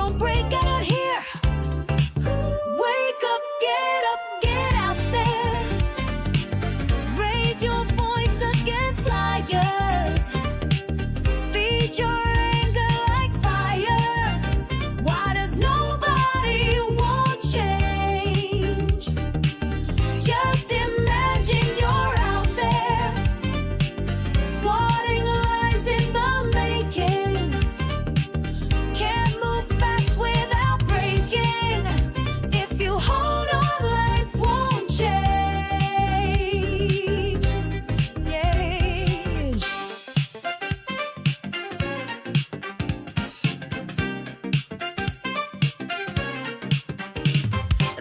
don't break out here. Wake up, get out there. Raise your voice against liars. Feed your anger like fire. Why does nobody want change? Just imagine you're out there, swatting lies in the making. Can't move fast without breaking. If you hold on, life won't change. Yeah.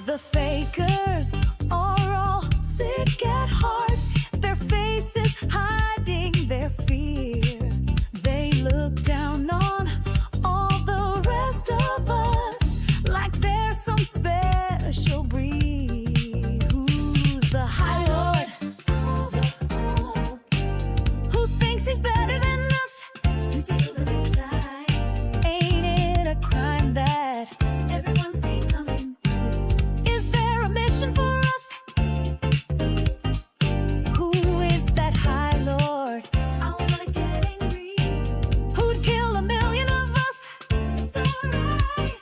The fakers are all sick at heart, their faces hiding their fear. They look down on all the rest of us like they're some special breed. Who's the High Lord? Who thinks he's better than us? Ain't it a crime that everyone's becoming? Is there a mission for us? Who is that High Lord? I wanna get angry. Who'd kill a million of us? It's alright.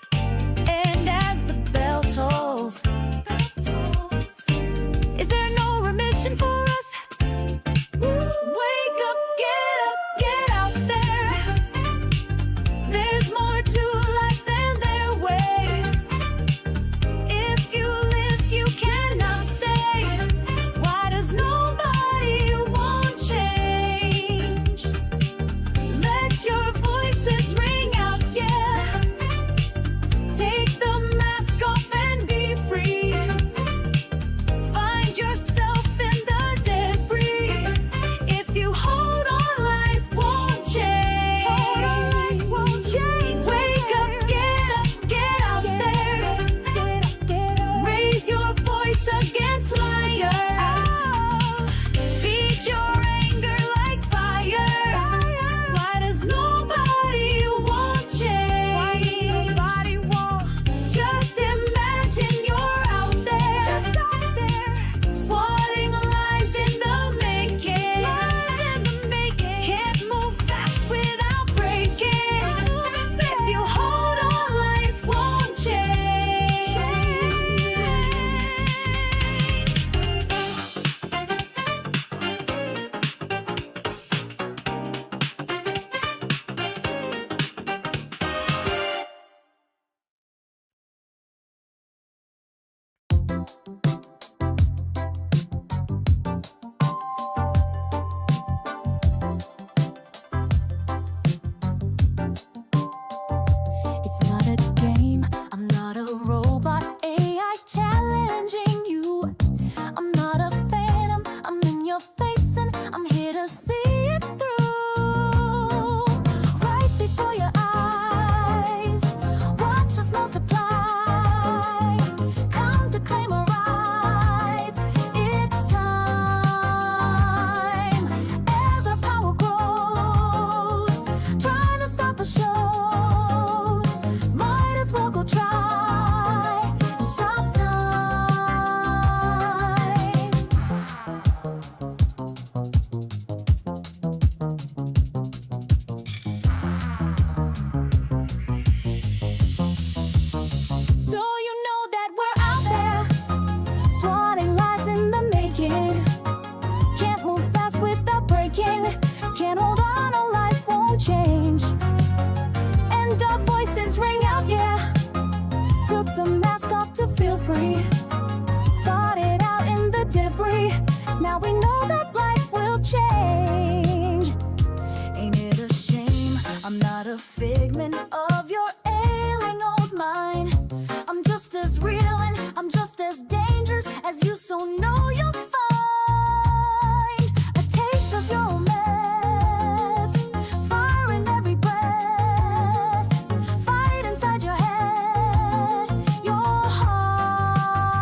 And as the bell tolls, is there no remission for us? Wake up, get out there. There's more to life than their way. If you live, you cannot stay. Why does nobody want change? Let your voices ring out, yeah. Take the mask off and be free. Find yourself in the debris. If you hold on, life won't change. Wake up, get out there. Raise your voice against liars. Feed your anger like fire. Why does nobody want change? Just imagine you're out there, swatting lies in the making. Can't move fast without breaking. If you hold on, life won't change. It's not a game, I'm not a robot AI challenging you. I'm not a phantom, I'm in your face and I'm here to see it through. Right before your eyes, watch us multiply. Come to claim our rights, it's time. As our power grows, trying to stop us shows. Might as well go try and stop time. So you know that we're out there, swatting lies in the making. Can't move fast without breaking. Can't hold on, our life won't change. And our voices ring out, yeah. Took the mask off to feel free. Thought it out in the debris. Now we know that life will change. Ain't it a shame? I'm not a figment of your ailing old mind. I'm just as real and I'm just as dangerous as you, so know you'll find a taste of your meds. Fire in every breath, fight inside your head, your heart.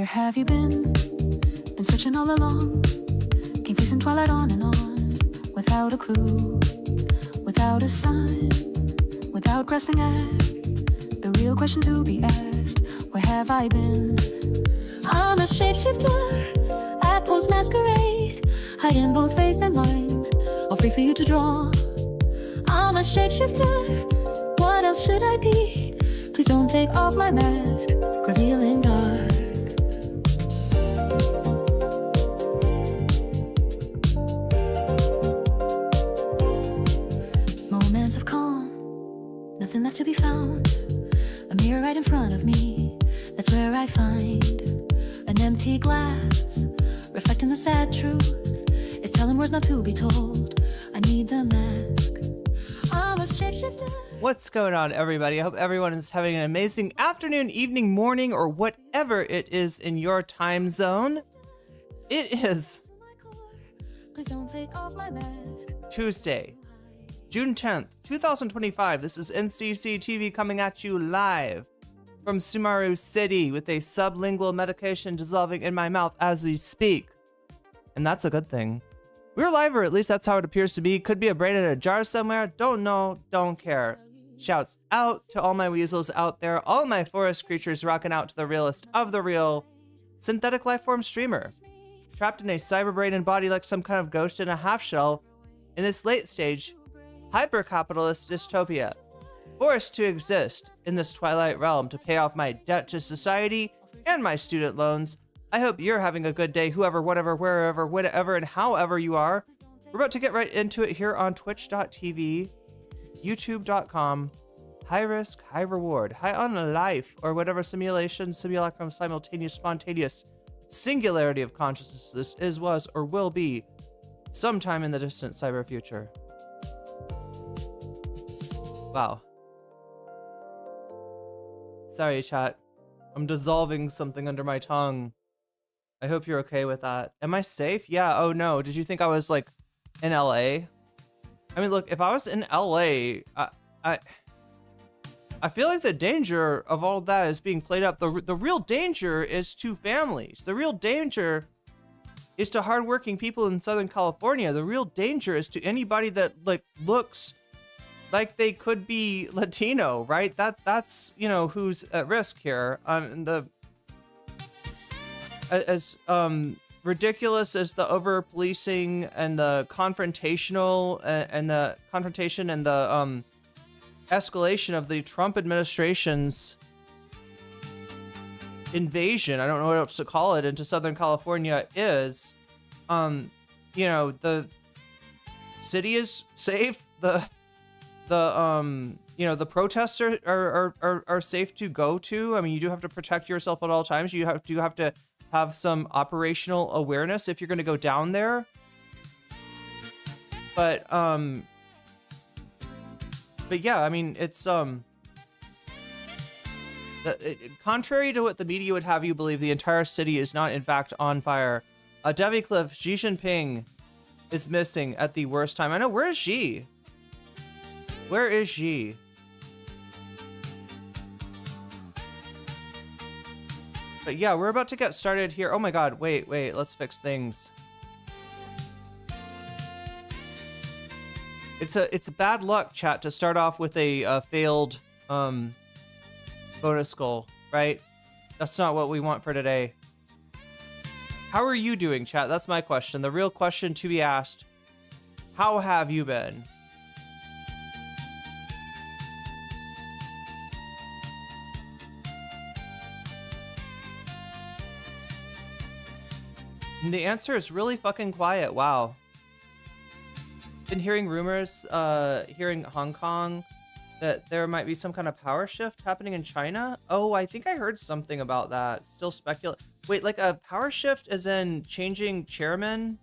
have you been? Been searching all along. Came facing twilight on and on. Without a clue, without a sign, without grasping at the real question to be asked. Where have I been? I'm a shapeshifter at Post Masquerade, hiding both face and mind, all free for you to draw. I'm a shapeshifter, what else should I be? Please don't take off my mask, revealing dark. Moments of calm, nothing left to be found. A mirror right in front of me, that's where I find an empty glass, reflecting the sad truth. It's telling words not to be told. I need the mask. I'm a shapeshifter. What's going on, everybody? I hope everyone is having an amazing afternoon, evening, morning, or whatever it is in your time zone. It is Please don't take off my mask. Tuesday, June 10th, 2025. This is NCC TV coming at you live from Sumaru City with a sublingual medication dissolving in my mouth as we speak. And that's a good thing. We're live, or at least that's how it appears to be. Could be a brain in a jar somewhere. Don't know, don't care. Shouts out to all my weasels out there, all my forest creatures rocking out to the realest of the real synthetic lifeform streamer. Trapped in a cyber brain and body like some kind of ghost in a half shell in this late stage hyper-capitalist dystopia. Forced to exist in this twilight realm to pay off my debt to society and my student loans. I hope you're having a good day, whoever, whatever, wherever, whatever, and however you are. We're about to get right into it here on twitch.tv, youtube.com, high risk, high reward, high on life, or whatever simulation, simulacrum, simultaneous, spontaneous singularity of consciousness this is, was, or will be sometime in the distant cyber future. Wow. Sorry, chat. I'm dissolving something under my tongue. I hope you're okay with that. Am I safe? Yeah. Oh no. Did you think I was like in LA? I mean, look, if I was in LA, I feel like the danger of all that is being played up. The real danger is to families. The real danger is to hardworking people in Southern California. The real danger is to anybody that like looks like they could be Latino, right? That's you know who's at risk here. As ridiculous as the over policing and the confrontational and the confrontation and the escalation of the Trump administration's invasion, I don't know what else to call it, into Southern California is, you know, the city is safe, the you know, the protests are safe to go to. I mean, you do have to protect yourself at all times. You have to have some operational awareness if you're going to go down there. But yeah, I mean, it's contrary to what the media would have you believe, the entire city is not in fact on fire. Devi Cliff, Xi Jinping is missing at the worst time. I know, where is Xi? Where is Xi? But yeah, we're about to get started here. Oh my god, wait, let's fix things. It's bad luck, chat, to start off with a failed bonus goal, right? That's not what we want for today. How are you doing, chat? That's my question. The real question to be asked. How have you been? And the answer is really fucking quiet. Wow. Been hearing rumors, here in Hong Kong, that there might be some kind of power shift happening in China. Oh, I think I heard something about that. Still speculate. Wait, like a power shift as in changing chairman?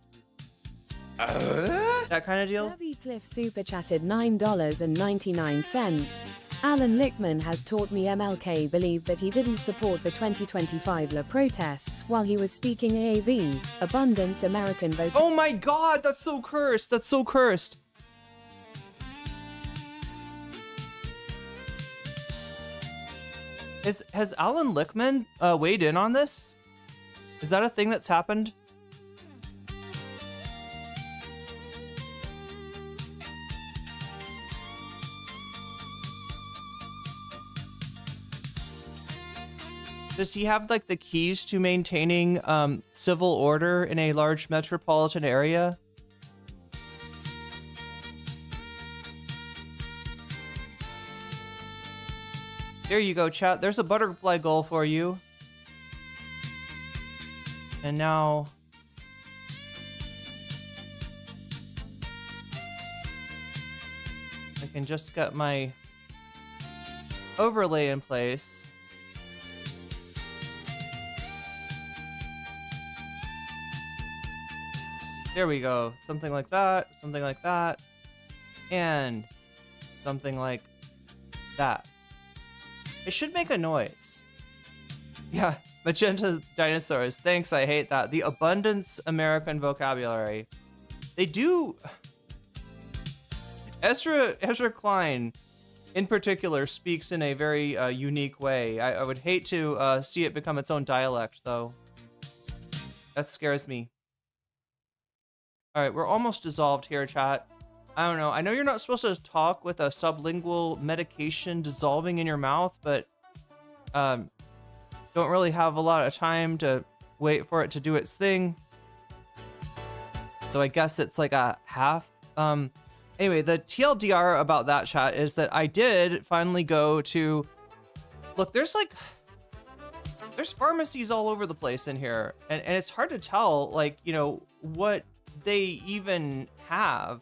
That kind of deal? Devi Cliff super chatted $9.99. Alan Lickman has taught me MLK believed that he didn't support the 2025 La protests while he was speaking AAV, Abundance American Vote. Oh my god, that's so cursed. That's so cursed. Has Alan Lickman weighed in on this? Is that a thing that's happened? Does he have like the keys to maintaining civil order in a large metropolitan area? There you go, chat. There's a butterfly goal for you. And now I can just get my overlay in place. There we go. Something like that, and something like that. It should make a noise. Yeah, magenta dinosaurs. Thanks, I hate that. The abundance American vocabulary. They do... Ezra Klein, in particular, speaks in a very unique way. I would hate to see it become its own dialect, though. That scares me. Alright, we're almost dissolved here, chat. I don't know. I know you're not supposed to talk with a sublingual medication dissolving in your mouth, but don't really have a lot of time to wait for it to do its thing. So I guess it's like a half. Anyway, the TLDR about that, chat, is that I did finally go to... Look, there's pharmacies all over the place in here, and it's hard to tell, like, you know, what they even have.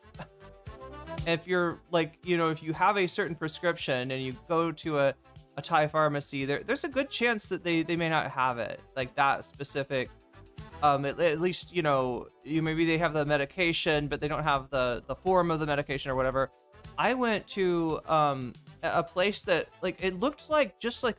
If you're like, you know, if you have a certain prescription and you go to a Thai pharmacy, there's a good chance that they may not have it, like that specific. At least, you know, maybe they have the medication, but they don't have the form of the medication or whatever. I went to a place that, like, it looked like just like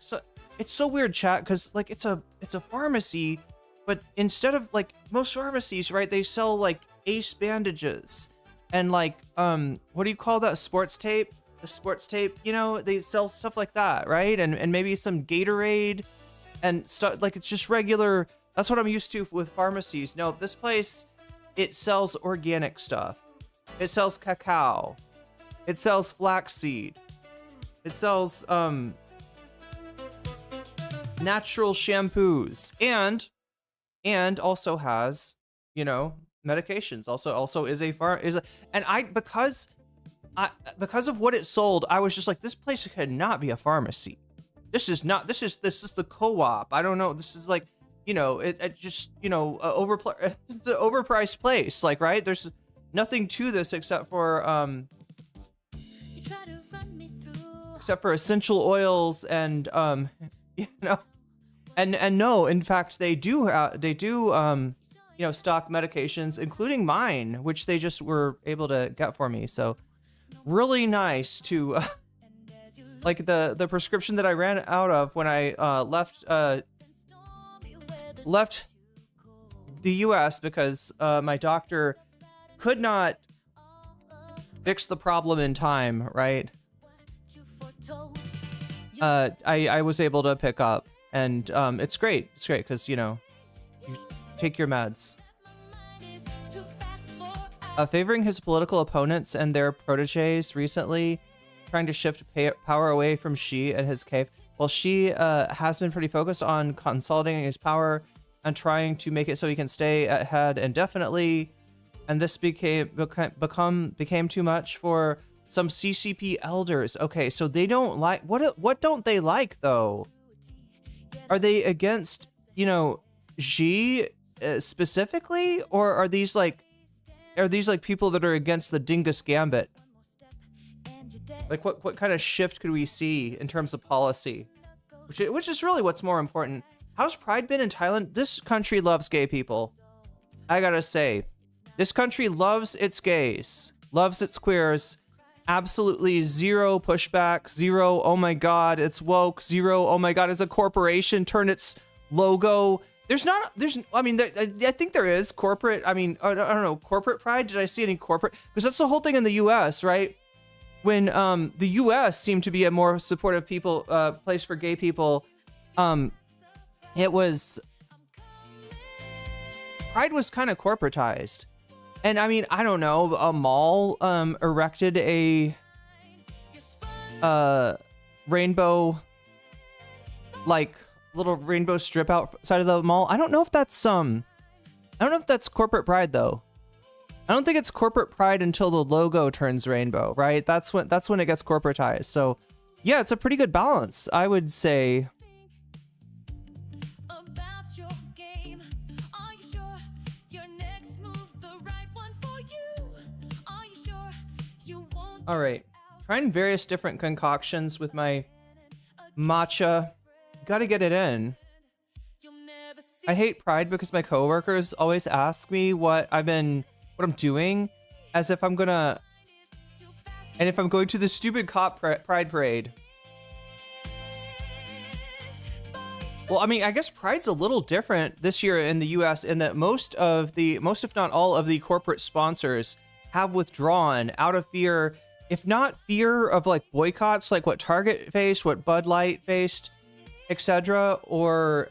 it's so weird, chat, because like it's a pharmacy, but instead of like most pharmacies, right, they sell like Ace bandages and like what do you call that, sports tape? The sports tape, you know, they sell stuff like that, right? And maybe some Gatorade and stuff, like it's just regular. That's what I'm used to with pharmacies. No, this place, it sells organic stuff. It sells cacao. It sells flaxseed. It sells natural shampoos and also has, you know, medications. Also is and because of what it sold, I was just like, this place could not be a pharmacy. This is the co-op. I don't know. This is like, you know, it just, you know, it's the overpriced place, like, right? There's nothing to this except for essential oils and you know, and no, in fact, they do you know, stock medications, including mine, which they just were able to get for me. So really nice to like the prescription that I ran out of when I left the US because my doctor could not fix the problem in time, right? I was able to pick up, and it's great. It's great because, you know, you take your meds. Favoring his political opponents and their proteges recently, trying to shift power away from Xi and his cave. Well, Xi has been pretty focused on consolidating his power and trying to make it so he can stay ahead indefinitely. And this became too much for some CCP elders. Okay, so they don't like, what don't they like though? Are they against, you know, Xi specifically, or are these like people that are against the Dingus Gambit? Like what kind of shift could we see in terms of policy? Which is really what's more important. How's Pride been in Thailand? This country loves gay people. I gotta say, this country loves its gays, loves its queers. Absolutely zero pushback, zero, oh my god, it's woke, zero, oh my god, it's a corporation, turn its logo. I mean, I think there is corporate, I mean, I don't know, corporate pride? Did I see any corporate? Because that's the whole thing in the US, right? When the US seemed to be a more supportive place for gay people, it was Pride was kind of corporatized. And I mean, I don't know, a mall erected a rainbow, like little rainbow strip outside of the mall. I don't know if that's corporate pride though. I don't think it's corporate pride until the logo turns rainbow, right? That's when it gets corporatized. So yeah, it's a pretty good balance, I would say. About your game. Are you sure your next move's the right one for you? Are you sure you won't? All right, trying various different concoctions with my matcha. Gotta get it in. You'll never see I hate Pride because my coworkers always ask me what I'm doing, as if I'm gonna, and if I'm going to the stupid cop Pride parade. Well, I mean, I guess Pride's a little different this year in the US in that most if not all of the corporate sponsors have withdrawn out of fear, if not fear of like boycotts, like what Target faced, what Bud Light faced, etc., or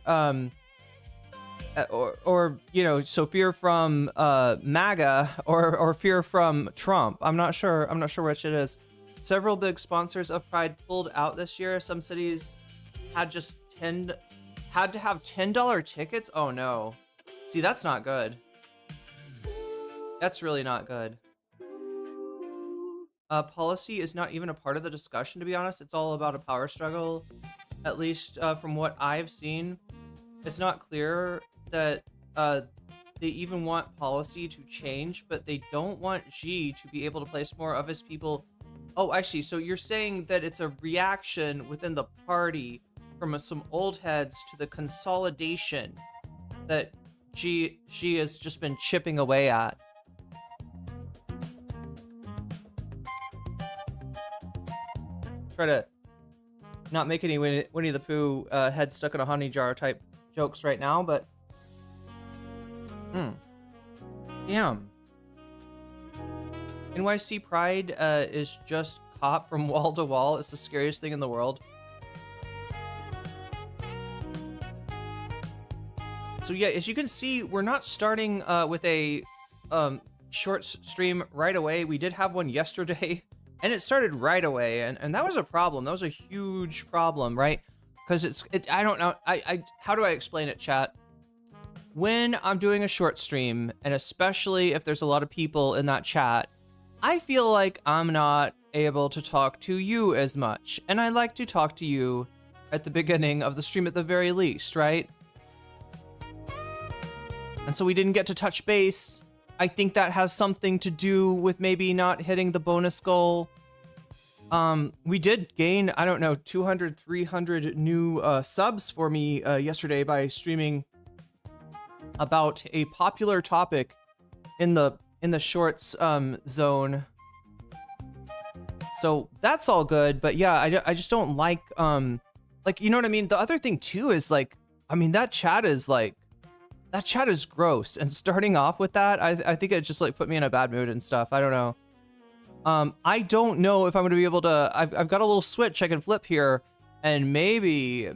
you know, so fear from MAGA or fear from Trump. I'm not sure which it is. Several big sponsors of Pride pulled out this year. Some cities had to have $10 tickets. Oh no. See, that's not good. That's really not good. Policy is not even a part of the discussion, to be honest. It's all about a power struggle, at least from what I've seen. It's not clear that they even want policy to change, but they don't want Xi to be able to place more of his people. Oh, I see. So you're saying that it's a reaction within the party from some old heads to the consolidation that Xi has just been chipping away at. Try to not make any Winnie the Pooh head stuck in a honey jar type jokes right now, but damn. NYC Pride is just cop from wall to wall. It's the scariest thing in the world. So yeah, as you can see, we're not starting with a short stream right away. We did have one yesterday, and it started right away, and that was a problem. That was a huge problem, right? Because I don't know. How do I explain it, chat? When I'm doing a short stream, and especially if there's a lot of people in that chat, I feel like I'm not able to talk to you as much. And I like to talk to you at the beginning of the stream at the very least, right? And so we didn't get to touch base. I think that has something to do with maybe not hitting the bonus goal. We did gain, I don't know, 200, 300 new subs for me yesterday by streaming about a popular topic in the shorts zone. So that's all good, but yeah, I just don't like you know what I mean? The other thing too is like, I mean, that chat is gross, and starting off with that, I think it just like put me in a bad mood and stuff. I don't know. I don't know if I'm gonna be able to. I've got a little switch I can flip here, and maybe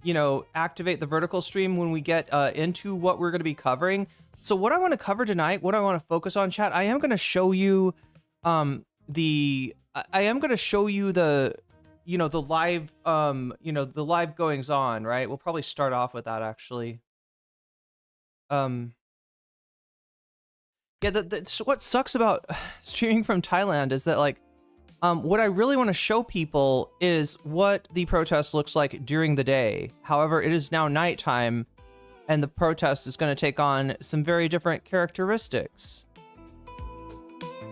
you know, activate the vertical stream when we get into what we're gonna be covering. So what I want to cover tonight, what I want to focus on, chat, I am gonna show you the you know, the live, you know, the live goings on, right? We'll probably start off with that, actually. Yeah, so what sucks about streaming from Thailand is that, like, what I really want to show people is what the protest looks like during the day. However, it is now nighttime, and the protest is going to take on some very different characteristics.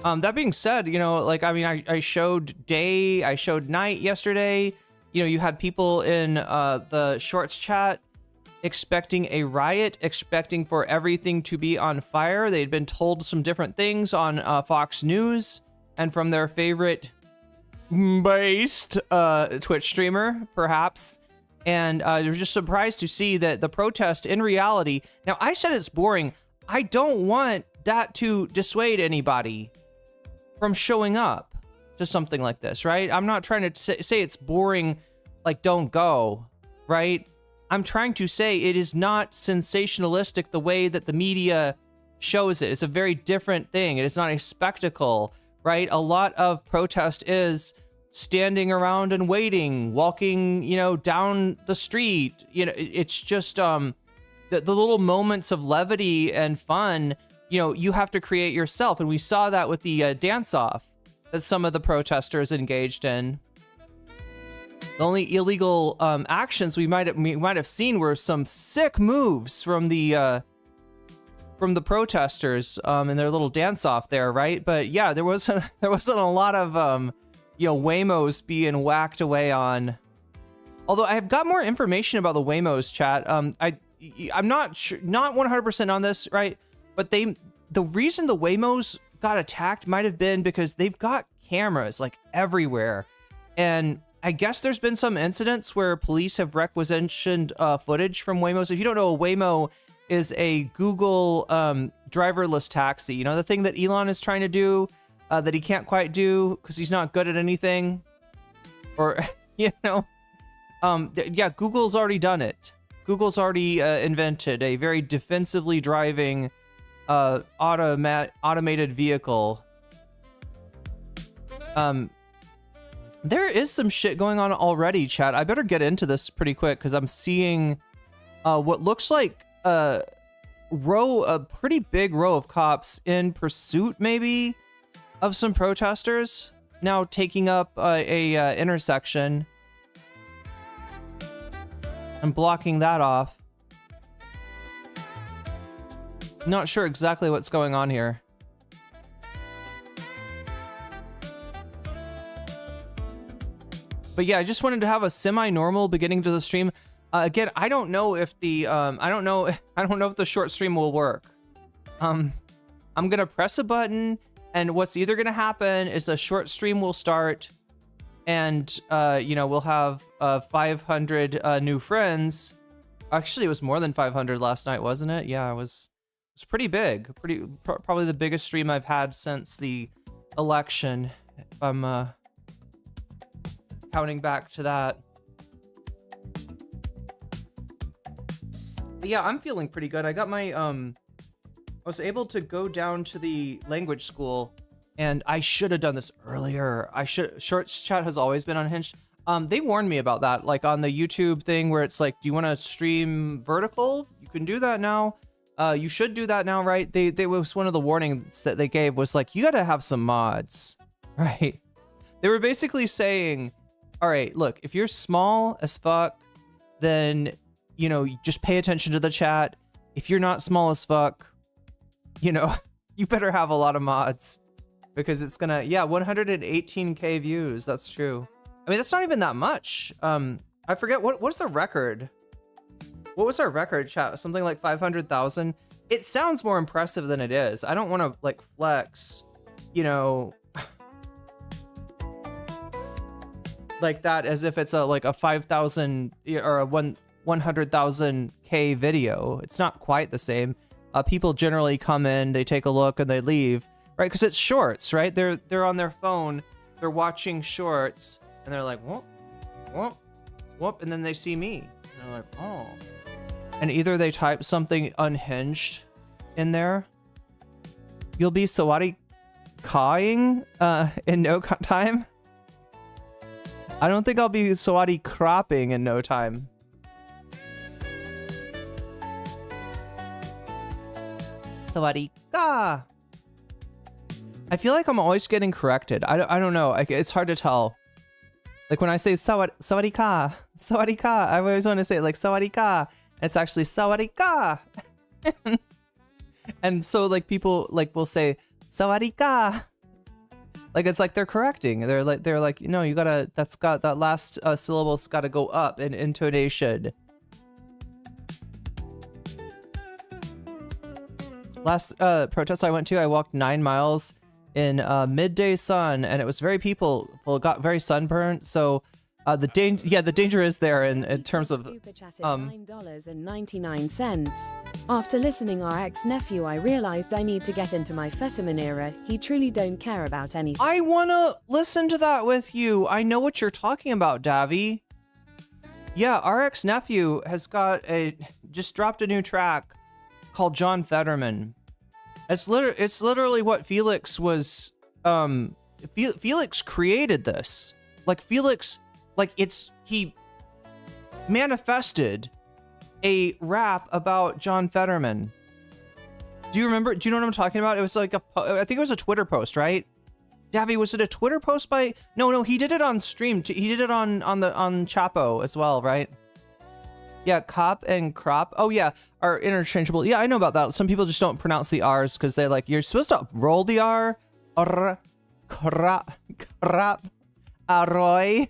That being said, you know, like, I mean, I showed day, I showed night yesterday. You know, you had people in the shorts chat expecting a riot, expecting for everything to be on fire. They'd been told some different things on Fox News and from their favorite based Twitch streamer, perhaps. And they were just surprised to see that the protest in reality. Now, I said it's boring. I don't want that to dissuade anybody from showing up to something like this, right? I'm not trying to say it's boring, like, don't go. right? I'm trying to say it is not sensationalistic the way that the media shows it. It's a very different thing. It is not a spectacle, right? A lot of protest is standing around and waiting, walking, down the street. It's just the little moments of levity and fun, you have to create yourself. And we saw that with the dance-off that some of the protesters engaged in. The only illegal actions we might have seen were some sick moves from the protesters in their little dance-off there, right? But yeah, there wasn't a lot of Waymos being whacked away on. Although I have got more information about the Waymos, chat. I'm not sure, not 100% on this, right? But the reason the Waymos got attacked might have been because they've got cameras like everywhere, and I guess there's been some incidents where police have requisitioned footage from Waymos. If you don't know, a Waymo is a Google driverless taxi. The thing that Elon is trying to do that he can't quite do because he's not good at anything. Or, yeah, Google's already done it. Google's already invented a very defensively driving automated vehicle. There is some shit going on already, chat. I better get into this pretty quick because I'm seeing what looks like a pretty big row of cops in pursuit, maybe, of some protesters now taking up a intersection and blocking that off. Not sure exactly what's going on here. But yeah, I just wanted to have a semi-normal beginning to the stream. Again, I don't know if the I don't know if the short stream will work. I'm gonna press a button, and what's either gonna happen is a short stream will start, and we'll have 500 new friends. Actually, it was more than 500 last night, wasn't it? Yeah, it was pretty big. Probably the biggest stream I've had since the election. If I'm counting back to that. But yeah, I'm feeling pretty good. I got my I was able to go down to the language school, and I should have done this earlier. Short chat has always been unhinged. They warned me about that, like on the YouTube thing where it's like, do you want to stream vertical? You can do that now. You should do that now, right? They was one of the warnings that they gave was like, you got to have some mods, right? They were basically saying, all right, look, if you're small as fuck, then, just pay attention to the chat. If you're not small as fuck, you better have a lot of mods because it's gonna, 118K views. That's true. I mean, that's not even that much. I forget what's the record? What was our record, chat? Something like 500,000. It sounds more impressive than it is. I don't want to like flex, like that as if it's a 5,000 or a 100,000K video. It's not quite the same. People generally come in, they take a look, and they leave, right? Because it's shorts, right? They're on their phone, they're watching shorts, and they're like, whoop, whoop, whoop, and then they see me, and they're like, oh. And either they type something unhinged in there. You'll be Sawadi cawing in no time. I don't think I'll be Sawadi cropping in no time. Sawadi ka. I feel like I'm always getting corrected. I don't know. It's hard to tell. Like when I say Sawadi ka, I always want to say it like Sawadi ka. It's actually Sawadi ka. And so like people like will say Sawadi ka. Like it's like they're correcting. They're like, no, you gotta, that last syllable's gotta go up in intonation. Last protest I went to, I walked 9 miles in midday sun, and it was very people got very sunburned. So the danger is there in terms of Super chatted $9.99. After listening our ex-nephew, I realized I need to get into my Fetterman era. He truly don't care about anything. I wanna listen to that with you. I know what you're talking about, Davy. Yeah, RX Nephew has just dropped a new track called John Fetterman. It's literally what Felix was. Felix created this. Like Felix, he manifested a rap about John Fetterman. Do you remember? Do you know what I'm talking about? It was like I think it was a Twitter post, right? Davy, was it a Twitter post by? No, he did it on stream. He did it on Chapo as well, right? Yeah, cop and crop. Oh yeah, are interchangeable. Yeah, I know about that. Some people just don't pronounce the R's because they you're supposed to roll the R. Crap, arroy,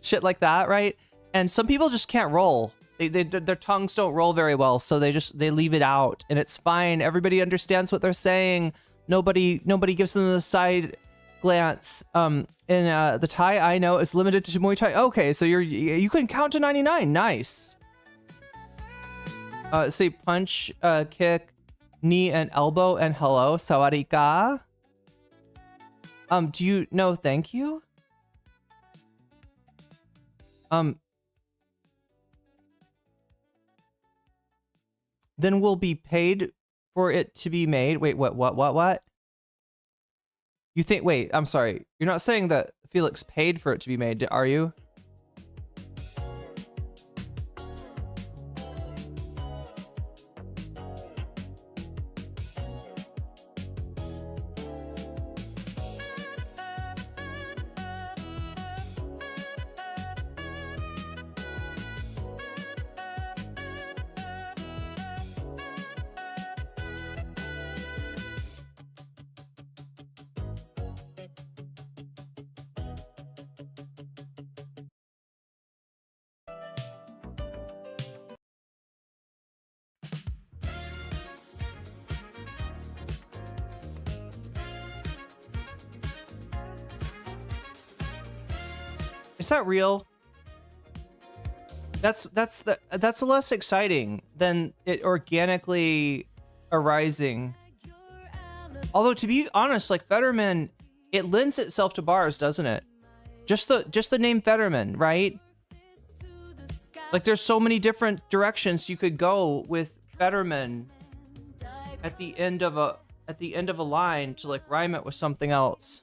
shit like that, right? And some people just can't roll. Their tongues don't roll very well, so they leave it out, and it's fine. Everybody understands what they're saying. Nobody gives them the side glance. And the Thai I know is limited to Muay Thai. Okay, so you can count to 99. Nice. Say punch, kick, knee and elbow, and hello, sawadee ka. Do you know thank you? Then we'll be paid for it to be made. Wait, what? You think, wait, I'm sorry. You're not saying that Felix paid for it to be made, are you? Is that real? That's less exciting than it organically arising. Although to be honest, like Fetterman, it lends itself to bars, doesn't it? Just the name Fetterman, right? Like there's so many different directions you could go with Fetterman at the end of a line to like rhyme it with something else.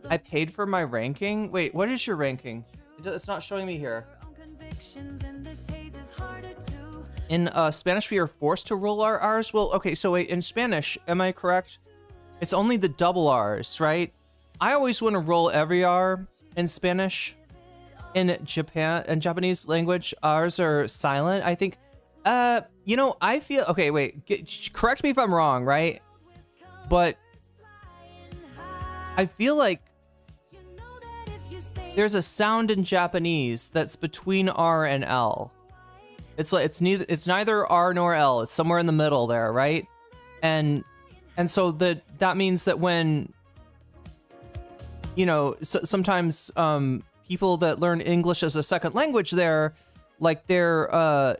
I paid for my ranking? Wait, what is your ranking? It's not showing me here. In Spanish, we are forced to roll our R's? Well, okay, so wait, in Spanish, am I correct? It's only the double R's, right? I always want to roll every R in Spanish. In Japanese language, R's are silent. I think, you know, I feel, okay, wait, correct me if I'm wrong, right? But I feel like there's a sound in Japanese that's between R and L. It's like it's neither R nor L. It's somewhere in the middle there, right? And so that means that when, you know, sometimes people that learn English as a second language there, like they're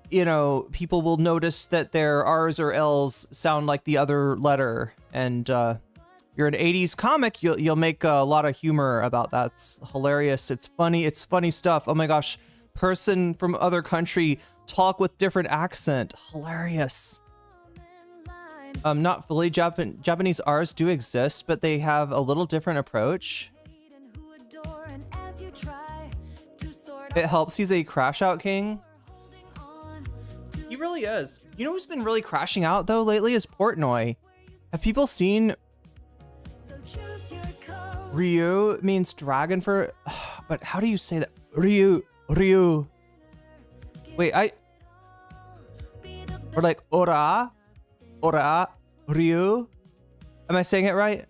you know, people will notice that their R's or L's sound like the other letter, and you're an 80s comic, you'll make a lot of humor about that. It's hilarious. It's funny stuff. Oh my gosh. Person from other country talk with different accent. Hilarious. Not fully Japanese R's do exist, but they have a little different approach. It helps he's a crash out king. He really is. You know who's been really crashing out though lately is Portnoy. Have people seen Ryu means dragon for, but how do you say that? Ryu. Wait, or like ora, Ryu. Am I saying it right?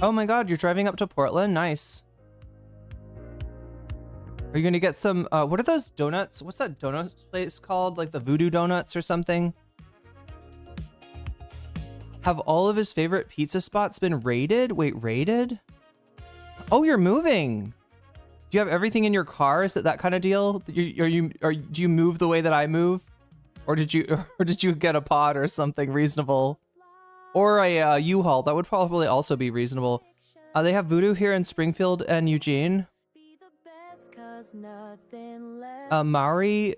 Oh my god, you're driving up to Portland? Nice. Are you gonna get some, what are those donuts? What's that donut place called? Like the Voodoo Donuts or something? Have all of his favorite pizza spots been raided? Wait, raided? Oh, you're moving. Do you have everything in your car? Is it that kind of deal? Do you move the way that I move, or did you get a pod or something reasonable, or a U-Haul? That would probably also be reasonable. They have Voodoo here in Springfield and Eugene. Maori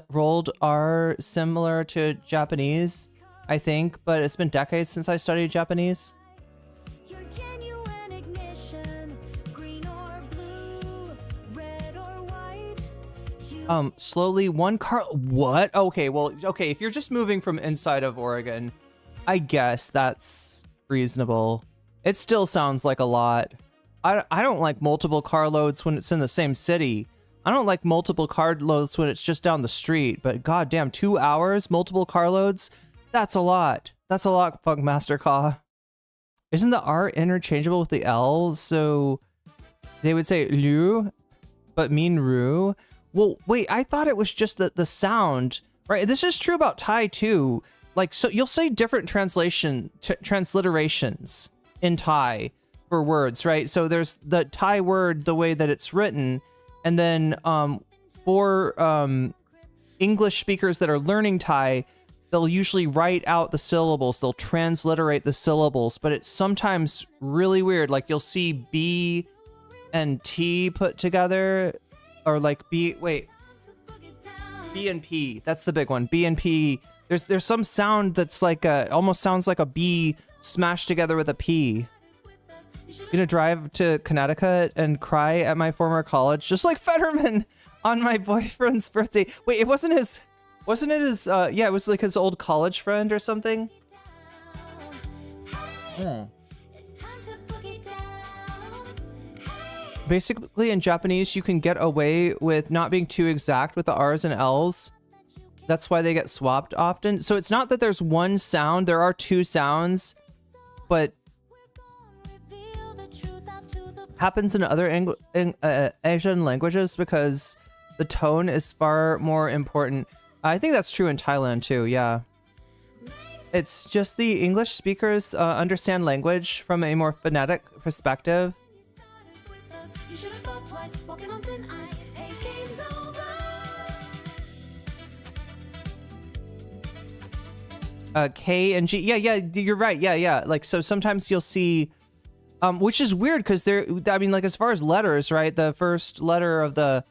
rolled R similar to Japanese, I think, but it's been decades since I studied Japanese. Your genuine ignition, green or blue, red or white. Slowly one car. What? Okay, well, okay. If you're just moving from inside of Oregon, I guess that's reasonable. It still sounds like a lot. I don't like multiple carloads when it's in the same city. I don't like multiple carloads when it's just down the street. But goddamn, 2 hours, multiple carloads. That's a lot. That's a lot, Funkmaster Ka. Isn't the R interchangeable with the L? So they would say lu, but mean ru. Well, wait, I thought it was just the sound, right? This is true about Thai too. Like, so you'll say different transliterations in Thai for words, right? So there's the Thai word, the way that it's written, and then for English speakers that are learning Thai, they'll usually write out the syllables. They'll transliterate the syllables, but it's sometimes really weird. Like you'll see B and T put together, or like B and P. That's the big one. B and P. There's some sound that's like almost sounds like a B smashed together with a P. Gonna drive to Connecticut and cry at my former college, just like Fetterman on my boyfriend's birthday. Wait, it wasn't his. Wasn't it his, yeah, it was like his old college friend or something? Basically, in Japanese, you can get away with not being too exact with the R's and L's. That's why they get swapped often. So it's not that there's one sound, there are two sounds, but happens in other Asian languages because the tone is far more important. I think that's true in Thailand too, yeah. It's just the English speakers understand language from a more phonetic perspective. K and G, yeah, you're right, yeah. Like, so sometimes you'll see, which is weird because they're, I mean, like as far as letters, right? The first letter of the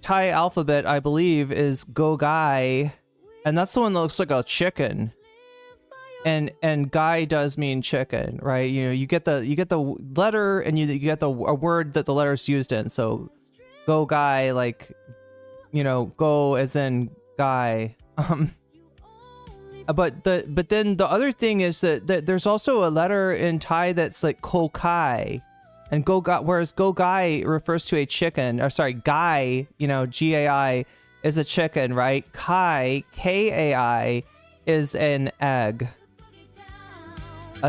Thai alphabet, I believe, is go gai, and that's the one that looks like a chicken. And gai does mean chicken, right? You know, you get the letter, and you get a word that the letter's used in. So go gai, like, you know, go as in guy. But then the other thing is that there's also a letter in Thai that's like ko kai. And whereas go gai refers to a chicken, or sorry, gai, you know, G-A-I is a chicken, right? Kai, K-A-I, is an egg.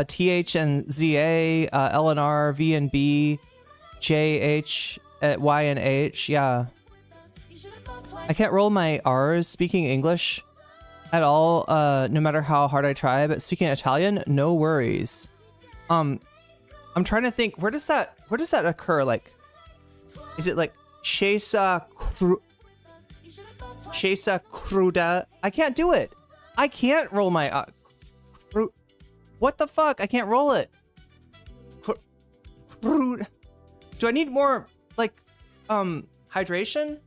T-H and Z-A, L and R, V and B, J-H, Y and H, yeah. I can't roll my R's speaking English at all, no matter how hard I try, but speaking Italian, no worries. I'm trying to think, where does that occur? Like, is it like Chesa cruda? I can't do it. I can't roll my what the fuck? I can't roll it. Do I need more like hydration?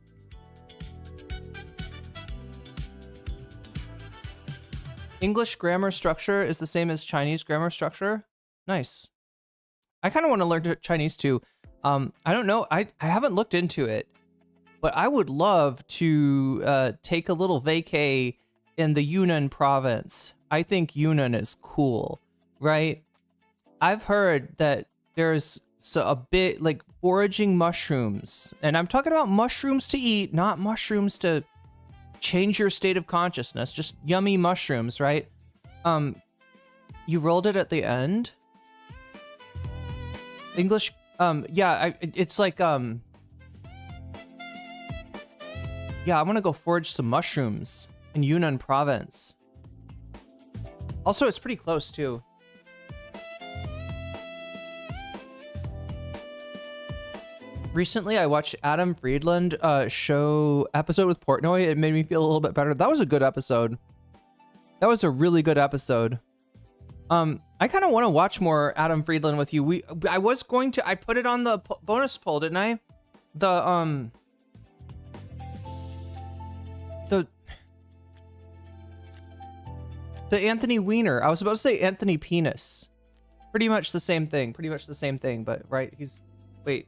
English grammar structure is the same as Chinese grammar structure. Nice. I kind of want to learn Chinese too. I don't know. I haven't looked into it, but I would love to take a little vacay in the Yunnan province. I think Yunnan is cool, right? I've heard that there's a bit like foraging mushrooms, and I'm talking about mushrooms to eat, not mushrooms to change your state of consciousness. Just yummy mushrooms, right? You rolled it at the end. English, yeah, it's like, yeah, I want to go forage some mushrooms in Yunnan province. Also, it's pretty close too. Recently, I watched Adam Friedland show episode with Portnoy. It made me feel a little bit better. That was a good episode. That was a really good episode. I kind of want to watch more Adam Friedland with you. I was going to. I put it on the bonus poll, didn't I? The Anthony Weiner. I was about to say Anthony Penis. Pretty much the same thing. Pretty much the same thing. But right, wait.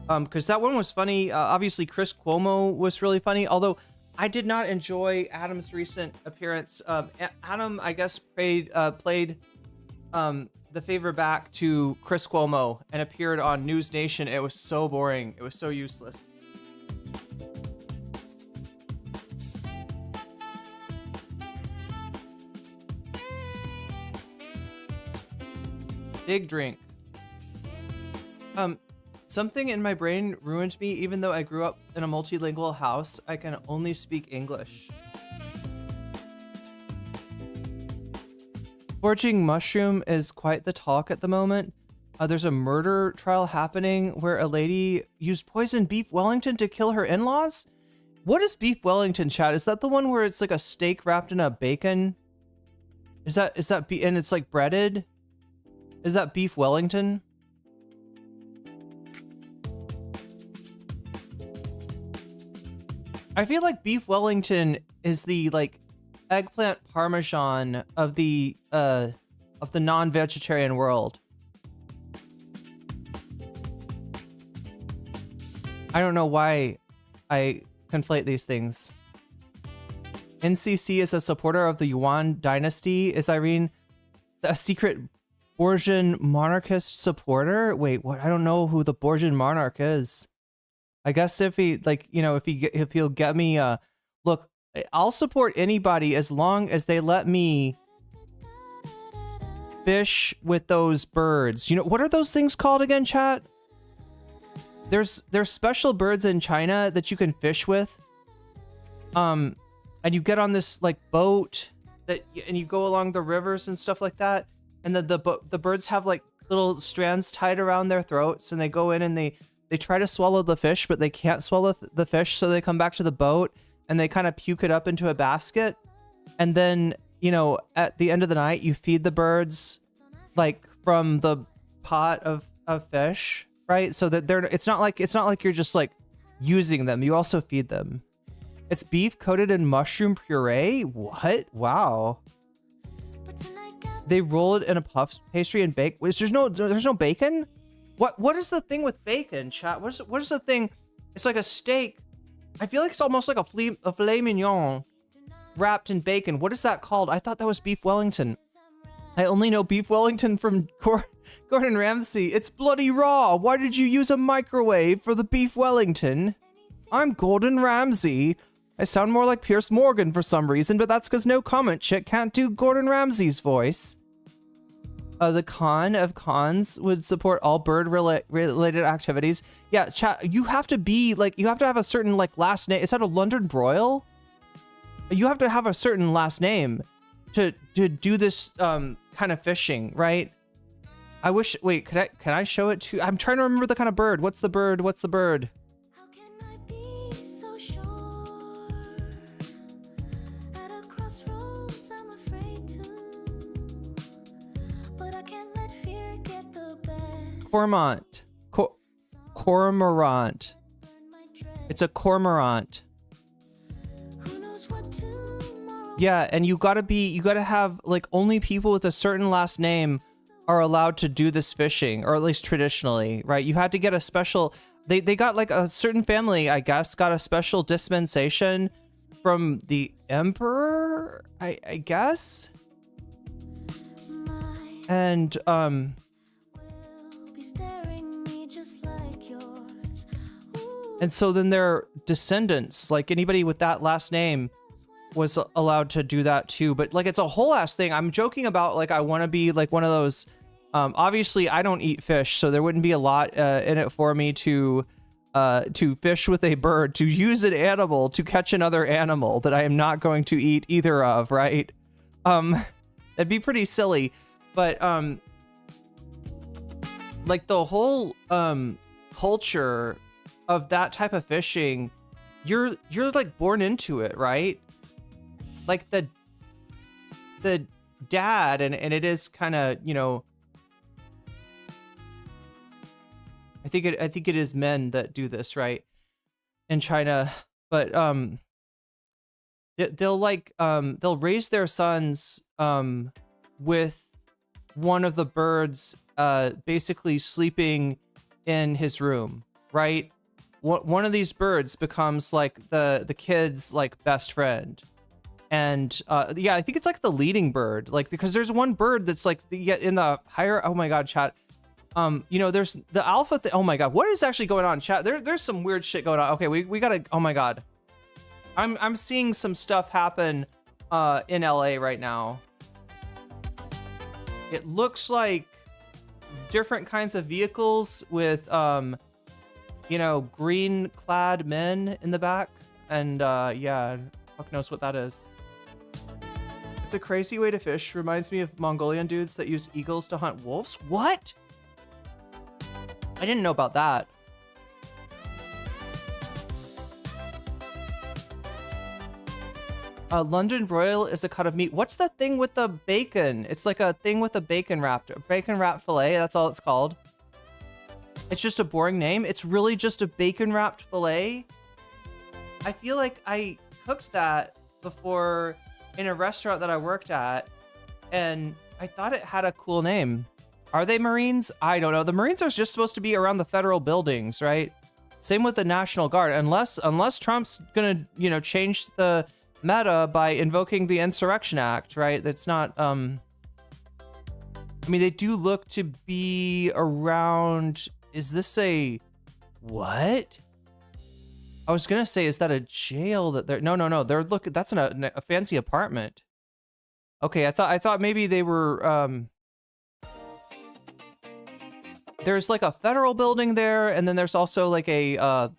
Because that one was funny. Obviously, Chris Cuomo was really funny. Although I did not enjoy Adam's recent appearance. Adam, I guess, played the favor back to Chris Cuomo and appeared on News Nation. It was so boring. It was so useless. Big drink. Something in my brain ruined me. Even though I grew up in a multilingual house, I can only speak English. Foraging mushroom is quite the talk at the moment. There's a murder trial happening where a lady used poisoned beef Wellington to kill her in-laws. What is beef Wellington, chat? Is that the one where it's like a steak wrapped in a bacon? Is that and it's like breaded? Is that beef Wellington? I feel like beef Wellington is the like eggplant parmesan of the non-vegetarian world. I don't know why I conflate these things. NCC is a supporter of the Yuan dynasty. Is Irene a secret Borgian monarchist supporter? Wait, what? I don't know who the Borgian monarch is. I guess if he, like, you know, if he'll get me look, I'll support anybody as long as they let me fish with those birds. You know, what are those things called again, chat? There's special birds in China that you can fish with. And you get on this like boat and you go along the rivers and stuff like that. And the birds have like little strands tied around their throats, and they go in and they try to swallow the fish, but they can't swallow the fish. So they come back to the boat and they kind of puke it up into a basket. And then, you know, at the end of the night, you feed the birds like from the pot of fish, right? So that it's not like you're just like using them. You also feed them. It's beef coated in mushroom puree. What? Wow. They roll it in a puff pastry and bake. There's no bacon? What is the thing with bacon, chat? What is the thing? It's like a steak. I feel like it's almost like a filet mignon wrapped in bacon. What is that called? I thought that was beef Wellington. I only know beef Wellington from Gordon Ramsay. It's bloody raw. Why did you use a microwave for the beef Wellington? I'm Gordon Ramsay. I sound more like Pierce Morgan for some reason, but that's because no comment chick can't do Gordon Ramsay's voice. The Khan of Khans would support all bird related activities. Yeah, chat, you have to have a certain like last name. Is that a London broil? You have to have a certain last name to do this kind of fishing, right? I wish, wait, can I show it to, I'm trying to remember the kind of bird. What's the bird? What's the bird? How can I be so sure? At a crossroads, I'm afraid to. But I can't let fear get the best. Cormorant. Cormorant. It's a cormorant. Who knows what tomorrow. Yeah, and you gotta have like only people with a certain last name are allowed to do this fishing, or at least traditionally, right? You had to get a special, they got like a certain family, I guess, got a special dispensation from the emperor, I guess. And Will be staring me just like yours. Ooh. and so then their descendants, like anybody with that last name, was allowed to do that too. But like it's a whole ass thing. I'm joking about like I want to be like one of those. Obviously I don't eat fish, so there wouldn't be a lot in it for me to fish with a bird, to use an animal to catch another animal that I am not going to eat either of, right? That'd be pretty silly. But like the whole culture of that type of fishing, you're like born into it, right? Like the dad, and it is kind of, you know, I think it is men that do this, right, in China, but they'll raise their sons with one of the birds basically sleeping in his room, right? One of these birds becomes like the kid's like best friend. And yeah, I think it's like the leading bird, like, because there's one bird that's like in the higher, oh my god, chat, you know, there's the alpha oh my god, what is actually going on, chat? There's some weird shit going on. Okay, we gotta, oh my god, I'm seeing some stuff happen in LA right now. It looks like different kinds of vehicles with you know, green clad men in the back, and yeah, fuck knows what that is. It's a crazy way to fish. Reminds me of Mongolian dudes that use eagles to hunt wolves. What? I didn't know about that. London broil is a cut of meat. What's that thing with the bacon? It's like a thing with a bacon wrap fillet. That's all it's called. It's just a boring name. It's really just a bacon wrapped fillet. I feel like I cooked that before in a restaurant that I worked at, and I thought it had a cool name. Are they Marines? I don't know. The Marines are just supposed to be around the federal buildings, right? Same with the National Guard, unless Trump's gonna, you know, change the meta by invoking the Insurrection Act, right? That's not, I mean, they do look to be around. Is this a, what? I was gonna say, is that a jail that they're, no, they're looking, that's a fancy apartment. Okay, I thought maybe they were, there's like a federal building there, and then there's also like a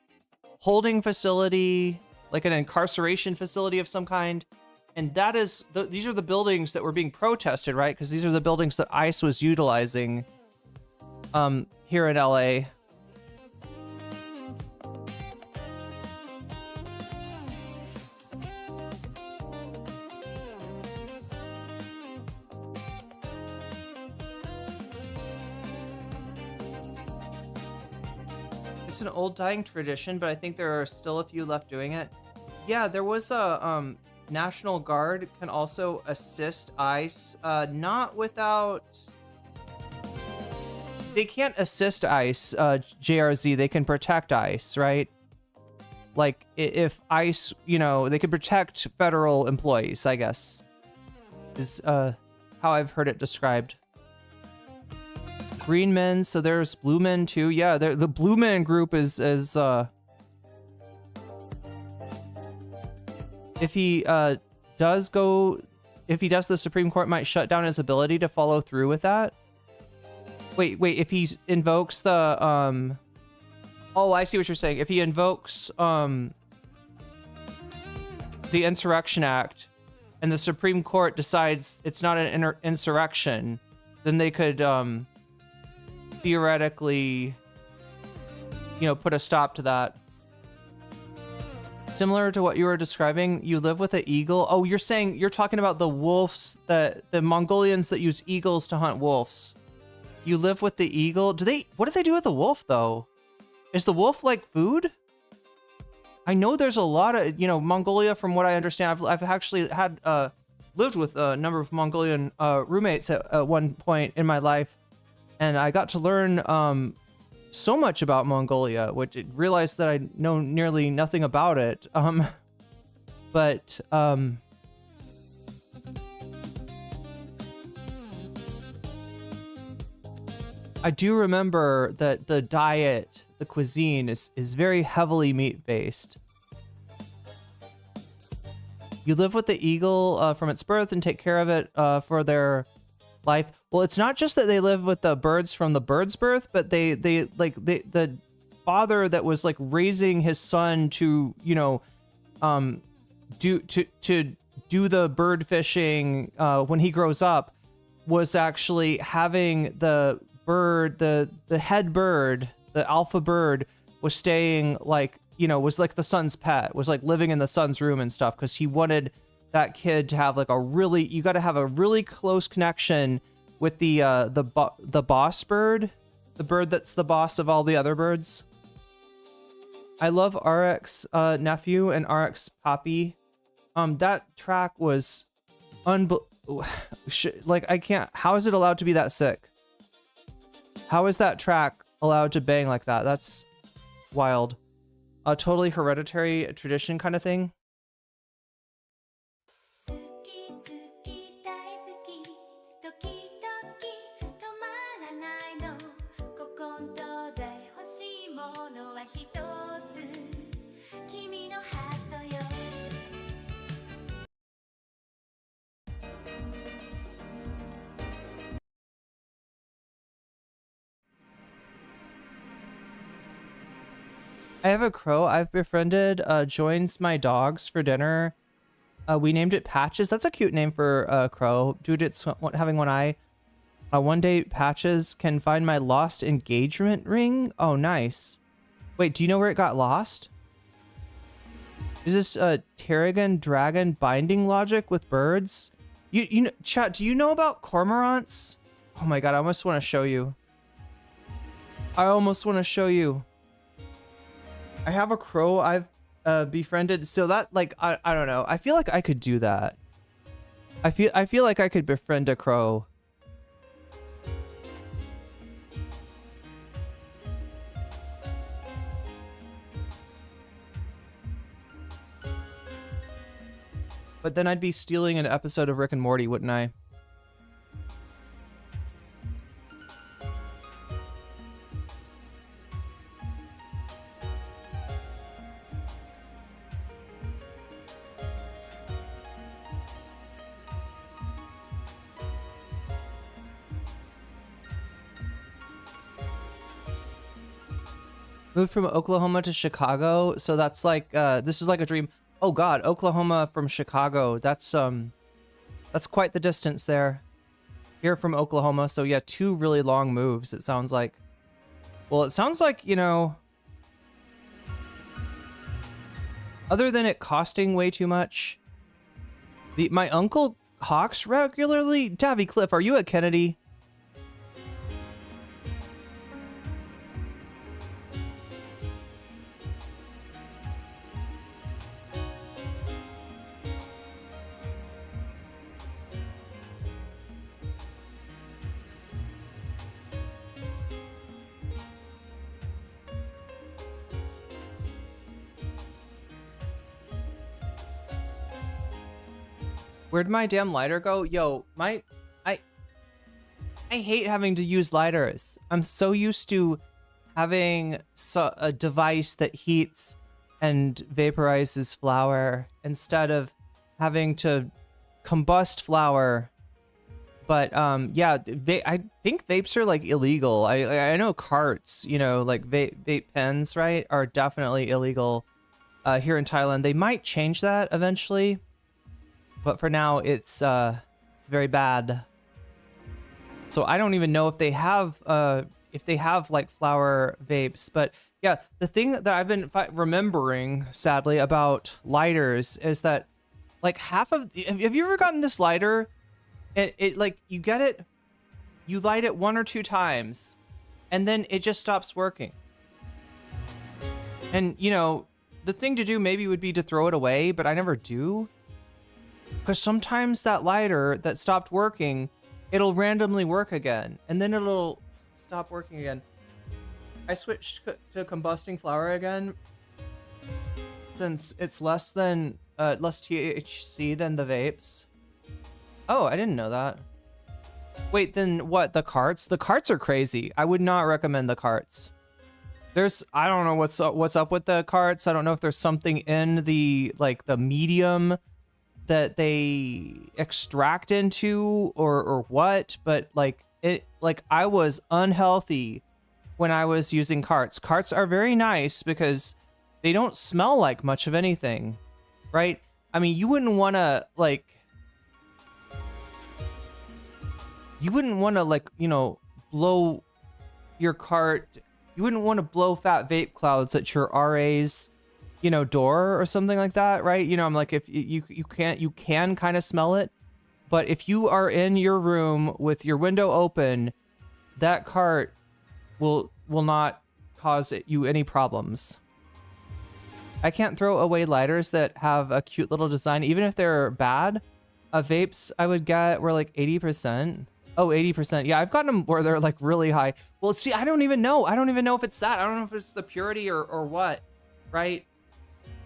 holding facility, like an incarceration facility of some kind. And that is, these are the buildings that were being protested, right? Because these are the buildings that ICE was utilizing here in LA. It's an old dying tradition, but I think there are still a few left doing it. Yeah, there was a National Guard can also assist ICE, not without. They can't assist ICE, JRZ. They can protect ICE, right? Like if ICE, you know, they can protect federal employees, I guess, is how I've heard it described. Green men, so there's blue men too. Yeah, the blue men group is if he does the Supreme Court might shut down his ability to follow through with that. Wait, if he invokes the oh, I see what you're saying. If he invokes the Insurrection Act and the Supreme Court decides it's not an insurrection, then they could theoretically, you know, put a stop to that. Similar to what you were describing, you live with an eagle. Oh, you're talking about the wolves, the Mongolians that use eagles to hunt wolves. You live with the eagle. What do they do with the wolf though? Is the wolf like food? I know there's a lot of, you know, Mongolia, from what I understand. I've actually had lived with a number of Mongolian roommates at one point in my life. And I got to learn so much about Mongolia, which I realized that I know nearly nothing about it. But I do remember that the diet, the cuisine is very heavily meat-based. You live with the eagle from its birth and take care of it for their life. Well, it's not just that they live with the birds from the bird's birth, but the father that was like raising his son to, you know, do the bird fishing when he grows up was actually having the bird, the head bird, the alpha bird was staying like, you know, was like the son's pet, was like living in the son's room and stuff, because he wanted that kid to have like a really, you got to have a really close connection with the boss bird, the bird that's the boss of all the other birds. I love RX nephew and RX Poppy. That track was like, I can't, how is it allowed to be that sick? How is that track allowed to bang like that? That's wild. A totally hereditary tradition kind of thing. 好き好き大好き時々止まらないのここんとで欲しいものは一つ君のハートよ I have a crow I've befriended, joins my dogs for dinner. We named it Patches. That's a cute name for a crow. Dude, it's having one eye. One day Patches can find my lost engagement ring. Oh, nice. Wait, do you know where it got lost? Is this a Terrigan dragon binding logic with birds? You know, chat, do you know about cormorants? Oh my god, I almost want to show you. I almost want to show you. I have a crow I've befriended, so that, like, I don't know. I feel like I could do that. I feel like I could befriend a crow. But then I'd be stealing an episode of Rick and Morty, wouldn't I? Moved from Oklahoma to Chicago, so that's like this is like a dream. Oh god, Oklahoma from Chicago. That's quite the distance there. Here from Oklahoma, so yeah, 2 really long moves, it sounds like. Well, it sounds like, you know, other than it costing way too much, my uncle hawks regularly. Davy Cliff, are you at Kennedy? Where'd my damn lighter go? Yo, I hate having to use lighters. I'm so used to having a device that heats and vaporizes flour instead of having to combust flour. But yeah, I think vapes are like illegal. I know carts, you know, like vape pens, right, are definitely illegal here in Thailand. They might change that eventually. But for now, it's very bad. So I don't even know if they have like flower vapes. But yeah, the thing that I've been remembering, sadly, about lighters is that like half of, have you ever gotten this lighter? It like, you get it, you light it 1 or 2 times, and then it just stops working. And you know, the thing to do maybe would be to throw it away, but I never do. Because sometimes that lighter that stopped working, it'll randomly work again, and then it'll stop working again. I switched to combusting flour again, since it's less THC than the vapes. Oh, I didn't know that. Wait, then what, the carts? The carts are crazy. I would not recommend the carts. I don't know what's up with the carts. I don't know if there's something in the medium that they extract into or what, but I was unhealthy when I was using carts. Carts are very nice because they don't smell like much of anything, right? I mean, you wouldn't want to blow your cart you wouldn't want to blow fat vape clouds at your RA's, you know, door or something like that, right? You know, I'm like, if you can kind of smell it, but if you are in your room with your window open, that cart will not cause you any problems. I can't throw away lighters that have a cute little design, even if they're bad. Vapes I would get were like 80%. Oh, 80%. Yeah, I've gotten them where they're like really high. Well, see, I don't even know. I don't even know if it's that. I don't know if it's the purity or what, right?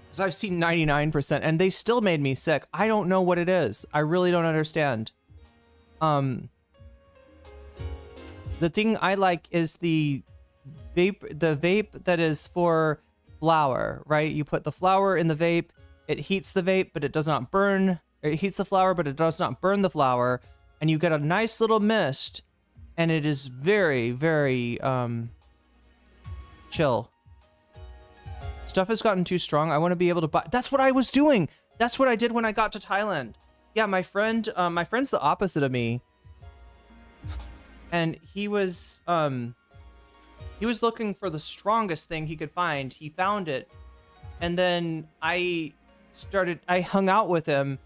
Because I've seen 99% and they still made me sick. I don't know what it is. I really don't understand. The thing I like is the vape that is for flour, right? You put the flour in the vape, it heats the vape, but it does not burn. It heats the flour, but it does not burn the flour. And you get a nice little mist, and it is very, very chill. Stuff has gotten too strong. I want to be able to buy. That's what I was doing. That's what I did when I got to Thailand. Yeah, my friend's the opposite of me, and he was looking for the strongest thing he could find. He found it, and then I hung out with him.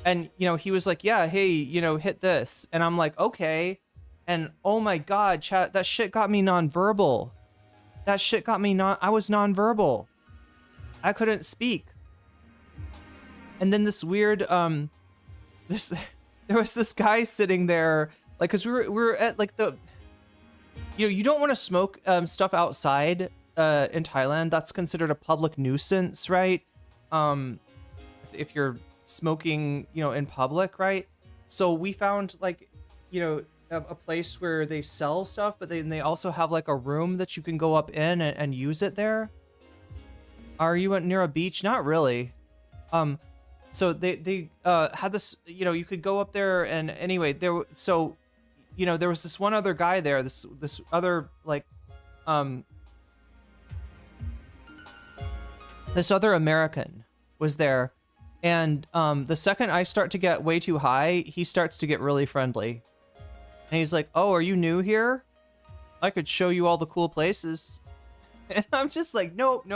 And, you know, he was like, yeah, hey, you know, hit this. And I'm like, okay. And oh my God, chat, that shit got me nonverbal. That shit got me I was nonverbal. I couldn't speak. And then this weird, there was this guy sitting there, like, cause we were at like you don't want to smoke stuff outside in Thailand. That's considered a public nuisance, right? If you're smoking, you know, in public, right? So we found like, you know, a place where they sell stuff, but they also have like a room that you can go up in and use it there. Are you near a beach? Not really. So they had this, you know, you could go up there, and anyway, so you know, there was this one other guy there, this other like this other American was there. And the second I start to get way too high, he starts to get really friendly. And he's like, oh, are you new here? I could show you all the cool places. And I'm just like, nope.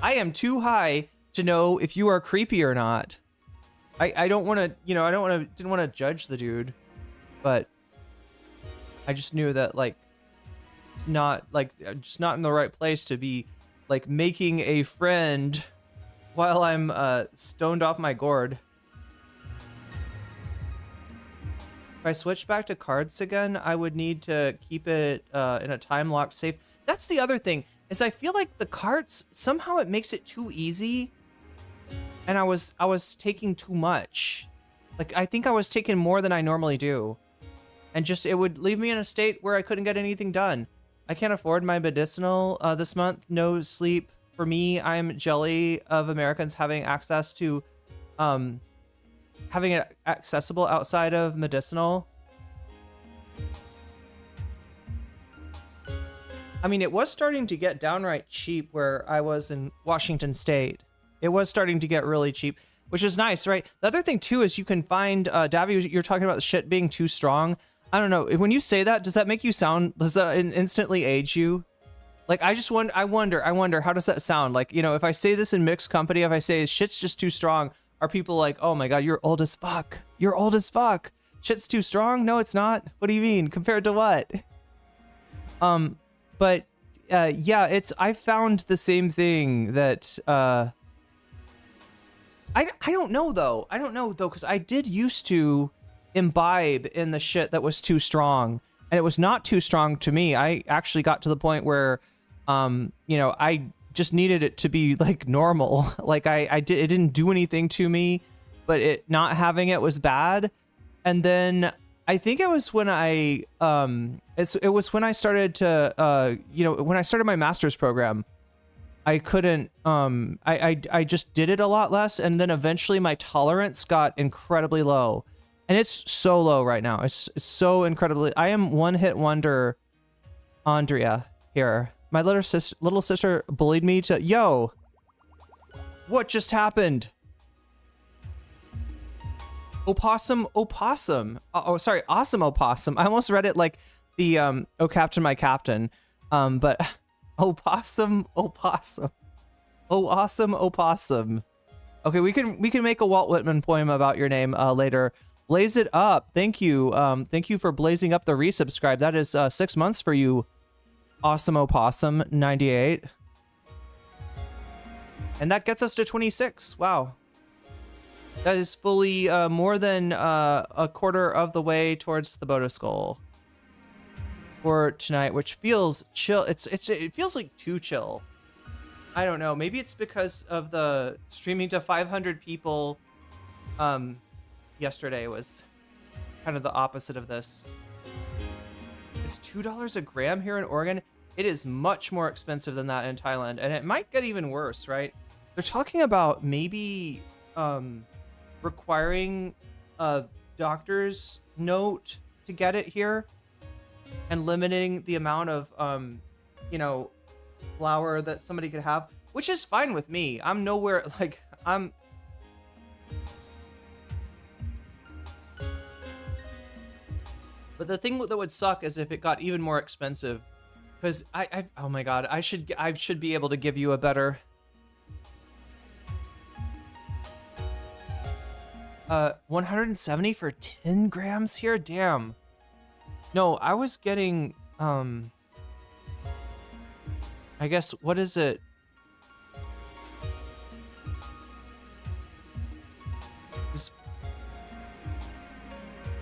I am too high to know if you are creepy or not. I don't want to, you know, didn't want to judge the dude. But I just knew that, like, just not in the right place to be, like, making a friend while I'm stoned off my gourd. If I switch back to cards again, I would need to keep it in a time locked safe. That's the other thing, is I feel like the cards, somehow it makes it too easy. And I was taking too much. Like, I think I was taking more than I normally do. And just, it would leave me in a state where I couldn't get anything done. I can't afford my medicinal this month. No sleep. For me, I'm jelly of Americans having access to, having it accessible outside of medicinal. I mean, it was starting to get downright cheap where I was in Washington State. It was starting to get really cheap, which is nice, right? The other thing too is you can find, Davy, you're talking about the shit being too strong. I don't know. When you say that, does that make you sound, does that instantly age you? Like, I wonder, how does that sound? Like, you know, if I say this in mixed company, if I say shit's just too strong, are people like, oh my God, you're old as fuck. You're old as fuck. Shit's too strong? No, it's not. What do you mean? Compared to what? But, yeah, I found the same thing that, I don't know though. I don't know though, because I did used to imbibe in the shit that was too strong, and it was not too strong to me. I actually got to the point where, you know, I just needed it to be like normal. Like it didn't do anything to me, but it not having it was bad. And then I think it was when it was when I started to, you know, when I started my master's program, I couldn't, I just did it a lot less. And then eventually my tolerance got incredibly low, and it's so low right now. It's so incredibly, I am one hit wonder Andrea here. My little sister bullied me to, yo, what just happened? Opossum. Oh, sorry, awesome opossum. I almost read it like the, oh, Captain, my captain. But opossum, opossum. Oh, awesome, opossum. Okay, we can make a Walt Whitman poem about your name later. Blaze it up. Thank you. Thank you for blazing up the resubscribe. That is 6 months for you, awesome opossum 98. And that gets us to 26. Wow. That is fully more than a quarter of the way towards the bonus goal for tonight, which feels chill. It feels like too chill. I don't know. Maybe it's because of the streaming to 500 people yesterday was kind of the opposite of this. It's $2 a gram here in Oregon. It is much more expensive than that in Thailand, and it might get even worse, right? They're talking about maybe requiring a doctor's note to get it here and limiting the amount of, you know, flour that somebody could have, which is fine with me. I'm nowhere, like, but the thing that would suck is if it got even more expensive, because oh my god, I should be able to give you a better 170 for 10 grams here. Damn. No, I was getting I guess, what is it?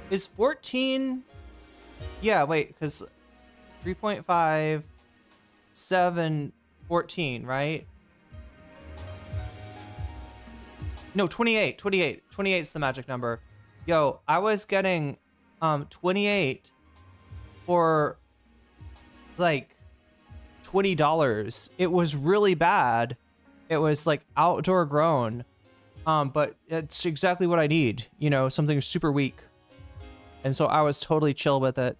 Is 14? Yeah, wait, because 3.5, 7, 14, right? No, 28. 28 is the magic number. Yo, I was getting 28 for like $20. It was really bad. It was like outdoor grown. But it's exactly what I need, you know, something super weak. And so I was totally chill with it.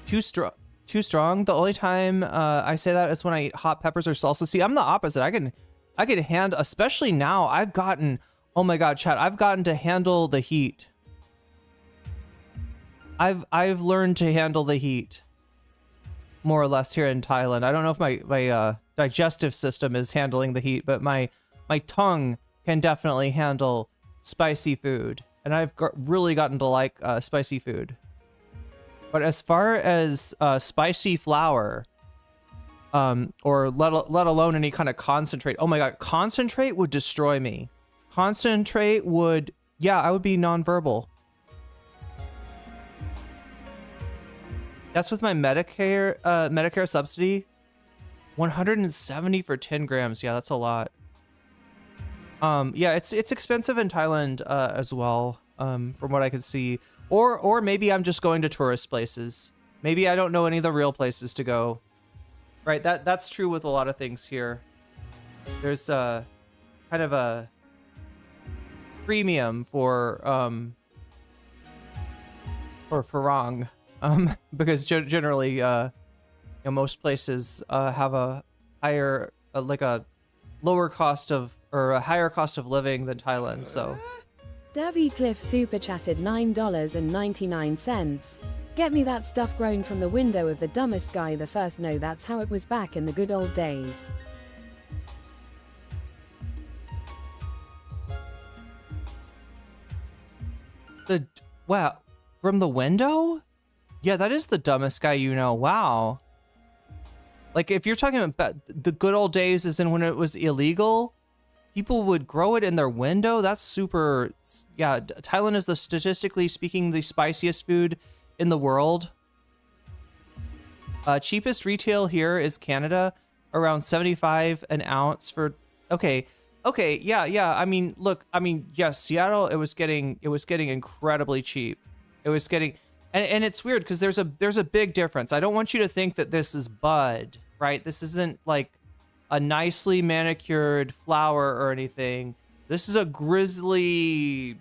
Too strong. The only time I say that is when I eat hot peppers or salsa. See, I'm the opposite. I can handle, especially now. I've gotten, oh my god, chat, I've gotten to handle the heat. I've learned to handle the heat more or less here in Thailand. I don't know if my digestive system is handling the heat, but my tongue can definitely handle spicy food, and I've really gotten to like spicy food. But as far as spicy flour, or let alone any kind of concentrate, oh my god, concentrate would destroy me. Concentrate would, yeah, I would be nonverbal. That's with my Medicare subsidy. 170 for 10 grams. Yeah, that's a lot. Yeah, it's expensive in Thailand as well, from what I can see. Or maybe I'm just going to tourist places. Maybe I don't know any of the real places to go. Right, that's true with a lot of things here. There's kind of a premium for farang, because generally, you know, most places have a higher, like a lower cost of, or a higher cost of living than Thailand. So. Davy Cliff super chatted $9.99. Get me that stuff grown from the window of the dumbest guy the first. No, that's how it was back in the good old days. Wow, from the window? Yeah, that is the dumbest guy you know. Wow. Like, if you're talking about the good old days as in when it was illegal, people would grow it in their window. That's super. Yeah, Thailand is statistically speaking the spiciest food in the world. Cheapest retail here is Canada, around 75 an ounce for. Okay, yeah. I mean, look, yeah, Seattle. It was getting incredibly cheap. It was getting, and it's weird because there's a big difference. I don't want you to think that this is Bud, right? This isn't like a nicely manicured flower or anything. This is a grizzly,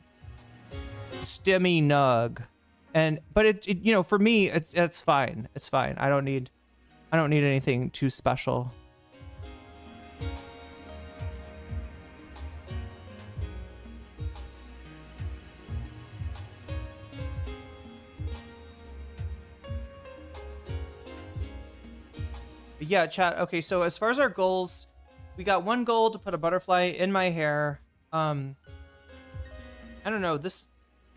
stemmy nug, but it you know, for me it's fine. It's fine. I don't need anything too special. yeah, chat. Okay, so as far as our goals, we got one goal to put a butterfly in my hair. I don't know, this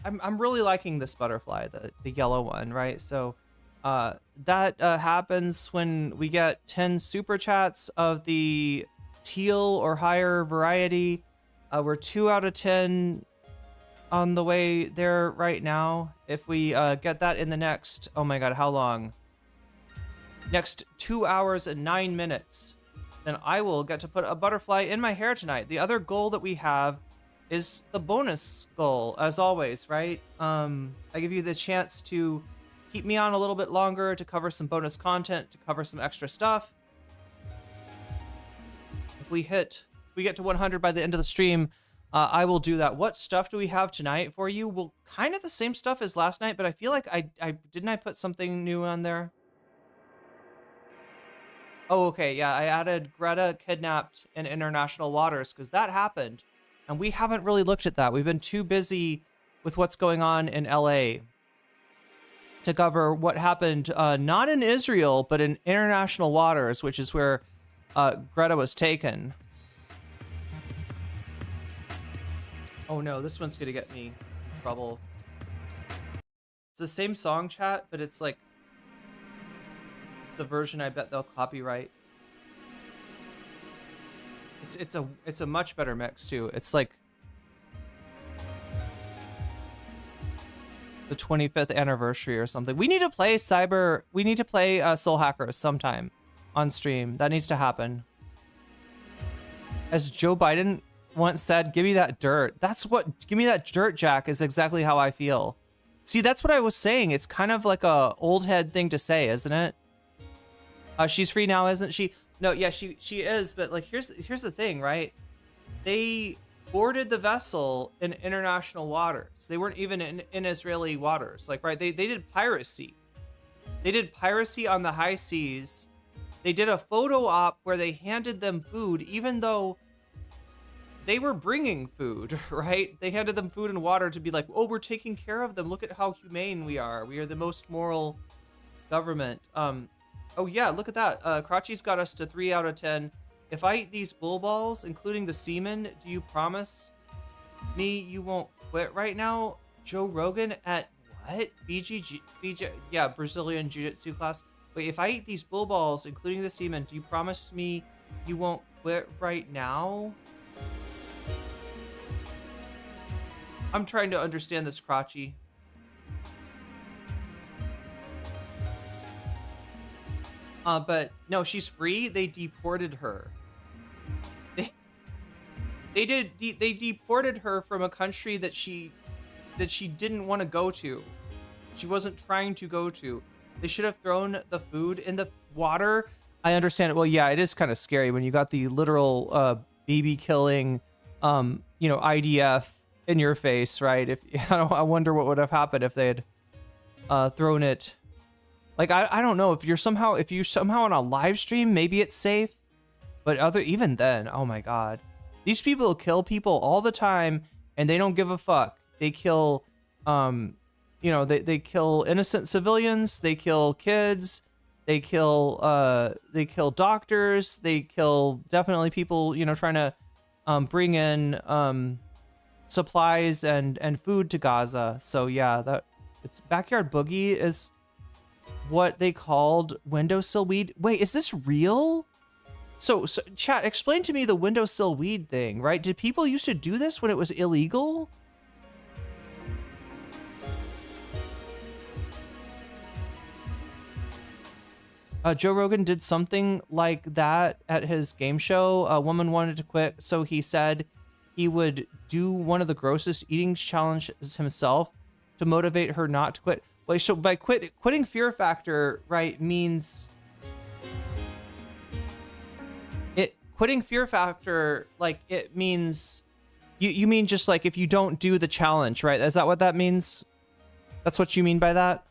I'm really liking this butterfly, the yellow one, right? So that happens when we get 10 super chats of the teal or higher variety. We're 2 out of 10 on the way there right now. If we get that in the next, oh my god, how long? Next 2 hours and 9 minutes, then I will get to put a butterfly in my hair tonight. The other goal that we have is the bonus goal, as always, right? I give you the chance to keep me on a little bit longer, to cover some bonus content, to cover some extra stuff. If we get to 100 by the end of the stream, I will do that. What stuff do we have tonight for you? Well, kind of the same stuff as last night, but I feel like I put something new on there. Oh, okay, yeah, I added Greta kidnapped in international waters because that happened, and we haven't really looked at that. We've been too busy with what's going on in LA to cover what happened not in Israel, but in international waters, which is where Greta was taken. Oh no, this one's gonna get me in trouble. It's the same song, chat, but it's like, it's a version I bet they'll copyright. It's a much better mix too. It's like the 25th anniversary or something. We need to play Soul Hackers sometime on stream. That needs to happen. As Joe Biden once said, give me that dirt. Give me that dirt, Jack, is exactly how I feel. See, that's what I was saying. It's kind of like a old head thing to say, isn't it? She's free now, isn't she? No, yeah, she is, but like here's the thing, right? They boarded the vessel in international waters. They weren't even in Israeli waters. Like, right, they did piracy. They did piracy on the high seas. They did a photo op where they handed them food, even though they were bringing food, right? They handed them food and water to be like, oh, we're taking care of them. Look at how humane we are. We are the most moral government. Oh yeah, look at that. Crotchy's got us to 3 out of 10. If I eat these bull balls, including the semen, do you promise me you won't quit right now? Joe Rogan at what? BJ, yeah, Brazilian Jiu-Jitsu class. Wait, if I eat these bull balls, including the semen, do you promise me you won't quit right now? I'm trying to understand this, Crotchy. But no, she's free. They deported her. They deported her from a country that she didn't want to go to. She wasn't trying to go to. They should have thrown the food in the water. I understand it. Well, yeah, it is kind of scary when you got the literal baby killing, IDF in your face, right? If I wonder what would have happened if they had thrown it. Like, I don't know, if you're somehow on a live stream, maybe it's safe, but even then, oh my god, these people kill people all the time and they don't give a fuck. They kill they kill innocent civilians, they kill kids, they kill doctors, they kill definitely people trying to bring in supplies and food to Gaza. So yeah, it's Backyard Boogie is what they called windowsill weed. Wait, is this real? So chat, explain to me the windowsill weed thing, right? Did people used to do this when it was illegal? Joe Rogan did something like that at his game show. A woman wanted to quit, so he said he would do one of the grossest eating challenges himself to motivate her not to quit. Wait, so by quitting Fear Factor, right, means quitting Fear Factor, like, it means you mean just like if you don't do the challenge, right? Is that what that means? That's what you mean by that?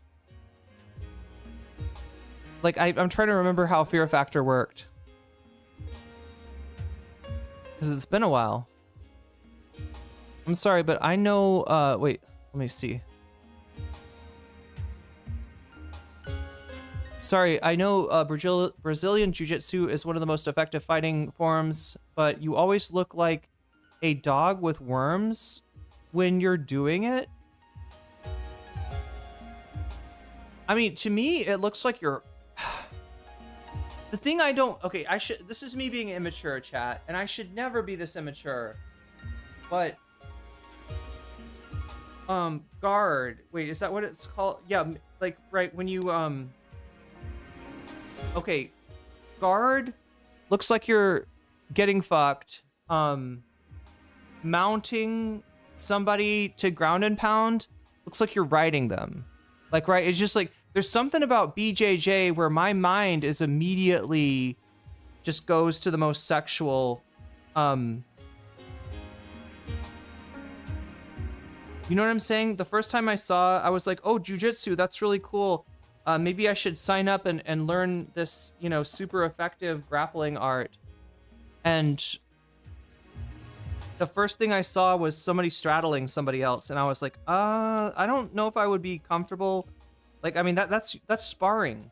Like, I'm trying to remember how Fear Factor worked, because it's been a while. I'm sorry, but I know, wait, let me see. Sorry, I know Brazilian Jiu-Jitsu is one of the most effective fighting forms, but you always look like a dog with worms when you're doing it. I mean, to me, it looks like you're... The thing I don't... Okay, this is me being immature, chat, and I should never be this immature. But... guard. Wait, is that what it's called? Yeah, like, right, when you, Okay, guard looks like you're getting fucked. Mounting somebody to ground and pound looks like you're riding them. Like, right, it's just like, there's something about BJJ where my mind is immediately just goes to the most sexual, you know what I'm saying? The first time I saw, I was like, oh, jujitsu, that's really cool. Maybe I should sign up and learn this, you know, super effective grappling art. And the first thing I saw was somebody straddling somebody else. And I was like, I don't know if I would be comfortable. Like, I mean, that's sparring.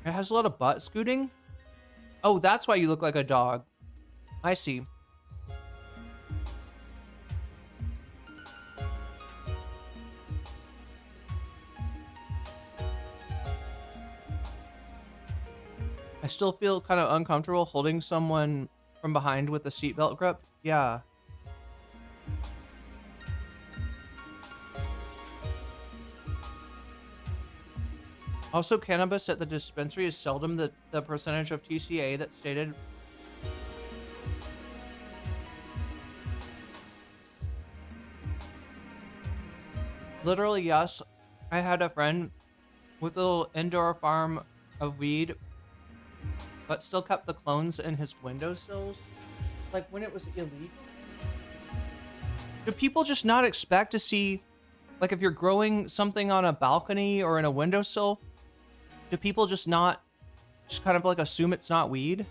It has a lot of butt scooting. Oh, that's why you look like a dog. I see. I still feel kind of uncomfortable holding someone from behind with a seatbelt grip. Yeah. Also, cannabis at the dispensary is seldom the percentage of TCA that's stated. Literally, yes. I had a friend with a little indoor farm of weed, but still kept the clones in his windowsills, like when it was illegal. Do people just not expect to see, like if you're growing something on a balcony or in a windowsill, do people just not, just kind of like assume it's not weed?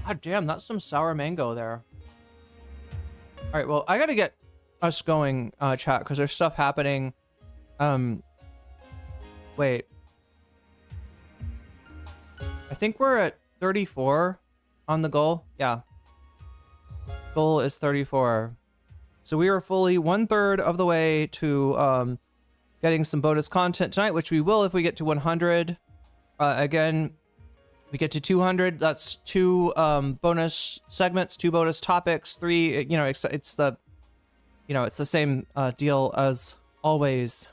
God damn, that's some sour mango there. All right, well, I gotta get us going, chat, because there's stuff happening. Wait. I think we're at 34 on the goal. Yeah. Goal is 34. So we are fully 1/3 of the way to getting some bonus content tonight, which we will if we get to 100. Again, we get to 200. That's 2 bonus segments, 2 bonus topics, 3. You know, it's the same deal as always.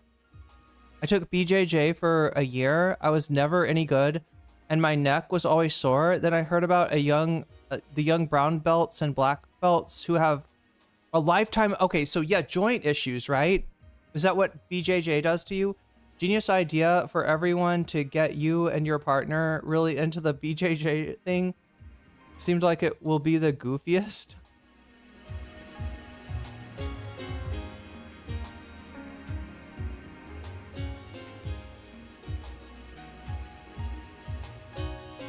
I took BJJ for a year. I was never any good, and my neck was always sore. Then I heard about the young brown belts and black belts who have a lifetime. Okay, so yeah, joint issues, right? Is that what BJJ does to you? Genius idea for everyone to get you and your partner really into the BJJ thing. Seemed like it will be the goofiest.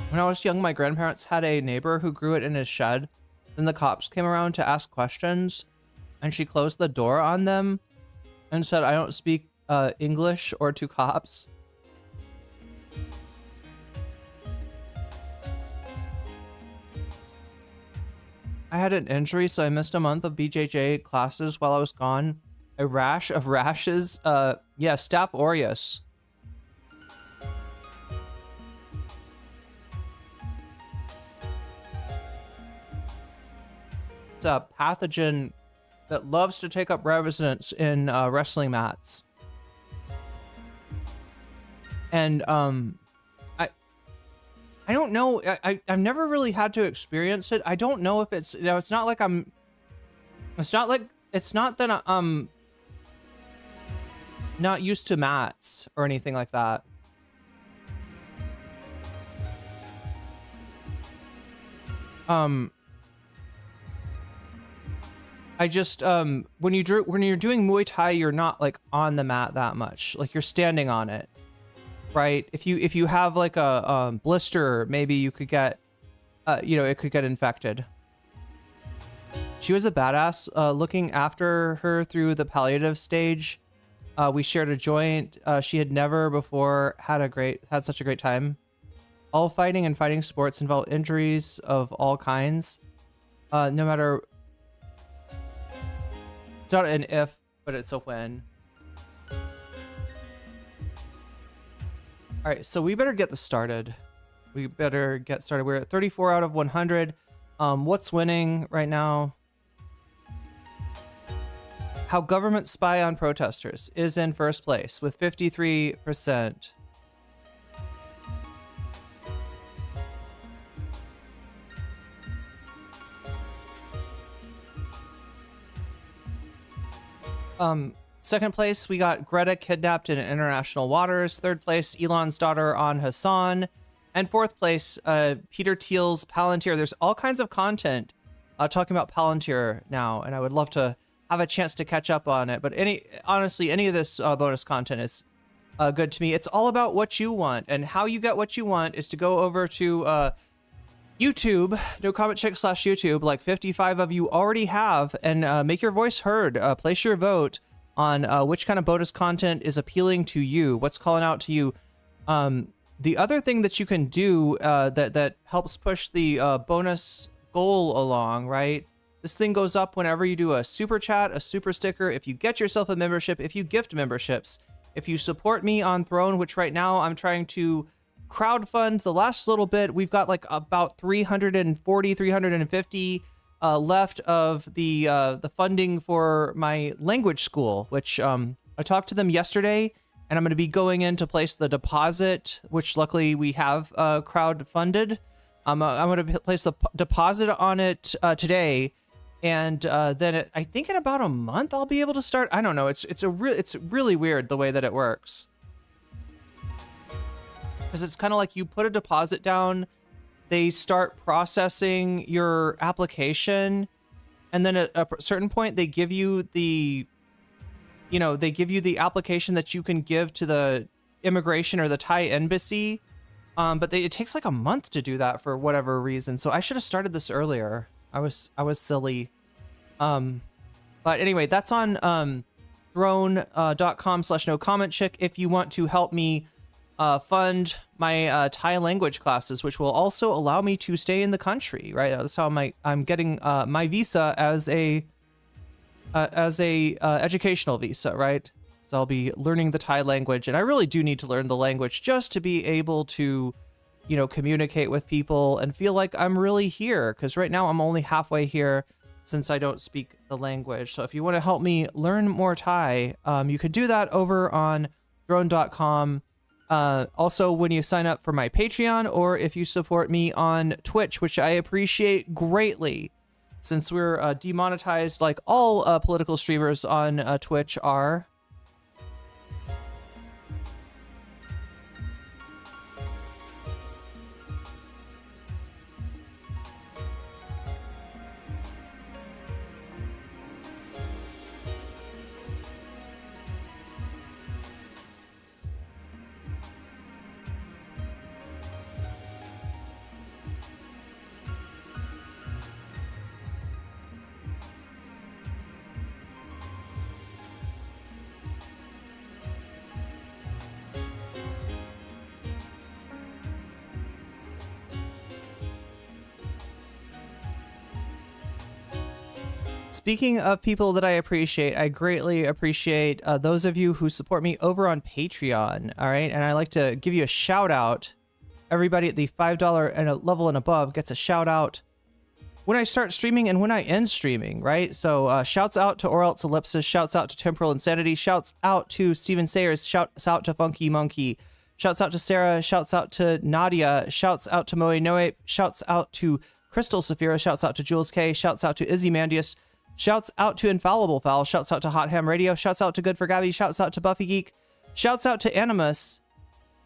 When I was young, my grandparents had a neighbor who grew it in his shed. Then the cops came around to ask questions, and she closed the door on them and said, I don't speak English or to cops. I had an injury, so I missed a month of BJJ classes while I was gone. A rash of rashes. Yeah, Staph aureus. It's a pathogen that loves to take up residence in wrestling mats. And I don't know. I've never really had to experience it. I don't know if it's, you know, it's not like I'm, it's not that I'm not used to mats or anything like that. I just when you're doing Muay Thai, you're not like on the mat that much. Like you're standing on it, right? If you have like a blister, maybe you could get, you know, it could get infected. She was a badass. Looking after her through the palliative stage, we shared a joint. She had never before had such a great time. All fighting and fighting sports involve injuries of all kinds. No matter, it's not an if, but it's a when. All right, so we better get this started. We're at 34 out of 100. What's winning right now? How government spy on protesters is in first place with 53%. Second place, we got Greta kidnapped in international waters. Third place, Elon's daughter on Hassan. And fourth place, Peter Thiel's Palantir. There's all kinds of content talking about Palantir now, and I would love to have a chance to catch up on it. But honestly, any of this bonus content is good to me. It's all about what you want, and how you get what you want is to go over to YouTube, nocommentchick/YouTube, like 55 of you already have, and make your voice heard. Place your vote on which kind of bonus content is appealing to you, what's calling out to you. The other thing that you can do that helps push the bonus goal along, right? This thing goes up whenever you do a super chat, a super sticker, if you get yourself a membership, if you gift memberships, if you support me on Throne, which right now I'm trying to crowdfund the last little bit. We've got like about 340, 350 left of the funding for my language school, which I talked to them yesterday, and I'm going to be going in to place the deposit, which luckily we have crowd funded. I'm going to place the deposit on it today, and then I think in about a month I'll be able to start. I don't know. It's really weird the way that it works, because it's kind of like you put a deposit down, they start processing your application, and then at a certain point they give you the application that you can give to the immigration or the Thai embassy. But it takes like a month to do that for whatever reason. So I should have started this earlier. I was silly. But anyway, that's on throne.com/nocommentchick if you want to help me fund my Thai language classes, which will also allow me to stay in the country, right? That's how I'm getting my visa as a educational visa, right? So I'll be learning the Thai language, and I really do need to learn the language just to be able to, communicate with people and feel like I'm really here, because right now I'm only halfway here since I don't speak the language. So if you want to help me learn more Thai, you can do that over on throne.com. Also, when you sign up for my Patreon, or if you support me on Twitch, which I appreciate greatly, since we're demonetized like all political streamers on Twitch are. Speaking of people that I appreciate, I greatly appreciate those of you who support me over on Patreon, all right? And I like to give you a shout out. Everybody at the $5 and a level and above gets a shout out when I start streaming and when I end streaming, right? So shouts out to Orelts Ellipsis, shouts out to Temporal Insanity, shouts out to Steven Sayers, shouts out to Funky Monkey, shouts out to Sarah, shouts out to Nadia, shouts out to Moe Noe, shouts out to Crystal Saphira, shouts out to Jules K, shouts out to Izzy Mandius, shouts out to Infallible Fowl, shouts out to Hot Ham Radio, shouts out to Good for Gabby, shouts out to Buffy Geek, shouts out to Animus,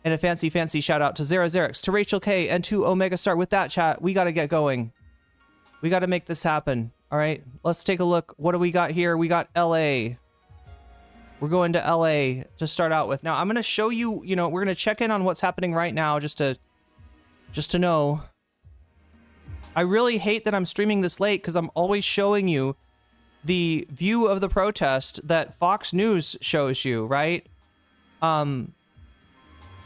and a fancy shout out to Zara Xerix, to Rachel K, and to Omega Star. With that, chat, we got to get going. We got to make this happen. All right, let's take a look. What do we got here? We got LA. We're going to LA to start out with. Now, I'm going to show you, we're going to check in on what's happening right now just to know. I really hate that I'm streaming this late because I'm always showing you the view of the protest that Fox News shows you, right? I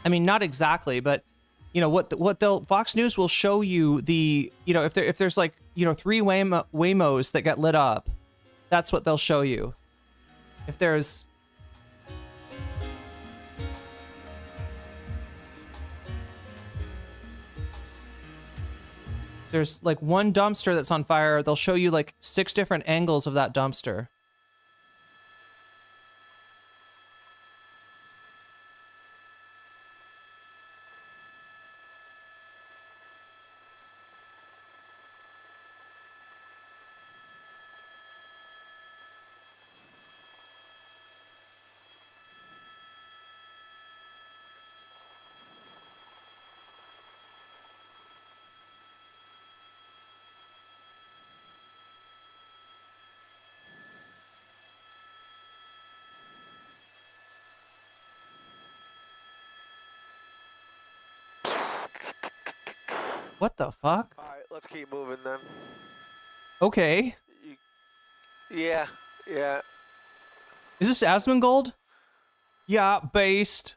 mean, not exactly, but you know what they'll Fox News will show you the, you know, if there's like, you know, 3 Waymos that get lit up, that's what they'll show you. If there's like one dumpster that's on fire, they'll show you like 6 different angles of that dumpster. What the fuck? All right, let's keep moving then. Okay. Yeah. Is this Asmongold? Yeah, based.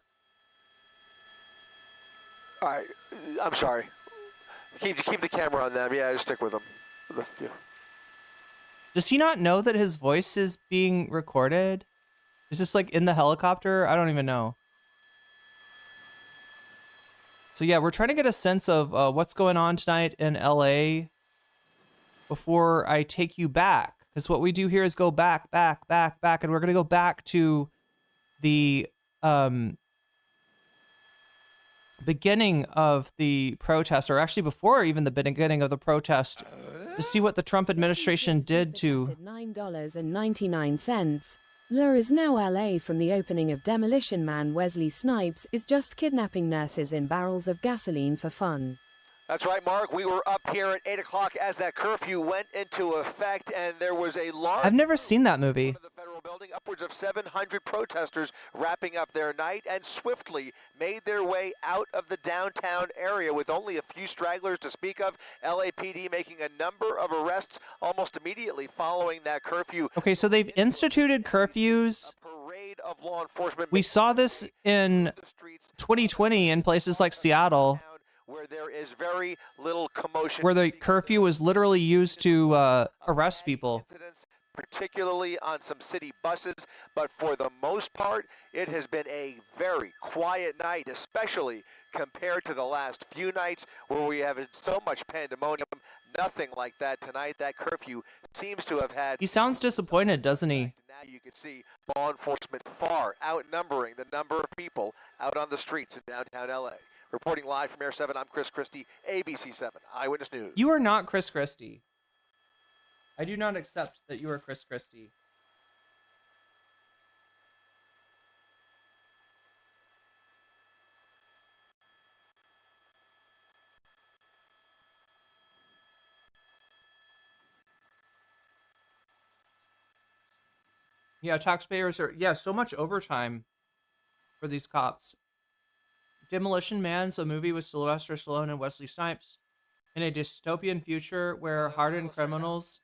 All right, I'm sorry. Keep the camera on them. Yeah, just stick with them. Does he not know that his voice is being recorded? Is this like in the helicopter? I don't even know. So yeah, we're trying to get a sense of what's going on tonight in LA before I take you back. Because what we do here is go back, and we're going to go back to the beginning of the protest, or actually before even the beginning of the protest, to see what the Trump administration did to... $9.99. Lure is now LA from the opening of Demolition Man. Wesley Snipes is just kidnapping nurses in barrels of gasoline for fun. That's right, Mark. We were up here at 8 o'clock as that curfew went into effect, and there was a large... I've never seen that movie. ...the federal building, upwards of 700 protesters wrapping up their night and swiftly made their way out of the downtown area with only a few stragglers to speak of. LAPD making a number of arrests almost immediately following that curfew. Okay, so they've instituted curfews. A parade of law enforcement... We saw this in 2020 in places like Seattle, where there is very little commotion, where the curfew was literally used to arrest people. Particularly on some city buses, but for the most part, it has been a very quiet night, especially compared to the last few nights where we have had so much pandemonium. Nothing like that tonight. That curfew seems to have had... He sounds disappointed, doesn't he? Now you can see law enforcement far outnumbering the number of people out on the streets in downtown LA. Reporting live from Air 7, I'm Chris Christie, ABC 7 Eyewitness News. You are not Chris Christie. I do not accept that you are Chris Christie. Yeah, taxpayers are... Yeah, so much overtime for these cops. Demolition Man's a movie with Sylvester Stallone and Wesley Snipes in a dystopian future where hardened criminals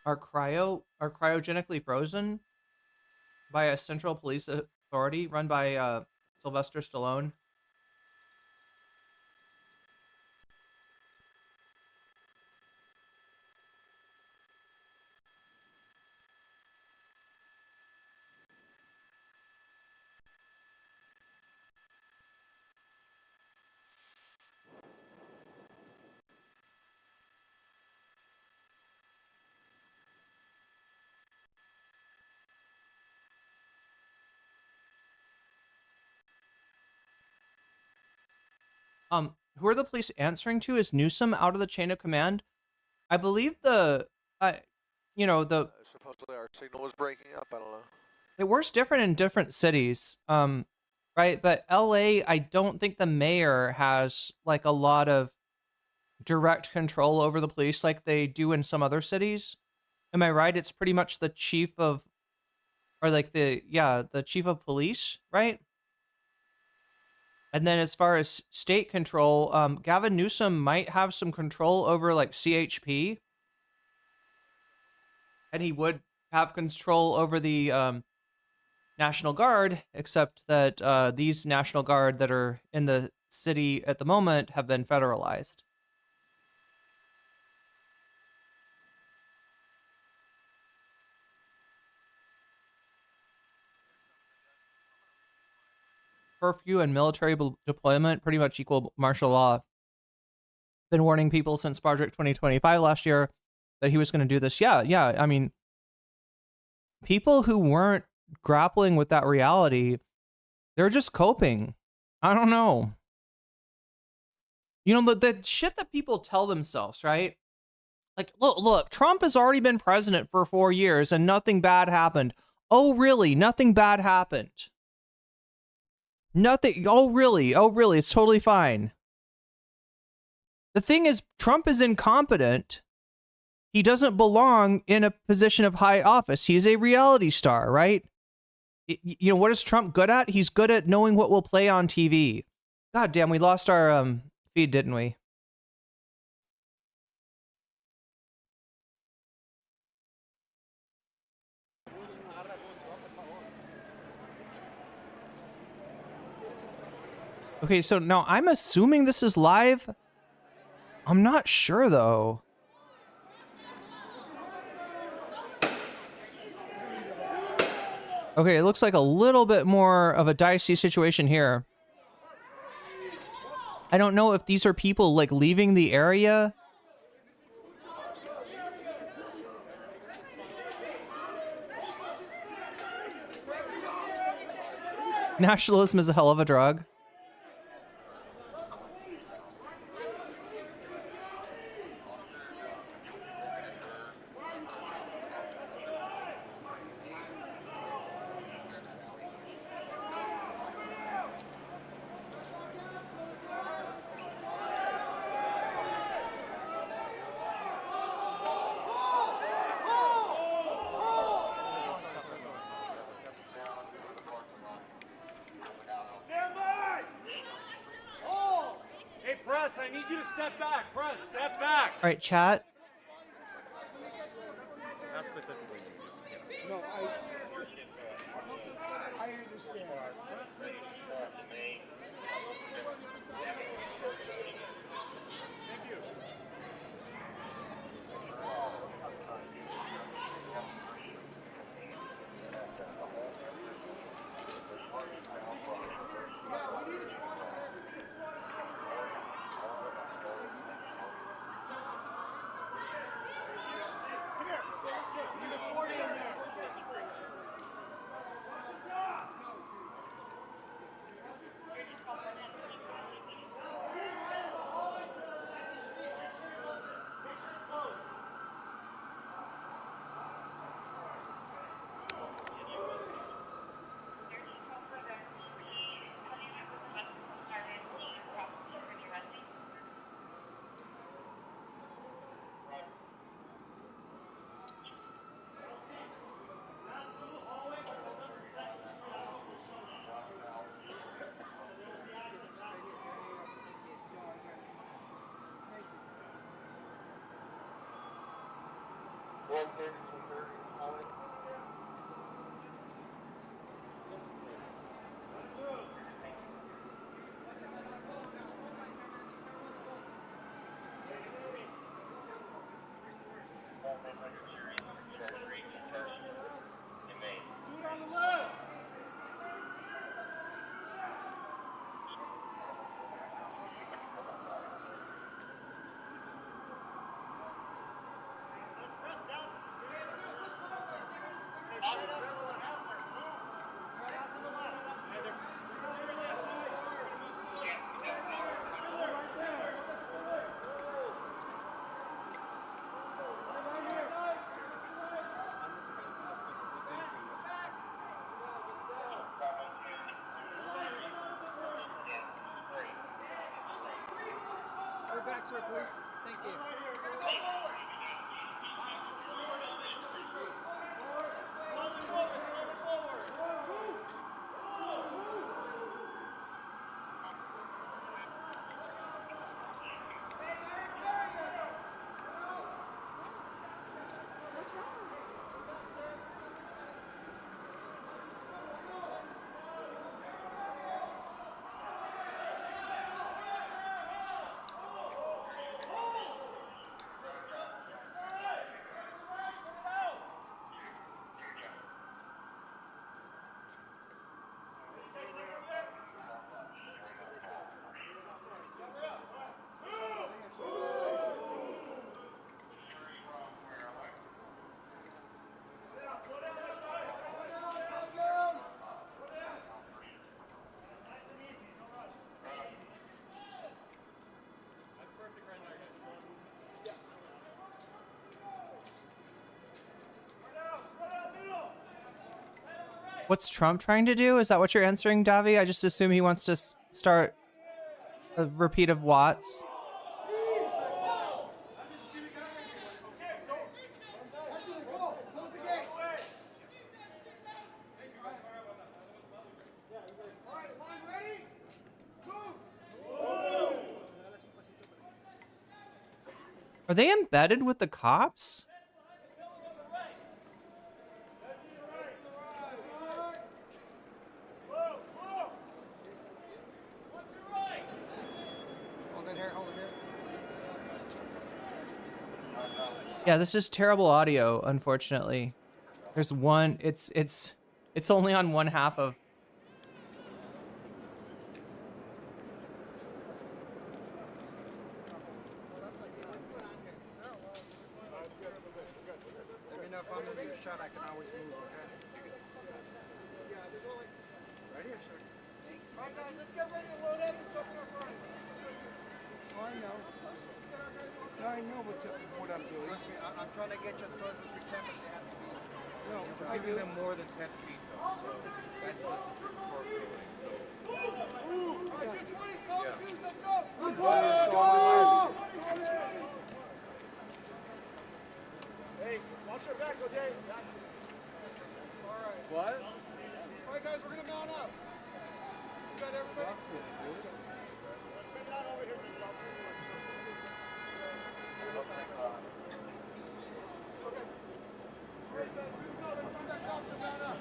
are cryogenically frozen by a central police authority run by Sylvester Stallone. Who are the police answering to? Is Newsom out of the chain of command? I believe supposedly our signal was breaking up. I don't know. It works different in different cities, right? But LA, I don't think the mayor has like a lot of direct control over the police like they do in some other cities. Am I right? It's pretty much the chief of, or like the chief of police, right? And then as far as state control, Gavin Newsom might have some control over like CHP. And he would have control over the National Guard, except that these National Guard that are in the city at the moment have been federalized. Curfew and military deployment pretty much equal martial law. Been warning people since Project 2025 last year that he was going to do this. Yeah. I mean, people who weren't grappling with that reality, they're just coping. I don't know. You know, the shit that people tell themselves, right? Like, look, Trump has already been president for 4 years and nothing bad happened. Oh, really? Nothing bad happened. Nothing. Oh, really? Oh, really? It's totally fine. The thing is, Trump is incompetent. He doesn't belong in a position of high office. He's a reality star, right? You know, what is Trump good at? He's good at knowing what will play on TV. God damn, we lost our feed, didn't we? Okay, so now I'm assuming this is live. I'm not sure, though. Okay, it looks like a little bit more of a dicey situation here. I don't know if these are people, like, leaving the area. Nationalism is a hell of a drug. I need you to step back. Press, step back. All right, chat. Not specifically. No, I understand. Thank you. Go back, sir, please. Thank you. What's Trump trying to do? Is that what you're answering, Davi? I just assume he wants to start a repeat of Watts. Are they embedded with the cops? Yeah, this is terrible audio, unfortunately. There's one, it's only on one half of. Let me know if I'm gonna be shot. I can always move, okay? Yeah, there's only... Right here, sir. All right, guys, let's get ready to load up and talk to our friends. Oh, I know. No, I know what I'm doing. Trust me, I'm trying to get you as close as we can, but they have to be... No, We're giving them more than 10 feet, though, so that's the Supreme Court ruling, so... All right, 220's calling the twos, let's go! Let's go! Hey, watch your back, okay? All right. What? All right, guys, we're gonna mount up. You got everybody? Let's bring it out over here. Okay. All right, guys, here we go. Let's find our shops and mount up.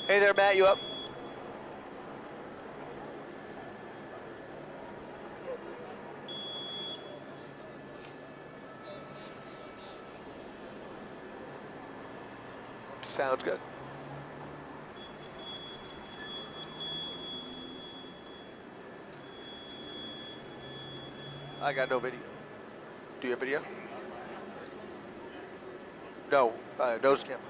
Hey there, Matt, you up? Sounds good. I got no video. Do you have video? No, nose camera.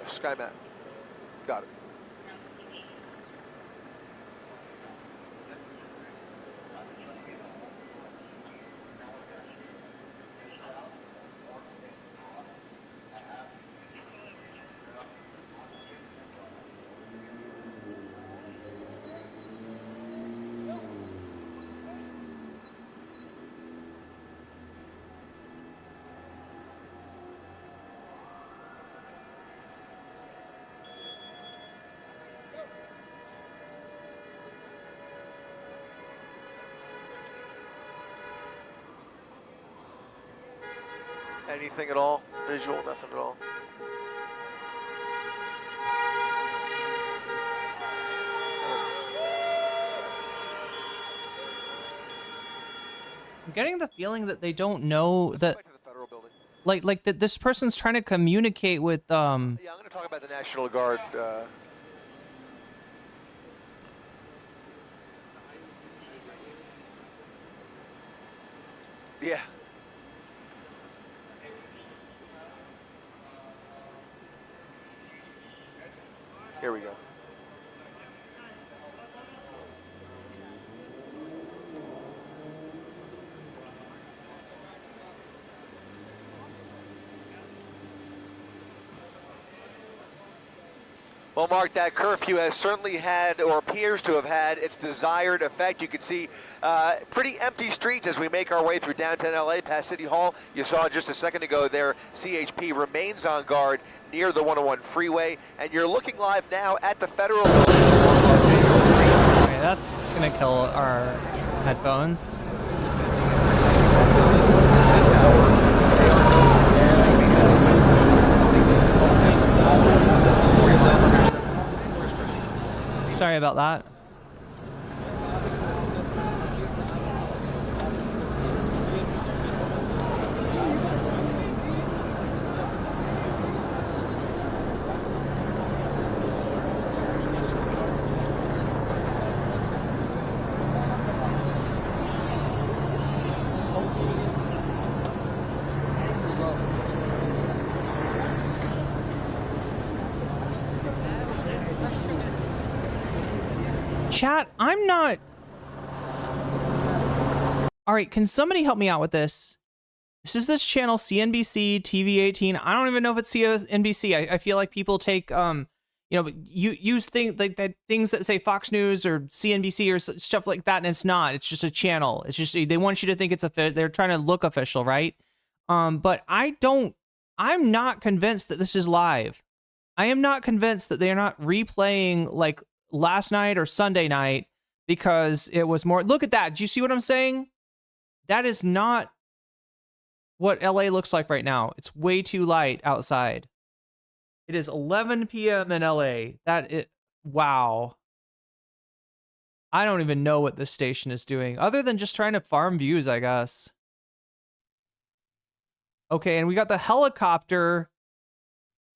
SkyMat. Got it. Anything at all? Visual? Nothing at all? I'm getting the feeling that they don't know that, Right to the federal building. like that this person's trying to communicate with Yeah, I'm going to talk about the National Guard. Yeah. Here we go. Well, Mark, that curfew has certainly had, or appears to have had, its desired effect. You can see pretty empty streets as we make our way through downtown LA past City Hall. You saw just a second ago there, CHP remains on guard near the 101 freeway, and you're looking live now at the Federal Building on Los Angeles Street. Okay, that's gonna kill our headphones. This hour, they Sorry about that. Chat, I'm not... Alright, can somebody help me out with this? This is this channel, CNBC, TV18. I don't even know if it's CNBC. I feel like people take, you know, you use things like that, things that say Fox News or CNBC or stuff like that, and it's not. It's just a channel. It's just, they want you to think it's they're trying to look official, right? But I'm not convinced that this is live. I am not convinced that they're not replaying, like, last night or Sunday night because it was more. Look at that. Do you see what I'm saying? That is not what LA looks like right now. It's way too light outside. It is 11 p.m. in LA. Wow. I don't even know what this station is doing other than just trying to farm views, I guess. Okay, and we got the helicopter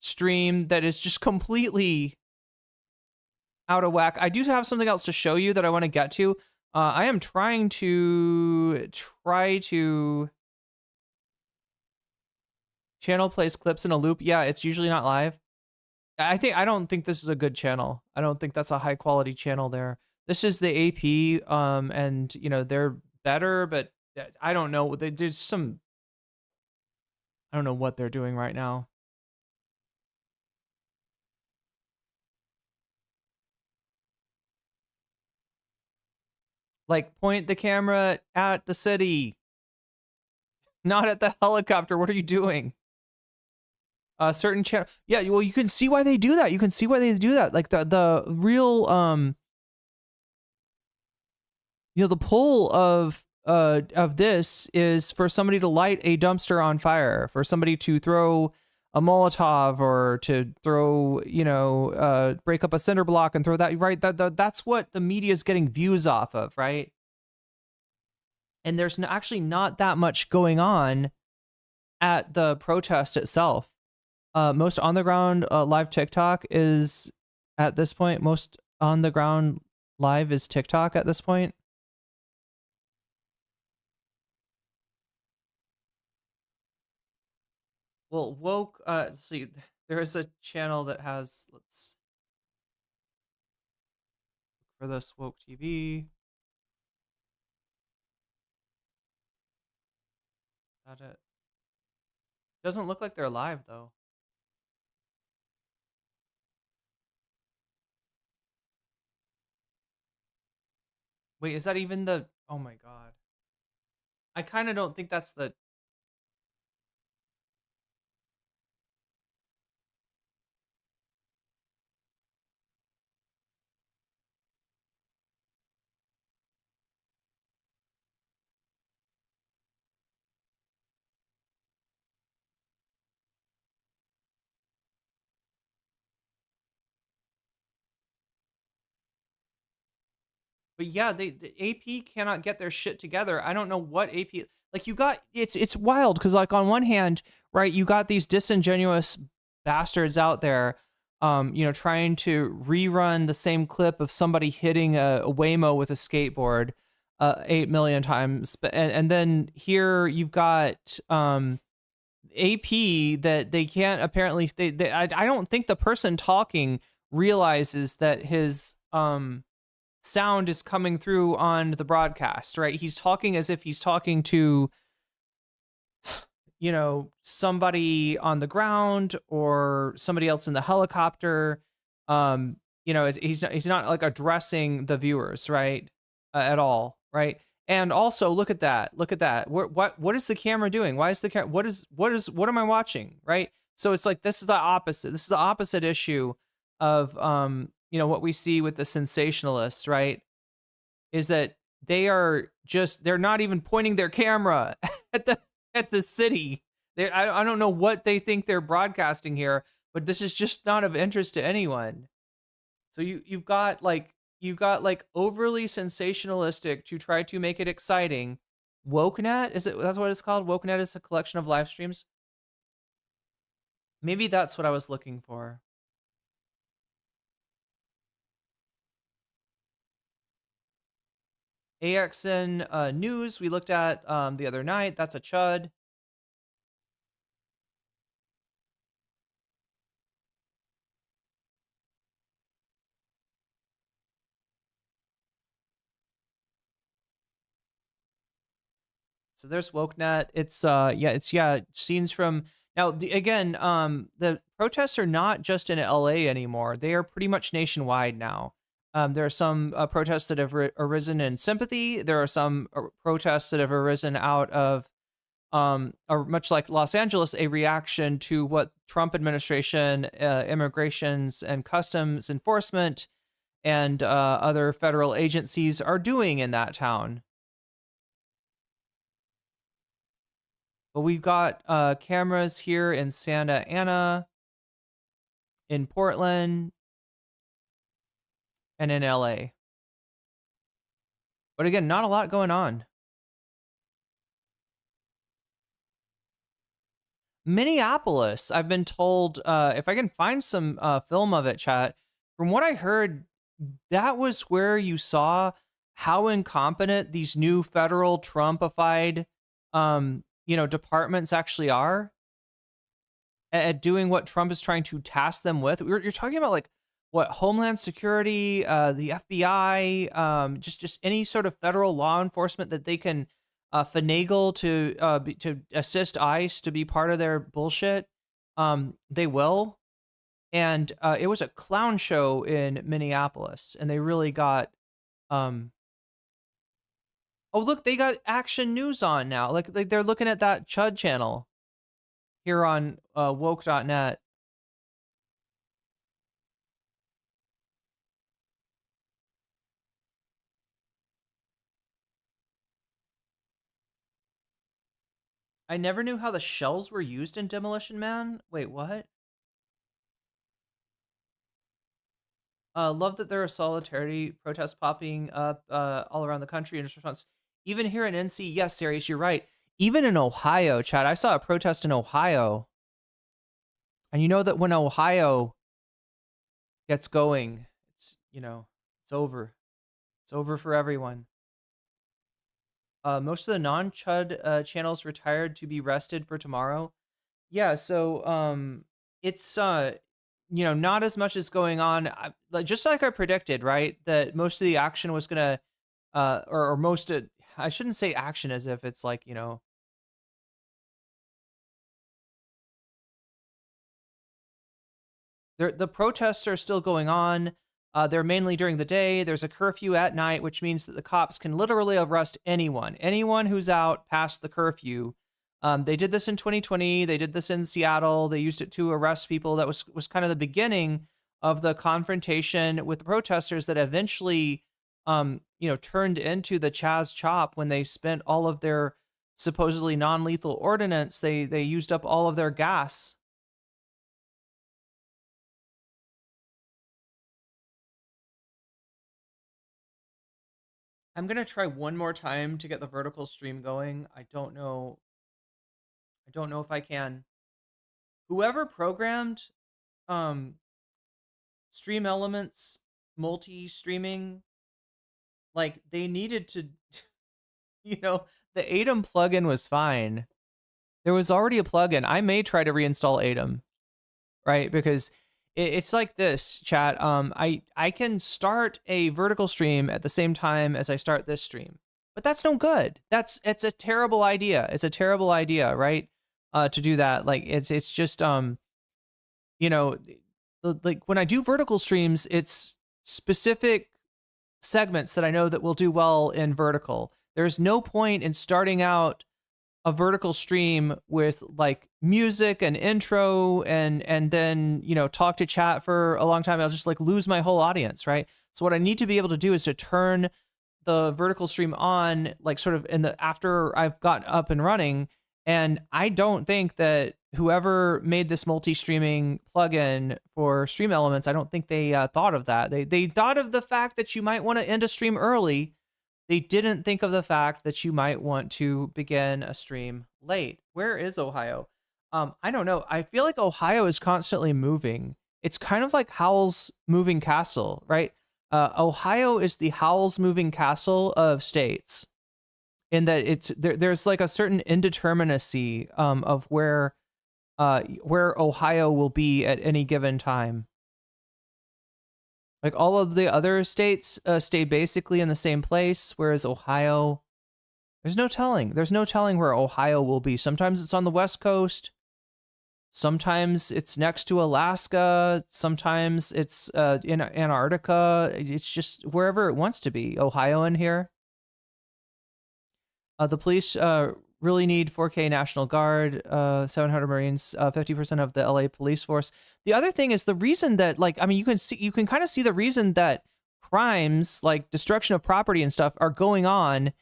stream that is just completely out of whack. I do have something else to show you that I want to get to. I am trying to channel plays clips in a loop. Yeah, it's usually not live. I don't think this is a good channel. I don't think that's a high quality channel there. This is the AP, and you know, they're better, but I don't know. There's some, I don't know what they're doing right now. Like, point the camera at the city, not at the helicopter. What are you doing? Certain channel. Yeah, well, you can see why they do that. You can see why they do that. Like the real, you know, the pull of this is for somebody to light a dumpster on fire, for somebody to throw a Molotov, or to throw, you know, break up a cinder block and throw that, right? That's what the media is getting views off of, right? And there's actually not that much going on at the protest itself. Most on the ground live TikTok is, at this point, most on the ground live is TikTok at this point. Well, woke, let's see, there is a channel that has, let's look for this, woke TV. Is that it? Doesn't look like they're live though. Wait, is that even the, oh my God. I kind of don't think that's the, but yeah, the AP cannot get their shit together. I don't know what AP, like, you got, it's wild because, like, on one hand, right, you got these disingenuous bastards out there, you know, trying to rerun the same clip of somebody hitting a Waymo with a skateboard, 8 million times. And then here you've got AP that they can't apparently I don't think the person talking realizes that his sound is coming through on the broadcast, right? He's talking as if he's talking to somebody on the ground or somebody else in the helicopter. He's not like addressing the viewers, right? At all, right? And also look at that. What is the camera doing? Why is the camera what am I watching, right? So it's like this is the opposite. This is the opposite issue of what we see with the sensationalists, right? Is that they're not even pointing their camera at the city. I don't know what they think they're broadcasting here, but this is just not of interest to anyone. So you've got overly sensationalistic to try to make it exciting. WokeNet, that's what it's called? WokeNet is a collection of live streams. Maybe that's what I was looking for. AXN News we looked at the other night. That's a chud. So there's WokeNet. It's scenes from now. The protests are not just in LA anymore. They are pretty much nationwide now. There are some protests that have arisen in sympathy. There are some protests that have arisen out of, or much like Los Angeles, a reaction to what Trump administration, immigrations and customs enforcement, and other federal agencies are doing in that town. But we've got cameras here in Santa Ana, in Portland, and in LA. But again, not a lot going on. Minneapolis, I've been told, if I can find some film of it, chat, from what I heard, that was where you saw how incompetent these new federal Trumpified departments actually are at doing what Trump is trying to task them with. You're talking about like what Homeland Security, the FBI, just any sort of federal law enforcement that they can finagle to assist ICE to be part of their bullshit. They will. And it was a clown show in Minneapolis, and they really got oh, look, they got Action News on now. Like they're looking at that Chud channel here on woke.net. I never knew how the shells were used in Demolition Man. Wait, what? Love that there are solidarity protests popping up all around the country in response. Even here in NC, yes, Sirius, you're right. Even in Ohio, Chad, I saw a protest in Ohio. And you know that when Ohio gets going, it's over. It's over for everyone. Most of the non-Chud channels retired to be rested for tomorrow. Yeah, so it's not as much as going on. Just like I predicted, right? That most of the action was gonna, or most of, I shouldn't say action as if it's like the protests are still going on. They're mainly during the day. There's a curfew at night, which means that the cops can literally arrest anyone who's out past the curfew. They did this in 2020. They did this in Seattle. They used it to arrest people. That was kind of the beginning of the confrontation with the protesters that eventually, turned into the Chaz Chop when they spent all of their supposedly non-lethal ordinance. They used up all of their gas. I'm going to try one more time to get the vertical stream going. I don't know if I can. Whoever programmed Stream Elements multi-streaming like they needed to, the Atom plugin was fine. There was already a plugin. I may try to reinstall Atom, right? Because it's like this, chat. I can start a vertical stream at the same time as I start this stream, but that's no good. It's a terrible idea. It's a terrible idea, right? To do that, like it's just like when I do vertical streams, it's specific segments that I know that will do well in vertical. There's no point in starting out a vertical stream with like music and intro and then talk to chat for a long time. I'll just like lose my whole audience, right? So what I need to be able to do is to turn the vertical stream on, like sort of after I've got up and running. And I don't think that whoever made this multi-streaming plugin for Stream Elements, I don't think they thought of that. They thought of the fact that you might want to end a stream early. They didn't think of the fact that you might want to begin a stream late. Where is Ohio? I don't know. I feel like Ohio is constantly moving. It's kind of like Howl's Moving Castle, right? Ohio is the Howl's Moving Castle of states, in that there's like a certain indeterminacy of where Ohio will be at any given time. Like all of the other states stay basically in the same place, whereas Ohio, there's no telling. There's no telling where Ohio will be. Sometimes it's on the West Coast. Sometimes it's next to Alaska. Sometimes it's in Antarctica. It's just wherever it wants to be. Ohio in here. The police really need 4K National Guard, 700 Marines, 50% of the LA police force. The other thing is the reason that, like, I mean, you can kind of see the reason that crimes like destruction of property and stuff are going on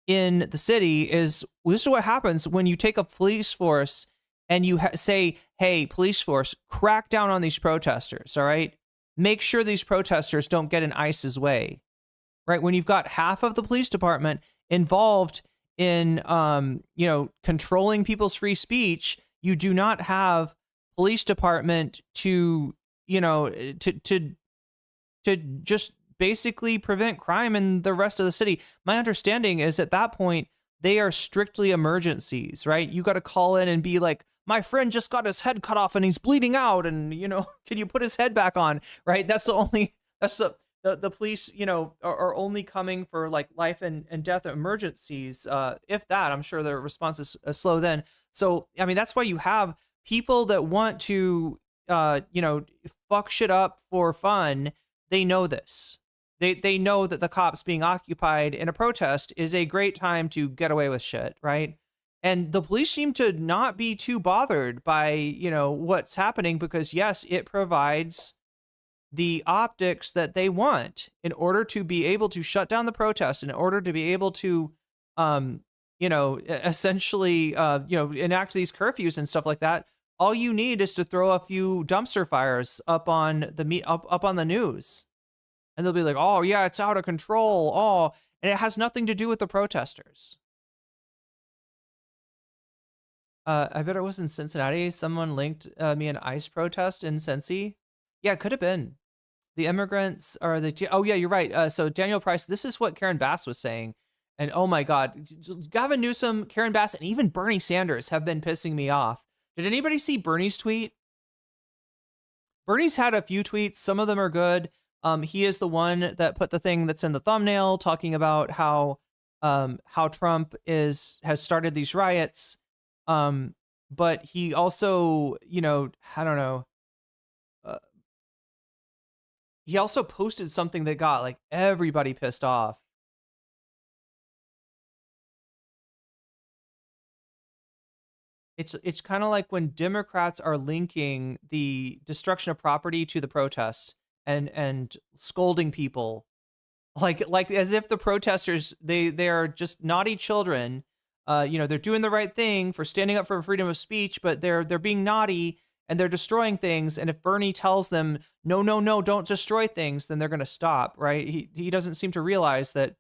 in the city is this is what happens when you take a police force and you say, hey, police force, crack down on these protesters, all right? Make sure these protesters don't get in ICE's way, right? When you've got half of the police department involved in, controlling people's free speech, you do not have police department to just basically prevent crime in the rest of the city. My understanding is at that point, they are strictly emergencies, right? You got to call in and be like, my friend just got his head cut off and he's bleeding out. And, can you put his head back on? Right. That's the police, are only coming for like life and death emergencies. If that, I'm sure their response is slow then. So, I mean, that's why you have people that want to, fuck shit up for fun. They know this. They know that the cops being occupied in a protest is a great time to get away with shit, right? And the police seem to not be too bothered by, what's happening because, yes, it provides the optics that they want in order to be able to shut down the protest, in order to be able to, essentially, enact these curfews and stuff like that. All you need is to throw a few dumpster fires up on the news. And they'll be like, oh, yeah, it's out of control. Oh, and it has nothing to do with the protesters. I bet it was in Cincinnati. Someone linked me an ICE protest in Cincy. Yeah, it could have been. The immigrants are the... Oh, yeah, you're right. So Daniel Price, this is what Karen Bass was saying. And oh my God, Gavin Newsom, Karen Bass, and even Bernie Sanders have been pissing me off. Did anybody see Bernie's tweet? Bernie's had a few tweets. Some of them are good. He is the one that put the thing that's in the thumbnail talking about how Trump has started these riots. But he also, I don't know. He also posted something that got like everybody pissed off. It's kind of like when Democrats are linking the destruction of property to the protests and scolding people, like as if the protesters they are just naughty children. They're doing the right thing for standing up for freedom of speech, but they're being naughty and they're destroying things. And if Bernie tells them no, don't destroy things, then they're going to stop, right? He doesn't seem to realize that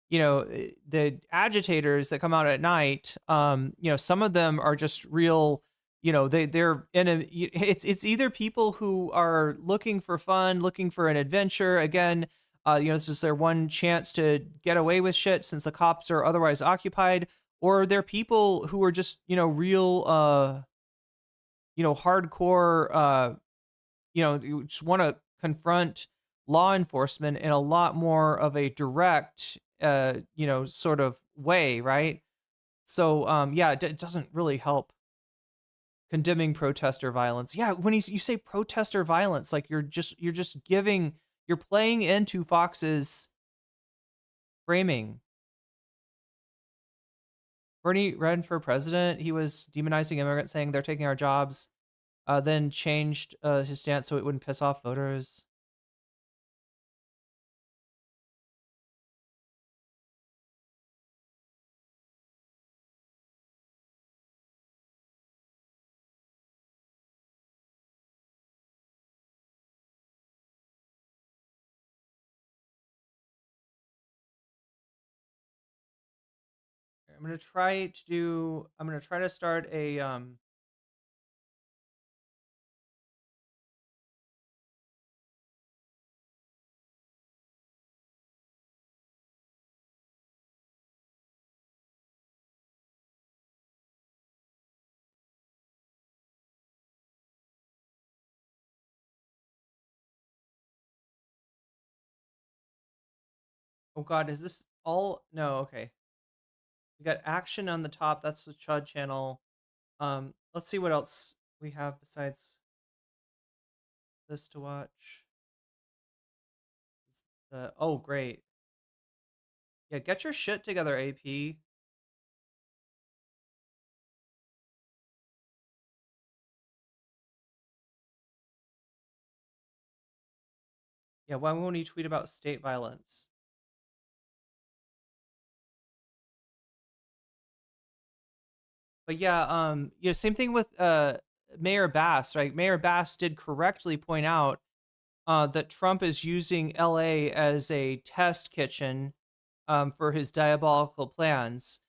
the agitators that come out at night, some of them are just real, they're in it's either people who are looking for fun, looking for an adventure. Again, This is their one chance to get away with shit since the cops are otherwise occupied, or they're people who are just, real, hardcore, you just want to confront law enforcement in a lot more of a direct, sort of way, right? So, it doesn't really help condemning protester violence. Yeah, when you say protester violence, like you're playing into Fox's framing. Bernie ran for president. He was demonizing immigrants, saying they're taking our jobs. Then changed his stance so it wouldn't piss off voters. I'm gonna try to start a oh god, is this all? No, okay. We got action on the top. That's the Chud channel. Let's see what else we have besides this to watch. Oh, great. Yeah, get your shit together, AP. Yeah, why won't he tweet about state violence? But yeah, same thing with Mayor Bass, right? Mayor Bass did correctly point out that Trump is using LA as a test kitchen for his diabolical plans,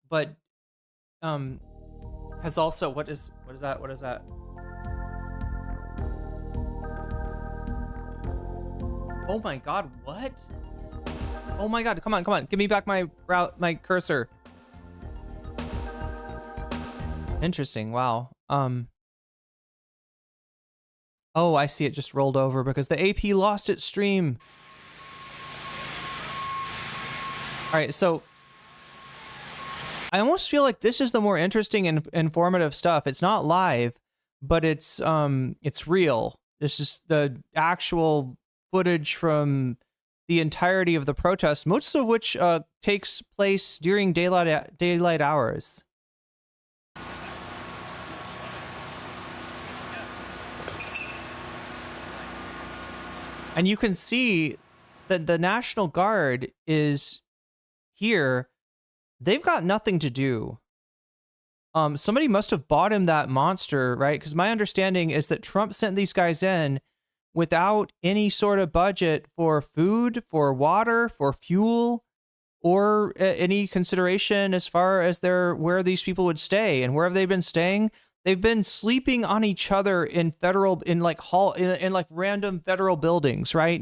but has also what is that? What is that? Oh my god, what? Oh my god, come on. Give me back my cursor. Interesting. Wow. Oh, I see, it just rolled over because the AP lost its stream. All right, so I almost feel like this is the more interesting and informative stuff. It's not live, but it's real. It's just the actual footage from the entirety of the protest, most of which takes place during daylight hours. And you can see that the National Guard is here. They've got nothing to do. Somebody must have bought him that monster, right? Because my understanding is that Trump sent these guys in without any sort of budget for food, for water, for fuel, or any consideration as far as where these people would stay. And where have they been staying? They've been sleeping on each other in random federal buildings, right?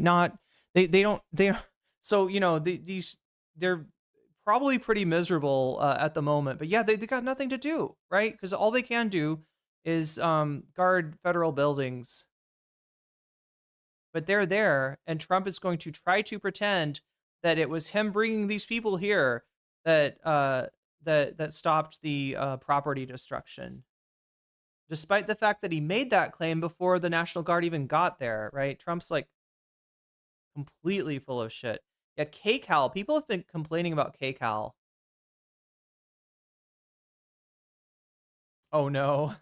So, they're probably pretty miserable at the moment, but yeah, they got nothing to do, right? Because all they can do is guard federal buildings. But they're there, and Trump is going to try to pretend that it was him bringing these people here that stopped the property destruction. Despite the fact that he made that claim before the National Guard even got there, right? Trump's like completely full of shit. Yeah, KCAL. People have been complaining about KCAL. Oh no.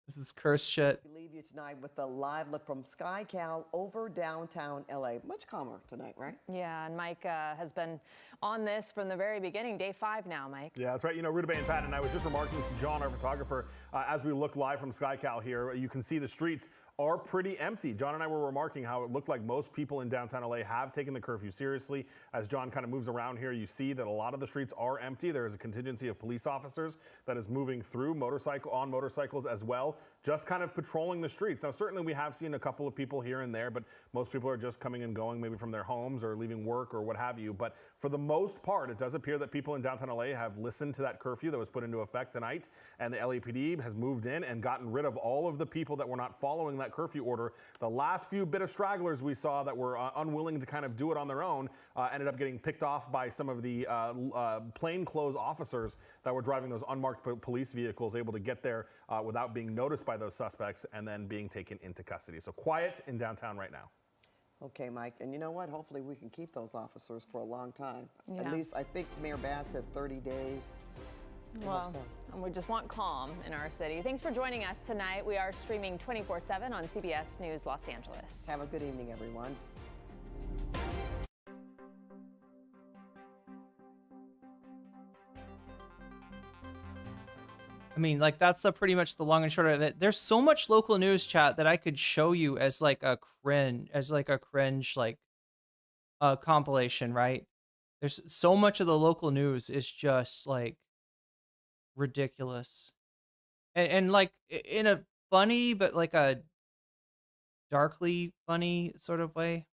This is cursed shit. We leave you tonight with a live look from SkyCal over downtown LA. Much calmer tonight, right? Yeah, and Mike has been on this from the very beginning. Day 5 now, Mike. Yeah, that's right. Ruta Bay and Pat and I was just remarking to John, our photographer, as we look live from SkyCal here, you can see the streets are pretty empty. John and I were remarking how it looked like most people in downtown LA have taken the curfew seriously. As John kind of moves around here, you see that a lot of the streets are empty. There is a contingency of police officers that is moving through on motorcycles as well, just kind of patrolling the streets. Now, certainly we have seen a couple of people here and there, but most people are just coming and going maybe from their homes or leaving work or what have you. But for the most part, it does appear that people in downtown LA have listened to that curfew that was put into effect tonight, and the LAPD has moved in and gotten rid of all of the people that were not following that curfew order. The last few bit of stragglers we saw that were unwilling to kind of do it on their own ended up getting picked off by some of the plainclothes officers that were driving those unmarked police vehicles, able to get there without being noticed by those suspects and then being taken into custody. So quiet in downtown right now. Okay, Mike, and you know what? Hopefully we can keep those officers for a long time. Yeah. At least I think Mayor Bass said 30 days. Well, and we just want calm in our city. Thanks for joining us tonight. We are streaming 24/7 on CBS News Los Angeles. Have a good evening, everyone. I mean, like, that's pretty much the long and short of it. There's so much local news, chat, that I could show you as like a cringe, compilation, right? There's so much of the local news is just like ridiculous, and like in a funny but like a darkly funny sort of way.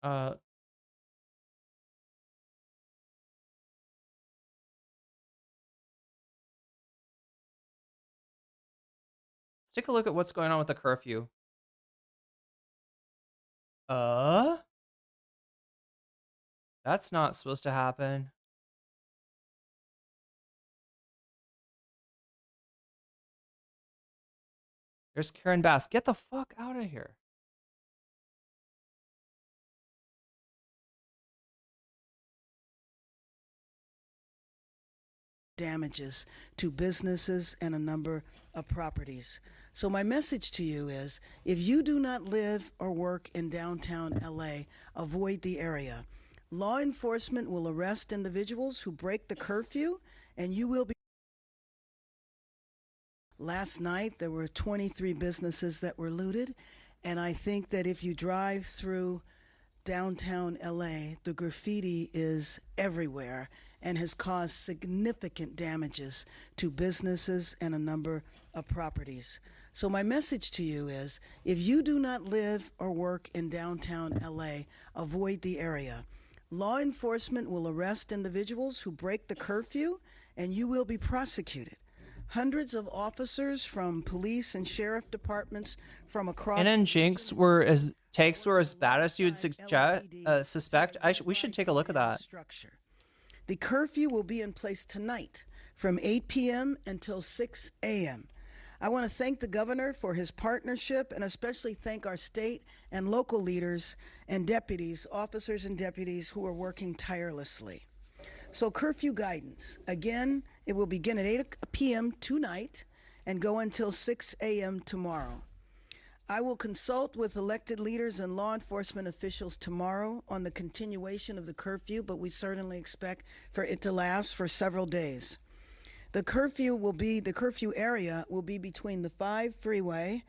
Let's take a look at what's going on with the curfew. That's not supposed to happen. There's Karen Bass. Get the fuck out of here. Damages to businesses and a number of properties. So my message to you is, if you do not live or work in downtown LA, avoid the area. Law enforcement will arrest individuals who break the curfew, and you will be. Last night, there were 23 businesses that were looted, and I think that if you drive through downtown LA, the graffiti is everywhere and has caused significant damages to businesses and a number of properties. So my message to you is, if you do not live or work in downtown LA, avoid the area. Law enforcement will arrest individuals who break the curfew, and you will be prosecuted. Hundreds of officers from police and sheriff departments from across. And Jinx takes were as bad as you would suspect. We should take a look at that. Structure. The curfew will be in place tonight from 8 p.m. until 6 a.m. I want to thank the governor for his partnership, and especially thank our state and local leaders and deputies, officers and deputies who are working tirelessly. So curfew guidance, again, it will begin at 8 p.m. tonight and go until 6 a.m. tomorrow. I will consult with elected leaders and law enforcement officials tomorrow on the continuation of the curfew, but we certainly expect for it to last for several days. The curfew area will be between the 5 freeway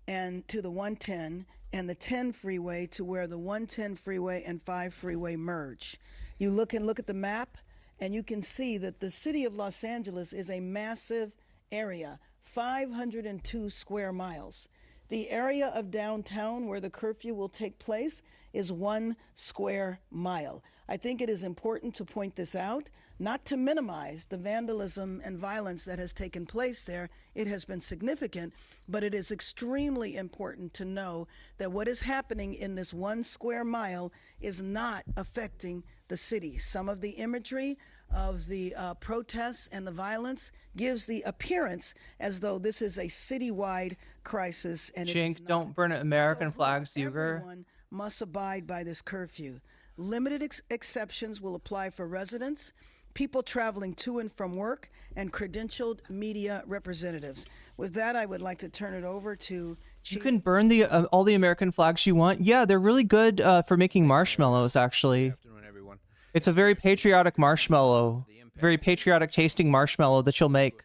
and to the 110, and the 10 freeway to where the 110 freeway and 5 freeway merge. You look at the map, and you can see that the city of Los Angeles is a massive area, 502 square miles. The area of downtown where the curfew will take place is 1 square mile. I think it is important to point this out, not to minimize the vandalism and violence that has taken place there. It has been significant, but it is extremely important to know that what is happening in this 1 square mile is not affecting the city. Some of the imagery of the protests and the violence gives the appearance as though this is a citywide crisis. And Chink, don't burn American flags, Uber. Everyone must abide by this curfew. Limited exceptions will apply for residents, people traveling to and from work, and credentialed media representatives. With that, I would like to turn it over to You can burn all the American flags you want. Yeah, they're really good for making marshmallows, actually. Good afternoon, everyone. It's a very patriotic marshmallow, very patriotic tasting marshmallow that you'll make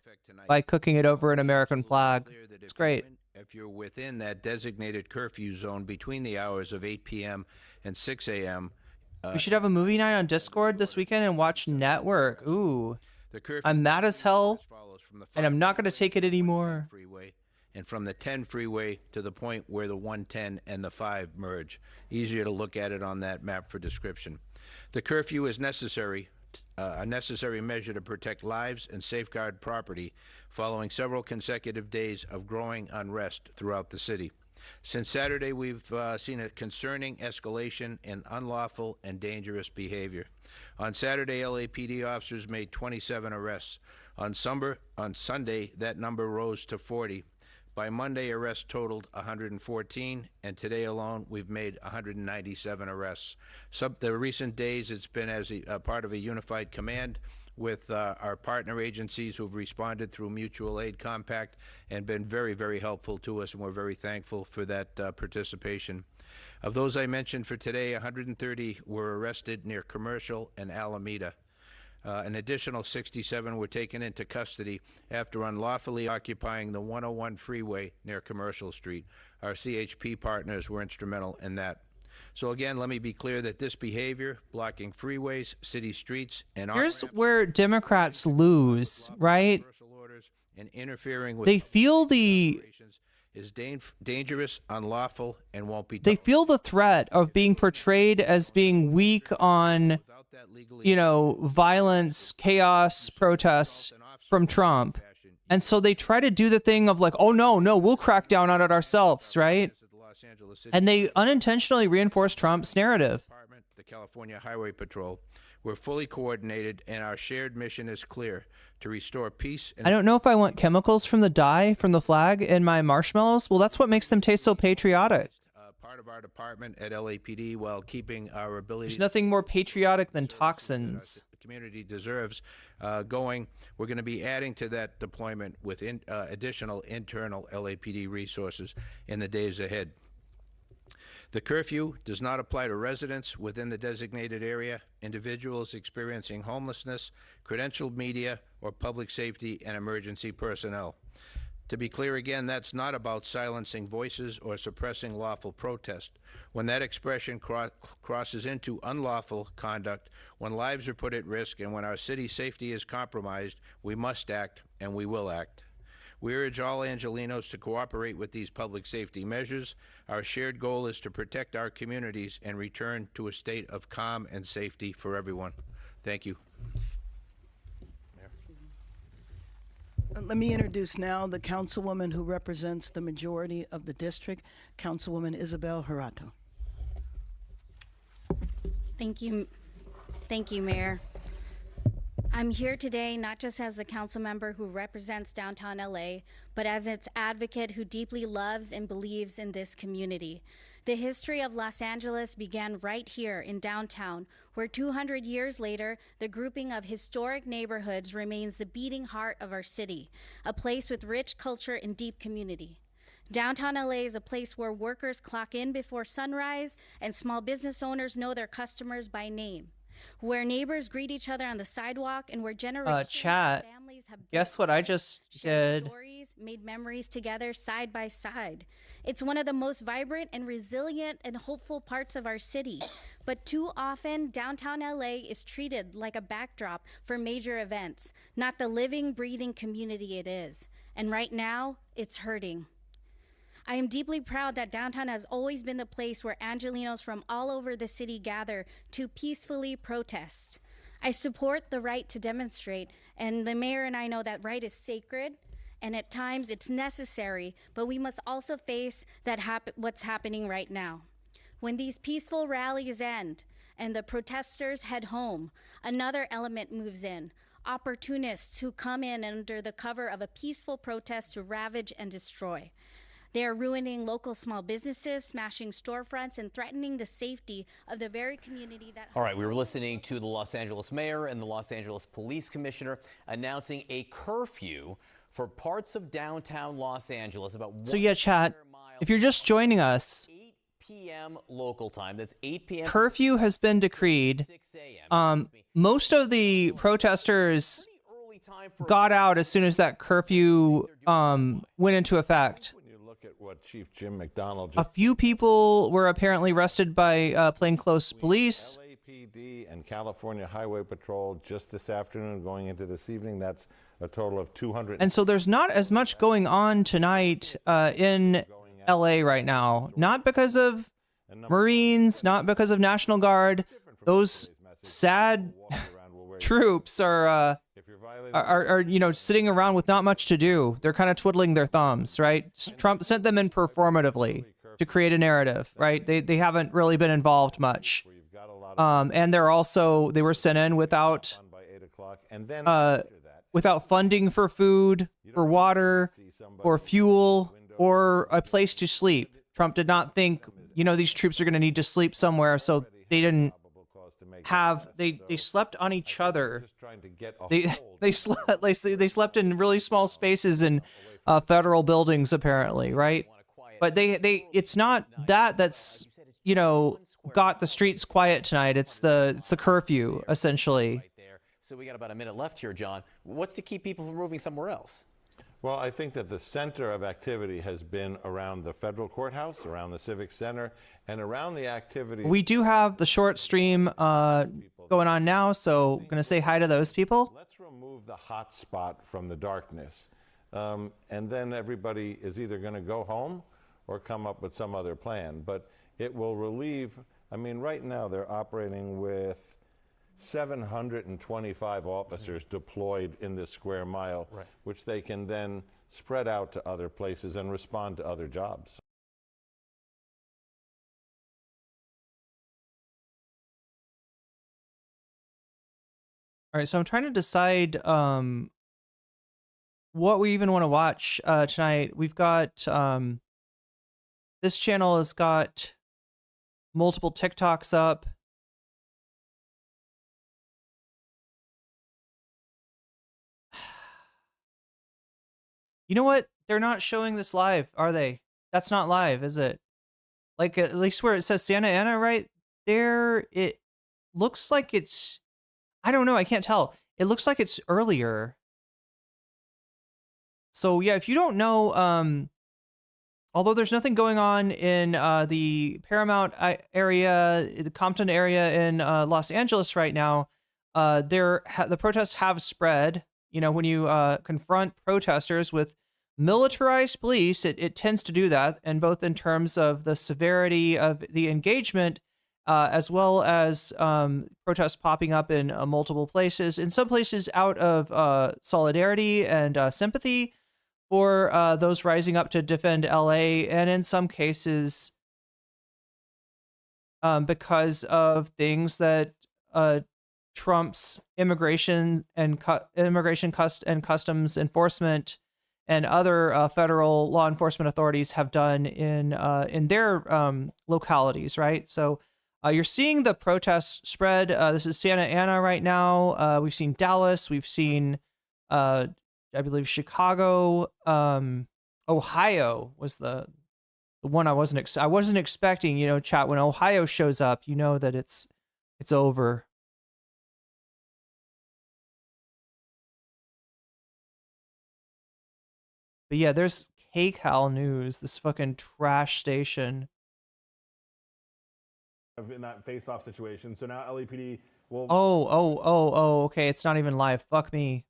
by cooking it over an American flag. It's great. If you're within that designated curfew zone between the hours of 8 p.m. and 6 a.m., We should have a movie night on Discord this weekend and watch Network. Ooh. the curfew I'm mad as hell, follows from the and I'm not going to take it anymore. freeway and from the 10 freeway to the point where the 110 and the 5 merge. Easier to look at it on that map for description. The curfew is necessary, a necessary measure to protect lives and safeguard property following several consecutive days of growing unrest throughout the city. Since Saturday, we've seen a concerning escalation in unlawful and dangerous behavior. On Saturday, LAPD officers made 27 arrests. On Sunday, that number rose to 40. By Monday, arrests totaled 114, and today alone, we've made 197 arrests. The recent days, it's been as a part of a unified command with our partner agencies who've responded through mutual aid compact and been very, very helpful to us, and we're very thankful for that participation. Of those I mentioned for today, 130 were arrested near Commercial and Alameda. An additional 67 were taken into custody after unlawfully occupying the 101 freeway near Commercial Street. Our CHP partners were instrumental in that. So again, let me be clear that this behavior, blocking freeways, city streets, and Here's where Democrats lose, right? and interfering with They feel the is dangerous, unlawful, and won't be. They feel the threat of being portrayed as being weak on, you know, violence, chaos, protests from Trump. And so they try to do the thing of like, oh, no, we'll crack down on it ourselves, right? And they unintentionally reinforce Trump's narrative. The California Highway Patrol. We're fully coordinated, and our shared mission is clear: to restore peace. I don't know if I want chemicals from the dye from the flag in my marshmallows. Well, that's what makes them taste so patriotic. Part of our department at LAPD, while keeping our ability. There's nothing more patriotic than toxins. The community deserves going. We're going to be adding to that deployment with additional internal LAPD resources in the days ahead. The curfew does not apply to residents within the designated area, individuals experiencing homelessness, credentialed media, or public safety and emergency personnel. To be clear again, that's not about silencing voices or suppressing lawful protest. When that expression crosses into unlawful conduct, when lives are put at risk, and when our city's safety is compromised, we must act, and we will act. We urge all Angelenos to cooperate with these public safety measures. Our shared goal is to protect our communities and return to a state of calm and safety for everyone. Thank you. Let me introduce now the councilwoman who represents the majority of the district, Councilwoman Isabel Harato. Thank you, Mayor. I'm here today not just as the council member who represents downtown LA, but as its advocate who deeply loves and believes in this community. The history of Los Angeles began right here in downtown, where 200 years later, the grouping of historic neighborhoods remains the beating heart of our city, a place with rich culture and deep community. Downtown LA is a place where workers clock in before sunrise and small business owners know their customers by name, where neighbors greet each other on the sidewalk, and where generations chat, of families have guess what I just shared did? stories, made memories together side by side. It's one of the most vibrant and resilient and hopeful parts of our city. But too often, downtown LA is treated like a backdrop for major events, not the living, breathing community it is. And right now, it's hurting. I am deeply proud that downtown has always been the place where Angelenos from all over the city gather to peacefully protest. I support the right to demonstrate, and the mayor and I know that right is sacred, and at times it's necessary, but we must also face that what's happening right now. When these peaceful rallies end and the protesters head home, another element moves in: opportunists who come in under the cover of a peaceful protest to ravage and destroy. They are ruining local small businesses, smashing storefronts, and threatening the safety of the very community that... All right, we were listening to the Los Angeles mayor and the Los Angeles police commissioner announcing a curfew for parts of downtown Los Angeles about So yeah, chat, if you're just joining us, p.m. local time. That's 8 p.m. Curfew has been decreed. 6 a.m. Most of the protesters got out as soon as that curfew went into effect. When you look at what Chief Jim McDonald A few people were apparently arrested by plainclothes police. LAPD and California Highway Patrol just this afternoon going into this evening, that's a total of 200. And so there's not as much going on tonight in LA right now. Not because of Marines, not because of National Guard. Those sad troops are sitting around with not much to do. They're kind of twiddling their thumbs, right? Trump sent them in performatively to create a narrative, right? They haven't really been involved much. And they were sent in without funding for food, for water, for fuel, or a place to sleep. Trump did not think, these troops are going to need to sleep somewhere, so they didn't have, they slept on each other. They slept in really small spaces in federal buildings, apparently, right? But it's not that's got the streets quiet tonight. It's the curfew, essentially. So we got about a minute left here, John. What's to keep people from moving somewhere else? Well, I think that the center of activity has been around the federal courthouse, around the Civic Center, and around the activity. We do have the short stream going on now, so I'm going to say hi to those people. Let's remove the hot spot from the darkness. And then everybody is either going to go home or come up with some other plan. But it will relieve, right now they're operating with 725 officers deployed in this square mile, which they can then spread out to other places and respond to other jobs. All right, so I'm trying to decide what we even want to watch tonight. We've got this channel has got multiple TikToks up. You know what? They're not showing this live, are they? That's not live, is it? Like, at least where it says Santa Ana right there, it looks like it's... I don't know, I can't tell. It looks like it's earlier. So, yeah, if you don't know... although there's nothing going on in the Paramount area, the Compton area in Los Angeles right now, the protests have spread. When you confront protesters with militarized police, it tends to do that, and both in terms of the severity of the engagement, as well as protests popping up in multiple places. In some places out of solidarity and sympathy for those rising up to defend LA, and in some cases because of things that Trump's immigration and customs enforcement and other federal law enforcement authorities have done in their localities, right? So you're seeing the protests spread. This is Santa Ana right now. We've seen Dallas. We've seen, I believe, Chicago. Ohio was the one I wasn't expecting. Chat, when Ohio shows up, that it's over. But yeah, there's KCAL News, this fucking trash station. In that face-off situation, so now LAPD will... Oh, okay, it's not even live. Fuck me.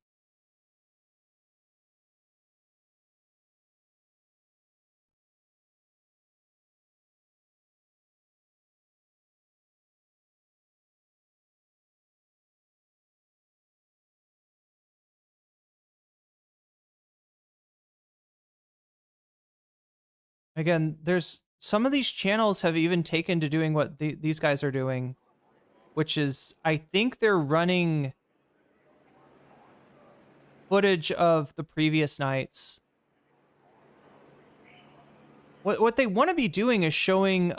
Again, there's some of these channels have even taken to doing what these guys are doing, which is, I think they're running footage of the previous nights. What they want to be doing is showing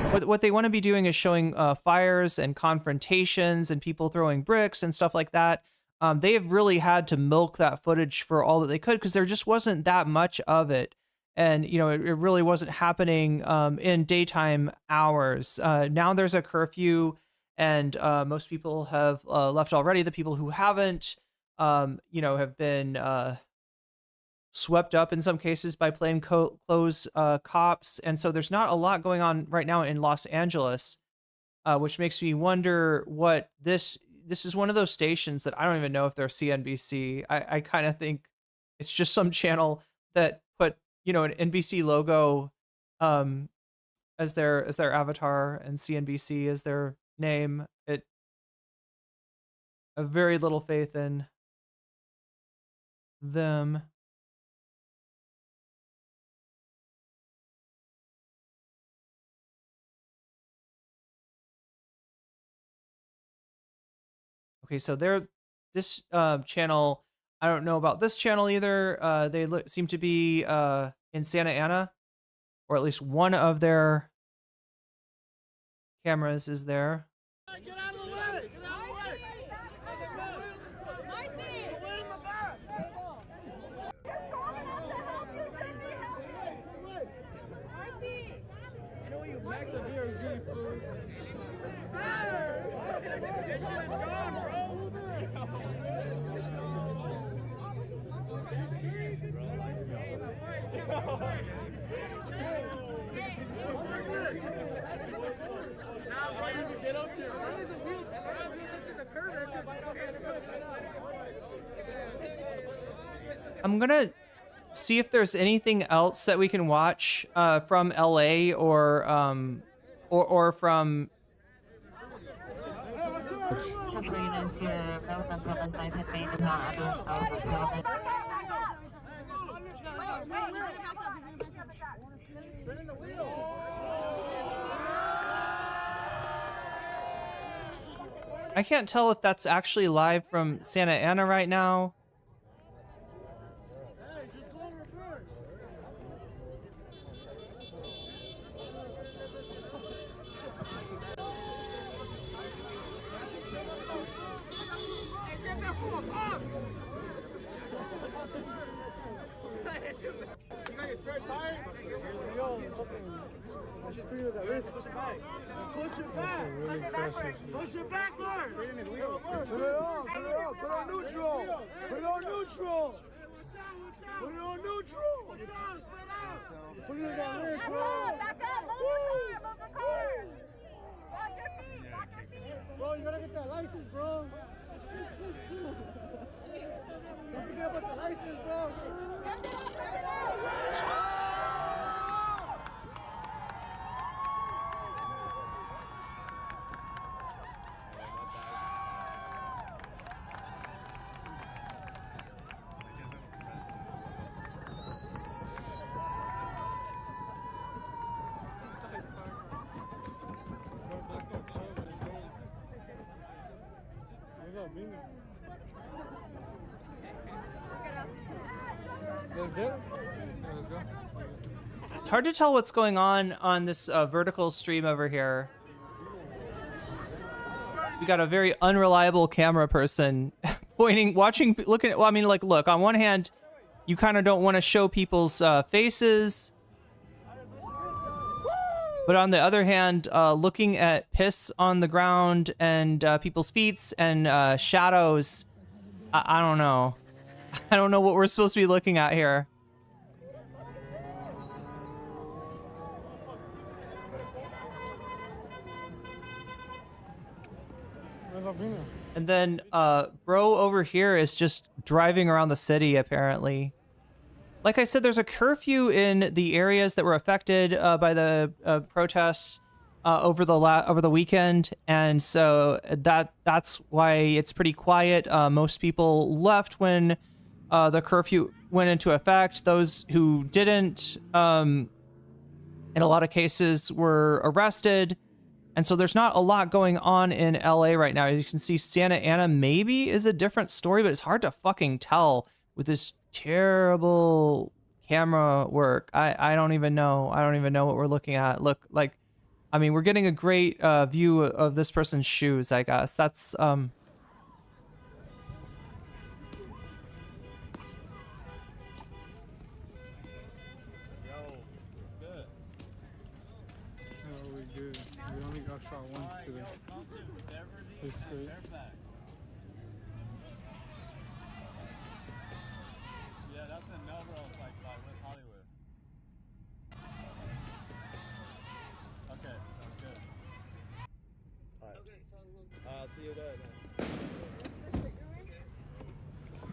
what they want to be doing is showing fires and confrontations and people throwing bricks and stuff like that. They have really had to milk that footage for all that they could, because there just wasn't that much of it. and you know, it really wasn't happening in daytime hours. Now there's a curfew, and most people have left already. The people who haven't, you know, have been swept up in some cases by plainclothes cops, and so there's not a lot going on right now in Los Angeles, which makes me wonder what this is. One of those stations that I don't even know if they're CNBC. I kind of think it's just some channel that put, you know, an NBC logo as their avatar and CNBC as their name. It have very little faith in them. Okay, so this channel, I don't know about this channel either. They seem to be in Santa Ana, or at least one of their cameras is there. Get out of the way! Get out of the way! Wait in the back! You know you back the VRZ food. This shit's gone, bro! I'm gonna see if there's anything else that we can watch from LA or from. I can't tell if that's actually live from Santa Ana right now. Push it back! Push it backward! Put it on! Put it on! Put on neutral! Put it on neutral! Put it on neutral! Put it on rear, bro! Back up! Move the car! Watch your feet! Watch your feet! Bro, you gotta get that license, bro! Don't forget about the license, bro! It's hard to tell what's going on this vertical stream over here. We got a very unreliable camera person pointing, watching, looking at. Well, I mean, like, look. On one hand, you kind of don't want to show people's faces, but on the other hand, looking at piss on the ground and people's feet and shadows. I don't know. I don't know what we're supposed to be looking at here. And then bro over here is just driving around the city, apparently. Like I said, there's a curfew in the areas that were affected by the protests over the weekend, and so that's why it's pretty quiet. Most people left when the curfew went into effect. Those who didn't, in a lot of cases, were arrested. And so there's not a lot going on in LA right now. As you can see, Santa Ana maybe is a different story, but it's hard to fucking tell with this terrible camera work. I don't even know. I don't even know what we're looking at. Look, like, I mean, we're getting a great view of this person's shoes, I guess. That's have shot one today. They straight. Yeah, that's in Melrose, like by West Hollywood. Okay, sounds good. Alright. See you there.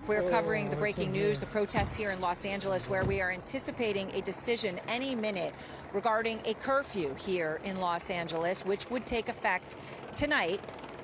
We're covering the breaking news, the protests here in Los Angeles, where we are anticipating a decision any minute regarding a curfew here in Los Angeles, which would take effect tonight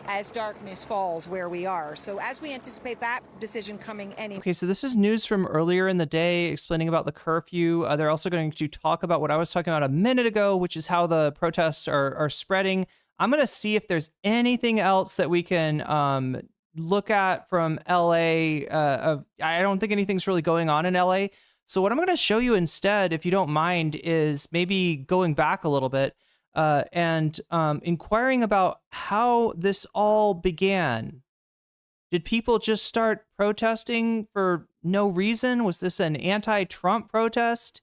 as darkness falls where we are. So as we anticipate that decision coming Okay, so this is news from earlier in the day explaining about the curfew. They're also going to talk about what I was talking about a minute ago, which is how the protests are spreading. I'm going to see if there's anything else that we can look at from LA. I don't think anything's really going on in LA. So what I'm going to show you instead, if you don't mind, is maybe going back a little bit and inquiring about how this all began. Did people just start protesting for no reason? Was this an anti-Trump protest?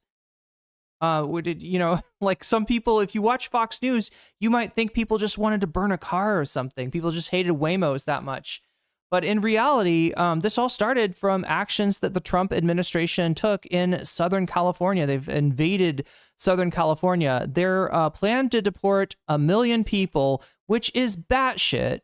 Like some people, if you watch Fox News, you might think people just wanted to burn a car or something. People just hated Waymos that much. But in reality, this all started from actions that the Trump administration took in Southern California. They've invaded Southern California. Their plan to deport 1 million people, which is batshit.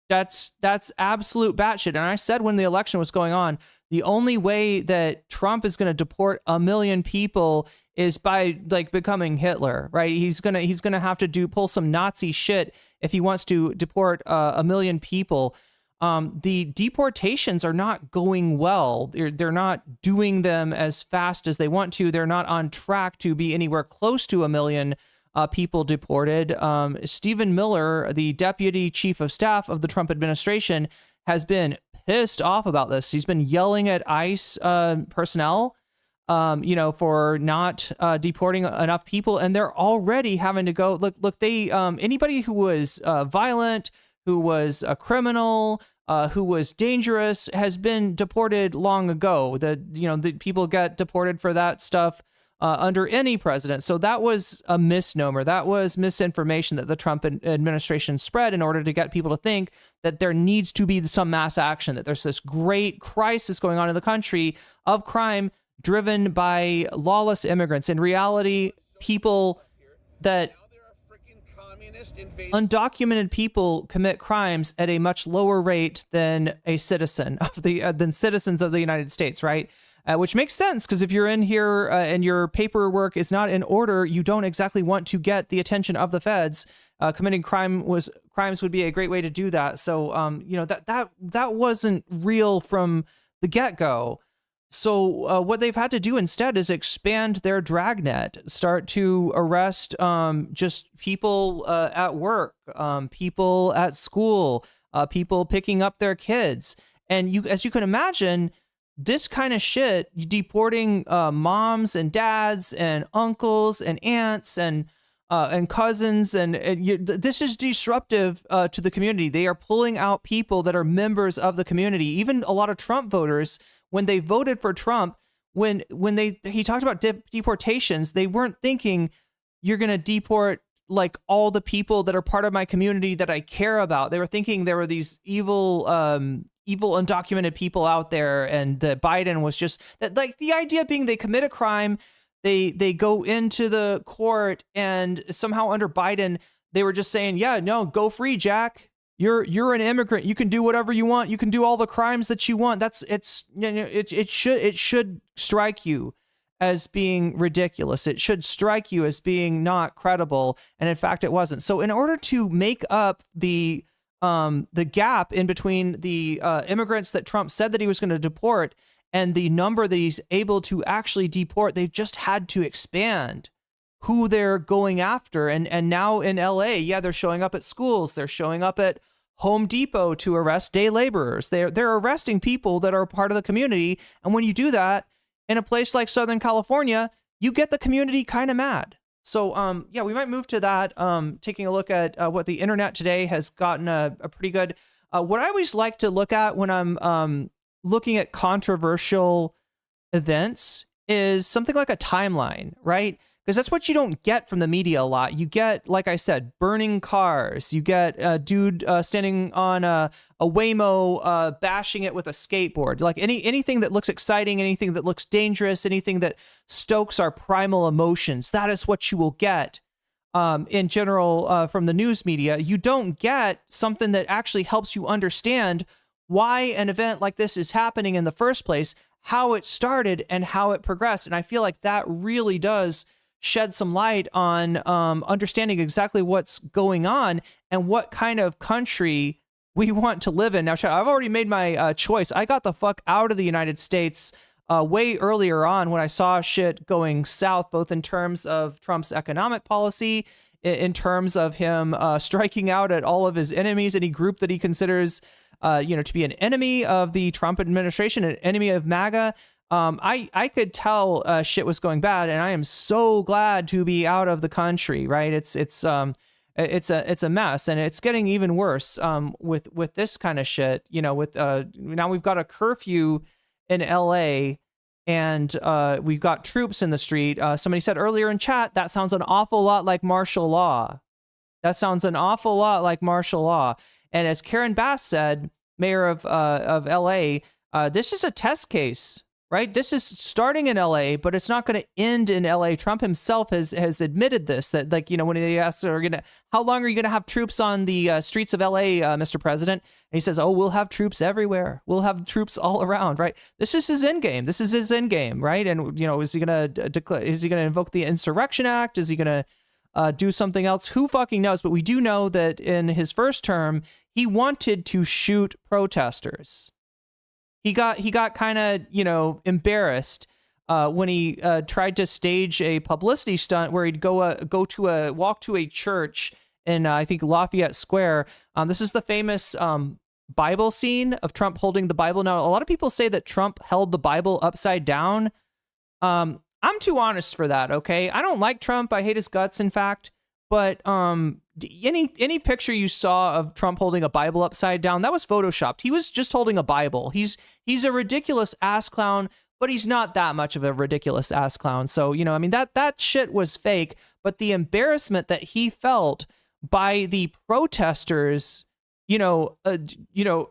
That's absolute batshit. And I said when the election was going on, the only way that Trump is going to deport 1 million people is by like becoming Hitler, right? He's gonna have to pull some Nazi shit if he wants to deport 1 million people. The deportations are not going well. They're not doing them as fast as they want to. They're not on track to be anywhere close to 1 million people deported. Stephen Miller, the deputy chief of staff of the Trump administration, has been pissed off about this. He's been yelling at ICE personnel, for not deporting enough people, and they're already having to go. Look. They anybody who was violent, who was a criminal, who was dangerous, has been deported long ago. The people get deported for that stuff under any president. So that was a misnomer. That was misinformation that the Trump administration spread in order to get people to think that there needs to be some mass action, that there's this great crisis going on in the country of crime driven by lawless immigrants. In reality, people that undocumented people commit crimes at a much lower rate than citizens of the United States, right? Which makes sense, because if you're in here and your paperwork is not in order, you don't exactly want to get the attention of the feds. Committing crimes would be a great way to do that. So that wasn't real from the get-go. So what they've had to do instead is expand their dragnet, start to arrest just people at work, people at school, people picking up their kids. And as you can imagine, this kind of shit, deporting moms and dads and uncles and aunts and cousins, this is disruptive to the community. They are pulling out people that are members of the community. Even a lot of Trump voters, when they voted for Trump, when he talked about deportations, they weren't thinking you're going to deport like all the people that are part of my community that I care about. They were thinking there were these evil undocumented people out there, and that Biden was just that. Like the idea being they commit a crime, they go into the court, and somehow under Biden they were just saying, yeah, no, go free, Jack. You're an immigrant. You can do whatever you want. You can do all the crimes that you want. It should strike you as being ridiculous. It should strike you as being not credible. And in fact, it wasn't. So in order to make up the gap in between the immigrants that Trump said that he was going to deport and the number that he's able to actually deport, they've just had to expand who they're going after. And now in LA, yeah, they're showing up at schools. They're showing up at Home Depot to arrest day laborers. They're arresting people that are part of the community. And when you do that in a place like Southern California, you get the community kind of mad. So, yeah, we might move to that. Taking a look at what the internet today has gotten a pretty good. What I always like to look at when I'm looking at controversial events is something like a timeline, right? because that's what you don't get from the media a lot. You get, like I said, burning cars. You get a dude standing on a Waymo bashing it with a skateboard. Like anything that looks exciting, anything that looks dangerous, anything that stokes our primal emotions. That is what you will get in general from the news media. You don't get something that actually helps you understand why an event like this is happening in the first place, how it started, and how it progressed. And I feel like that really does shed some light on understanding exactly what's going on and what kind of country we want to live in. Now, I've already made my choice. I got the fuck out of the United States way earlier on when I saw shit going south, both in terms of Trump's economic policy, in terms of him striking out at all of his enemies, any group that he considers to be an enemy of the Trump administration, an enemy of MAGA. I could tell shit was going bad, and I am so glad to be out of the country. Right? It's a mess, and it's getting even worse with this kind of shit. With now we've got a curfew in LA, and we've got troops in the street. Somebody said earlier in chat that sounds an awful lot like martial law. That sounds an awful lot like martial law. And as Karen Bass said, mayor of LA, this is a test case, right? This is starting in LA, but it's not going to end in LA. Trump himself has admitted this, that when they asked, how long are you going to have troops on the streets of LA, Mr. President? And he says, oh, we'll have troops everywhere. We'll have troops all around, right? This is his end game. This is his end game, right? And, is he going to declare, is he going to invoke the Insurrection Act? Is he going to do something else? Who fucking knows? But we do know that in his first term, he wanted to shoot protesters. He got kind of, embarrassed when he tried to stage a publicity stunt where he'd walk to a church in I think Lafayette Square. This is the famous Bible scene of Trump holding the Bible. Now, a lot of people say that Trump held the Bible upside down. I'm too honest for that. Okay, I don't like Trump. I hate his guts, in fact. But any picture you saw of Trump holding a Bible upside down, that was photoshopped. He was just holding a Bible. He's a ridiculous ass clown, but he's not that much of a ridiculous ass clown. So, that shit was fake. But the embarrassment that he felt by the protesters,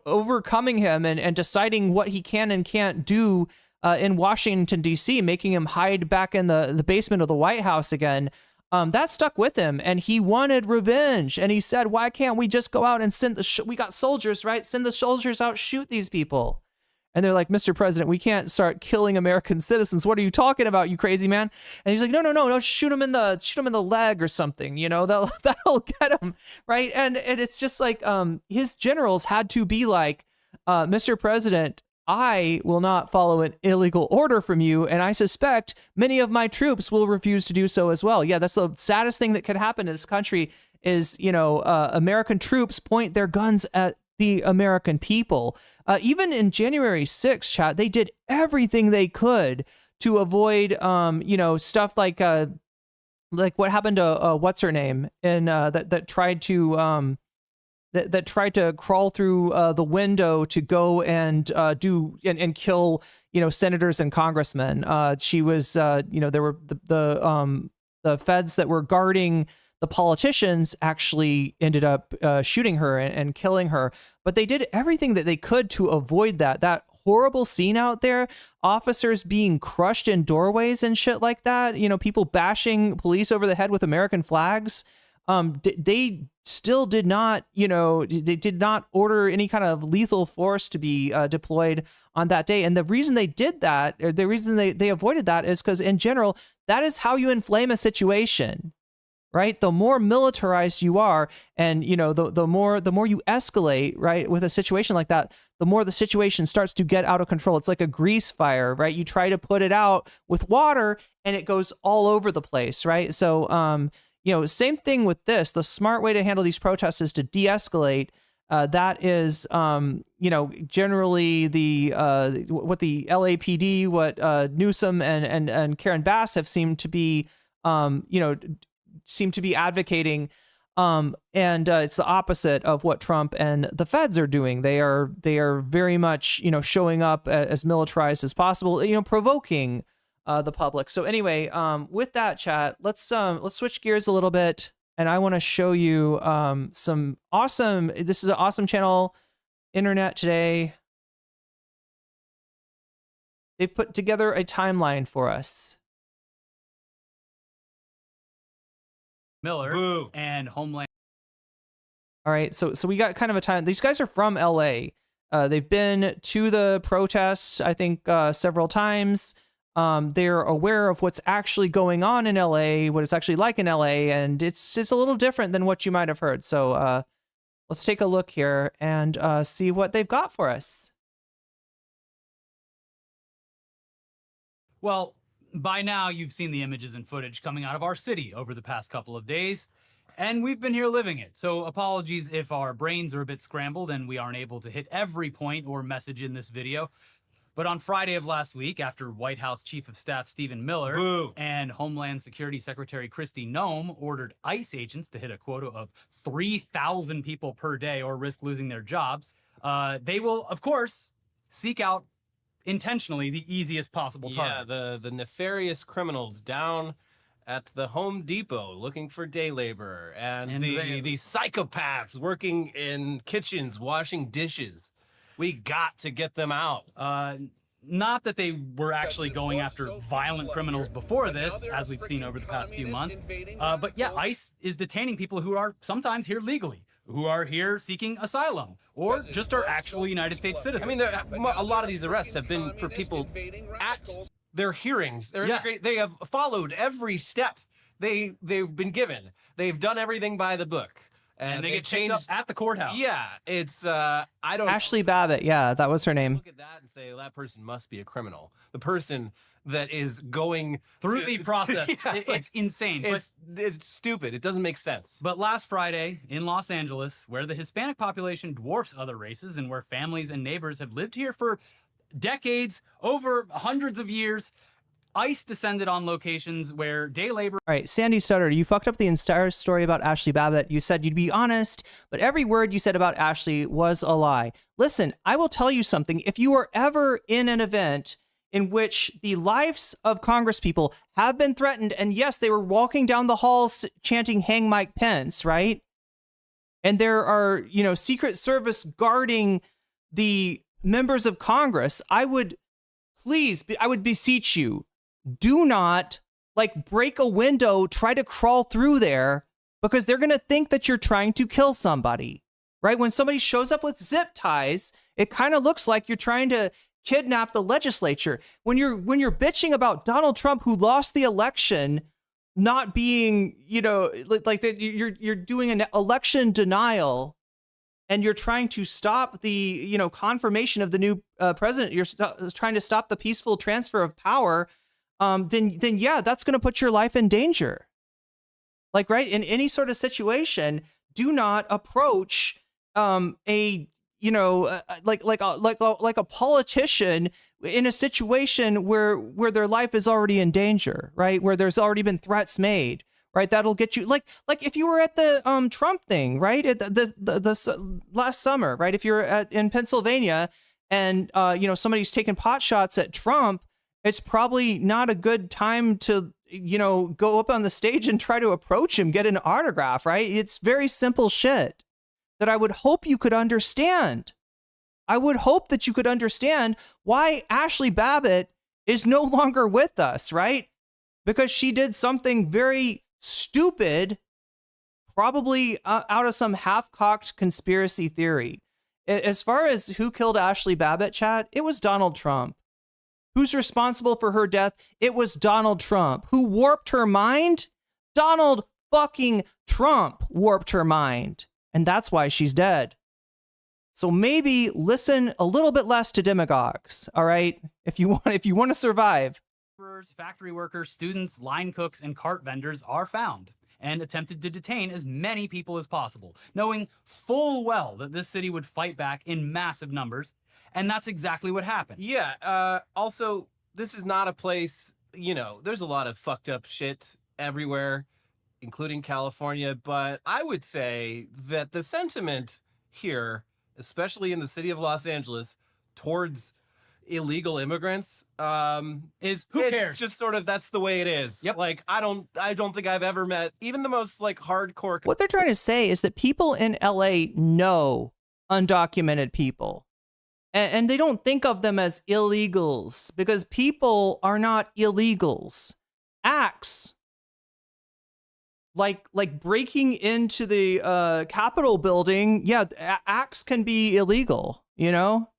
overcoming him and deciding what he can and can't do in Washington, D.C., making him hide back in the basement of the White House again, that stuck with him, and he wanted revenge. And he said, why can't we just go out and send we got soldiers, right? Send the soldiers out, shoot these people. And they're like, Mr. President, we can't start killing American citizens. What are you talking about, you crazy man? And he's like, no, shoot him in the leg or something. That'll get him, right? And it's just like his generals had to be like, Mr. President, I will not follow an illegal order from you, and I suspect many of my troops will refuse to do so as well. Yeah, that's the saddest thing that could happen in this country is, American troops point their guns at the American people. Even in January 6th, chat, they did everything they could to avoid, stuff like what happened to what's her name, and that tried to that tried to crawl through the window to go and do and kill senators and congressmen. She was there were the feds that were guarding the politicians actually ended up shooting her and killing her. But they did everything that they could to avoid that horrible scene out there, officers being crushed in doorways and shit like that, people bashing police over the head with American flags. They still did not, they did not order any kind of lethal force to be deployed on that day. And the reason they did that, or the reason they avoided that, is because in general, that is how you inflame a situation, right? The more militarized you are, and the more you escalate, right, with a situation like that, the more the situation starts to get out of control. It's like a grease fire, right? You try to put it out with water, and it goes all over the place, right? So, same thing with this. The smart way to handle these protests is to de-escalate. That is, generally what the LAPD, what Newsom and Karen Bass have seemed to be, advocating. And it's the opposite of what Trump and the feds are doing. They are very much, showing up as militarized as possible, provoking the public. So anyway, with that, chat, let's switch gears a little bit, and I want to show you some awesome. This is an awesome channel, Internet Today. They've put together a timeline for us. Miller and Homeland. All right, so we got kind of a time. These guys are from LA. They've been to the protests, I think, several times. They're aware of what's actually going on in LA, what it's actually like in LA, and it's a little different than what you might have heard. So let's take a look here and see what they've got for us. Well, by now you've seen the images and footage coming out of our city over the past couple of days, and we've been here living it. So apologies if our brains are a bit scrambled and we aren't able to hit every point or message in this video. But on Friday of last week, after White House Chief of Staff Stephen Miller and Homeland Security Secretary Kristi Noem ordered ICE agents to hit a quota of 3,000 people per day or risk losing their jobs, they will, of course, seek out intentionally the easiest possible targets. Yeah, the nefarious criminals down at the Home Depot looking for day labor, and the psychopaths working in kitchens washing dishes. We got to get them out. Not that they were actually going after violent criminals before this, as we've seen over the past few months. But yeah, ICE is detaining people who are sometimes here legally, who are here seeking asylum, or just are actual United States citizens. I mean, a lot of these arrests have been for people at their hearings. They have followed every step they've been given. They've done everything by the book. And they get changed up at the courthouse. Yeah, it's, I don't... Ashley Babbitt, yeah, that was her name. Look at that and say, that person must be a criminal. The person that is going through the process. It's insane. It's stupid. It doesn't make sense. But last Friday in Los Angeles, where the Hispanic population dwarfs other races and where families and neighbors have lived here for decades, over hundreds of years, ICE descended on locations where day labor... All right, Sandy Stutter, you fucked up the entire story about Ashley Babbitt. You said you'd be honest, but every word you said about Ashley was a lie. Listen, I will tell you something. If you are ever in an event in which the lives of congresspeople have been threatened, and yes, they were walking down the halls chanting "Hang Mike Pence," right? And there are, Secret Service guarding the members of Congress, I would beseech you, do not break a window, try to crawl through there, because they're going to think that you're trying to kill somebody, right? When somebody shows up with zip ties, it kind of looks like you're trying to kidnap the legislature. When you're bitching about Donald Trump, who lost the election, not being, you're doing an election denial, and you're trying to stop the, confirmation of the new president. You're trying to stop the peaceful transfer of power. Then yeah, that's going to put your life in danger. Right? In any sort of situation, do not approach a politician in a situation where their life is already in danger, right? Where there's already been threats made, right? That'll get you like if you were at the Trump thing, right? At the last summer, right? If you're in Pennsylvania and somebody's taking pot shots at Trump, it's probably not a good time to, go up on the stage and try to approach him, get an autograph, right? It's very simple shit that I would hope you could understand. I would hope that you could understand why Ashley Babbitt is no longer with us, right? Because she did something very stupid, probably out of some half-cocked conspiracy theory. As far as who killed Ashley Babbitt, chat, it was Donald Trump. Who's responsible for her death? It was Donald Trump. Who warped her mind? Donald fucking Trump warped her mind. And that's why she's dead. So maybe listen a little bit less to demagogues, all right? If you want to survive. Factory workers, students, line cooks, and cart vendors are found and attempted to detain as many people as possible, knowing full well that this city would fight back in massive numbers. And that's exactly what happened. Yeah. Also, this is not a place, there's a lot of fucked up shit everywhere, including California. But I would say that the sentiment here, especially in the city of Los Angeles, towards, illegal immigrants is who it's cares? just sort of that's the way it is. Yep. Like I don't think I've ever met even the most like hardcore. What they're trying to say is that people in LA know undocumented people. And they don't think of them as illegals because people are not illegals. Acts like breaking into the Capitol building, yeah, acts can be illegal, you know?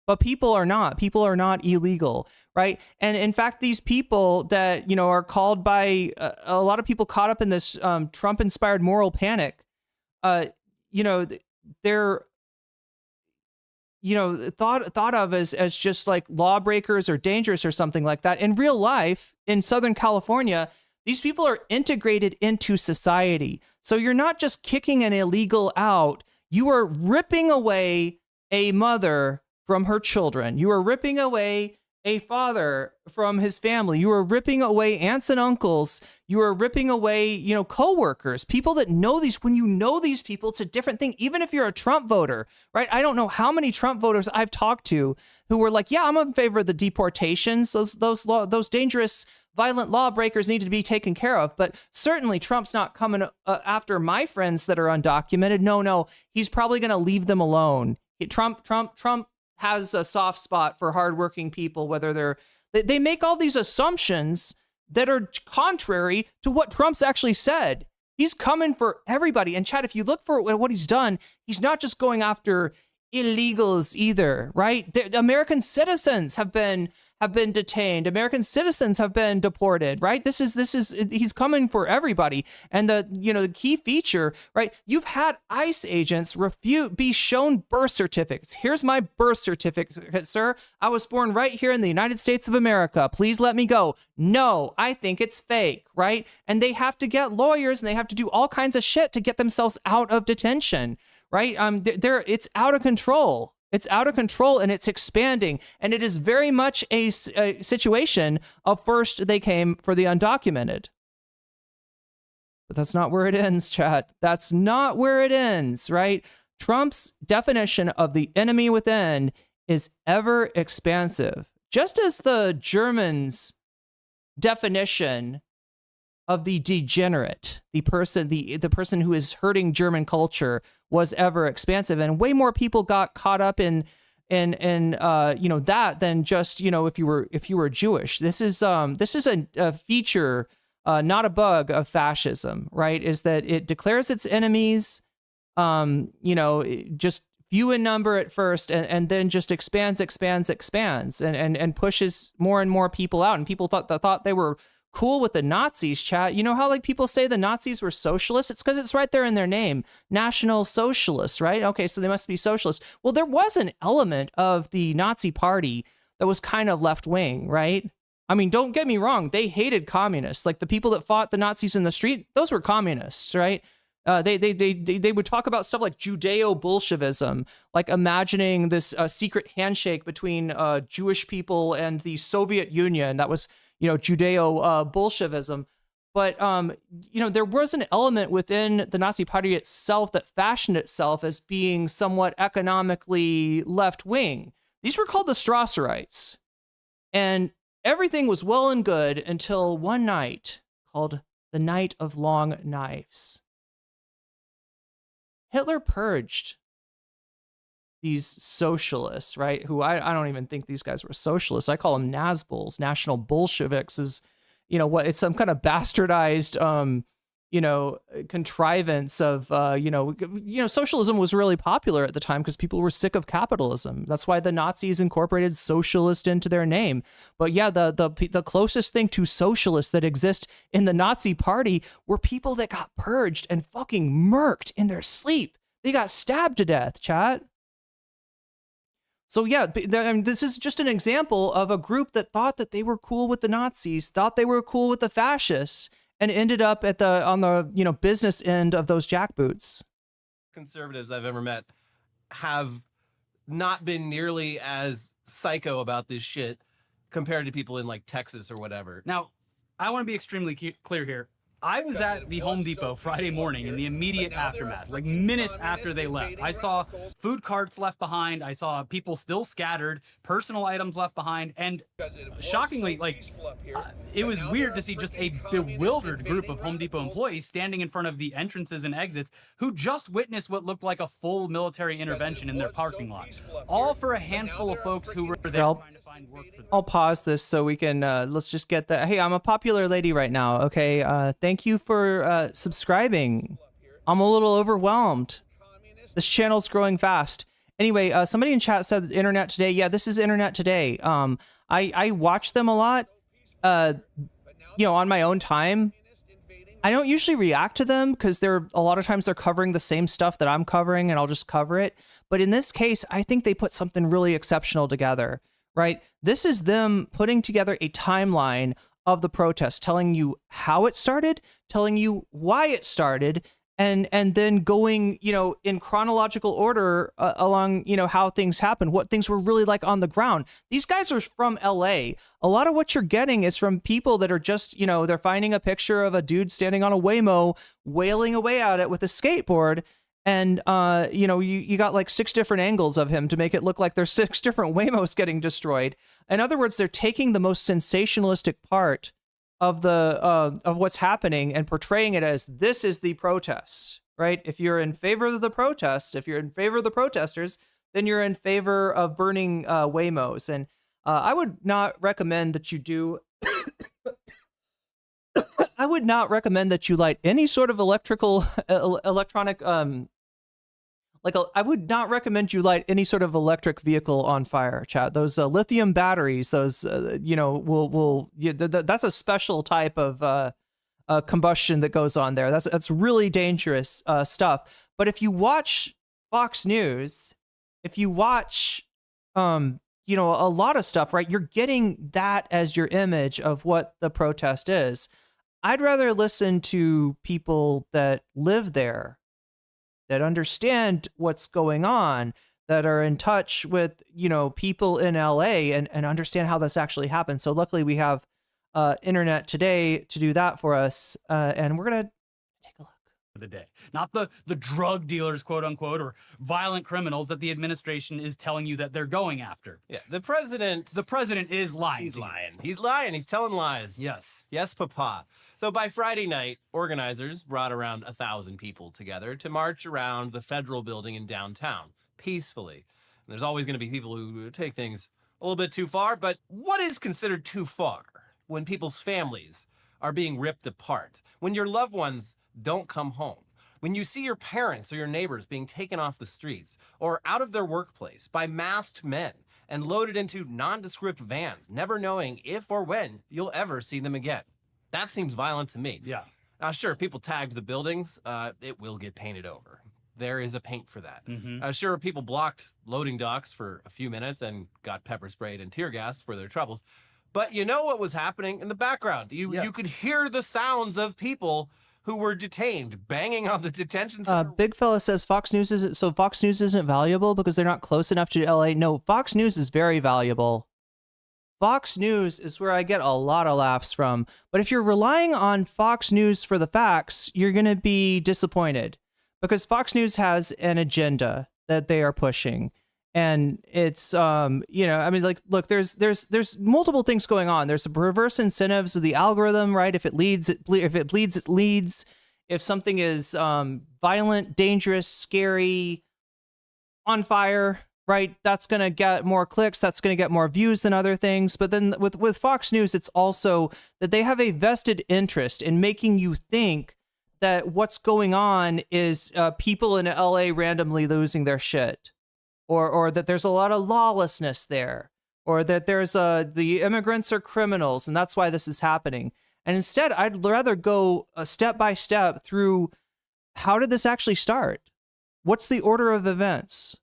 But people are not. People are not illegal, right? And in fact, these people that, you know, are called by a lot of people caught up in this Trump-inspired moral panic, you know, they're thought of as just like lawbreakers or dangerous or something like that. In real life, in Southern California, these people are integrated into society. So you're not just kicking an illegal out. You are ripping away a mother from her children. You are ripping away a father from his family. You are ripping away aunts and uncles. You are ripping away, you know, coworkers, people that know these. When you know these people, it's a different thing. Even if you're a Trump voter, right? I don't know how many Trump voters I've talked to who were like, yeah, I'm in favor of the deportations. Those dangerous, violent lawbreakers need to be taken care of. But certainly Trump's not coming after my friends that are undocumented. No, he's probably going to leave them alone. Trump has a soft spot for hardworking people, whether they make all these assumptions that are contrary to what Trump's actually said. He's coming for everybody. And Chad, if you look for what he's done, he's not just going after illegals either, right? American citizens have been detained. American citizens have been deported, right? He's coming for everybody. And the key feature, right? You've had ICE agents be shown birth certificates. Here's my birth certificate, sir. I was born right here in the United States of America. Please let me go. No, I think it's fake, right? And they have to get lawyers and they have to do all kinds of shit to get themselves out of detention, right? It's out of control. It's out of control and it's expanding. And it is very much a situation of first they came for the undocumented. But that's not where it ends, chat. That's not where it ends, right? Trump's definition of the enemy within is ever expansive. Just as the Germans' definition of the degenerate, the person who is hurting German culture, was ever expansive, and way more people got caught up in that than just if you were Jewish. This is a feature, not a bug of fascism, right? Is that it declares its enemies, just few in number at first, and then just expands and pushes more and more people out. And people thought they were cool with the Nazis, chat. You know how like people say the Nazis were socialists? It's because it's right there in their name, National Socialists, right? Okay, so they must be socialists. Well, there was an element of the Nazi party that was kind of left-wing, right? I mean, don't get me wrong, they hated communists. Like the people that fought the Nazis in the street, those were communists, right? They would talk about stuff like Judeo-Bolshevism, like imagining this secret handshake between Jewish people and the Soviet Union. That was Judeo-Bolshevism. But, there was an element within the Nazi Party itself that fashioned itself as being somewhat economically left-wing. These were called the Strasserites. And everything was well and good until one night called the Night of Long Knives. Hitler purged these socialists, right? Who I don't even think these guys were socialists. I call them Nazbols. National Bolsheviks is, it's some kind of bastardized, contrivance of, socialism was really popular at the time because people were sick of capitalism. That's why the Nazis incorporated socialist into their name. But yeah, the closest thing to socialist that exist in the Nazi party were people that got purged and fucking murked in their sleep. They got stabbed to death, chat. So yeah, this is just an example of a group that thought that they were cool with the Nazis, thought they were cool with the fascists, and ended up on the business end of those jackboots. Conservatives I've ever met have not been nearly as psycho about this shit compared to people in like Texas or whatever. Now, I want to be extremely clear here. I was at the Home Depot Friday morning in the immediate aftermath, like minutes after they left. I saw food carts left behind. I saw people still scattered, personal items left behind, and shockingly, it was weird to see just a bewildered group of Home Depot employees standing in front of the entrances and exits who just witnessed what looked like a full military intervention in their parking lot. All for a handful of folks who were there trying to find work for them. I'll pause this so we can, let's just get that. Hey, I'm a popular lady right now, okay? Thank you for subscribing. I'm a little overwhelmed. This channel's growing fast. Anyway, somebody in chat said Internet Today. Yeah, this is Internet Today. I watch them a lot, on my own time. I don't usually react to them because a lot of times they're covering the same stuff that I'm covering, and I'll just cover it. But in this case, I think they put something really exceptional together, right? This is them putting together a timeline of the protest, telling you how it started, telling you why it started, and then going, in chronological order along, how things happened, what things were really like on the ground. These guys are from LA. A lot of what you're getting is from people that are just, they're finding a picture of a dude standing on a Waymo, wailing away at it with a skateboard. And, you got like 6 different angles of him to make it look like there's 6 different Waymos getting destroyed. In other words, they're taking the most sensationalistic part of what's happening and portraying it as this is the protests, right? If you're in favor of the protest, if you're in favor of the protesters, then you're in favor of burning Waymos. And I would not recommend that you do. I would not recommend that you light any sort of electronic. I would not recommend you light any sort of electric vehicle on fire, chat. Those lithium batteries, those, that's a special type of combustion that goes on there. That's really dangerous stuff. But if you watch Fox News, if you watch, a lot of stuff, right, you're getting that as your image of what the protest is. I'd rather listen to people that live there, that understand what's going on, that are in touch with, people in LA and understand how this actually happened. So luckily we have Internet Today to do that for us. And we're going to take a look. The day, not the drug dealers, quote unquote, or violent criminals that the administration is telling you that they're going after. Yeah, the president is lying. He's lying. He's lying. He's telling lies. Yes, papa. So by Friday night, organizers brought around 1,000 people together to march around the federal building in downtown peacefully. And there's always going to be people who take things a little bit too far, but what is considered too far when people's families are being ripped apart, when your loved ones don't come home, when you see your parents or your neighbors being taken off the streets or out of their workplace by masked men and loaded into nondescript vans, never knowing if or when you'll ever see them again? That seems violent to me. Yeah. Now, sure, people tagged the buildings. It will get painted over. There is a paint for that. Sure, people blocked loading docks for a few minutes and got pepper sprayed and tear gassed for their troubles. But you know what was happening in the background? You could hear the sounds of people who were detained, banging on the detention center. Big Fella says Fox News isn't valuable because they're not close enough to LA. No, Fox News is very valuable. Fox News is where I get a lot of laughs from. But if you're relying on Fox News for the facts, you're going to be disappointed because Fox News has an agenda that they are pushing. And it's, look, there's multiple things going on. There's the perverse incentives of the algorithm, right? If it bleeds, it leads. If something is violent, dangerous, scary, on fire, right, that's going to get more clicks, that's going to get more views than other things. But then with Fox News, it's also that they have a vested interest in making you think that what's going on is people in LA randomly losing their shit, or that there's a lot of lawlessness there, or that there's the immigrants are criminals and that's why this is happening. And instead, I'd rather go step by step through how did this actually start? What's the order of events?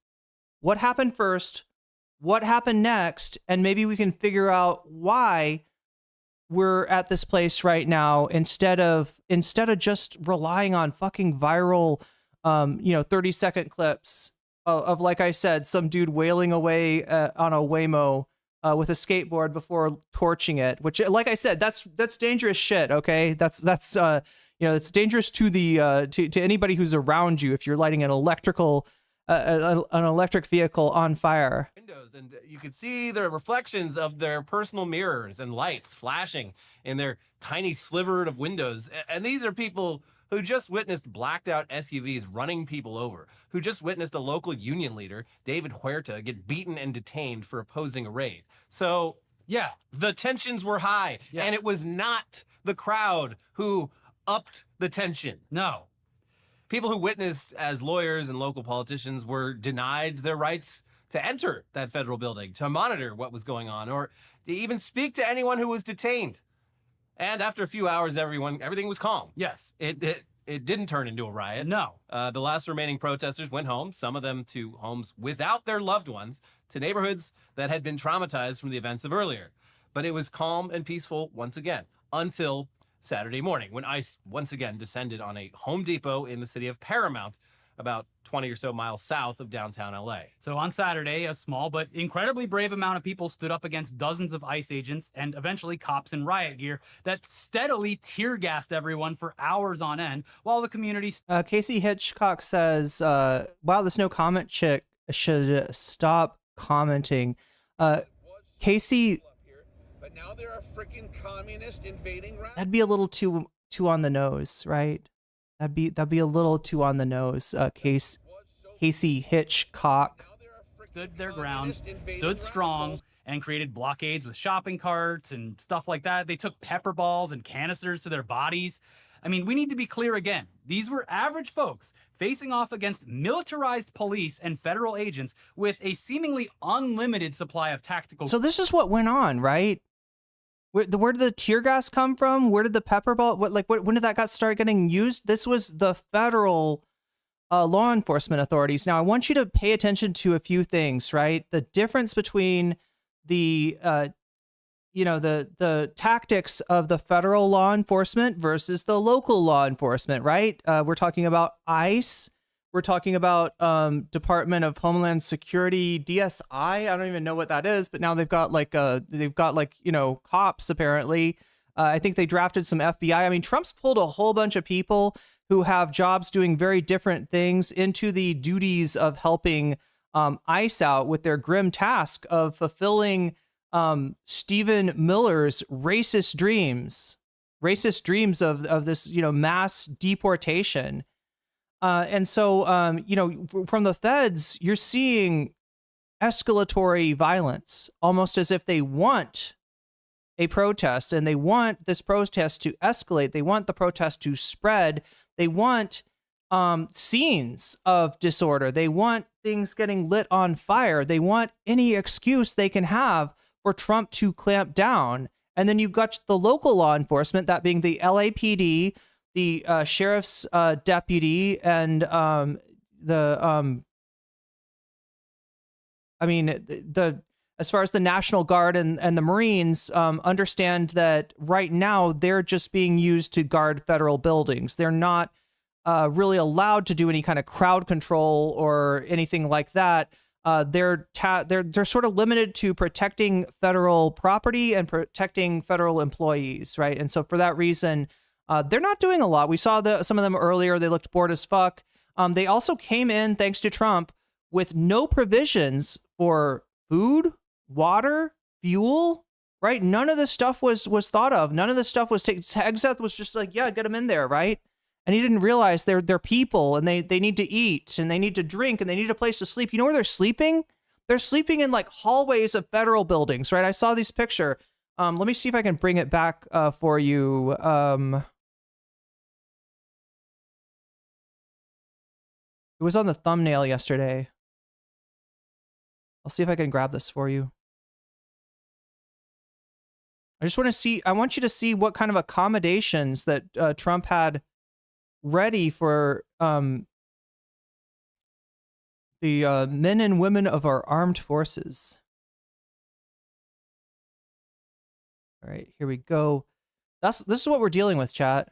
What happened first? What happened next? And maybe we can figure out why we're at this place right now instead of just relying on fucking viral, 30-second clips of, like I said, some dude wailing away on a Waymo with a skateboard before torching it. Which, like I said, that's dangerous shit. Okay, that's it's dangerous to the to anybody who's around you if you're lighting an electric vehicle on fire. Windows, and you could see the reflections of their personal mirrors and lights flashing in their tiny sliver of windows. And these are people who just witnessed blacked out SUVs running people over, who just witnessed a local union leader, David Huerta, get beaten and detained for opposing a raid. So, yeah, the tensions were high, and it was not the crowd who upped the tension. No. People who witnessed as lawyers and local politicians were denied their rights to enter that federal building, to monitor what was going on, or to even speak to anyone who was detained. And after a few hours, everything was calm. Yes. It didn't turn into a riot. No. The last remaining protesters went home, some of them to homes without their loved ones, to neighborhoods that had been traumatized from the events of earlier. But it was calm and peaceful once again, until Saturday morning, when ICE once again descended on a Home Depot in the city of Paramount, about 20 or so miles south of downtown LA. So on Saturday, a small but incredibly brave amount of people stood up against dozens of ICE agents and eventually cops in riot gear that steadily tear-gassed everyone for hours on end while the community... Casey Hitchcock says, wow, this no comment chick should stop commenting. Casey... But now there are freaking communists invading. That'd be a little too on the nose, right? That'd be a little too on the nose. Casey Hitchcock stood their ground, stood strong, and created blockades with shopping carts and stuff like that. They took pepper balls and canisters to their bodies. I mean, we need to be clear again. These were average folks facing off against militarized police and federal agents with a seemingly unlimited supply of tactical... So this is what went on, right? Where did the tear gas come from? Where did the pepper ball? When did that start getting used? This was the federal law enforcement authorities. Now, I want you to pay attention to a few things, right? The difference between the tactics of the federal law enforcement versus the local law enforcement, right? We're talking about ICE. We're talking about Department of Homeland Security, DSI. I don't even know what that is, but now they've got cops apparently. I think they drafted some FBI. I mean, Trump's pulled a whole bunch of people who have jobs doing very different things into the duties of helping ICE out with their grim task of fulfilling Stephen Miller's racist dreams of this, mass deportation. And so, from the feds, you're seeing escalatory violence, almost as if they want a protest and they want this protest to escalate. They want the protest to spread. They want scenes of disorder. They want things getting lit on fire. They want any excuse they can have for Trump to clamp down. And then you've got the local law enforcement, that being the LAPD, the sheriff's deputy, and as far as the National Guard and the Marines, understand that right now they're just being used to guard federal buildings. They're not really allowed to do any kind of crowd control or anything like that. They're sort of limited to protecting federal property and protecting federal employees, right? And so for that reason, they're not doing a lot. We saw some of them earlier. They looked bored as fuck. They also came in, thanks to Trump, with no provisions for food, water, fuel, right? None of this stuff was thought of. None of this stuff was taken. Hegseth was just like, yeah, get them in there, right? And he didn't realize they're people and they need to eat and they need to drink and they need a place to sleep. You know where they're sleeping? They're sleeping in like hallways of federal buildings, right? I saw this picture. Let me see if I can bring it back for you. It was on the thumbnail yesterday. I'll see if I can grab this for you. I want you to see what kind of accommodations that Trump had ready for the men and women of our armed forces. All right, here we go. This is what we're dealing with, chat.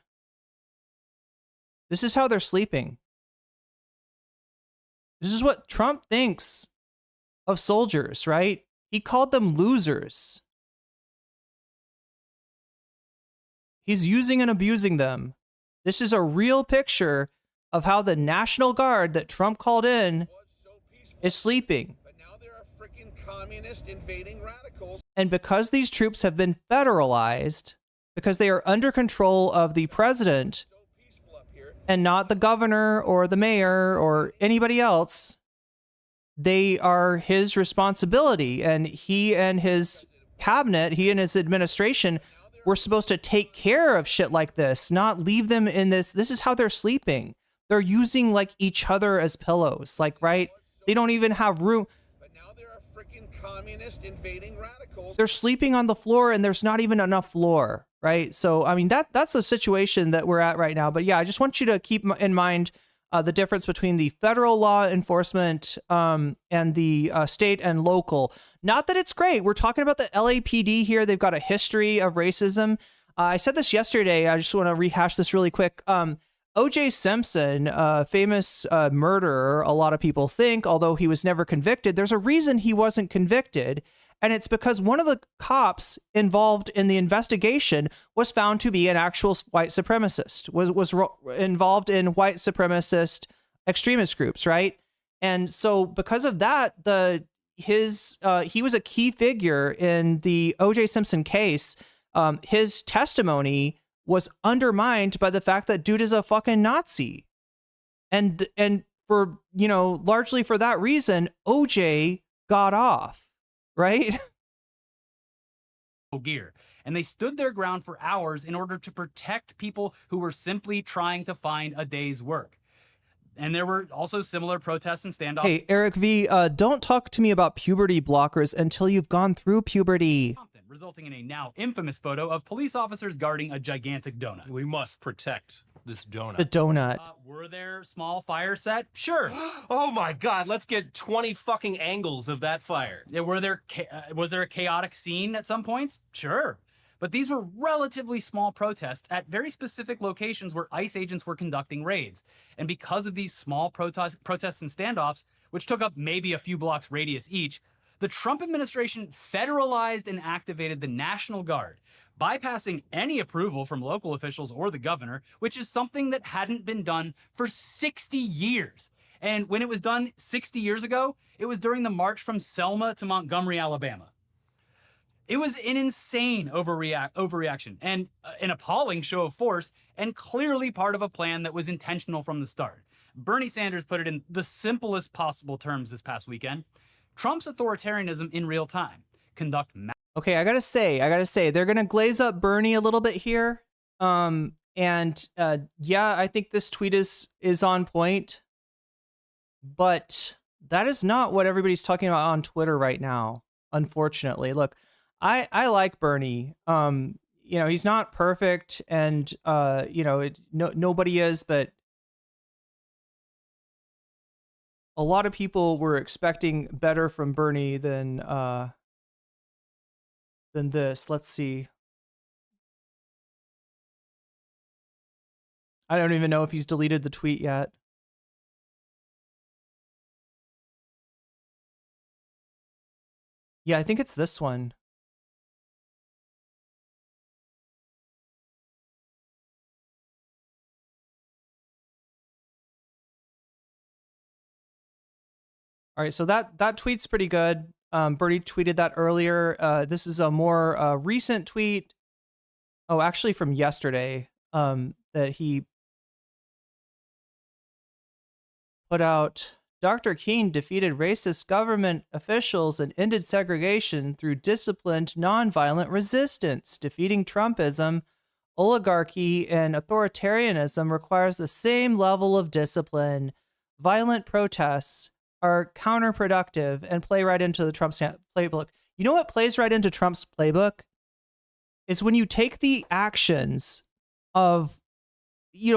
This is how they're sleeping. This is what Trump thinks of soldiers, right? He called them losers. He's using and abusing them. This is a real picture of how the National Guard that Trump called in is sleeping. Communist invading radicals. And because these troops have been federalized, because they are under control of the president and not the governor or the mayor or anybody else, they are his responsibility. And he and his cabinet, he and his administration were supposed to take care of shit like this, not leave them in this. This is how they're sleeping. They're using like each other as pillows, like, right? They don't even have room. Communist invading radicals. They're sleeping on the floor and there's not even enough floor, right? So, I mean, that's the situation that we're at right now. But yeah, I just want you to keep in mind the difference between the federal law enforcement and the state and local. Not that it's great. We're talking about the LAPD here. They've got a history of racism. I said this yesterday. I just want to rehash this really quick. O.J. Simpson, famous murderer, a lot of people think, although he was never convicted, there's a reason he wasn't convicted. And it's because one of the cops involved in the investigation was found to be an actual white supremacist, was involved in white supremacist extremist groups, right? And so because of that, he was a key figure in the O.J. Simpson case. His testimony was undermined by the fact that dude is a fucking Nazi. And for, largely for that reason, OJ got off, right? Gear. And they stood their ground for hours in order to protect people who were simply trying to find a day's work. And there were also similar protests and standoffs. Hey, Eric V, don't talk to me about puberty blockers until you've gone through puberty. Resulting in a now infamous photo of police officers guarding a gigantic donut. We must protect this donut. The donut. Were there small fires set? Sure. Oh my God, let's get 20 fucking angles of that fire. Yeah, was there a chaotic scene at some points? Sure. But these were relatively small protests at very specific locations where ICE agents were conducting raids. And because of these small protests and standoffs, which took up maybe a few blocks radius each, the Trump administration federalized and activated the National Guard, bypassing any approval from local officials or the governor, which is something that hadn't been done for 60 years. And when it was done 60 years ago, it was during the march from Selma to Montgomery, Alabama. It was an insane overreaction and an appalling show of force, and clearly part of a plan that was intentional from the start. Bernie Sanders put it in the simplest possible terms this past weekend. Trump's authoritarianism in real time. Okay, I gotta say, they're gonna glaze up Bernie a little bit here. Yeah, I think this tweet is on point, but that is not what everybody's talking about on Twitter right now, unfortunately. Look, I like Bernie. He's not perfect, and nobody is, but a lot of people were expecting better from Bernie than this. Let's see. I don't even know if he's deleted the tweet yet. Yeah, I think it's this one. All right, so that tweet's pretty good. Bernie tweeted that earlier. This is a more recent tweet. Oh, actually from yesterday, that he put out. Dr. King defeated racist government officials and ended segregation through disciplined, nonviolent resistance. Defeating Trumpism, oligarchy, and authoritarianism requires the same level of discipline. Violent protests are counterproductive and play right into the Trump's playbook. You know what plays right into Trump's playbook? Is when you take the actions of,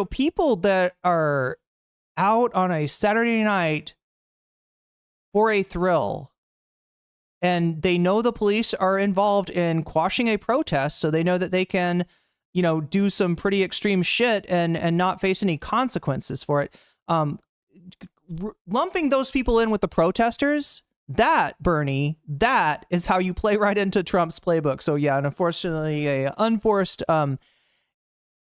people that are out on a Saturday night for a thrill, and they know the police are involved in quashing a protest, so they know that they can, do some pretty extreme shit and not face any consequences for it. Lumping those people in with the protesters, Bernie, that is how you play right into Trump's playbook. So yeah, and unfortunately, a unforced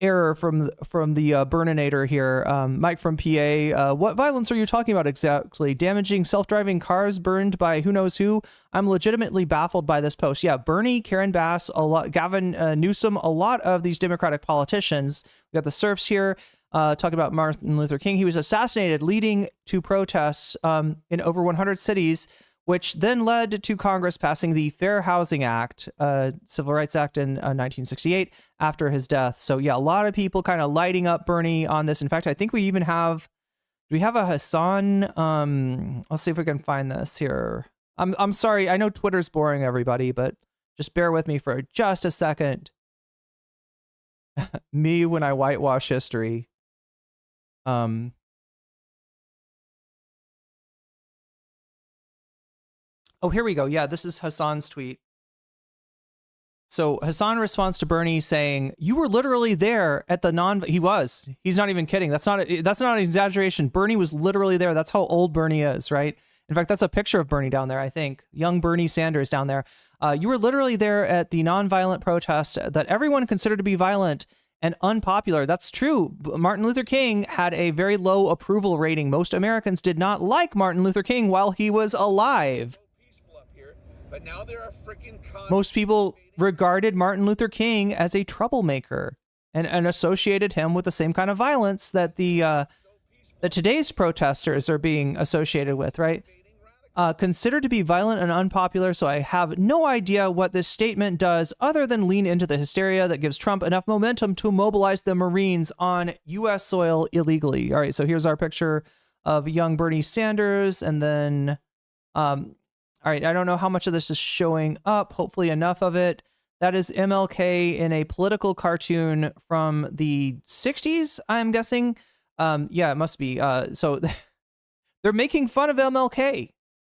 error from the Burninator here. Mike from PA. What violence are you talking about exactly? Damaging self-driving cars burned by who knows who? I'm legitimately baffled by this post. Yeah, Bernie, Karen Bass, Gavin Newsom, a lot of these Democratic politicians. We got the serfs here talking about Martin Luther King. He was assassinated, leading to protests in over 100 cities, which then led to Congress passing the Fair Housing Act, Civil Rights Act in 1968 after his death. So yeah, a lot of people kind of lighting up Bernie on this. In fact, I think we even have, do we have a Hassan? Let's see if we can find this here. I'm sorry. I know Twitter's boring, everybody, but just bear with me for just a second. Me when I whitewash history. Oh, here we go. Yeah, this is Hassan's tweet. So Hassan responds to Bernie saying, "You were literally there at the He was. He's not even kidding. That's not an exaggeration. Bernie was literally there. That's how old Bernie is, right? In fact, that's a picture of Bernie down there, I think. Young Bernie Sanders down there. You were literally there at the nonviolent protest that everyone considered to be violent and unpopular. That's true. Martin Luther King had a very low approval rating. Most Americans did not like Martin Luther King while he was alive. But now there are freaking Most people regarded Martin Luther King as a troublemaker and associated him with the same kind of violence that that today's protesters are being associated with, right? Considered to be violent and unpopular, so I have no idea what this statement does other than lean into the hysteria that gives Trump enough momentum to mobilize the Marines on U.S. soil illegally. All right, so here's our picture of young Bernie Sanders, and then... all right, I don't know how much of this is showing up. Hopefully enough of it. That is MLK in a political cartoon from the 60s, I'm guessing. Yeah, it must be. So they're making fun of MLK,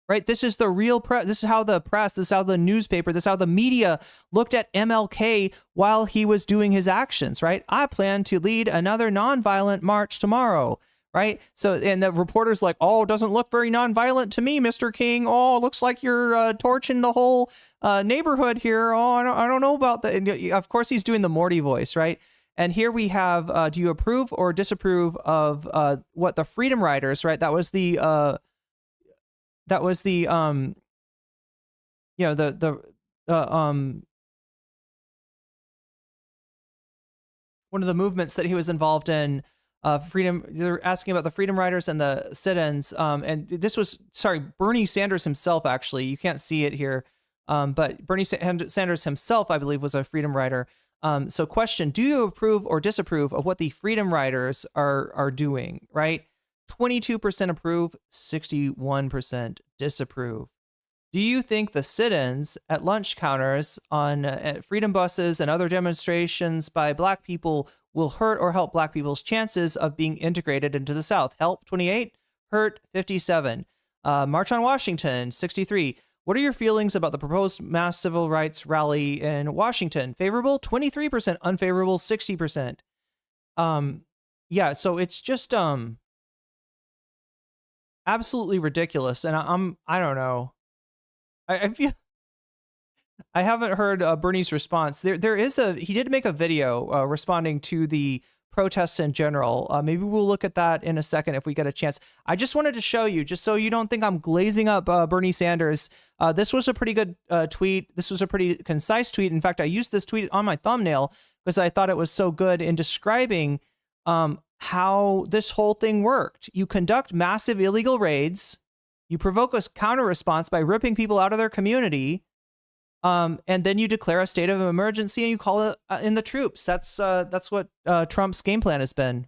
right? This is the real press. This is how the press, this is how the newspaper, this is how the media looked at MLK while he was doing his actions, right? I plan to lead another nonviolent march tomorrow. Right. So, and the reporter's like, "Oh, it doesn't look very nonviolent to me, Mr. King. Oh, it looks like you're torching the whole neighborhood here. Oh, I don't know about that." And of course, he's doing the Morty voice. Right. And here we have, do you approve or disapprove of what the Freedom Riders, right? That was the you know, one of the movements that he was involved in. Freedom. They're asking about the Freedom Riders and the sit-ins. And this was, sorry, Bernie Sanders himself, actually. You can't see it here. But Bernie Sanders himself, I believe, was a Freedom Rider. So question, do you approve or disapprove of what the Freedom Riders are doing, right? 22% approve, 61% disapprove. Do you think the sit-ins at lunch counters on at freedom buses and other demonstrations by Black people will hurt or help Black people's chances of being integrated into the South? Help, 28. Hurt, 57. March on Washington, 63. What are your feelings about the proposed mass civil rights rally in Washington? Favorable, 23%. Unfavorable, 60%. Yeah, so it's just absolutely ridiculous. And I don't know. I feel I haven't heard Bernie's response. He did make a video responding to the protests in general. Maybe we'll look at that in a second if we get a chance. I just wanted to show you, just so you don't think I'm glazing up Bernie Sanders. This was a pretty good tweet. This was a pretty concise tweet. In fact, I used this tweet on my thumbnail because I thought it was so good in describing how this whole thing worked. You conduct massive illegal raids. You provoke a counter response by ripping people out of their community. And then you declare a state of emergency and you call in the troops. That's what Trump's game plan has been.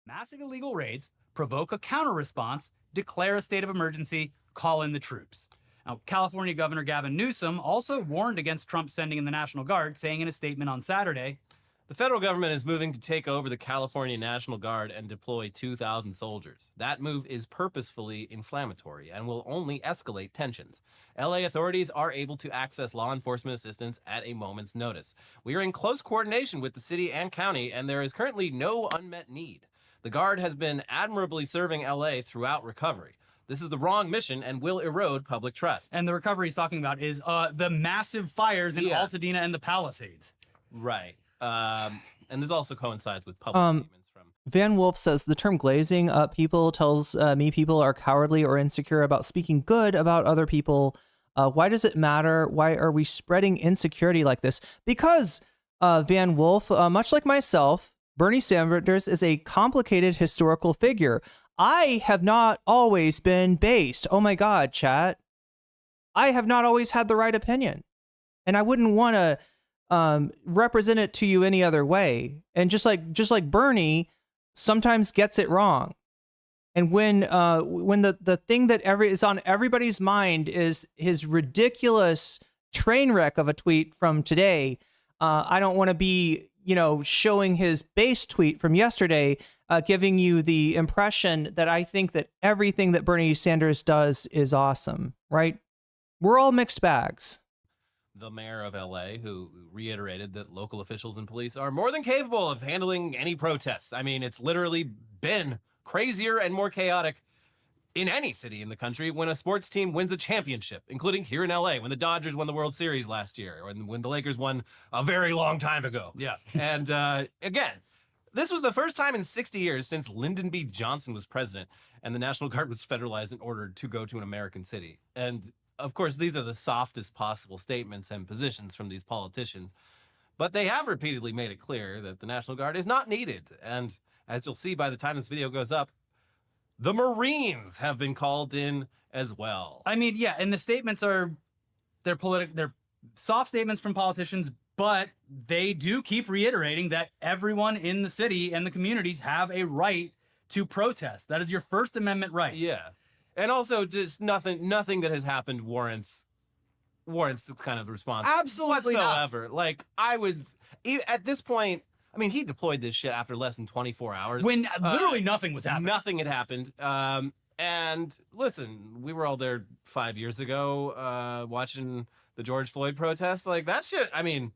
Massive illegal raids, provoke a counter response, declare a state of emergency, call in the troops. Now, California Governor Gavin Newsom also warned against Trump sending in the National Guard, saying in a statement on Saturday, "The federal government is moving to take over the California National Guard and deploy 2,000 soldiers. That move is purposefully inflammatory and will only escalate tensions. LA authorities are able to access law enforcement assistance at a moment's notice. We are in close coordination with the city and county, and there is currently no unmet need. The Guard has been admirably serving LA throughout recovery. This is the wrong mission and will erode public trust." And the recovery he's talking about is the massive fires in Altadena and the Palisades. Right. And this also coincides with public statements from. Van Wolf says the term glazing up people tells me people are cowardly or insecure about speaking good about other people. Why does it matter? Why are we spreading insecurity like this? Because Van Wolf, much like myself, Bernie Sanders is a complicated historical figure. I have not always been based. Oh my God, chat. I have not always had the right opinion. And I wouldn't want to represent it to you any other way. And just like Bernie sometimes gets it wrong. And when the thing that is on everybody's mind is his ridiculous train wreck of a tweet from today, I don't want to be, showing his base tweet from yesterday, giving you the impression that I think that everything that Bernie Sanders does is awesome, right? We're all mixed bags. The mayor of LA, who reiterated that local officials and police are more than capable of handling any protests. I mean, it's literally been crazier and more chaotic in any city in the country when a sports team wins a championship, including here in LA when the Dodgers won the World Series last year, or when the Lakers won a very long time ago. Yeah. And again, this was the first time in 60 years since Lyndon B. Johnson was president and the National Guard was federalized and ordered to go to an American city. And of course, these are the softest possible statements and positions from these politicians, but they have repeatedly made it clear that the National Guard is not needed. And as you'll see by the time this video goes up, the Marines have been called in as well. I mean, yeah, and the statements they're soft statements from politicians, but they do keep reiterating that everyone in the city and the communities have a right to protest. That is your First Amendment right. Yeah. And also just nothing that has happened warrants this kind of response. Absolutely whatsoever. Like, I would, at this point, I mean, he deployed this shit after less than 24 hours. When literally nothing was happening. Nothing had happened. And listen, we were all there 5 years ago watching the George Floyd protests. Like, that shit, I mean,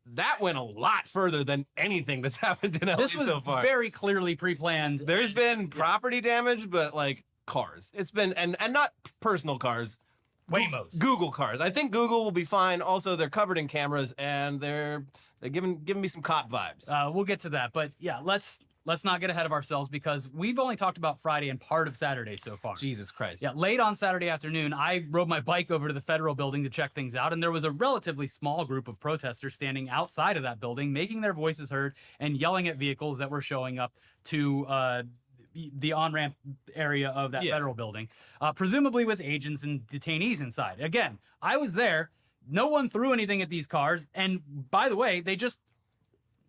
that went a lot further than anything that's happened in LA this was so far. Very clearly pre-planned. There's been property damage, but like cars. It's been, and not personal cars. Waymos. Google cars. I think Google will be fine. Also, they're covered in cameras, and they're giving me some cop vibes. We'll get to that, but yeah, let's not get ahead of ourselves because we've only talked about Friday and part of Saturday so far. Jesus Christ. Yeah, late on Saturday afternoon, I rode my bike over to the Federal Building to check things out, and there was a relatively small group of protesters standing outside of that building, making their voices heard and yelling at vehicles that were showing up to the on-ramp area of that federal building, presumably with agents and detainees inside. Again, I was there. No one threw anything at these cars. And by the way, they just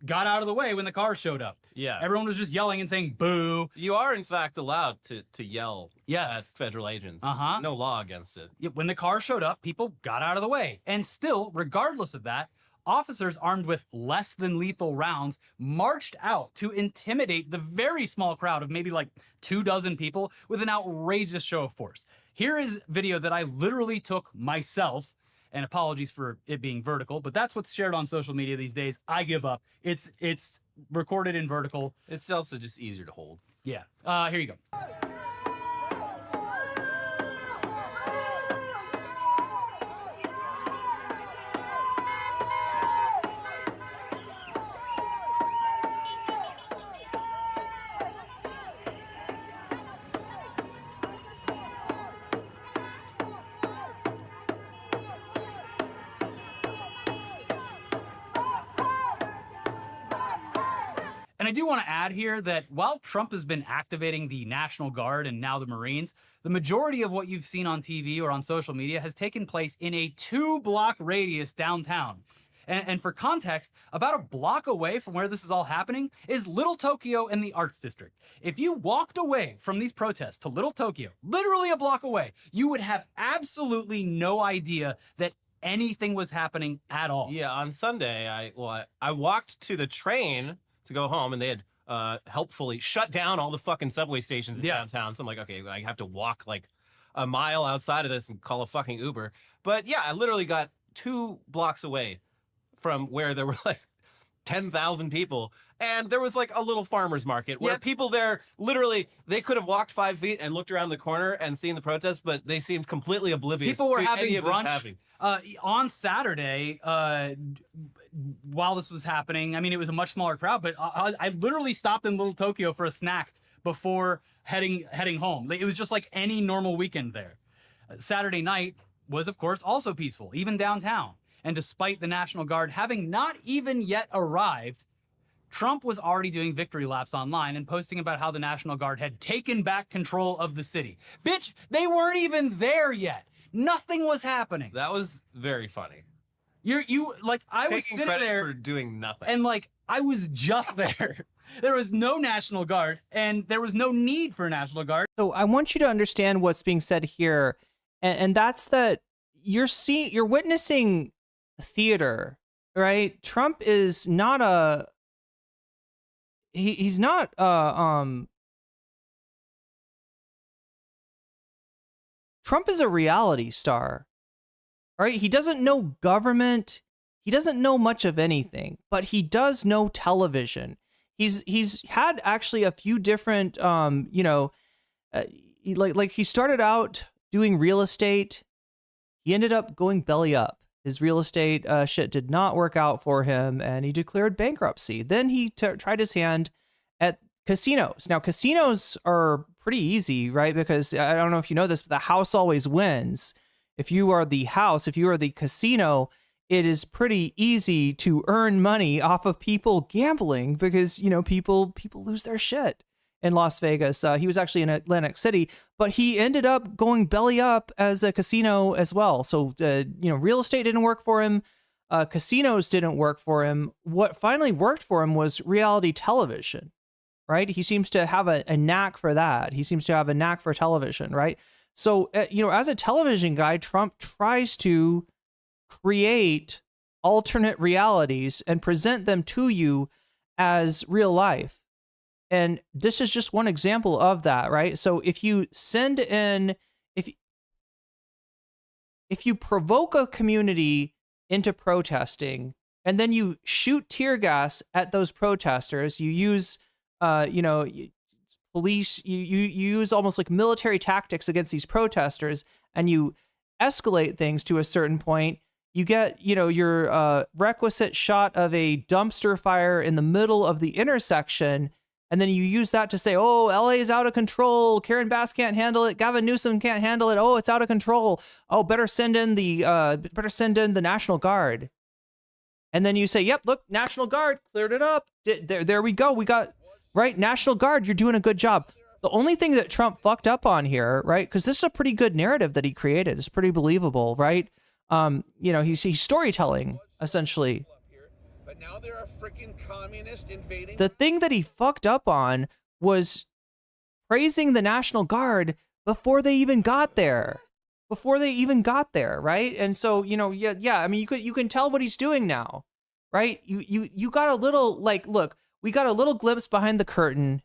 got out of the way when the cars showed up. Yeah. Everyone was just yelling and saying, boo. You are, in fact, allowed to yell at federal agents. There's no law against it. When the car showed up, people got out of the way. And still, regardless of that, officers armed with less than lethal rounds marched out to intimidate the very small crowd of maybe like 24 people with an outrageous show of force. Here is video that I literally took myself, and apologies for it being vertical, but that's what's shared on social media these days. I give up. It's recorded in vertical. It's also just easier to hold. Yeah. Here you go. And I do want to add here that while Trump has been activating the National Guard and now the Marines, the majority of what you've seen on TV or on social media has taken place in a 2-block radius downtown. And for context, about a block away from where this is all happening is Little Tokyo and the Arts District. If you walked away from these protests to Little Tokyo, literally a block away, you would have absolutely no idea that anything was happening at all. Yeah, on Sunday, I walked to the train to go home, and they had helpfully shut down all the fucking subway stations in downtown. So I'm like, okay, I have to walk like a mile outside of this and call a fucking Uber. But yeah, I literally got 2 blocks away from where there were like 10,000 people. And there was like a little farmer's market where people there, literally, they could have walked 5 feet and looked around the corner and seen the protest, but they seemed completely oblivious. People were to having any of this brunch. happening. On Saturday, while this was happening, I mean, it was a much smaller crowd, but I literally stopped in Little Tokyo for a snack before heading home. It was just like any normal weekend there. Saturday night was, of course, also peaceful, even downtown. And despite the National Guard having not even yet arrived, Trump was already doing victory laps online and posting about how the National Guard had taken back control of the city. Bitch, they weren't even there yet. Nothing was happening. That was very funny. I was Taking sitting credit there for doing nothing. and I was just there. There was no National Guard and there was no need for a National Guard. So I want you to understand what's being said here, and that's that you're witnessing theater, right? Trump is not he's not Trump is a reality star, right? He doesn't know government. He doesn't know much of anything, but he does know television. He's had actually a few different, he started out doing real estate. He ended up going belly up. His real estate shit did not work out for him, and he declared bankruptcy. Then he tried his hand at casinos. Now, casinos are pretty easy, right? Because I don't know if you know this, but the house always wins. If you are the house, if you are the casino, it is pretty easy to earn money off of people gambling because, people lose their shit in Las Vegas. He was actually in Atlantic City, but he ended up going belly up as a casino as well. So, real estate didn't work for him. Casinos didn't work for him. What finally worked for him was reality television, right? He seems to have a knack for that. He seems to have a knack for television, right? So, as a television guy, Trump tries to create alternate realities and present them to you as real life. And this is just one example of that, right? So if you send in, if you provoke a community into protesting and then you shoot tear gas at those protesters, you use, police, you use almost like military tactics against these protesters, and you escalate things to a certain point, you get, your requisite shot of a dumpster fire in the middle of the intersection, and then you use that to say, oh, LA is out of control. Karen Bass can't handle it. Gavin Newsom can't handle it. Oh, it's out of control. Oh, better send in the National Guard. And then you say, yep, look, National Guard cleared it up. There we go. We got, right, National Guard, you're doing a good job. The only thing that Trump fucked up on here, right, because this is a pretty good narrative that he created. It's pretty believable, right? He's storytelling, essentially. But now there are freaking communists invading. The thing that he fucked up on was praising the National Guard before they even got there. Right? And so, I mean, you can tell what he's doing now, right? You got a little, look, we got a little glimpse behind the curtain.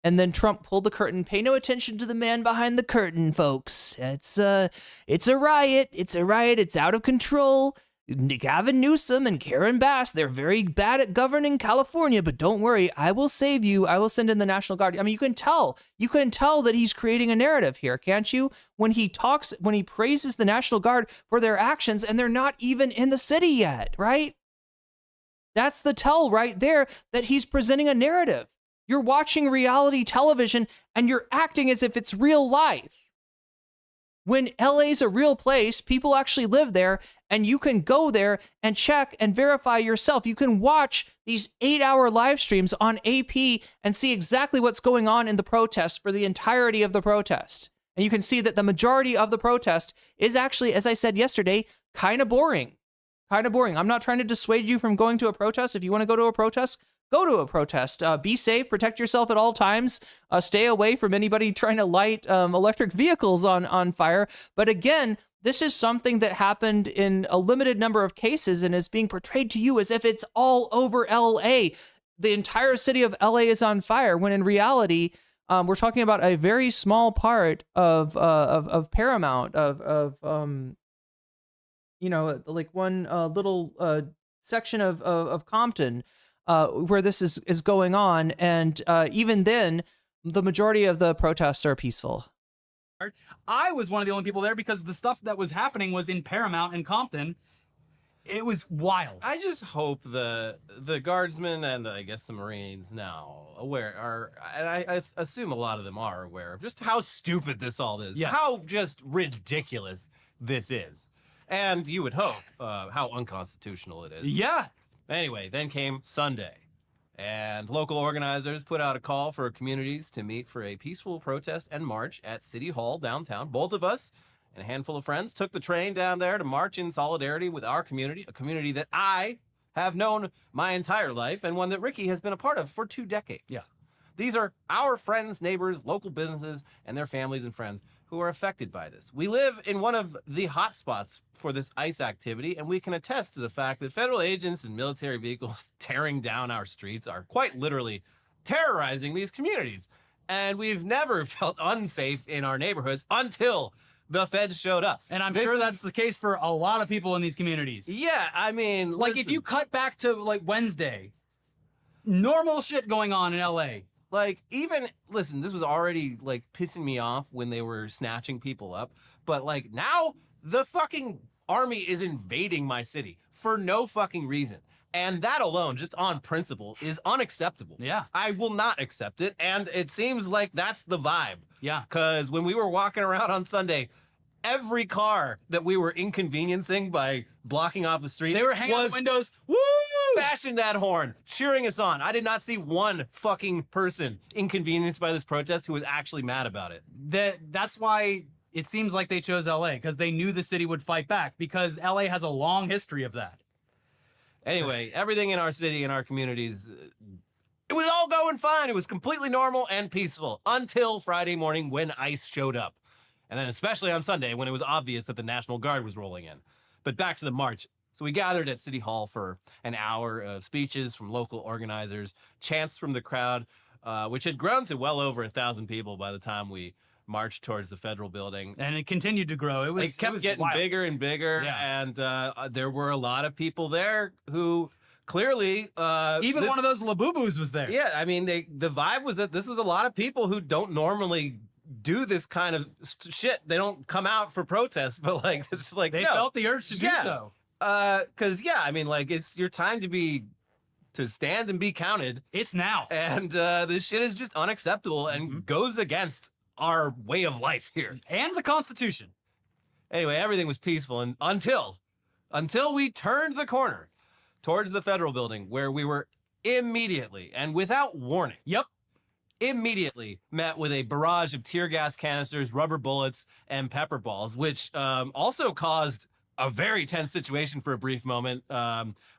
And then Trump pulled the curtain. Pay no attention to the man behind the curtain, folks. It's a riot. It's a riot. It's out of control. Gavin Newsom and Karen Bass, they're very bad at governing California, but don't worry, I will save you. I will send in the National Guard. I mean, you can tell that he's creating a narrative here, can't you? When he praises the National Guard for their actions and they're not even in the city yet, right? That's the tell right there that he's presenting a narrative. You're watching reality television and you're acting as if it's real life. When LA's a real place, people actually live there, and you can go there and check and verify yourself. You can watch these 8-hour live streams on AP and see exactly what's going on in the protest for the entirety of the protest. And you can see that the majority of the protest is actually, as I said yesterday, kind of boring. I'm not trying to dissuade you from going to a protest. If you want to go to a protest, go to a protest. Be safe, protect yourself at all times. Stay away from anybody trying to light electric vehicles on fire. But again, this is something that happened in a limited number of cases and is being portrayed to you as if it's all over LA. The entire city of LA is on fire, when in reality, we're talking about a very small part of Paramount, like one little section of Compton, where this is going on, and even then, the majority of the protests are peaceful. I was one of the only people there because the stuff that was happening was in Paramount and Compton, It was wild. I just hope the guardsmen and I guess the Marines now and I assume a lot of them are aware of just how stupid this all is. Yeah. How just ridiculous this is. And you would hope how unconstitutional it is. Yeah. Anyway, then came Sunday. And local organizers put out a call for communities to meet for a peaceful protest and march at City Hall downtown. Both of us and a handful of friends took the train down there to march in solidarity with our community, a community that I have known my entire life and one that Ricky has been a part of for 2 decades. Yeah. These are our friends, neighbors, local businesses, and their families and friends who are affected by this. We live in one of the hot spots for this ICE activity, and we can attest to the fact that federal agents and military vehicles tearing down our streets are quite literally terrorizing these communities. And we've never felt unsafe in our neighborhoods until the feds showed up. And I'm sure that's the case for a lot of people in these communities. Yeah, I mean, like listen, if you cut back to like Wednesday, normal shit going on in LA. Like, even, listen, this was already, like, pissing me off when they were snatching people up. But, like, now the fucking army is invading my city for no fucking reason. And that alone, just on principle, is unacceptable. Yeah. I will not accept it. And it seems like that's the vibe. Yeah. Because when we were walking around on Sunday, every car that we were inconveniencing by blocking off the street, they were hanging out the windows, woo, bashing that horn, cheering us on. I did not see one fucking person inconvenienced by this protest who was actually mad about it. That's why it seems like they chose LA, because they knew the city would fight back, because LA has a long history of that. Anyway, everything in our city and our communities, it was all going fine. It was completely normal and peaceful until Friday morning when ICE showed up. And then especially on Sunday when it was obvious that the National Guard was rolling in. But back to the march. So we gathered at City Hall for an hour of speeches from local organizers, chants from the crowd, which had grown to well over 1,000 people by the time we marched towards the federal building. And it continued to grow. It kept getting wild. bigger and bigger. Yeah. And there were a lot of people there who clearly... Even one of those Labubus was there. Yeah, I mean, the vibe was that this was a lot of people who don't normally do this kind of shit. They don't come out for protests, but like, it's just like, they no. felt the urge to do so. Because, yeah, I mean, like, it's your time to stand and be counted. It's now. And this shit is just unacceptable and goes against our way of life here. And the Constitution. Anyway, everything was peaceful and until we turned the corner towards the federal building, where we were immediately and without warning. Yep. Immediately met with a barrage of tear gas canisters, rubber bullets, and pepper balls, which also caused a very tense situation for a brief moment,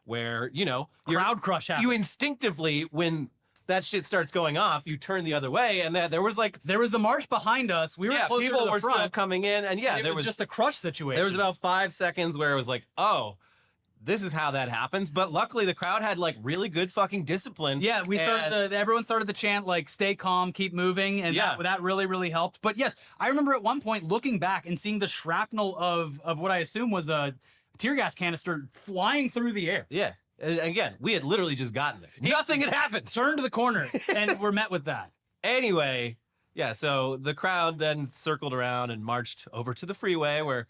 where, you know, crowd crush happened. You instinctively, when that shit starts going off, you turn the other way, and there was the march behind us. We were closer people to the were front. still coming in, and there was just a crush situation. There was about 5 seconds where it was like, oh, this is how that happens. But luckily, the crowd had like really good fucking discipline. Yeah, everyone started the chant like "Stay calm, keep moving," and that really, really helped. But yes, I remember at one point looking back and seeing the shrapnel of what I assume was a tear gas canister flying through the air. Yeah. Again, we had literally just gotten there. Nothing had happened. Turned to the corner, and we're met with that. Anyway, yeah, so the crowd then circled around and marched over to the freeway, where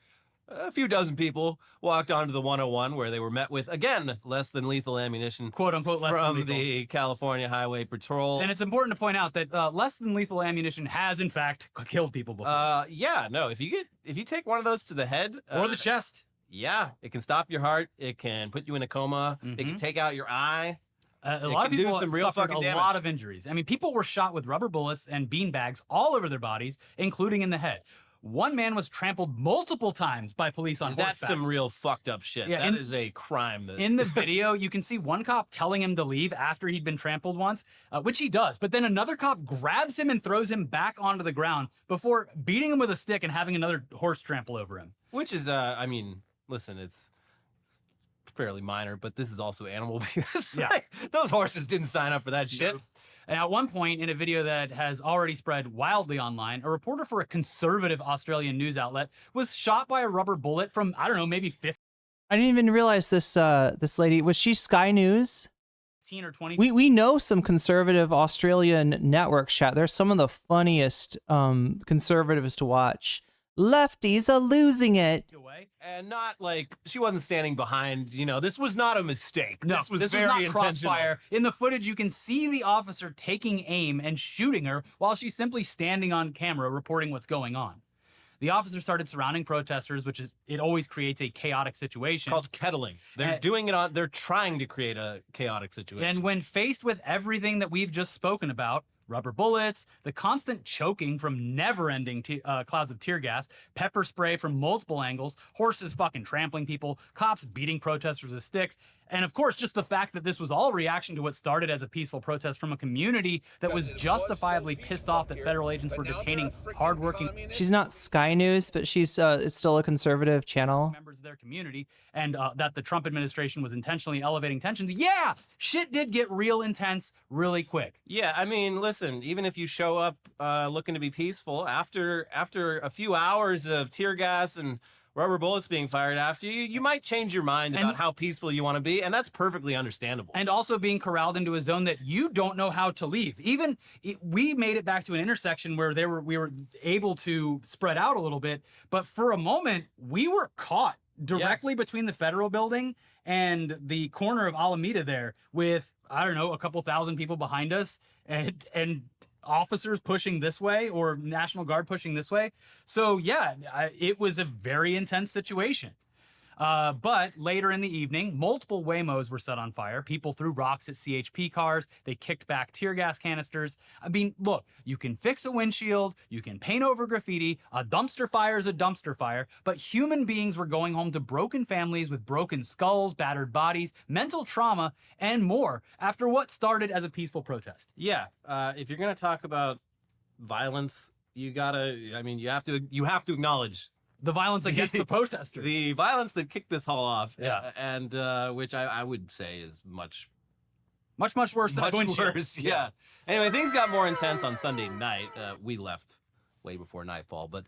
a few dozen people walked onto the 101, where they were met with, again, less than lethal ammunition. Quote unquote less from than lethal. the California Highway Patrol. And it's important to point out that less than lethal ammunition has, in fact, killed people before. Yeah, no, if you take one of those to the head. Or the chest. Yeah, it can stop your heart. It can put you in a coma. It can take out your eye. A lot of people do some real suffered fucking a damage. lot of injuries. I mean, people were shot with rubber bullets and beanbags all over their bodies, including in the head. One man was trampled multiple times by police on horseback. That's some real fucked up shit. Yeah, that is a crime. In the video, you can see one cop telling him to leave after he'd been trampled once, which he does. But then another cop grabs him and throws him back onto the ground before beating him with a stick and having another horse trample over him. Which is, I mean, listen, it's fairly minor, but this is also animal abuse. Yeah. Those horses didn't sign up for that shit. And at one point, in a video that has already spread wildly online, a reporter for a conservative Australian news outlet was shot by a rubber bullet from, I don't know, maybe 15 I didn't even realize this lady, was she Sky News? or 20. We know some conservative Australian networks, chat. They're some of the funniest conservatives to watch. Lefties are losing it. And not like she wasn't standing behind, you know, this was not a mistake. No, this was this very was not intentional. crossfire. In the footage, you can see the officer taking aim and shooting her while she's simply standing on camera reporting what's going on. The officer started surrounding protesters, which is, it always creates a chaotic situation. Called kettling. They're doing it on, they're trying to create a chaotic situation. And when faced with everything that we've just spoken about, rubber bullets, the constant choking from never-ending clouds of tear gas, pepper spray from multiple angles, horses fucking trampling people, cops beating protesters with sticks, and of course, just the fact that this was all reaction to what started as a peaceful protest from a community that was justifiably pissed off that federal agents were detaining hardworking. She's not Sky News, but she's it's still a conservative channel. Members of their community, and that the Trump administration was intentionally elevating tensions. Yeah, shit did get real intense really quick. Yeah, I mean, listen, even if you show up looking to be peaceful, after a few hours of tear gas and rubber bullets being fired after you, you might change your mind about how peaceful you want to be, and that's perfectly understandable. And also being corralled into a zone that you don't know how to leave. Even we made it back to an intersection where we were able to spread out a little bit, but for a moment we were caught directly between the federal building and the corner of Alameda there with, I don't know, a couple thousand people behind us and officers pushing this way or National Guard pushing this way. So yeah, it was a very intense situation. But later in the evening, multiple Waymos were set on fire. People threw rocks at CHP cars. They kicked back tear gas canisters. I mean, look, you can fix a windshield. You can paint over graffiti. A dumpster fire is a dumpster fire. But human beings were going home to broken families with broken skulls, battered bodies, mental trauma, and more after what started as a peaceful protest. Yeah, if you're going to talk about violence, you have to acknowledge the violence against the protesters. The violence that kicked this all off. Yeah. And which I would say is much worse than much worse. Yeah. Anyway, things got more intense on Sunday night. We left way before nightfall, but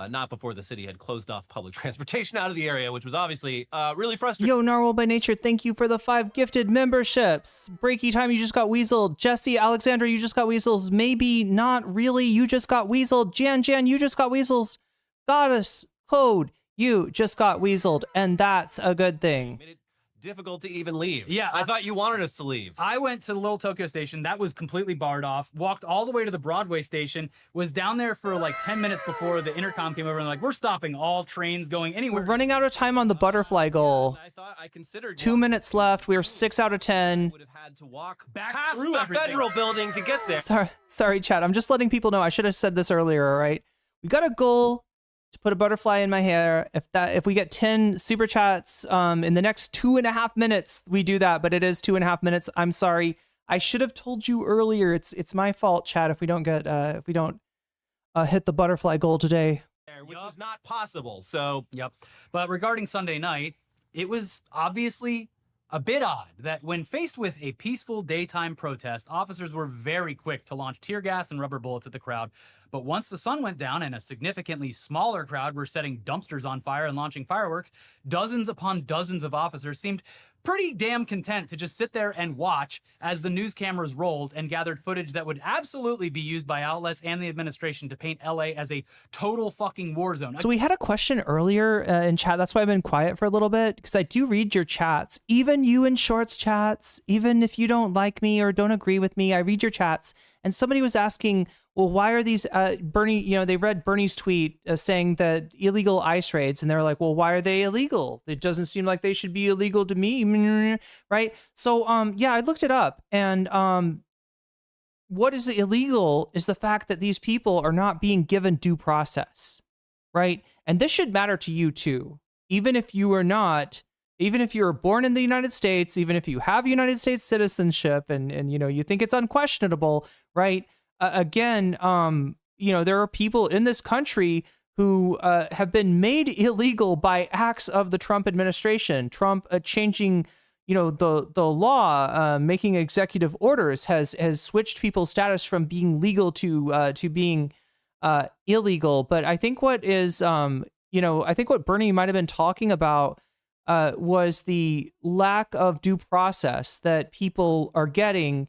not before the city had closed off public transportation out of the area, which was obviously really frustrating. Yo, Narwhal by Nature, thank you for the 5 gifted memberships. Breaky Time, you just got weaseled. Jesse, Alexandra, you just got weasels. Maybe not really, you just got weaseled. Jan, you just got weasels. Goddess Code, you just got weaseled, and that's a good thing. Made it difficult to even leave. Yeah, I thought you wanted us to leave. I went to the Little Tokyo station. That was completely barred off. Walked all the way to the Broadway station. Was down there for like 10 minutes before the intercom came over and like, we're stopping all trains going anywhere. We're running out of time on the butterfly goal. I considered 2 minutes left. We are 6 out of 10. would have had to walk back past through the everything. federal building to get there. Sorry, chat. I'm just letting people know. I should have said this earlier. All right, we got a goal to put a butterfly in my hair. If we get 10 super chats in the next 2.5 minutes, we do that. But it is 2.5 minutes. I'm sorry. I should have told you earlier. It's my fault, chat. If we don't get hit the butterfly goal today, which was not possible. So yep. But regarding Sunday night, it was obviously a bit odd that when faced with a peaceful daytime protest, officers were very quick to launch tear gas and rubber bullets at the crowd. But once the sun went down and a significantly smaller crowd were setting dumpsters on fire and launching fireworks, dozens upon dozens of officers seemed pretty damn content to just sit there and watch as the news cameras rolled and gathered footage that would absolutely be used by outlets and the administration to paint LA as a total fucking war zone. So we had a question earlier in chat. That's why I've been quiet for a little bit, because I do read your chats. Even you in shorts chats, even if you don't like me or don't agree with me, I read your chats. And somebody was asking, well, why are these Bernie, they read Bernie's tweet saying that illegal ICE raids, and they're like, well, why are they illegal? It doesn't seem like they should be illegal to me, right? So, yeah, I looked it up, and what is illegal is the fact that these people are not being given due process, right? And this should matter to you too, even if you are not, even if you were born in the United States, even if you have United States citizenship, and you think it's unquestionable, right? Again, there are people in this country who have been made illegal by acts of the Trump administration. Trump changing, the law, making executive orders has switched people's status from being legal to being illegal. But I think what is, I think what Bernie might have been talking about was the lack of due process that people are getting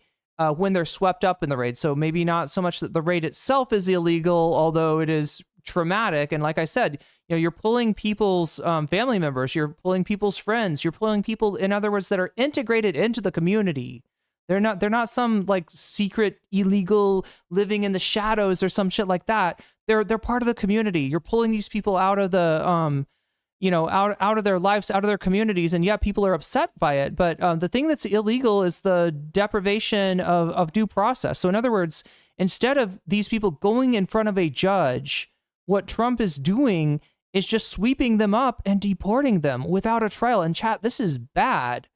when they're swept up in the raid. So maybe not so much that the raid itself is illegal, although it is traumatic. And like I said, you're pulling people's family members, you're pulling people's friends, you're pulling people, in other words, that are integrated into the community. They're not some like secret illegal living in the shadows or some shit like that. They're part of the community. You're pulling these people out of the out of their lives, out of their communities, and yeah, people are upset by it. But the thing that's illegal is the deprivation of due process. So in other words, instead of these people going in front of a judge, what Trump is doing is just sweeping them up and deporting them without a trial. And chat, this is bad,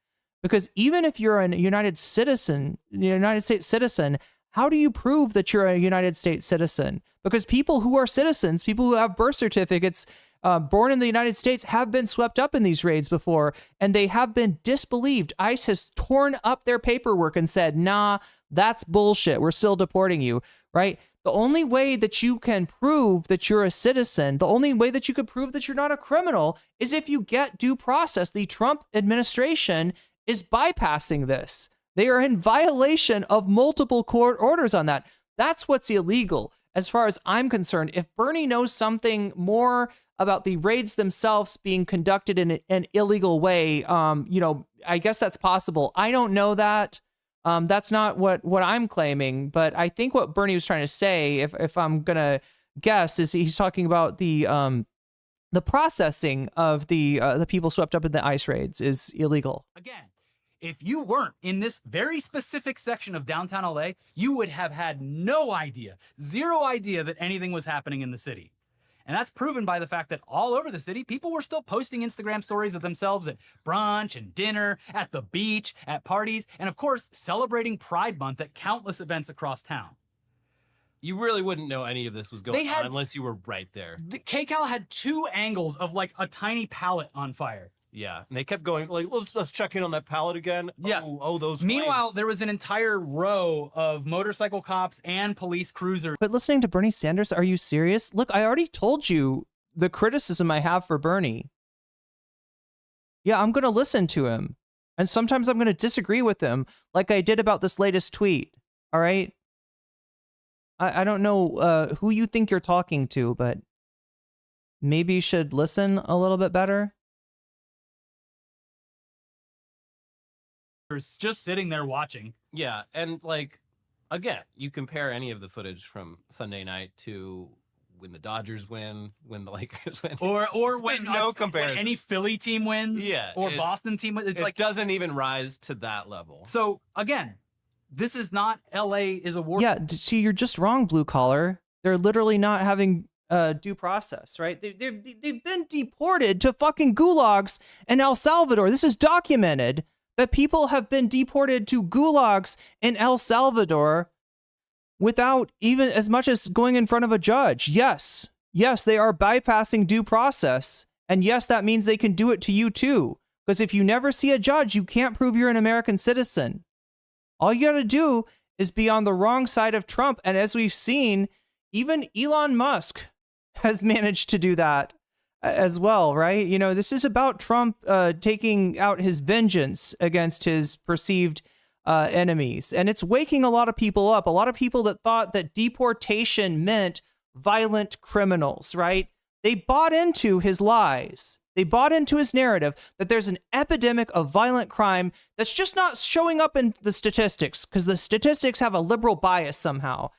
because even if you're a United States citizen, how do you prove that you're a United States citizen? Because people who are citizens, people who have birth certificates, born in the United States, have been swept up in these raids before, and they have been disbelieved. ICE has torn up their paperwork and said, nah, that's bullshit. We're still deporting you, right? The only way that you can prove that you're a citizen, the only way that you could prove that you're not a criminal, is if you get due process. The Trump administration is bypassing this. They are in violation of multiple court orders on that. That's what's illegal, as far as I'm concerned. If Bernie knows something more about the raids themselves being conducted in an illegal way, I guess that's possible. I don't know that. That's not what I'm claiming, but I think what Bernie was trying to say, if I'm gonna guess, is he's talking about the processing of the people swept up in the ICE raids is illegal. Again, if you weren't in this very specific section of downtown LA, you would have had no idea, zero idea that anything was happening in the city. And that's proven by the fact that all over the city, people were still posting Instagram stories of themselves at brunch and dinner, at the beach, at parties, and of course, celebrating Pride Month at countless events across town. You really wouldn't know any of this was going on unless you were right there. The KCAL had 2 angles of like a tiny pallet on fire. Yeah, and they kept going, like, let's check in on that pallet again. Yeah. Oh, those Meanwhile, there was an entire row of motorcycle cops and police cruisers. But listening to Bernie Sanders, are you serious? Look, I already told you the criticism I have for Bernie. Yeah, I'm going to listen to him. And sometimes I'm going to disagree with him, like I did about this latest tweet. All right? I don't know who you think you're talking to, but maybe you should listen a little bit better. Just sitting there watching. Yeah, and like, again, you compare any of the footage from Sunday night to when the Dodgers win, when the Lakers win, or when no comparison. When any Philly team wins, yeah, or Boston team wins. It doesn't even rise to that level. So again, this is not LA is a war. Yeah, see, you're just wrong, blue collar. They're literally not having due process, right? They've been deported to fucking gulags in El Salvador. This is documented. That people have been deported to gulags in El Salvador without even as much as going in front of a judge. Yes, they are bypassing due process. And yes, that means they can do it to you too. Because if you never see a judge, you can't prove you're an American citizen. All you gotta do is be on the wrong side of Trump. And as we've seen, even Elon Musk has managed to do that as well, right? This is about Trump taking out his vengeance against his perceived enemies. And it's waking a lot of people up. A lot of people that thought that deportation meant violent criminals, right? They bought into his lies. They bought into his narrative that there's an epidemic of violent crime that's just not showing up in the statistics, because the statistics have a liberal bias somehow.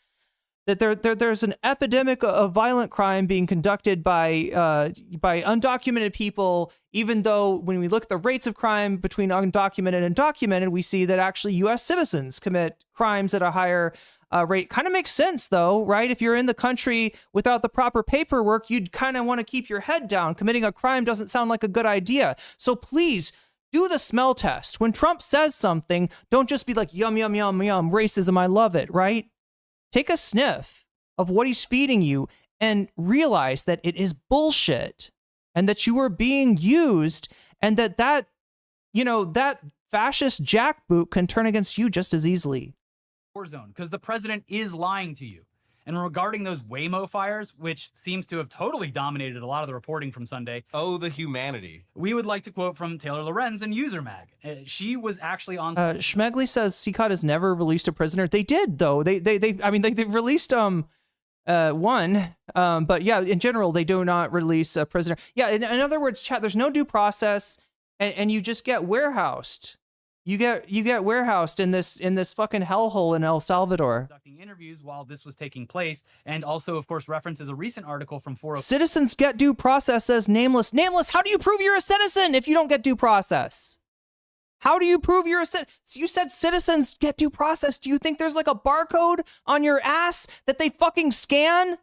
That there's an epidemic of violent crime being conducted by undocumented people, even though when we look at the rates of crime between undocumented and documented, we see that actually U.S. citizens commit crimes at a higher rate. Kind of makes sense, though, right? If you're in the country without the proper paperwork, you'd kind of want to keep your head down. Committing a crime doesn't sound like a good idea. So please, do the smell test. When Trump says something, don't just be like, yum, yum, yum, yum, racism, I love it, right? Take a sniff of what he's feeding you and realize that it is bullshit and that you are being used, and that fascist jackboot can turn against you just as easily. War zone, because the president is lying to you. And regarding those Waymo fires, which seems to have totally dominated a lot of the reporting from Sunday. Oh, the humanity. We would like to quote from Taylor Lorenz in UserMag. She was actually on... Schmegley says CCOT has never released a prisoner. They did, though. They released But yeah, in general, they do not release a prisoner. Yeah, in other words, chat, there's no due process, and you just get warehoused. You get warehoused in this fucking hellhole in El Salvador. Conducting interviews while this was taking place, and also, of course, references a recent article from 404. Citizens get due process, says Nameless. Nameless, how do you prove you're a citizen if you don't get due process? How do you prove you're a citizen? You said citizens get due process. Do you think there's like a barcode on your ass that they fucking scan?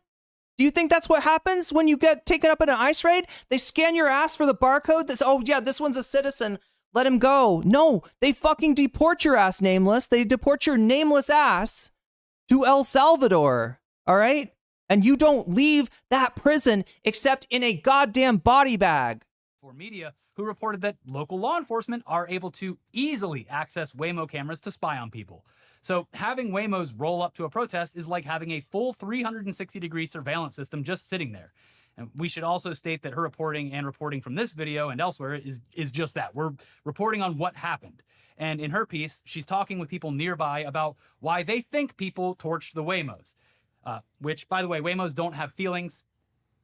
Do you think that's what happens when you get taken up in an ICE raid? They scan your ass for the barcode. Oh yeah, this one's a citizen. Let him go. No, they fucking deport your ass, Nameless. They deport your nameless ass to El Salvador. All right? And you don't leave that prison except in a goddamn body bag. For media, who reported that local law enforcement are able to easily access Waymo cameras to spy on people. So having Waymos roll up to a protest is like having a full 360-degree surveillance system just sitting there. And we should also state that her reporting from this video and elsewhere is just that. We're reporting on what happened. And in her piece, she's talking with people nearby about why they think people torched the Waymos. Which, by the way, Waymos don't have feelings.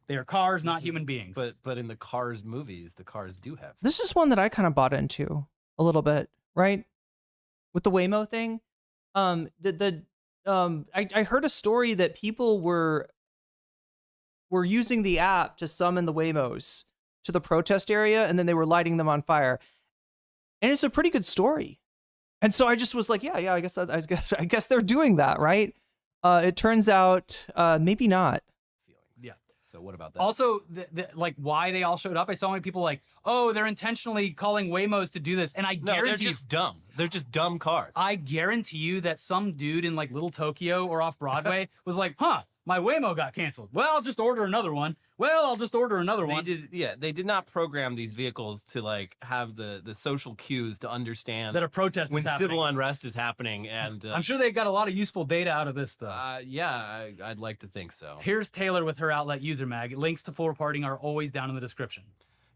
They are cars, not human beings. But in the Cars movies, the cars do have. This is one that I kind of bought into a little bit, right? With the Waymo thing. I heard a story that people were using the app to summon the Waymos to the protest area, and then they were lighting them on fire. And it's a pretty good story. And so I just was like, yeah, I guess they're doing that, right? It turns out maybe not. Yeah. So what about that? Also, like why they all showed up. I saw many people like, oh, they're intentionally calling Waymos to do this. And I guarantee they're just dumb. They're just dumb cars. I guarantee you that some dude in like Little Tokyo or off Broadway was like, huh, my Waymo got canceled. Well, I'll just order another one. They did not program these vehicles to like have the social cues to understand that a protest when is happening. Civil unrest is happening. And I'm sure they got a lot of useful data out of this stuff. Yeah, I'd like to think so. Here's Taylor with her outlet UserMag. Links to full reporting are always down in the description.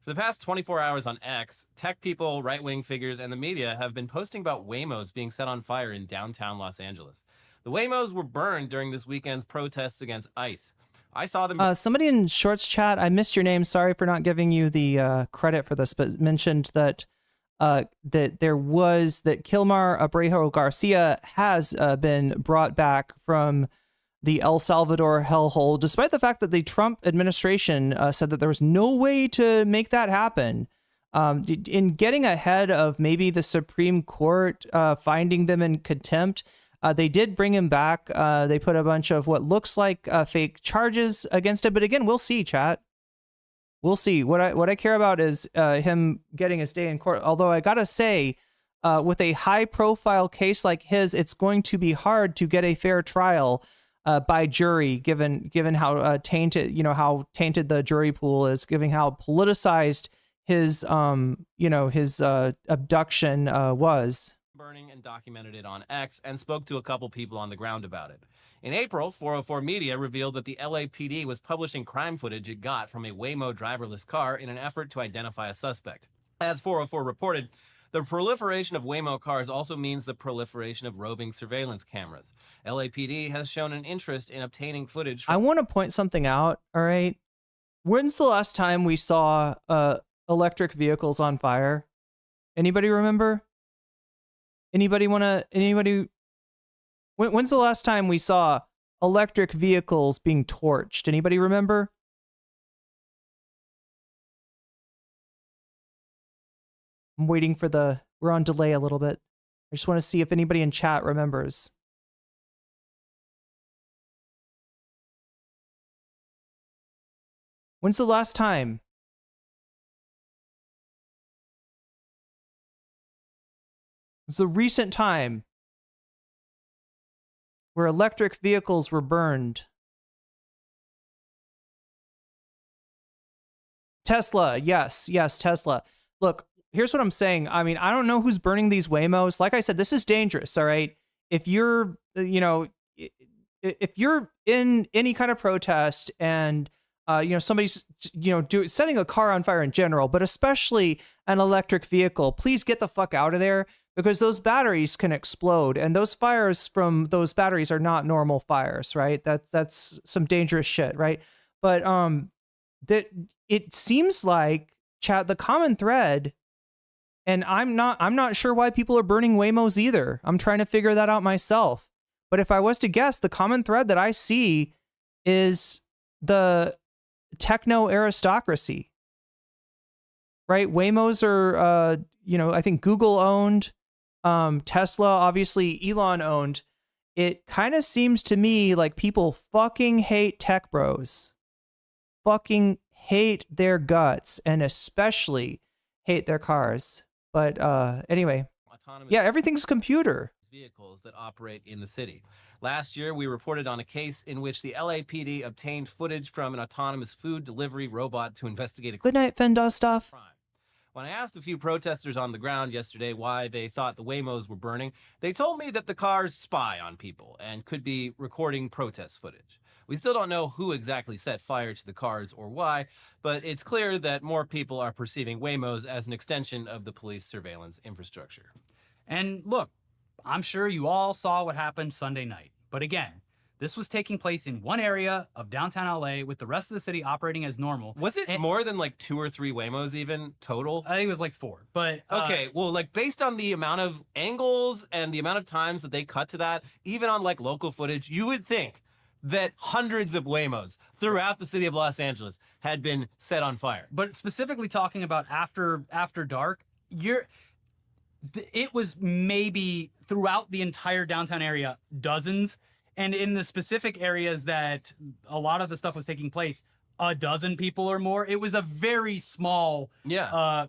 For the past 24 hours on X, tech people, right-wing figures, and the media have been posting about Waymos being set on fire in downtown Los Angeles. The Waymos were burned during this weekend's protests against ICE. I saw them. Somebody in Shorts chat, I missed your name. Sorry for not giving you the credit for this, but mentioned that that Kilmar Abrejo Garcia has been brought back from the El Salvador hellhole, despite the fact that the Trump administration said that there was no way to make that happen. In getting ahead of maybe the Supreme Court finding them in contempt, they did bring him back. They put a bunch of what looks like fake charges against him. But again, we'll see, chat. We'll see. What I care about is him getting his day in court. Although I gotta say, with a high-profile case like his, it's going to be hard to get a fair trial by jury, given how tainted the jury pool is, given how politicized his abduction was. Burning and documented it on X and spoke to a couple people on the ground about it. In April, 404 Media revealed that the LAPD was publishing crime footage it got from a Waymo driverless car in an effort to identify a suspect. As 404 reported, the proliferation of Waymo cars also means the proliferation of roving surveillance cameras. LAPD has shown an interest in obtaining footage. I want to point something out, all right? When's the last time we saw electric vehicles on fire? Anybody remember? When's the last time we saw electric vehicles being torched? Anybody remember? I'm waiting for we're on delay a little bit. I just want to see if anybody in chat remembers. When's the last time? It's a recent time where electric vehicles were burned. Tesla, yes, Tesla. Look, here's what I'm saying. I mean, I don't know who's burning these Waymos. Like I said, this is dangerous, all right? If you're, if you're in any kind of protest and somebody's, setting a car on fire in general, but especially an electric vehicle, please get the fuck out of there, because those batteries can explode, and those fires from those batteries are not normal fires, right? That's some dangerous shit, right? But that it seems like, chat, the common thread, and I'm not sure why people are burning Waymos either. I'm trying to figure that out myself. But if I was to guess, the common thread that I see is the techno aristocracy, right? Waymos are, I think Google owned, Tesla, obviously Elon owned. It kind of seems to me like people fucking hate tech bros, fucking hate their guts, and especially hate their cars. But anyway, yeah, everything's computer. Vehicles that operate in the city. Last year, we reported on a case in which the LAPD obtained footage from an autonomous food delivery robot to investigate a Good night, Fendus stuff. crime. When I asked a few protesters on the ground yesterday why they thought the Waymos were burning, they told me that the cars spy on people and could be recording protest footage. We still don't know who exactly set fire to the cars or why, but it's clear that more people are perceiving Waymos as an extension of the police surveillance infrastructure. And look, I'm sure you all saw what happened Sunday night. But again, this was taking place in one area of downtown LA with the rest of the city operating as normal. Was it more than like 2 or 3 Waymos even total? I think it was like 4. But okay, well, like based on the amount of angles and the amount of times that they cut to that, even on like local footage, you would think that hundreds of Waymos throughout the city of Los Angeles had been set on fire. But specifically talking about after dark, it was maybe throughout the entire downtown area, dozens. And in the specific areas that a lot of the stuff was taking place, a dozen people or more. It was a very small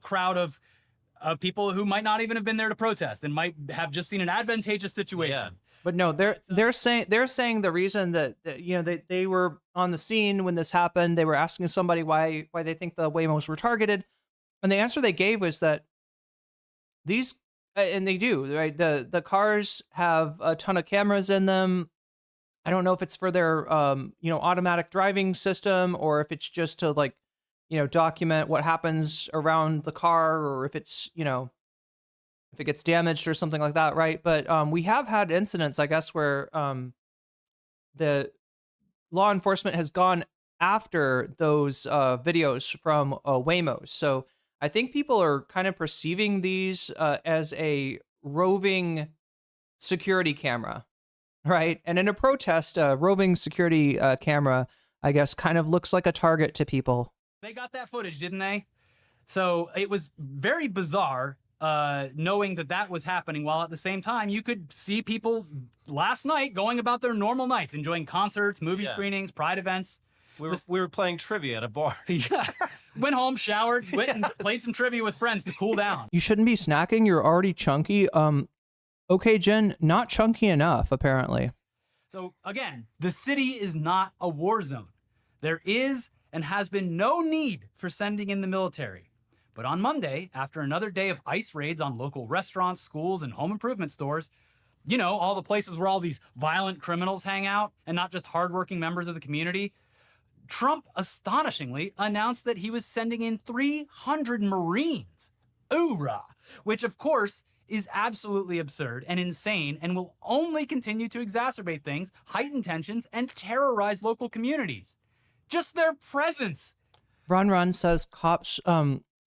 crowd of people who might not even have been there to protest and might have just seen an advantageous situation. Yeah. But no, they're saying the reason that they were on the scene when this happened. They were asking somebody why they think the Waymos were targeted, and the answer they gave was that these, and they do, right? The cars have a ton of cameras in them. I don't know if it's for their automatic driving system or if it's just to document what happens around the car, or if it's if it gets damaged or something like that, right? But we have had incidents, I guess, where the law enforcement has gone after those videos from Waymos. So I think people are kind of perceiving these as a roving security camera, right? And in a protest, roving security camera, I guess, kind of looks like a target to people. They got that footage, didn't they? So it was very bizarre knowing that was happening, while at the same time you could see people last night going about their normal nights, enjoying concerts, movie screenings, pride events. We were playing trivia at a bar. Yeah. Went home, showered, went and played some trivia with friends to cool down. You shouldn't be snacking. You're already chunky. Okay, Jen, not chunky enough, apparently. So again, the city is not a war zone. There is and has been no need for sending in the military. But on Monday, after another day of ICE raids on local restaurants, schools, and home improvement stores, all the places where all these violent criminals hang out and not just hardworking members of the community, Trump astonishingly announced that he was sending in 300 Marines. Hoorah! Which, of course, is absolutely absurd and insane and will only continue to exacerbate things, heighten tensions, and terrorize local communities. Just their presence. Run says cops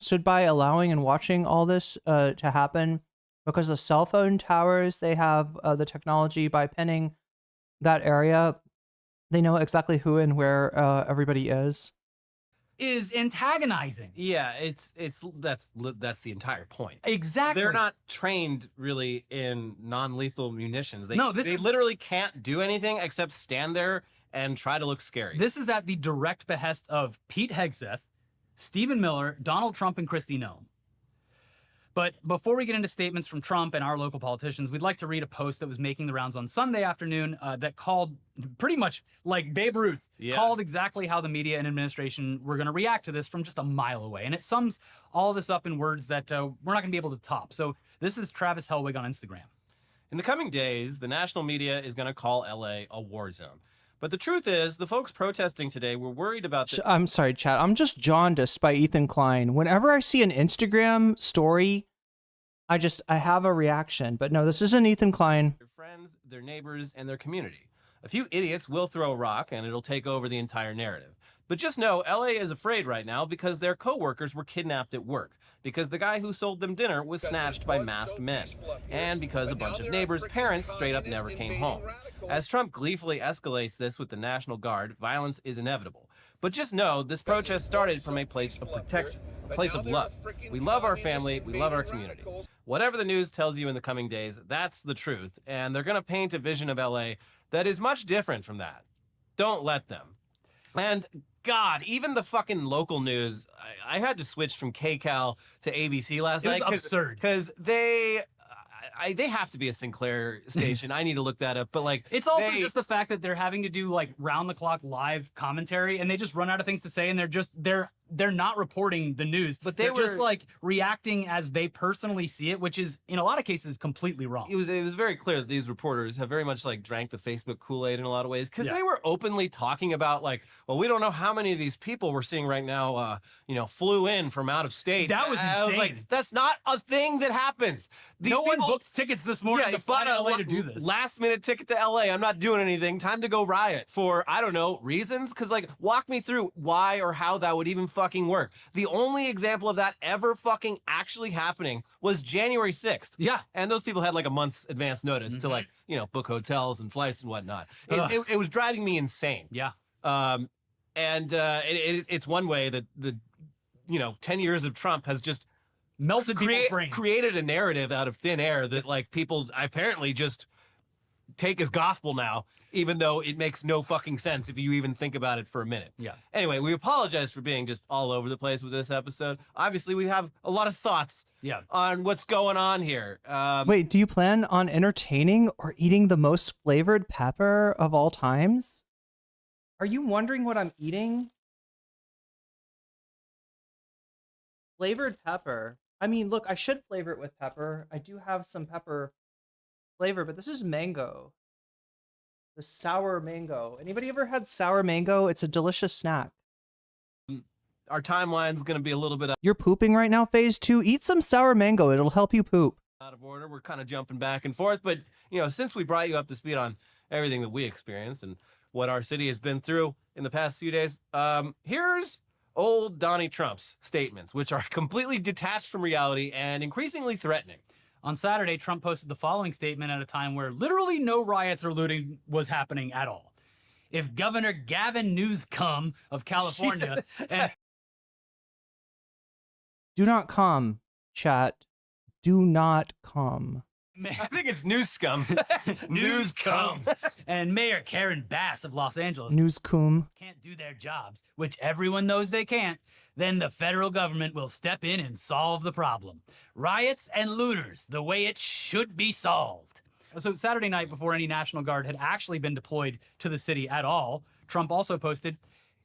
should by allowing and watching all this to happen, because the cell phone towers, they have the technology by pinning that area. They know exactly who and where everybody is antagonizing. Yeah, that's the entire point. Exactly. They're not trained really in non-lethal munitions. They they literally can't do anything except stand there and try to look scary. This is at the direct behest of Pete Hegseth, Stephen Miller, Donald Trump, and Kristi Noem. But before we get into statements from Trump and our local politicians, we'd like to read a post that was making the rounds on Sunday afternoon that called, pretty much like Babe Ruth, called exactly how the media and administration were going to react to this from just a mile away. And it sums all of this up in words that we're not going to be able to top. So this is Travis Helwig on Instagram. In the coming days, the national media is going to call LA a war zone. But the truth is, the folks protesting today were worried about the— I'm sorry, chat. I'm just jaundiced by Ethan Klein. Whenever I see an Instagram story I have a reaction, but no, this isn't Ethan Klein. Their friends, their neighbors, and their community. A few idiots will throw a rock and it'll take over the entire narrative. But just know LA is afraid right now because their co-workers were kidnapped at work, because the guy who sold them dinner was snatched by masked men, and because a bunch of neighbors' parents straight up never came home. As Trump gleefully escalates this with the National Guard, violence is inevitable. But just know this protest started from a place of protection, a place of love. We love our family, we love our community. Whatever the news tells you in the coming days, that's the truth, and they're going to paint a vision of LA that is much different from that. Don't let them. And God, even the fucking local news, I had to switch from KCAL to ABC last night. It was absurd. Because they have to be a Sinclair station. I need to look that up. But like, it's also just the fact that they're having to do like round the clock live commentary, and they just run out of things to say, and they're not reporting the news, but they're just like reacting as they personally see it, which is in a lot of cases completely wrong. It was very clear that these reporters have very much like drank the Facebook Kool-Aid in a lot of ways, because they were openly talking about like, well, we don't know how many of these people we're seeing right now, flew in from out of state. That was insane. I was like, that's not a thing that happens. No one booked tickets this morning to fly to LA to do this. Last minute ticket to LA. I'm not doing anything. Time to go riot for, I don't know, reasons. Because like, walk me through why or how that would even fucking work. The only example of that ever fucking actually happening was January 6th. Yeah. And those people had like a month's advance notice to like, book hotels and flights and whatnot. It was driving me insane. Yeah. It's one way that 10 years of Trump has just melted people's brains. Created a narrative out of thin air that like people apparently just take as gospel now, even though it makes no fucking sense if you even think about it for a minute. Yeah. Anyway, we apologize for being just all over the place with this episode. Obviously, we have a lot of thoughts on what's going on here. Wait, do you plan on entertaining or eating the most flavored pepper of all times? Are you wondering what I'm eating? Flavored pepper. I mean, look, I should flavor it with pepper. I do have some pepper flavor, but this is mango. The sour mango. Anybody ever had sour mango? It's a delicious snack. Our timeline's going to be a little bit You're pooping right now, phase 2? Eat some sour mango. It'll help you poop. out of order. We're kind of jumping back and forth, but since we brought you up to speed on everything that we experienced and what our city has been through in the past few days, here's old Donnie Trump's statements, which are completely detached from reality and increasingly threatening. On Saturday, Trump posted the following statement at a time where literally no riots or looting was happening at all. If Governor Gavin Newsom of California and do not come, chat. Do not come. I think it's Newscum. Newscum. And Mayor Karen Bass of Los Angeles Newscum can't do their jobs, which everyone knows they can't, then the federal government will step in and solve the problem. Riots and looters, the way it should be solved. So Saturday night, before any National Guard had actually been deployed to the city at all, Trump also posted,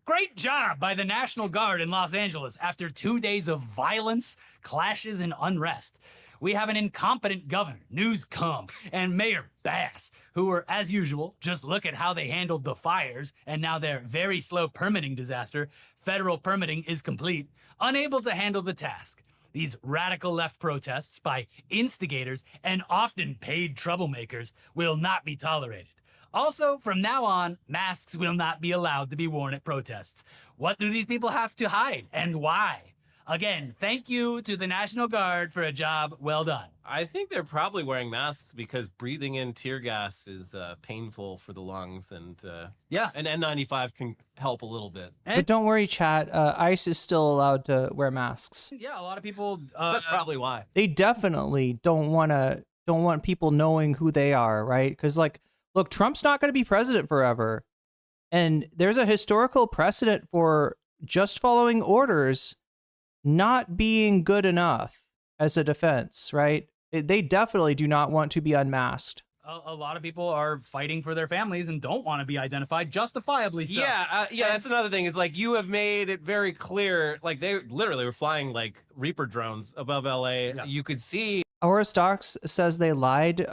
"Great job by the National Guard in Los Angeles after 2 days of violence, clashes, and unrest. We have an incompetent governor, Newsom, and Mayor Bass, who were, as usual, just look at how they handled the fires and now their very slow permitting disaster. Federal permitting is complete, unable to handle the task. These radical left protests by instigators and often paid troublemakers will not be tolerated. Also, from now on, masks will not be allowed to be worn at protests. What do these people have to hide and why? Again, thank you to the National Guard for a job well done." I think they're probably wearing masks because breathing in tear gas is painful for the lungs, and an N95 can help a little bit. But don't worry, chat. ICE is still allowed to wear masks. Yeah, a lot of people. That's probably why. They definitely don't want people knowing who they are, right? Because look, Trump's not going to be president forever, and there's a historical precedent for just following orders not being good enough as a defense, right? They definitely do not want to be unmasked. A lot of people are fighting for their families and don't want to be identified, justifiably so. Yeah, that's another thing. It's like you have made it very clear, like they literally were flying like Reaper drones above LA. Yeah. You could see. Horace Docs says they lied.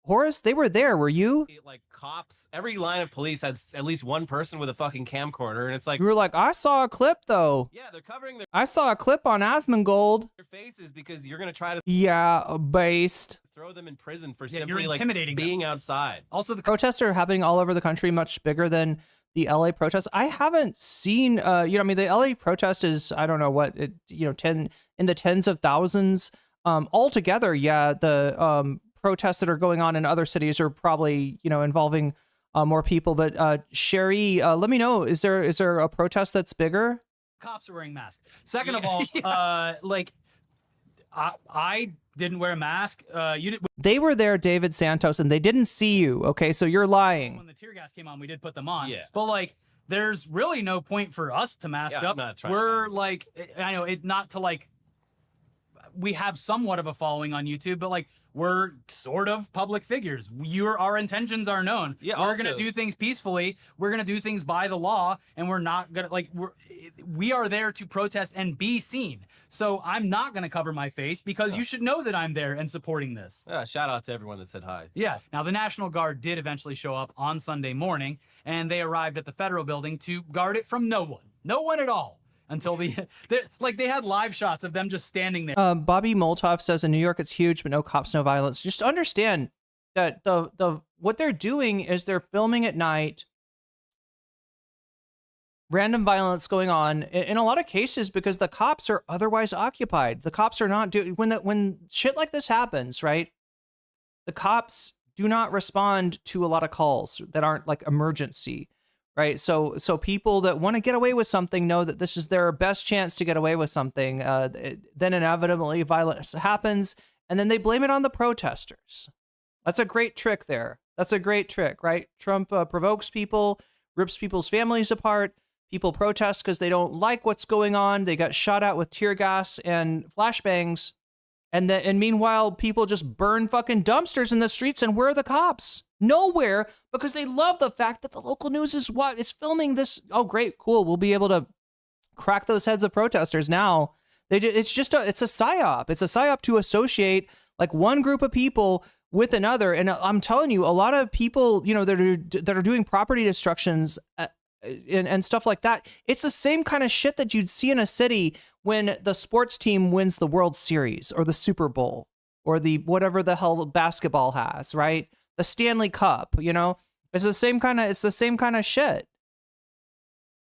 Horace, they were there. Were you? Like cops, every line of police had at least one person with a fucking camcorder, and it's like You were like, I saw a clip though. yeah, they're covering I saw a clip on Asmongold. their faces because you're gonna try to Yeah, based. throw them in prison for Yeah, simply you're like intimidating them. being outside. Also, the Protests are happening all over the country, much bigger than the LA protests. I haven't seen, I mean, the LA protest is, I don't know what, 10 in the tens of thousands. Altogether, yeah, the protests that are going on in other cities are probably, involving more people. But Sherry, let me know, is there a protest that's bigger? cops are wearing masks. Second of all, I didn't wear a mask. You did. They were there, David Santos, and they didn't see you. Okay, so you're lying. When the tear gas came on, we did put them on. Yeah. But like, there's really no point for us to mask Yeah, up. I'm not trying We're like, I know it not to like. We have somewhat of a following on YouTube, but like we're sort of public figures. Our intentions are known. Yeah, we're also- gonna do things peacefully. We're gonna do things by the law, and we're not gonna we are there to protest and be seen. So I'm not gonna cover my face because you should know that I'm there and supporting this. Shout out to everyone that said hi. Yes. Now, the National Guard did eventually show up on Sunday morning, and they arrived at the federal building to guard it from no one. No one at all. Until they had live shots of them just standing there. Bobby Molotov says in New York it's huge, but no cops, no violence. Just understand that the what they're doing is they're filming at night. Random violence going on in a lot of cases because the cops are otherwise occupied. The cops are not doing when shit like this happens, right? The cops do not respond to a lot of calls that aren't like emergency. Right. So people that want to get away with something know that this is their best chance to get away with something. Then inevitably violence happens and then they blame it on the protesters. That's a great trick there. That's a great trick, right? Trump provokes people, rips people's families apart. People protest because they don't like what's going on. They got shot at with tear gas and flashbangs. And meanwhile, people just burn fucking dumpsters in the streets. And where are the cops? Nowhere, because they love the fact that the local news is filming this. Oh, great, cool. We'll be able to crack those heads of protesters now. It's a psyop. It's a psyop to associate like one group of people with another. And I'm telling you, a lot of people, that are doing property destructions and stuff like that. It's the same kind of shit that you'd see in a city when the sports team wins the World Series or the Super Bowl or the whatever the hell basketball has, right? The Stanley Cup, it's the same kind of shit.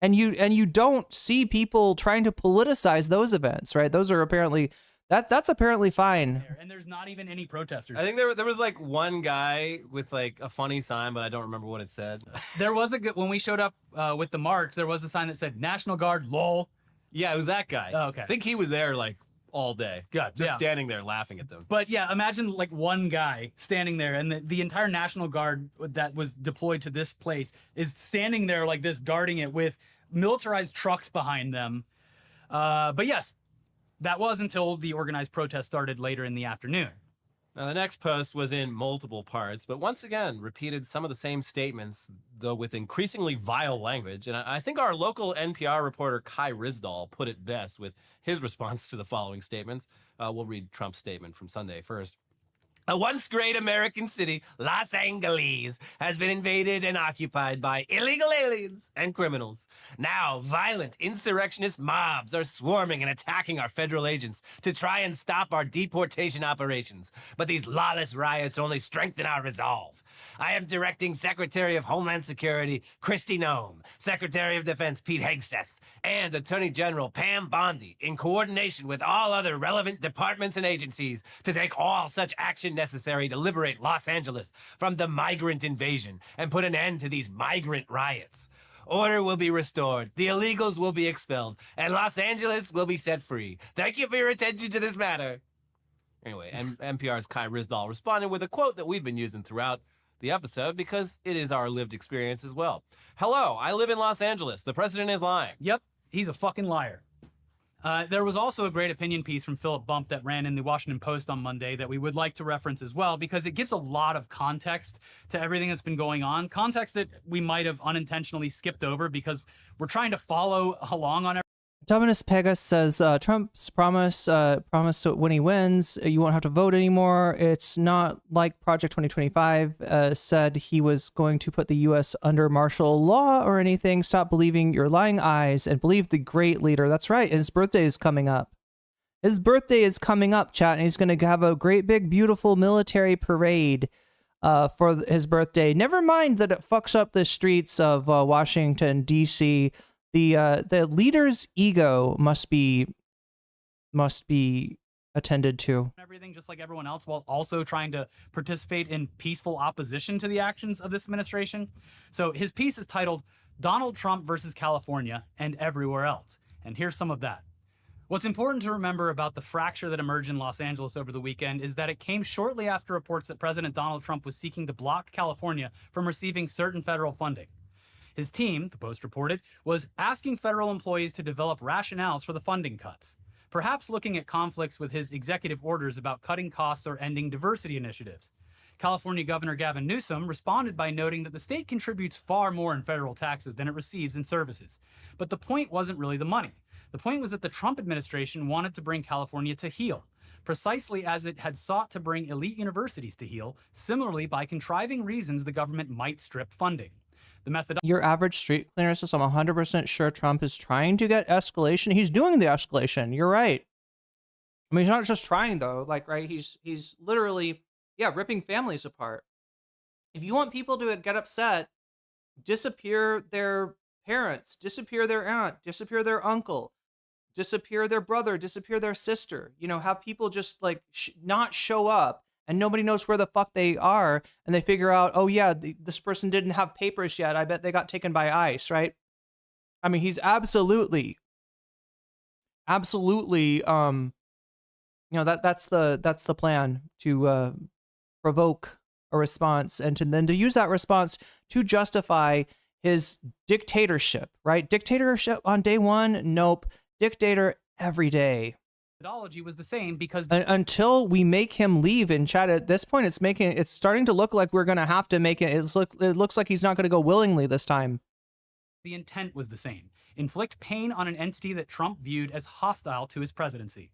And you don't see people trying to politicize those events, right? Those are apparently that's apparently fine. And there's not even any protesters. I think there was like one guy with like a funny sign, but I don't remember what it said. There was when we showed up with the march, there was a sign that said National Guard, lol. Yeah, it was that guy. Oh, okay. I think he was there like all day. Good. Just standing there laughing at them. But yeah, imagine like one guy standing there and the entire National Guard that was deployed to this place is standing there like this, guarding it with militarized trucks behind them. But yes, that was until the organized protest started later in the afternoon. Now, the next post was in multiple parts, but once again repeated some of the same statements, though with increasingly vile language. And I think our local NPR reporter Kai Risdall put it best with his response to the following statements. We'll read Trump's statement from Sunday first. A once great American city, Los Angeles, has been invaded and occupied by illegal aliens and criminals. Now, violent insurrectionist mobs are swarming and attacking our federal agents to try and stop our deportation operations. But these lawless riots only strengthen our resolve. I am directing Secretary of Homeland Security Kristi Noem, Secretary of Defense Pete Hegseth, and Attorney General Pam Bondi, in coordination with all other relevant departments and agencies, to take all such action necessary to liberate Los Angeles from the migrant invasion and put an end to these migrant riots. Order will be restored, the illegals will be expelled, and Los Angeles will be set free. Thank you for your attention to this matter. Anyway, NPR's Kai Risdall responded with a quote that we've been using throughout the episode because it is our lived experience as well. Hello, I live in Los Angeles. The president is lying. Yep, he's a fucking liar. There was also a great opinion piece from Philip Bump that ran in the Washington Post on Monday that we would like to reference as well because it gives a lot of context to everything that's been going on. Context that we might have unintentionally skipped over because we're trying to follow along on everything. Dominus Pegas says Trump's promise when he wins, you won't have to vote anymore. It's not like Project 2025 said he was going to put the U.S. under martial law or anything. Stop believing your lying eyes and believe the great leader. That's right. His birthday is coming up. His birthday is coming up, chat, and he's going to have a great big beautiful military parade for his birthday. Never mind that it fucks up the streets of Washington, D.C. The leader's ego must be attended to. Everything just like everyone else, while also trying to participate in peaceful opposition to the actions of this administration. So his piece is titled "Donald Trump versus California and Everywhere Else," and here's some of that. What's important to remember about the fracture that emerged in Los Angeles over the weekend is that it came shortly after reports that President Donald Trump was seeking to block California from receiving certain federal funding. His team, the Post reported, was asking federal employees to develop rationales for the funding cuts, perhaps looking at conflicts with his executive orders about cutting costs or ending diversity initiatives. California Governor Gavin Newsom responded by noting that the state contributes far more in federal taxes than it receives in services. But the point wasn't really the money. The point was that the Trump administration wanted to bring California to heel, precisely as it had sought to bring elite universities to heel, similarly by contriving reasons the government might strip funding. The method. Your average street cleaner says, I'm 100% sure Trump is trying to get escalation. He's doing the escalation. You're right. I mean, he's not just trying though. Like, right? He's literally, ripping families apart. If you want people to get upset, disappear their parents, disappear their aunt, disappear their uncle, disappear their brother, disappear their sister. You know, have people just like not show up. And nobody knows where the fuck they are, and they figure out, oh yeah, this person didn't have papers yet. I bet they got taken by ICE, right? I mean, he's absolutely, that's the plan, to provoke a response and then to use that response to justify his dictatorship, right? Dictatorship on day one, nope. Dictator every day. Methodology was the same because until we make him leave in chat, at this point it's starting to look like we're going to have to make it. It looks like he's not going to go willingly this time. The intent was the same: inflict pain on an entity that Trump viewed as hostile to his presidency.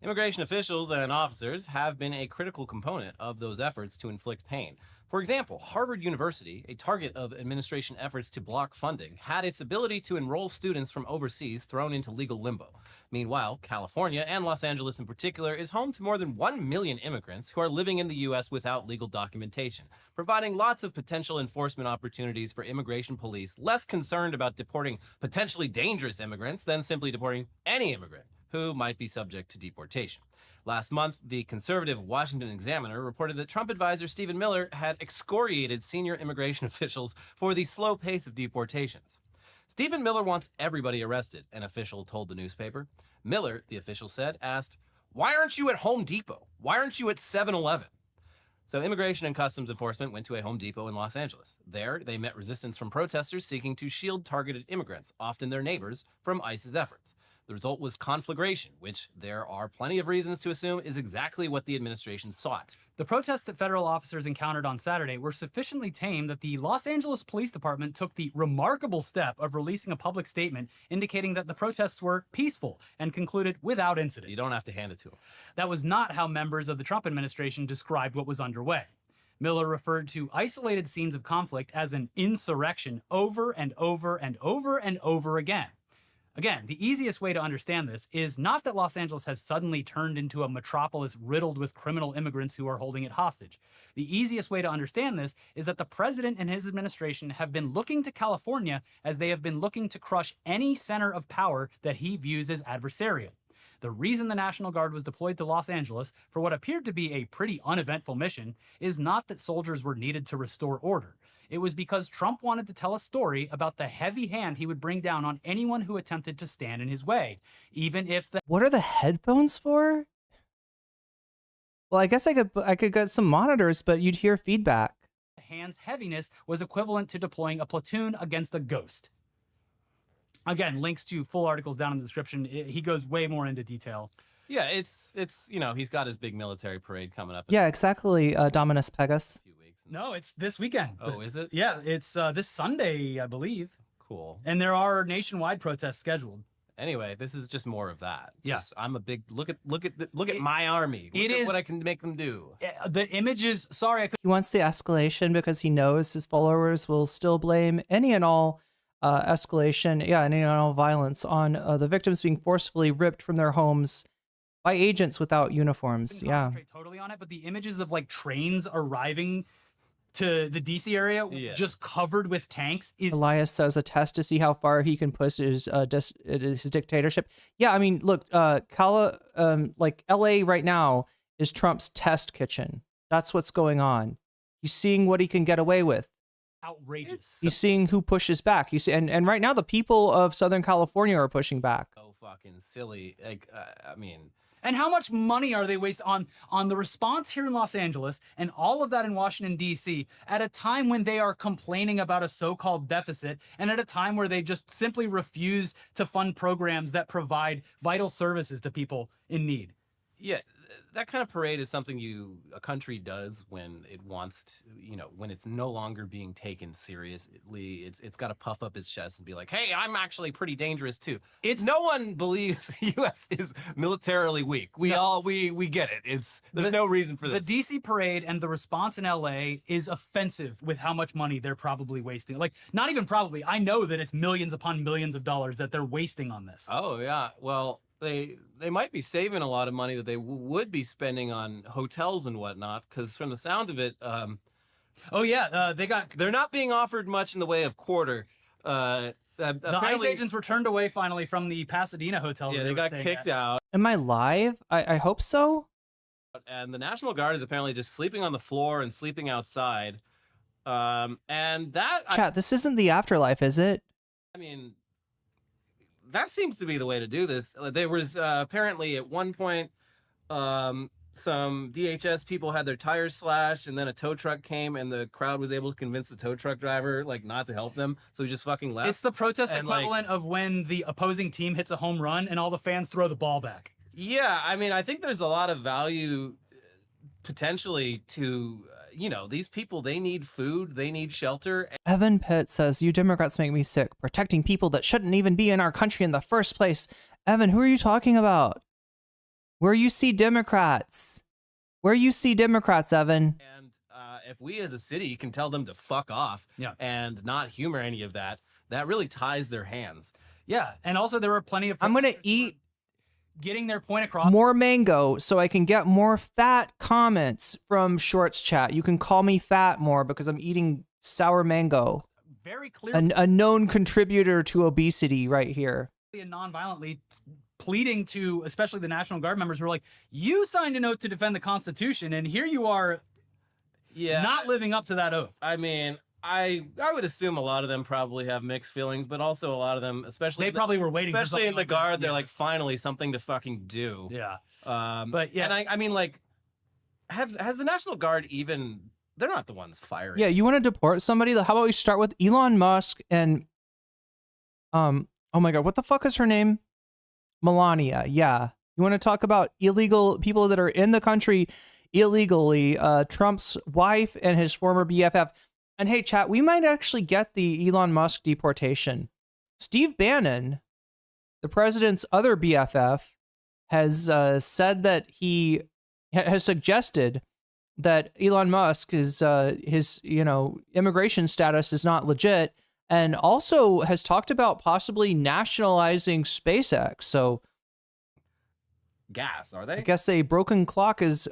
Immigration officials and officers have been a critical component of those efforts to inflict pain. For example, Harvard University, a target of administration efforts to block funding, had its ability to enroll students from overseas thrown into legal limbo. Meanwhile, California, and Los Angeles in particular, is home to more than 1 million immigrants who are living in the U.S. without legal documentation, providing lots of potential enforcement opportunities for immigration police less concerned about deporting potentially dangerous immigrants than simply deporting any immigrant who might be subject to deportation. Last month, the conservative Washington Examiner reported that Trump advisor Stephen Miller had excoriated senior immigration officials for the slow pace of deportations. Stephen Miller wants everybody arrested, an official told the newspaper. Miller, the official said, asked, "Why aren't you at Home Depot? Why aren't you at 7-Eleven?" So Immigration and Customs Enforcement went to a Home Depot in Los Angeles. There, they met resistance from protesters seeking to shield targeted immigrants, often their neighbors, from ICE's efforts. The result was conflagration, which there are plenty of reasons to assume is exactly what the administration sought. The protests that federal officers encountered on Saturday were sufficiently tame that the Los Angeles Police Department took the remarkable step of releasing a public statement indicating that the protests were peaceful and concluded without incident. You don't have to hand it to them. That was not how members of the Trump administration described what was underway. Miller referred to isolated scenes of conflict as an insurrection over and over and over and over again. Again, the easiest way to understand this is not that Los Angeles has suddenly turned into a metropolis riddled with criminal immigrants who are holding it hostage. The easiest way to understand this is that the president and his administration have been looking to California as they have been looking to crush any center of power that he views as adversarial. The reason the National Guard was deployed to Los Angeles for what appeared to be a pretty uneventful mission is not that soldiers were needed to restore order. It was because Trump wanted to tell a story about the heavy hand he would bring down on anyone who attempted to stand in his way, even if the— What are the headphones for? Well, I guess I could get some monitors, but you'd hear feedback. The hand's heaviness was equivalent to deploying a platoon against a ghost. Again, links to full articles down in the description. He goes way more into detail. Yeah, it's he's got his big military parade coming up. Yeah, exactly, Dominus Pegas. No, it's this weekend. Oh, is it? Yeah, it's this Sunday, I believe. Cool. And there are nationwide protests scheduled. Anyway, this is just more of that. Yeah. I'm a big look at my army. Look at what I can make them do. The images. Sorry, He wants the escalation because he knows his followers will still blame any and all escalation, any and all violence on the victims being forcefully ripped from their homes by agents without uniforms. Yeah. Totally on it, but the images of like trains arriving to the DC area just covered with tanks is. Elias says a test to see how far he can push his dictatorship. Yeah, I mean, look, like LA right now is Trump's test kitchen. That's what's going on. He's seeing what he can get away with. Outrageous. He's seeing who pushes back. You see, and right now the people of Southern California are pushing back. So fucking silly. Like, I mean. And how much money are they wasting on the response here in Los Angeles and all of that in Washington, D.C. at a time when they are complaining about a so-called deficit and at a time where they just simply refuse to fund programs that provide vital services to people in need? Yeah, that kind of parade is something a country does when it wants to, when it's no longer being taken seriously. It's got to puff up its chest and be like, hey, I'm actually pretty dangerous too. No one believes the U.S. is militarily weak. We get it. There's no reason for this. The DC parade and the response in LA is offensive with how much money they're probably wasting. Like, not even probably. I know that it's millions upon millions of dollars that they're wasting on this. Oh yeah, well. They might be saving a lot of money that they would be spending on hotels and whatnot, because from the sound of it, they're not being offered much in the way of quarter. The ICE agents were turned away finally from the Pasadena hotel. Yeah, they got kicked out. Am I live? I hope so. And the National Guard is apparently just sleeping on the floor and sleeping outside. And that Chat, this isn't the afterlife, is it? I mean. That seems to be the way to do this. There was apparently at one point some DHS people had their tires slashed, and then a tow truck came, and the crowd was able to convince the tow truck driver not to help them, so he just fucking left. It's the protest equivalent of when the opposing team hits a home run and all the fans throw the ball back. Yeah, I mean, I think there's a lot of value potentially to. These people, they need food, they need shelter. Evan Pitt says, you Democrats make me sick, protecting people that shouldn't even be in our country in the first place. Evan, who are you talking about? Where you see Democrats? Where you see Democrats, Evan? And if we as a city can tell them to fuck off and not humor any of that, that really ties their hands. Yeah, and also there are plenty of... I'm going to eat... Getting their point across. More mango so I can get more fat comments from Shorts chat. You can call me fat more because I'm eating sour mango. Very clear. A known contributor to obesity right here. And non-violently pleading to especially the National Guard members who are like, you signed an oath to defend the Constitution and here you are not living up to that oath. I mean, I would assume a lot of them probably have mixed feelings, but also a lot of them, especially they probably were waiting, especially in the Guard. They're yeah. like, finally something to fucking do. Yeah. But yeah, and I mean, like, has the National Guard even? They're not the ones firing. Yeah, you want to deport somebody? How about we start with Elon Musk and oh my God, what the fuck is her name? Melania. Yeah, you want to talk about illegal people that are in the country illegally? Trump's wife and his former BFF. And hey, chat, we might actually get the Elon Musk deportation. Steve Bannon, the president's other BFF, has said that he has suggested that Elon Musk is his immigration status is not legit, and also has talked about possibly nationalizing SpaceX. So, gas, are they? I guess a broken clock is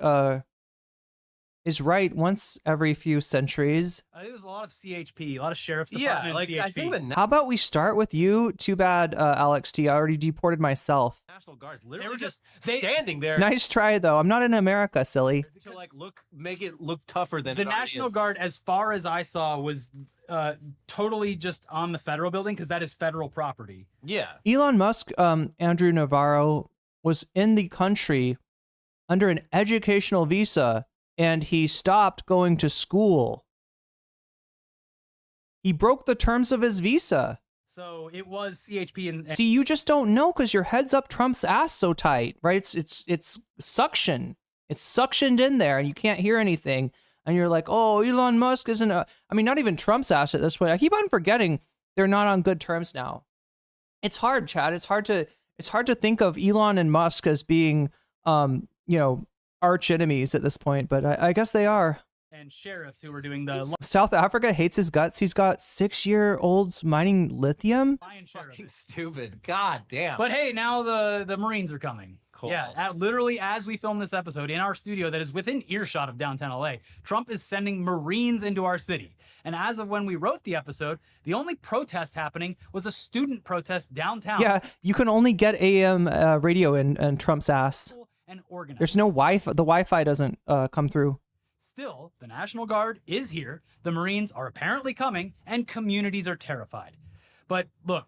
right once every few centuries. I think there's a lot of CHP, a lot of sheriff's department. Yeah, like CHP. I think How about we start with you? Too bad, Alex T. I already deported myself. National Guard's literally just standing there. Nice try, though. I'm not in America, silly. To make it look tougher than the National Guard, as far as I saw, was totally just on the federal building because that is federal property. Yeah. Elon Musk, Andrew Navarro, was in the country under an educational visa, and he stopped going to school. He broke the terms of his visa. So it was CHP and see, you just don't know because your head's up Trump's ass so tight, right? It's suction. It's suctioned in there, and you can't hear anything. And you're like, oh, Elon Musk isn't I mean, not even Trump's ass at this point. I keep on forgetting they're not on good terms now. It's hard, Chad. It's hard to think of Elon and Musk as being, arch enemies at this point, but I guess they are. And sheriffs who were doing the South Africa hates his guts. He's got 6-year-olds mining lithium. Fucking stupid. God damn. But hey, now the Marines are coming. Cool. Yeah, literally as we film this episode in our studio that is within earshot of downtown LA, Trump is sending Marines into our city. And as of when we wrote the episode, the only protest happening was a student protest downtown. Yeah, you can only get AM radio in Trump's ass. And organized. There's no Wi-Fi. The Wi-Fi doesn't come through. Still, the National Guard is here, the Marines are apparently coming, and communities are terrified. But look,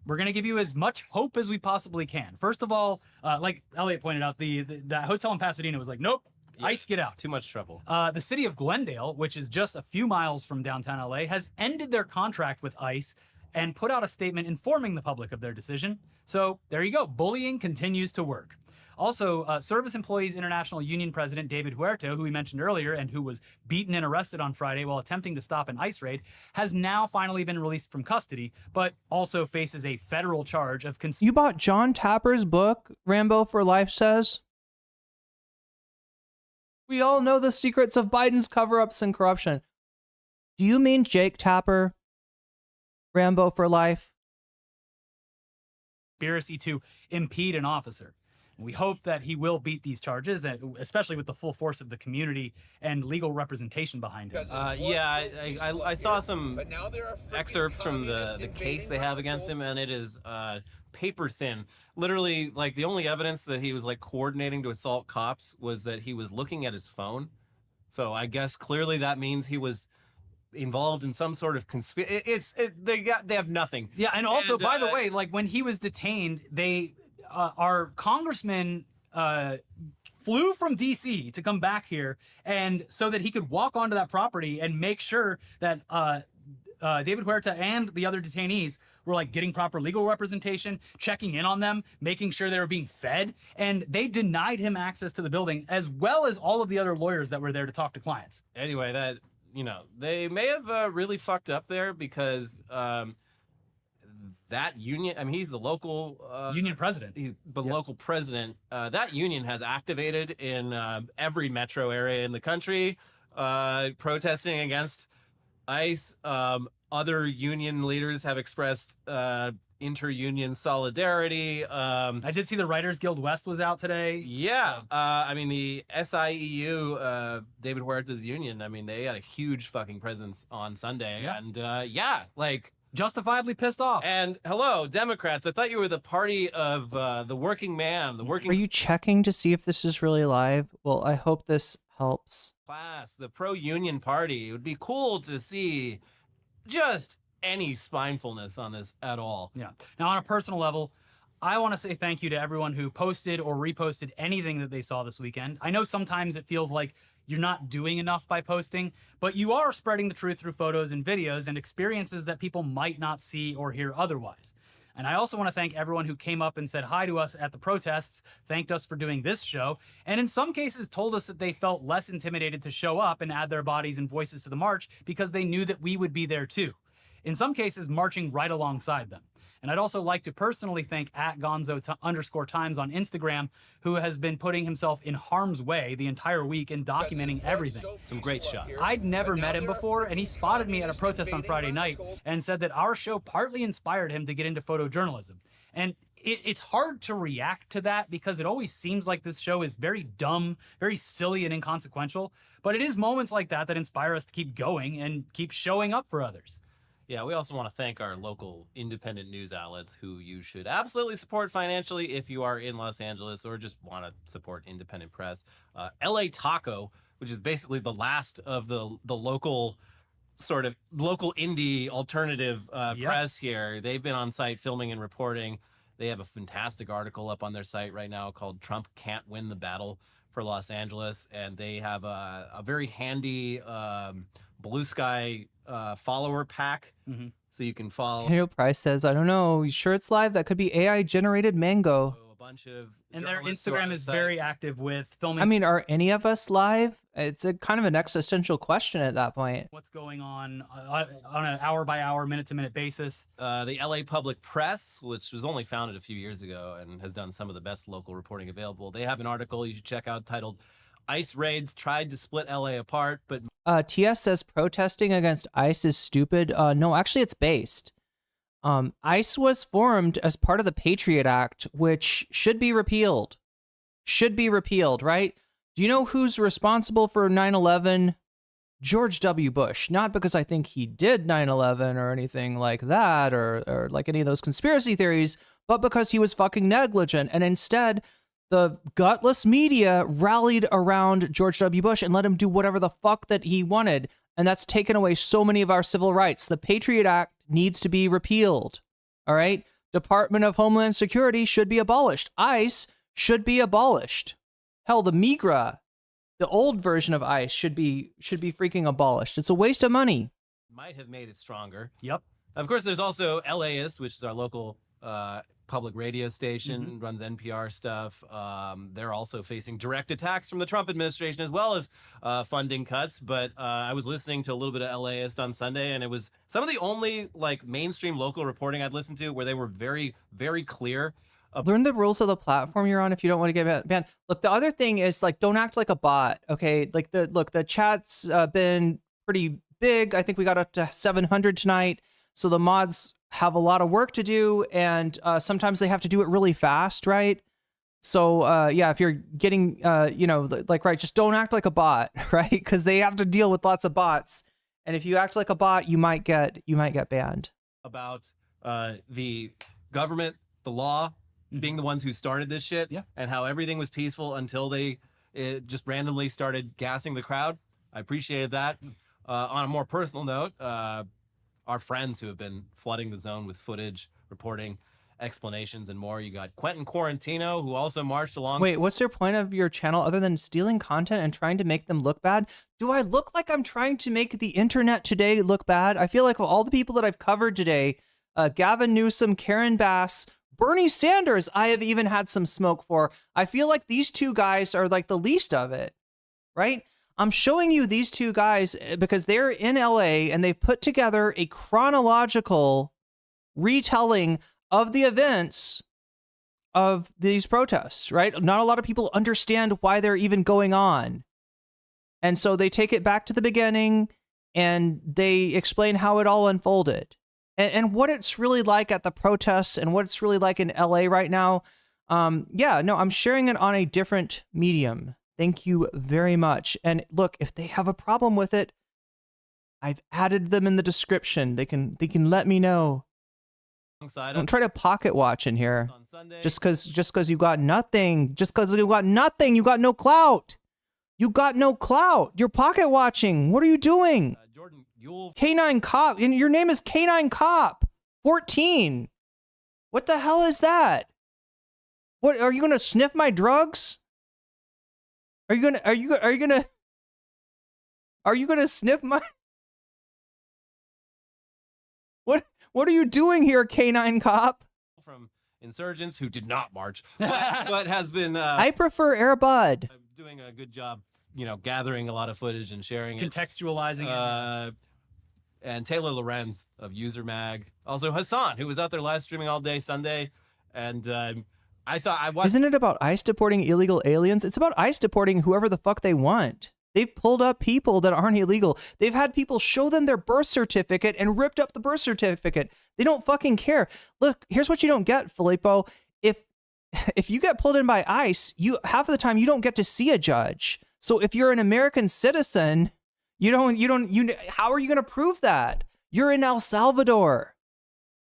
we're going to give you as much hope as we possibly can. First of all, like Elliot pointed out, the hotel in Pasadena was like, nope, ICE, get out. Too much trouble. The city of Glendale, which is just a few miles from downtown LA, has ended their contract with ICE and put out a statement informing the public of their decision. So there you go. Bullying continues to work. Also, Service Employees International Union President David Huerta, who we mentioned earlier and who was beaten and arrested on Friday while attempting to stop an ICE raid, has now finally been released from custody, but also faces a federal charge of You bought John Tapper's book, Rambo for Life Says? We all know the secrets of Biden's cover-ups and corruption. Do you mean Jake Tapper? Rambo for Life? conspiracy to impede an officer. We hope that he will beat these charges, especially with the full force of the community and legal representation behind him. I saw some excerpts from the case they have against him, and it is paper thin. Literally, like, the only evidence that he was like coordinating to assault cops was that he was looking at his phone. So I guess clearly that means he was involved in some sort of conspiracy. They have nothing. Yeah, and also, by the way, like when he was detained, our congressman flew from D.C. to come back here, and so that he could walk onto that property and make sure that David Huerta and the other detainees were like getting proper legal representation, checking in on them, making sure they were being fed, and they denied him access to the building, as well as all of the other lawyers that were there to talk to clients. Anyway, they may have really fucked up there, because that union, I mean, he's the local union president. He's the local president. That union has activated in every metro area in the country, protesting against ICE. Other union leaders have expressed inter-union solidarity. I did see the Writers Guild West was out today. Yeah. I mean, the SIEU, David Huerta's union, I mean, they had a huge fucking presence on Sunday. Yeah. And like, justifiably pissed off. And hello, Democrats. I thought you were the party of the working man, the working. Are you checking to see if this is really live? Well, I hope this helps. Class, the pro-union party. It would be cool to see just any spinefulness on this at all. Yeah. Now, on a personal level, I want to say thank you to everyone who posted or reposted anything that they saw this weekend. I know sometimes it feels like you're not doing enough by posting, but you are spreading the truth through photos and videos and experiences that people might not see or hear otherwise. And I also want to thank everyone who came up and said hi to us at the protests, thanked us for doing this show, and in some cases told us that they felt less intimidated to show up and add their bodies and voices to the march because they knew that we would be there too. In some cases, marching right alongside them. And I'd also like to personally thank @Gonzo_Times on Instagram, who has been putting himself in harm's way the entire week and documenting everything. Some great shots. I'd never met him before, and he spotted me at a protest on Friday night and said that our show partly inspired him to get into photojournalism. And it's hard to react to that because it always seems like this show is very dumb, very silly and inconsequential. But it is moments like that that inspire us to keep going and keep showing up for others. Yeah, we also want to thank our local independent news outlets who you should absolutely support financially if you are in Los Angeles or just want to support independent press. LA Taco, which is basically the last of the local sort of local indie alternative press here. They've been on site filming and reporting. They have a fantastic article up on their site right now called "Trump Can't Win the Battle for Los Angeles," and they have a very handy Blue Sky follower pack, so you can follow. Daniel Price says, I don't know, you sure it's live? That could be AI generated mango. bunch of And their journalists who are Instagram on is site. very active with filming. I mean, are any of us live? It's a kind of an existential question at that point. What's going on an hour by hour, minute to minute basis. The LA Public Press, which was only founded a few years ago and has done some of the best local reporting available. They have an article you should check out titled "ICE Raids Tried to Split LA Apart, but..." TS says protesting against ICE is stupid. No, actually it's based. ICE was formed as part of the Patriot Act, which should be repealed. Should be repealed, right? Do you know who's responsible for 9/11? George W. Bush. Not because I think he did 9/11 or anything like that, or like any of those conspiracy theories, but because he was fucking negligent. And instead, the gutless media rallied around George W. Bush and let him do whatever the fuck that he wanted. And that's taken away so many of our civil rights. The Patriot Act needs to be repealed. All right? Department of Homeland Security should be abolished. ICE should be abolished. Hell, the MIGRA, the old version of ICE, should be freaking abolished. It's a waste of money. might have made it stronger. Yep. Of course, there's also LAist, which is our local public radio station, runs NPR stuff. They're also facing direct attacks from the Trump administration as well as funding cuts. But I was listening to a little bit of LAist on Sunday, and it was some of the only like mainstream local reporting I'd listened to where they were very, very clear. Learn the rules of the platform you're on if you don't want to get banned. Look, the other thing is like, don't act like a bot. Okay, like the chat's been pretty big. I think we got up to 700 tonight. So the mods have a lot of work to do, and sometimes they have to do it really fast, right? So yeah, if you're getting right, just don't act like a bot, right? Because they have to deal with lots of bots, and if you act like a bot, you might get banned. About the government, the law, being the ones who started this shit, and how everything was peaceful until they just randomly started gassing the crowd. I appreciated that. On a more personal note, our friends who have been flooding the zone with footage, reporting, explanations, and more. You got Quentin Quarantino, who also marched along. Wait, what's your point of your channel other than stealing content and trying to make them look bad? Do I look like I'm trying to make the internet today look bad? I feel like of all the people that I've covered today, Gavin Newsom, Karen Bass, Bernie Sanders, I have even had some smoke for. I feel like these two guys are like the least of it, right? I'm showing you these two guys because they're in LA and they've put together a chronological retelling of the events of these protests, right? Not a lot of people understand why they're even going on. And so they take it back to the beginning and they explain how it all unfolded and what it's really like at the protests and what it's really like in LA right now. Yeah, no, I'm sharing it on a different medium. Thank you very much. And look, if they have a problem with it, I've added them in the description. They can let me know. Don't try to pocket watch in here. Just because you got nothing. Just because you got nothing, you got no clout. You got no clout. You're pocket watching. What are you doing? K9 Cop. And your name is K9 Cop 14. What the hell is that? What are you gonna sniff my drugs? Are you gonna sniff my? What are you doing here, K9 Cop? From insurgents who did not march, but has been. I prefer Air Bud. Doing a good job, gathering a lot of footage and sharing contextualizing it. And Taylor Lorenz of User Mag, also Hassan, who was out there live streaming all day Sunday, and I thought I watched. Isn't it about ICE deporting illegal aliens? It's about ICE deporting whoever the fuck they want. They've pulled up people that aren't illegal. They've had people show them their birth certificate and ripped up the birth certificate. They don't fucking care. Look, here's what you don't get, Filippo. If you get pulled in by ICE, half of the time you don't get to see a judge. So if you're an American citizen, how are you going to prove that? You're in El Salvador.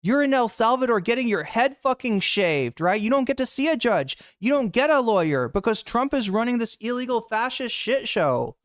You're in El Salvador getting your head fucking shaved, right? You don't get to see a judge. You don't get a lawyer because Trump is running this illegal fascist shit show.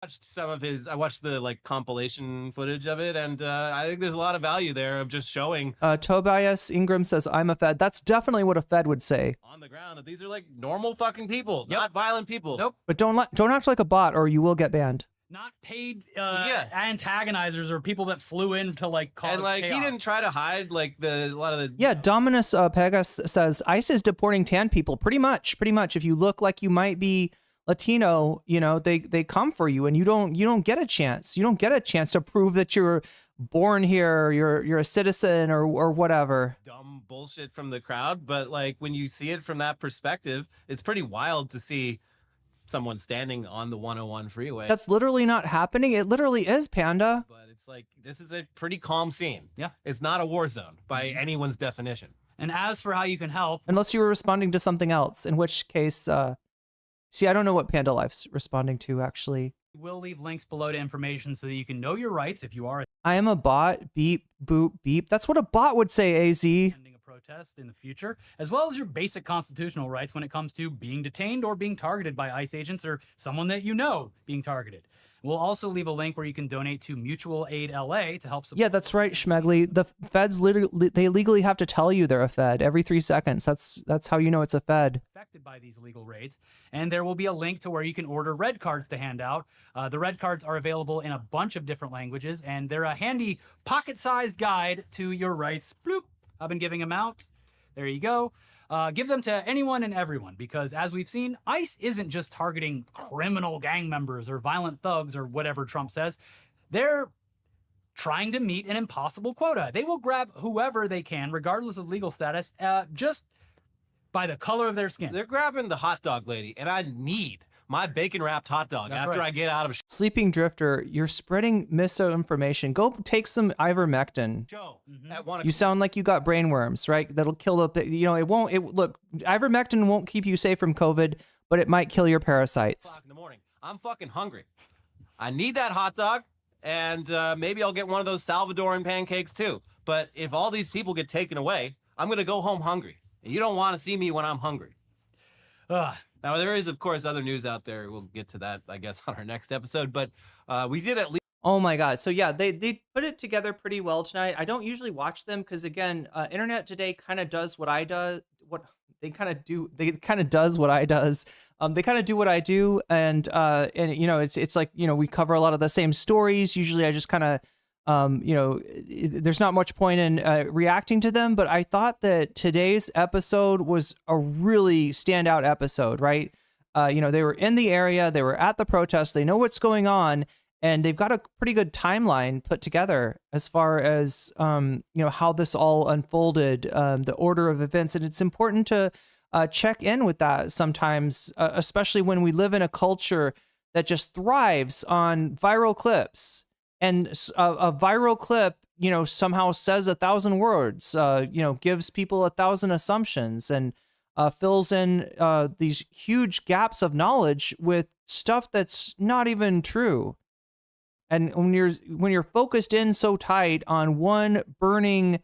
I watched the compilation footage of it, and I think there's a lot of value there of just showing. Tobias Ingram says, I'm a Fed. That's definitely what a Fed would say. On the ground that these are normal fucking people, not violent people. Nope. But don't act like a bot or you will get banned. Not paid antagonizers or people that flew in to like cause And like chaos. he didn't try to hide like a lot of the Yeah, Dominus Pegas says ICE is deporting tan people. Pretty much. If you look like you might be Latino, you know, they come for you, and you don't get a chance. You don't get a chance to prove that you're born here, you're a citizen or whatever. dumb bullshit from the crowd. But like when you see it from that perspective, it's pretty wild to see someone standing on the 101 freeway. That's literally not happening. It literally is, Panda. But it's like, this is a pretty calm scene. Yeah. It's not a war zone by anyone's definition. And as for how you can help, Unless you were responding to something else, in which case, see, I don't know what Panda Life's responding to, actually. we'll leave links below to information so that you can know your rights if you are I am a bot. Beep, boop, beep. That's what a bot would say, AZ. attending a protest in the future, as well as your basic constitutional rights when it comes to being detained or being targeted by ICE agents or someone that you know being targeted. We'll also leave a link where you can donate to Mutual Aid LA to help support. Yeah, that's right, Schmegley. The feds literally, they legally have to tell you they're a fed every 3 seconds. That's how you know it's a fed. Affected by these illegal raids. And there will be a link to where you can order red cards to hand out. The red cards are available in a bunch of different languages, and they're a handy pocket-sized guide to your rights. Bloop. I've been giving them out. There you go. Give them to anyone and everyone, because as we've seen, ICE isn't just targeting criminal gang members or violent thugs or whatever Trump says. They're trying to meet an impossible quota. They will grab whoever they can, regardless of legal status, just by the color of their skin. They're grabbing the hot dog lady, and I need my bacon-wrapped hot dog after I get out of Sleeping Drifter, you're spreading misinformation. Go take some ivermectin. Joe at 1 You sound like you got brainworms, right? That'll kill the, you know, it won't, look, ivermectin won't keep you safe from COVID, but it might kill your parasites. in the morning. I'm fucking hungry. I need that hot dog, and maybe I'll get one of those Salvadoran pancakes too. But if all these people get taken away, I'm going to go home hungry. And you don't want to see me when I'm hungry. Now, there is, of course, other news out there. We'll get to that, I guess, on our next episode. But we did at least. Oh my God. So yeah, they put it together pretty well tonight. I don't usually watch them because, again, Internet Today kind of does what I do. They kind of do what I does. They kind of do what I do. And you know, it's like, you know, we cover a lot of the same stories. Usually I just kind of, you know, there's not much point in reacting to them, but I thought that today's episode was a really standout episode, right? You know, they were in the area, they were at the protest, they know what's going on, and they've got a pretty good timeline put together as far as, you know, how this all unfolded, the order of events. And it's important to check in with that sometimes, especially when we live in a culture that just thrives on viral clips. And a viral clip, you know, somehow says 1,000 words, you know, gives people 1,000 assumptions, and fills in these huge gaps of knowledge with stuff that's not even true. And when you're focused in so tight on one burning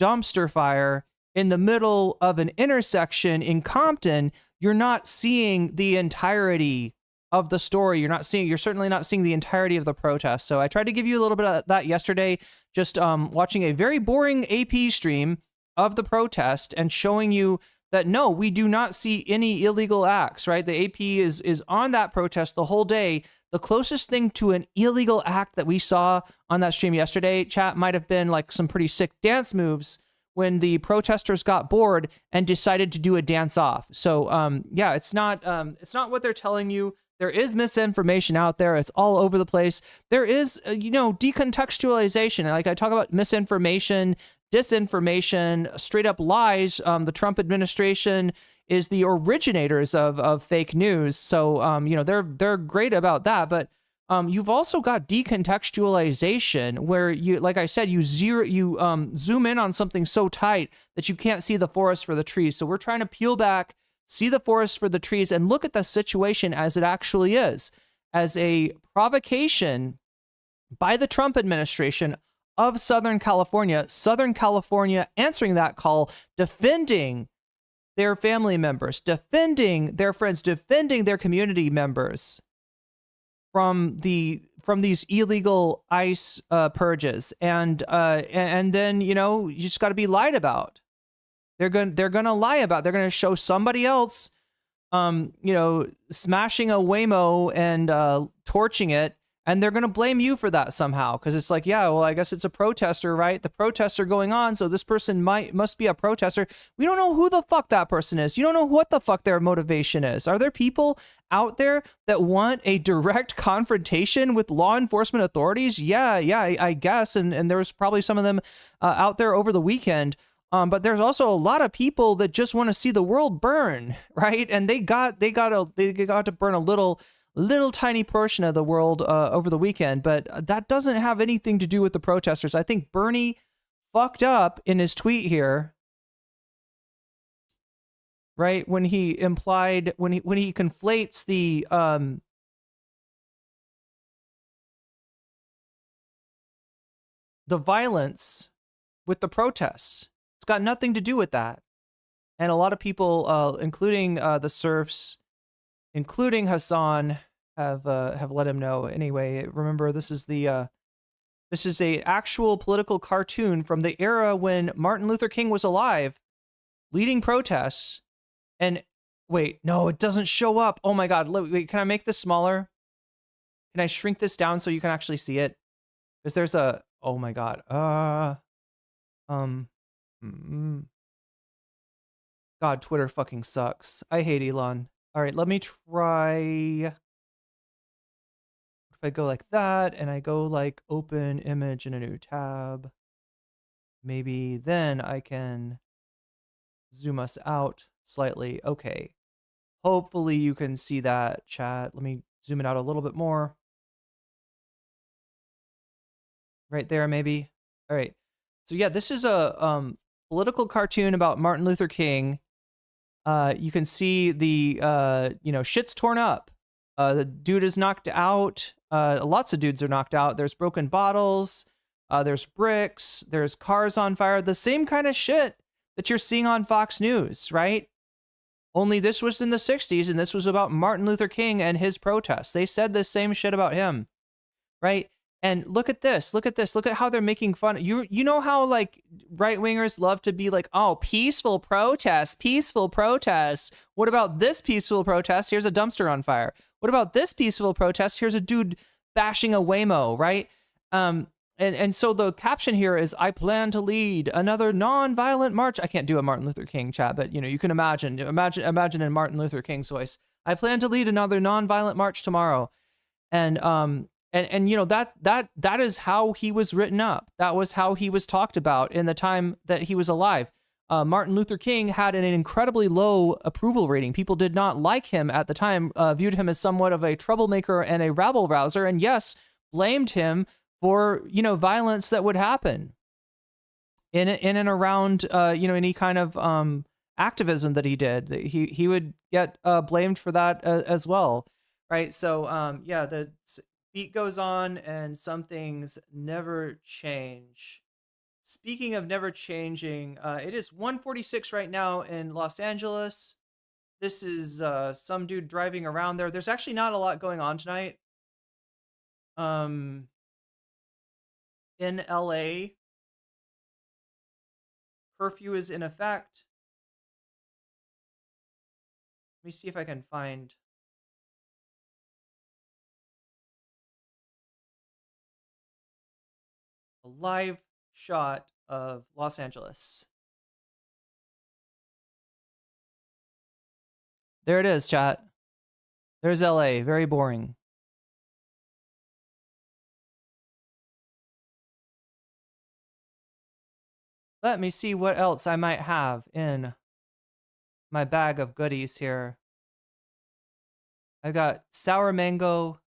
dumpster fire in the middle of an intersection in Compton, you're not seeing the entirety of the story. You're certainly not seeing the entirety of the protest. So I tried to give you a little bit of that yesterday, just watching a very boring AP stream of the protest and showing you that no, we do not see any illegal acts, right? The AP is on that protest the whole day. The closest thing to an illegal act that we saw on that stream yesterday, chat, might have been like some pretty sick dance moves when the protesters got bored and decided to do a dance off. So yeah, it's not what they're telling you. There is misinformation out there. It's all over the place. There is, you know, decontextualization. Like I talk about misinformation, disinformation, straight up lies. The Trump administration is the originators of fake news. So, you know, they're great about that. But you've also got decontextualization where you, like I said, you zoom in on something so tight that you can't see the forest for the trees. So we're trying to peel back, see the forest for the trees, and look at the situation as it actually is, as a provocation by the Trump administration of Southern California answering that call, defending their family members, defending their friends, defending their community members from these illegal ICE purges. And then, you know, you just got to be lied about. They're going to lie about. They're going to show somebody else, you know, smashing a Waymo and torching it, And they're going to blame you for that somehow, because it's like, yeah, well, I guess it's a protester, right? The protests are going on, so this person must be a protester. We don't know who the fuck that person is. You don't know what the fuck their motivation is. Are there people out there that want a direct confrontation with law enforcement authorities? Yeah, I guess. And there was probably some of them out there over the weekend. But there's also a lot of people that just want to see the world burn, right? And they got to burn a little tiny portion of the world over the weekend, but that doesn't have anything to do with the protesters. I think Bernie fucked up in his tweet here, right? When he implied, when he conflates the violence with the protests. It's got nothing to do with that. And a lot of people, including the serfs, including Hassan, have let him know. Anyway, remember, this is a actual political cartoon from the era when Martin Luther King was alive, leading protests. And wait, no, it doesn't show up. Oh my God! Wait, can I make this smaller? Can I shrink this down so you can actually see it? Because there's a, oh my God, God, Twitter fucking sucks. I hate Elon. All right, let me try. If I go like that and I go like open image in a new tab, maybe then I can zoom us out slightly. Okay. Hopefully you can see that, chat. Let me zoom it out a little bit more. Right there, maybe. All right. So yeah, this is a political cartoon about Martin Luther King. You can see the, shit's torn up. The dude is knocked out. Lots of dudes are knocked out. There's broken bottles. There's bricks. There's cars on fire. The same kind of shit that you're seeing on Fox News, right? Only this was in the 60s, and this was about Martin Luther King and his protests. They said the same shit about him, right? And look at this. Look at this. Look at how they're making fun. You know how like right-wingers love to be like, oh, peaceful protests, peaceful protests. What about this peaceful protest? Here's a dumpster on fire. What about this peaceful protest? Here's a dude bashing a Waymo, right? And so the caption here is, I plan to lead another non-violent march. I can't do a Martin Luther King chat, but you can imagine in Martin Luther King's voice. I plan to lead another non-violent march tomorrow. And that is how he was written up. That was how he was talked about in the time that he was alive. Martin Luther King had an incredibly low approval rating. People did not like him at the time, viewed him as somewhat of a troublemaker and a rabble rouser, and yes, blamed him for, violence that would happen in and around, any kind of activism that he did. He would get blamed for that as well, right? So, the beat goes on, and some things never change. Speaking of never changing, it is 1:46 right now in Los Angeles. This is some dude driving around there. There's actually not a lot going on tonight. In LA, curfew is in effect. Let me see if I can find a live shot of Los Angeles. There it is, chat. There's LA. Very boring. Let me see what else I might have in my bag of goodies here. I got sour mango.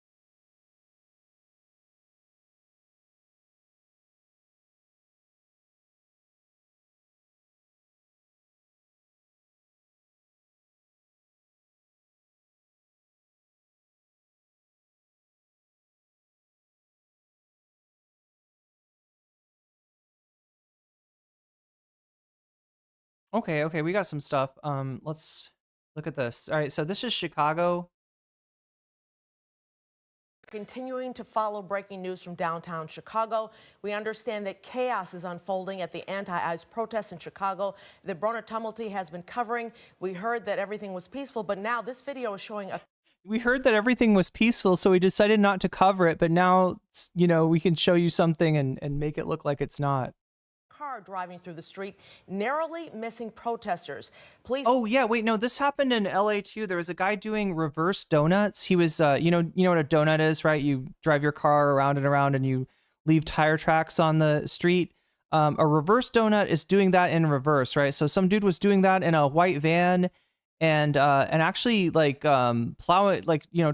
Okay, we got some stuff. Let's look at this. All right, so this is Chicago. Continuing to follow breaking news from downtown Chicago, we understand that chaos is unfolding at the anti-ICE protests in Chicago. The Brona Tumulty has been covering. We heard that everything was peaceful, but now this video is showing a we heard that everything was peaceful, so we decided not to cover it. But now, you know, we can show you something and make it look like it's not. Car driving through the street, narrowly missing protesters. Police. Oh yeah, wait, no, this happened in LA too. There was a guy doing reverse donuts. He was, you know what a donut is, right? You drive your car around and around, and you leave tire tracks on the street. A reverse donut is doing that in reverse, right? So some dude was doing that in a white van, and actually like plow it, like, you know,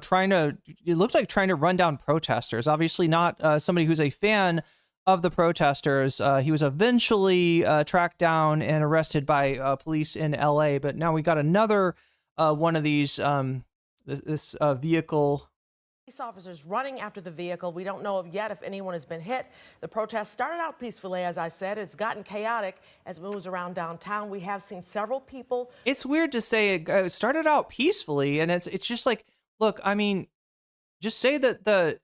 it looked like trying to run down protesters. Obviously not somebody who's a fan of the protesters. He was eventually tracked down and arrested by police in LA. But now we got another one of these, this vehicle. Police officers running after the vehicle. We don't know yet if anyone has been hit. The protest started out peacefully, as I said. It's gotten chaotic as it moves around downtown. We have seen several people. It's weird to say it started out peacefully, and it's just like, look, I mean, just say that they're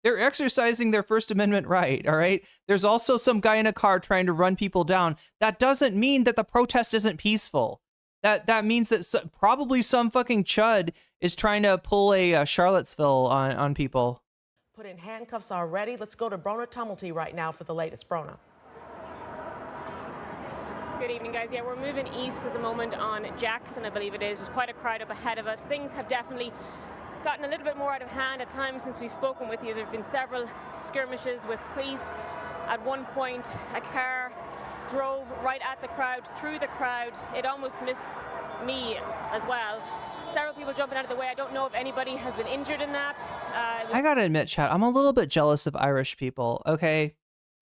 exercising their First Amendment right, all right? There's also some guy in a car trying to run people down. That doesn't mean that the protest isn't peaceful. That means that probably some fucking chud is trying to pull a Charlottesville on people. Put in handcuffs already. Let's go to Brona Tumulty right now for the latest. Brona. Good evening, guys. Yeah, we're moving east at the moment on Jackson, I believe it is. There's quite a crowd up ahead of us. Things have definitely gotten a little bit more out of hand at times since we've spoken with you. There have been several skirmishes with police. At one point, a car drove right at the crowd, through the crowd. It almost missed me as well. Several people jumping out of the way. I don't know if anybody has been injured in that. I gotta admit, chat, I'm a little bit jealous of Irish people, okay?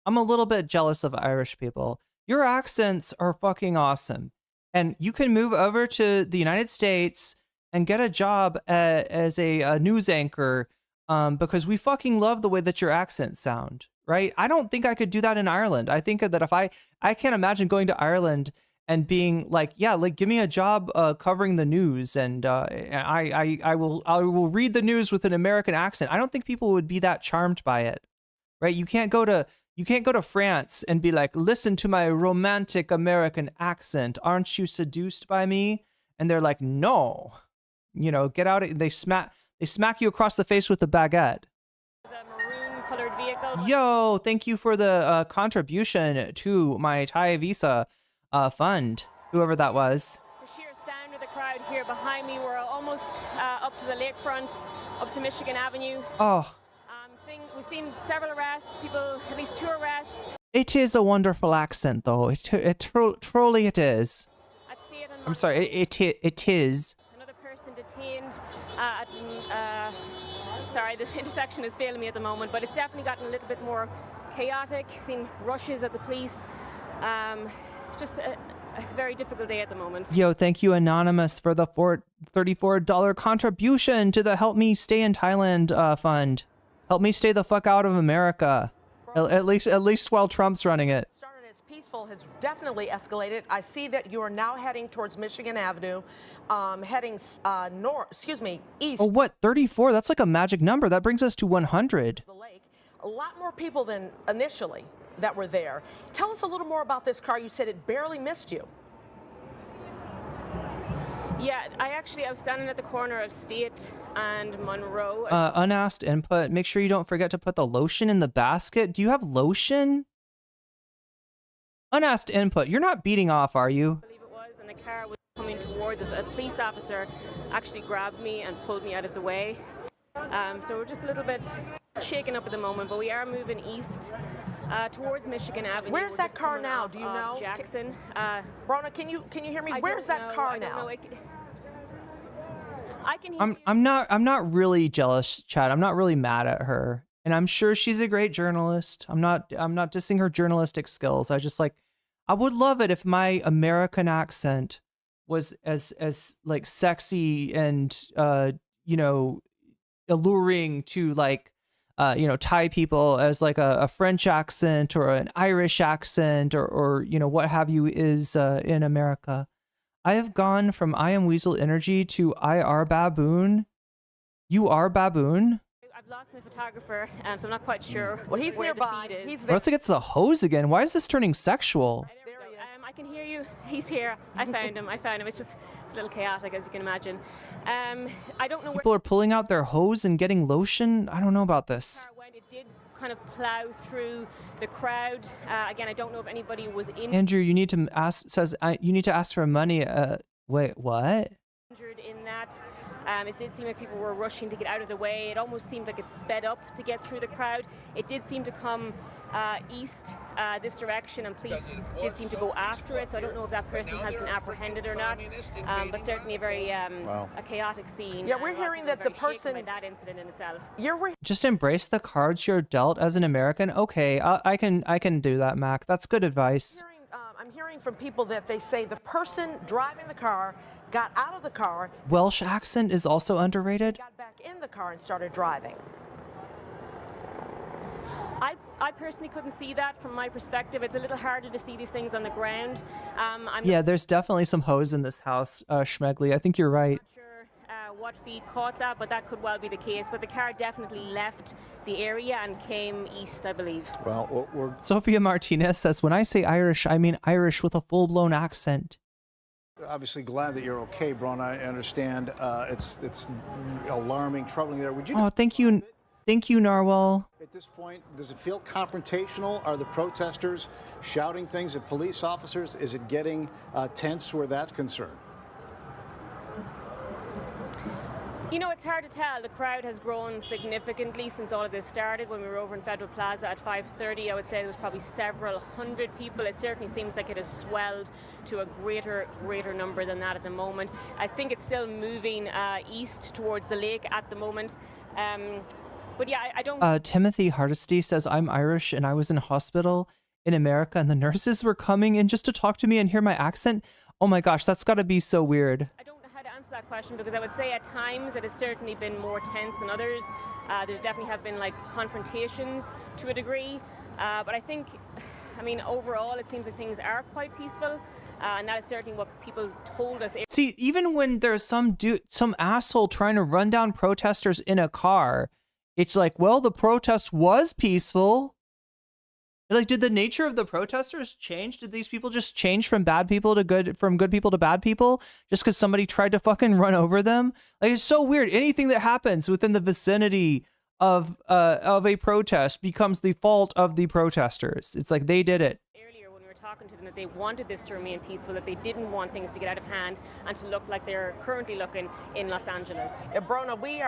I'm a little bit jealous of Irish people. Your accents are fucking awesome. And you can move over to the United States and get a job as a news anchor because we fucking love the way that your accents sound, right? I don't think I could do that in Ireland. I think that if I can't imagine going to Ireland and being like, yeah, like give me a job covering the news, and I will read the news with an American accent. I don't think people would be that charmed by it, right? You can't go to France and be like, listen to my romantic American accent. Aren't you seduced by me? And they're like, no, you know, get out. They smack you across the face with a baguette. Colored vehicle. Yo, thank you for the contribution to my Thai visa fund, whoever that was. The sheer sound of the crowd here behind me. We're almost up to the lakefront, up to Michigan Avenue. Oh. We've seen several arrests, people, at least 2 arrests. It is a wonderful accent, though. Truly it is. I'm sorry, it is. Another person detained sorry, the intersection is failing me at the moment, but it's definitely gotten a little bit more chaotic. We've seen rushes at the police. Just a very difficult day at the moment. Yo, thank you, Anonymous, for the $34 contribution to the Help Me Stay in Thailand fund. Help me stay the fuck out of America. At least while Trump's running it. Started as peaceful, has definitely escalated. I see that you are now heading towards Michigan Avenue, heading east. Oh, what? 34? That's like a magic number. That brings us to 100. The lake. A lot more people than initially that were there. Tell us a little more about this car. You said it barely missed you. Yeah, I was standing at the corner of State and Monroe. Unasked input. Make sure you don't forget to put the lotion in the basket. Do you have lotion? Unasked input. You're not beating off, are you? I believe it was, and the car was coming towards us. A police officer actually grabbed me and pulled me out of the way. So we're just a little bit shaken up at the moment, but we are moving east towards Michigan Avenue. Where's that car now? Do you know? Jackson. Brona, can you hear me? Where's that car now? I can hear you. I'm not really jealous, Chad. I'm not really mad at her. And I'm sure she's a great journalist. I'm not dissing her journalistic skills. I would love it if my American accent was as like sexy and you know, alluring to like you know, Thai people as like a French accent or an Irish accent or you know, what have you is in America. I have gone from I Am Weasel Energy to I Are Baboon. You are Baboon? I've lost my photographer, so I'm not quite sure. Well, he's where nearby. The feed is. He's there. Let's get to the hose again. Why is this turning sexual? There he is. I can hear you. He's here. I found him. It's a little chaotic, as you can imagine. I don't know where People are pulling out their hose and getting lotion. I don't know about this. the car went. It did kind of plow through the crowd. Again, I don't know if anybody was Andrew, you need to ask. You need to ask for money. Wait, what? injured in that. It did seem like people were rushing to get out of the way. It almost seemed like it sped up to get through the crowd. It did seem to come east this direction, and police did seem to go after it. So I don't know if that person has been apprehended or not. But certainly a very a chaotic scene. Yeah, we're hearing that the person by that incident in itself. Just embrace the cards you're dealt as an American. Okay, I can do that, Mac. That's good advice. I'm hearing from people that they say the person driving the car got out of the car, Welsh accent is also underrated. got back in the car and started driving. I personally couldn't see that from my perspective. It's a little harder to see these things on the ground. Yeah, there's definitely some hose in this house, Schmegley. I think you're right. What feed caught that, but that could well be the case. But the car definitely left the area and came east, I believe. Well, Sophia Martinez says, when I say Irish, I mean Irish with a full-blown accent. Obviously glad that you're okay, Braun. I understand it's alarming, troubling there. Would you? Oh, thank you, Narwhal. At this point, does it feel confrontational? Are the protesters shouting things at police officers? Is it getting tense where that's concerned? You know, it's hard to tell. The crowd has grown significantly since all of this started. When we were over in Federal Plaza at 5:30, I would say there was probably several hundred people. It certainly seems like it has swelled to a greater number than that at the moment. I think it's still moving east towards the lake at the moment. But yeah, I don't... Timothy Hardesty says, I'm Irish and I was in a hospital in America and the nurses were coming in just to talk to me and hear my accent. Oh my gosh, that's got to be so weird. I don't know how to answer that question, because I would say at times it has certainly been more tense than others. There definitely have been like confrontations to a degree. But I think, I mean, overall it seems like things are quite peaceful. And that is certainly what people told us. See, even when there's some asshole trying to run down protesters in a car, it's like, well, the protest was peaceful. Like, did the nature of the protesters change? Did these people just change from bad people to good, from good people to bad people, just because somebody tried to fucking run over them? Like, it's so weird. Anything that happens within the vicinity of a protest becomes the fault of the protesters. It's like they did it. Talking to them that they wanted this to remain peaceful, that they didn't want things to get out of hand and to look like they're currently looking in Los Angeles. Brona, we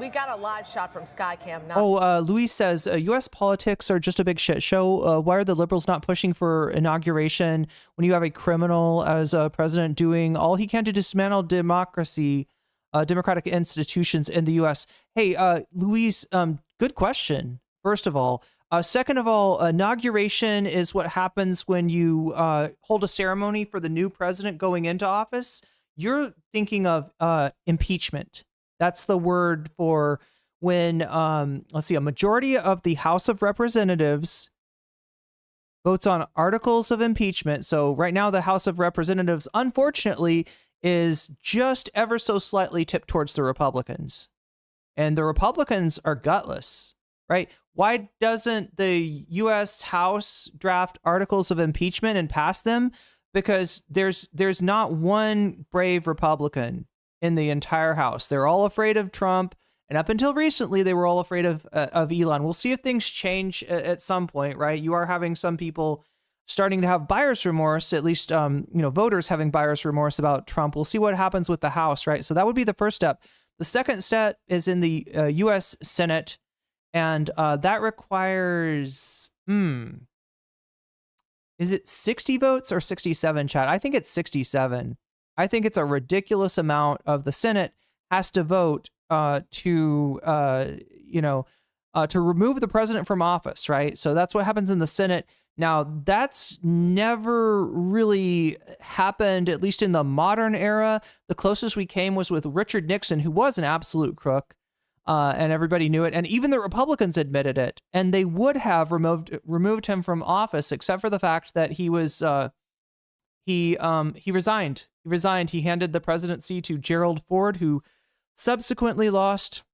got a live shot from Skycam now. Oh, Luis says, U.S. politics are just a big shit show. Why are the liberals not pushing for inauguration when you have a criminal as a president doing all he can to dismantle democracy, democratic institutions in the U.S.? Hey, Luis, good question, first of all. Second of all, inauguration is what happens when you hold a ceremony for the new president going into office. You're thinking of impeachment. That's the word for when, let's see, a majority of the House of Representatives votes on articles of impeachment. So right now, the House of Representatives, unfortunately, is just ever so slightly tipped towards the Republicans. And the Republicans are gutless, right? Why doesn't the U.S. House draft articles of impeachment and pass them? Because there's not one brave Republican in the entire House. They're all afraid of Trump, and up until recently, they were all afraid of Elon. We'll see if things change at some point, right? You are having some people starting to have buyer's remorse, at least voters having buyer's remorse about Trump. We'll see what happens with the House, right? So that would be the first step. The second step is in the U.S. Senate. And that requires, is it 60 votes or 67, Chad? I think it's 67. I think it's a ridiculous amount of the Senate has to vote to remove the president from office, right? So that's what happens in the Senate. Now, that's never really happened, at least in the modern era. The closest we came was with Richard Nixon, who was an absolute crook. And everybody knew it, and even the Republicans admitted it, and they would have removed him from office, except for the fact that he was he resigned. He handed the presidency to Gerald Ford, who subsequently lost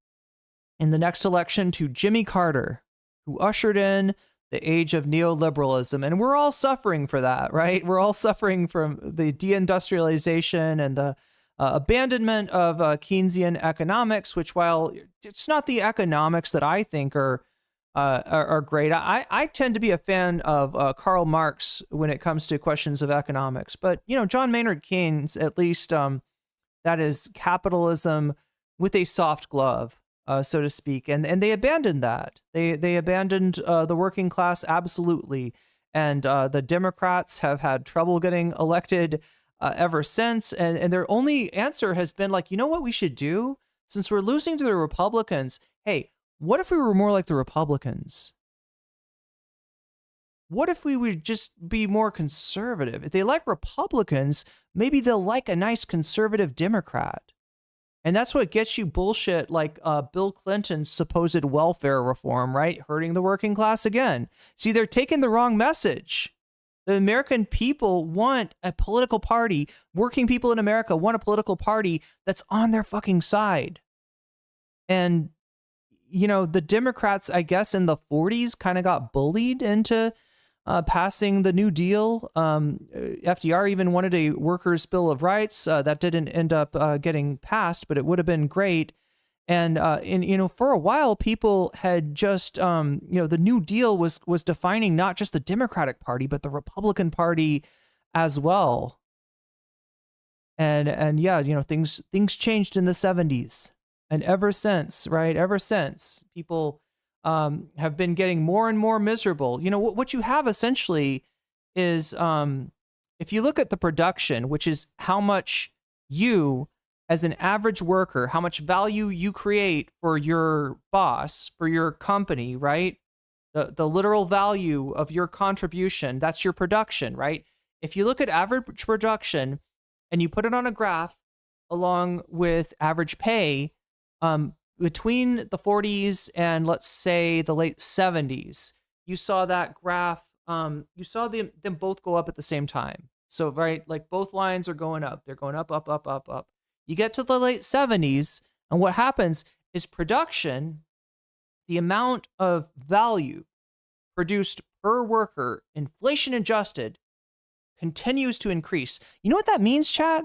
in the next election to Jimmy Carter, who ushered in the age of neoliberalism, and we're all suffering for that, right? We're all suffering from the deindustrialization and the abandonment of Keynesian economics, which, while it's not the economics that I think are great, I tend to be a fan of Karl Marx when it comes to questions of economics. But, John Maynard Keynes, at least, that is capitalism with a soft glove, so to speak. And they abandoned that. They abandoned the working class, absolutely. And the Democrats have had trouble getting elected ever since. And their only answer has been like, you know what we should do? Since we're losing to the Republicans, hey, what if we were more like the Republicans? What if we would just be more conservative? If they like Republicans, maybe they'll like a nice conservative Democrat. And that's what gets you bullshit like Bill Clinton's supposed welfare reform, right? Hurting the working class again. See, they're taking the wrong message. The American people want a political party. Working people in America want a political party that's on their fucking side. And, the Democrats, I guess, in the 40s kind of got bullied into passing the New Deal. FDR even wanted a workers' bill of rights. That didn't end up getting passed, but it would have been great. And for a while, people had just, the New Deal was defining not just the Democratic Party, but the Republican Party as well. And yeah, things changed in the 70s. And ever since, right? Ever since, people have been getting more and more miserable. What you have essentially is, if you look at the production, which is how much you, as an average worker, how much value you create for your boss, for your company, right? The literal value of your contribution, that's your production, right? If you look at average production and you put it on a graph along with average pay, between the 40s and let's say the late 70s, you saw that graph, you saw them both go up at the same time. So, right, like both lines are going up. They're going up, up, up, up, up. You get to the late 70s, and what happens is production, the amount of value produced per worker, inflation adjusted, continues to increase. You know what that means, chat?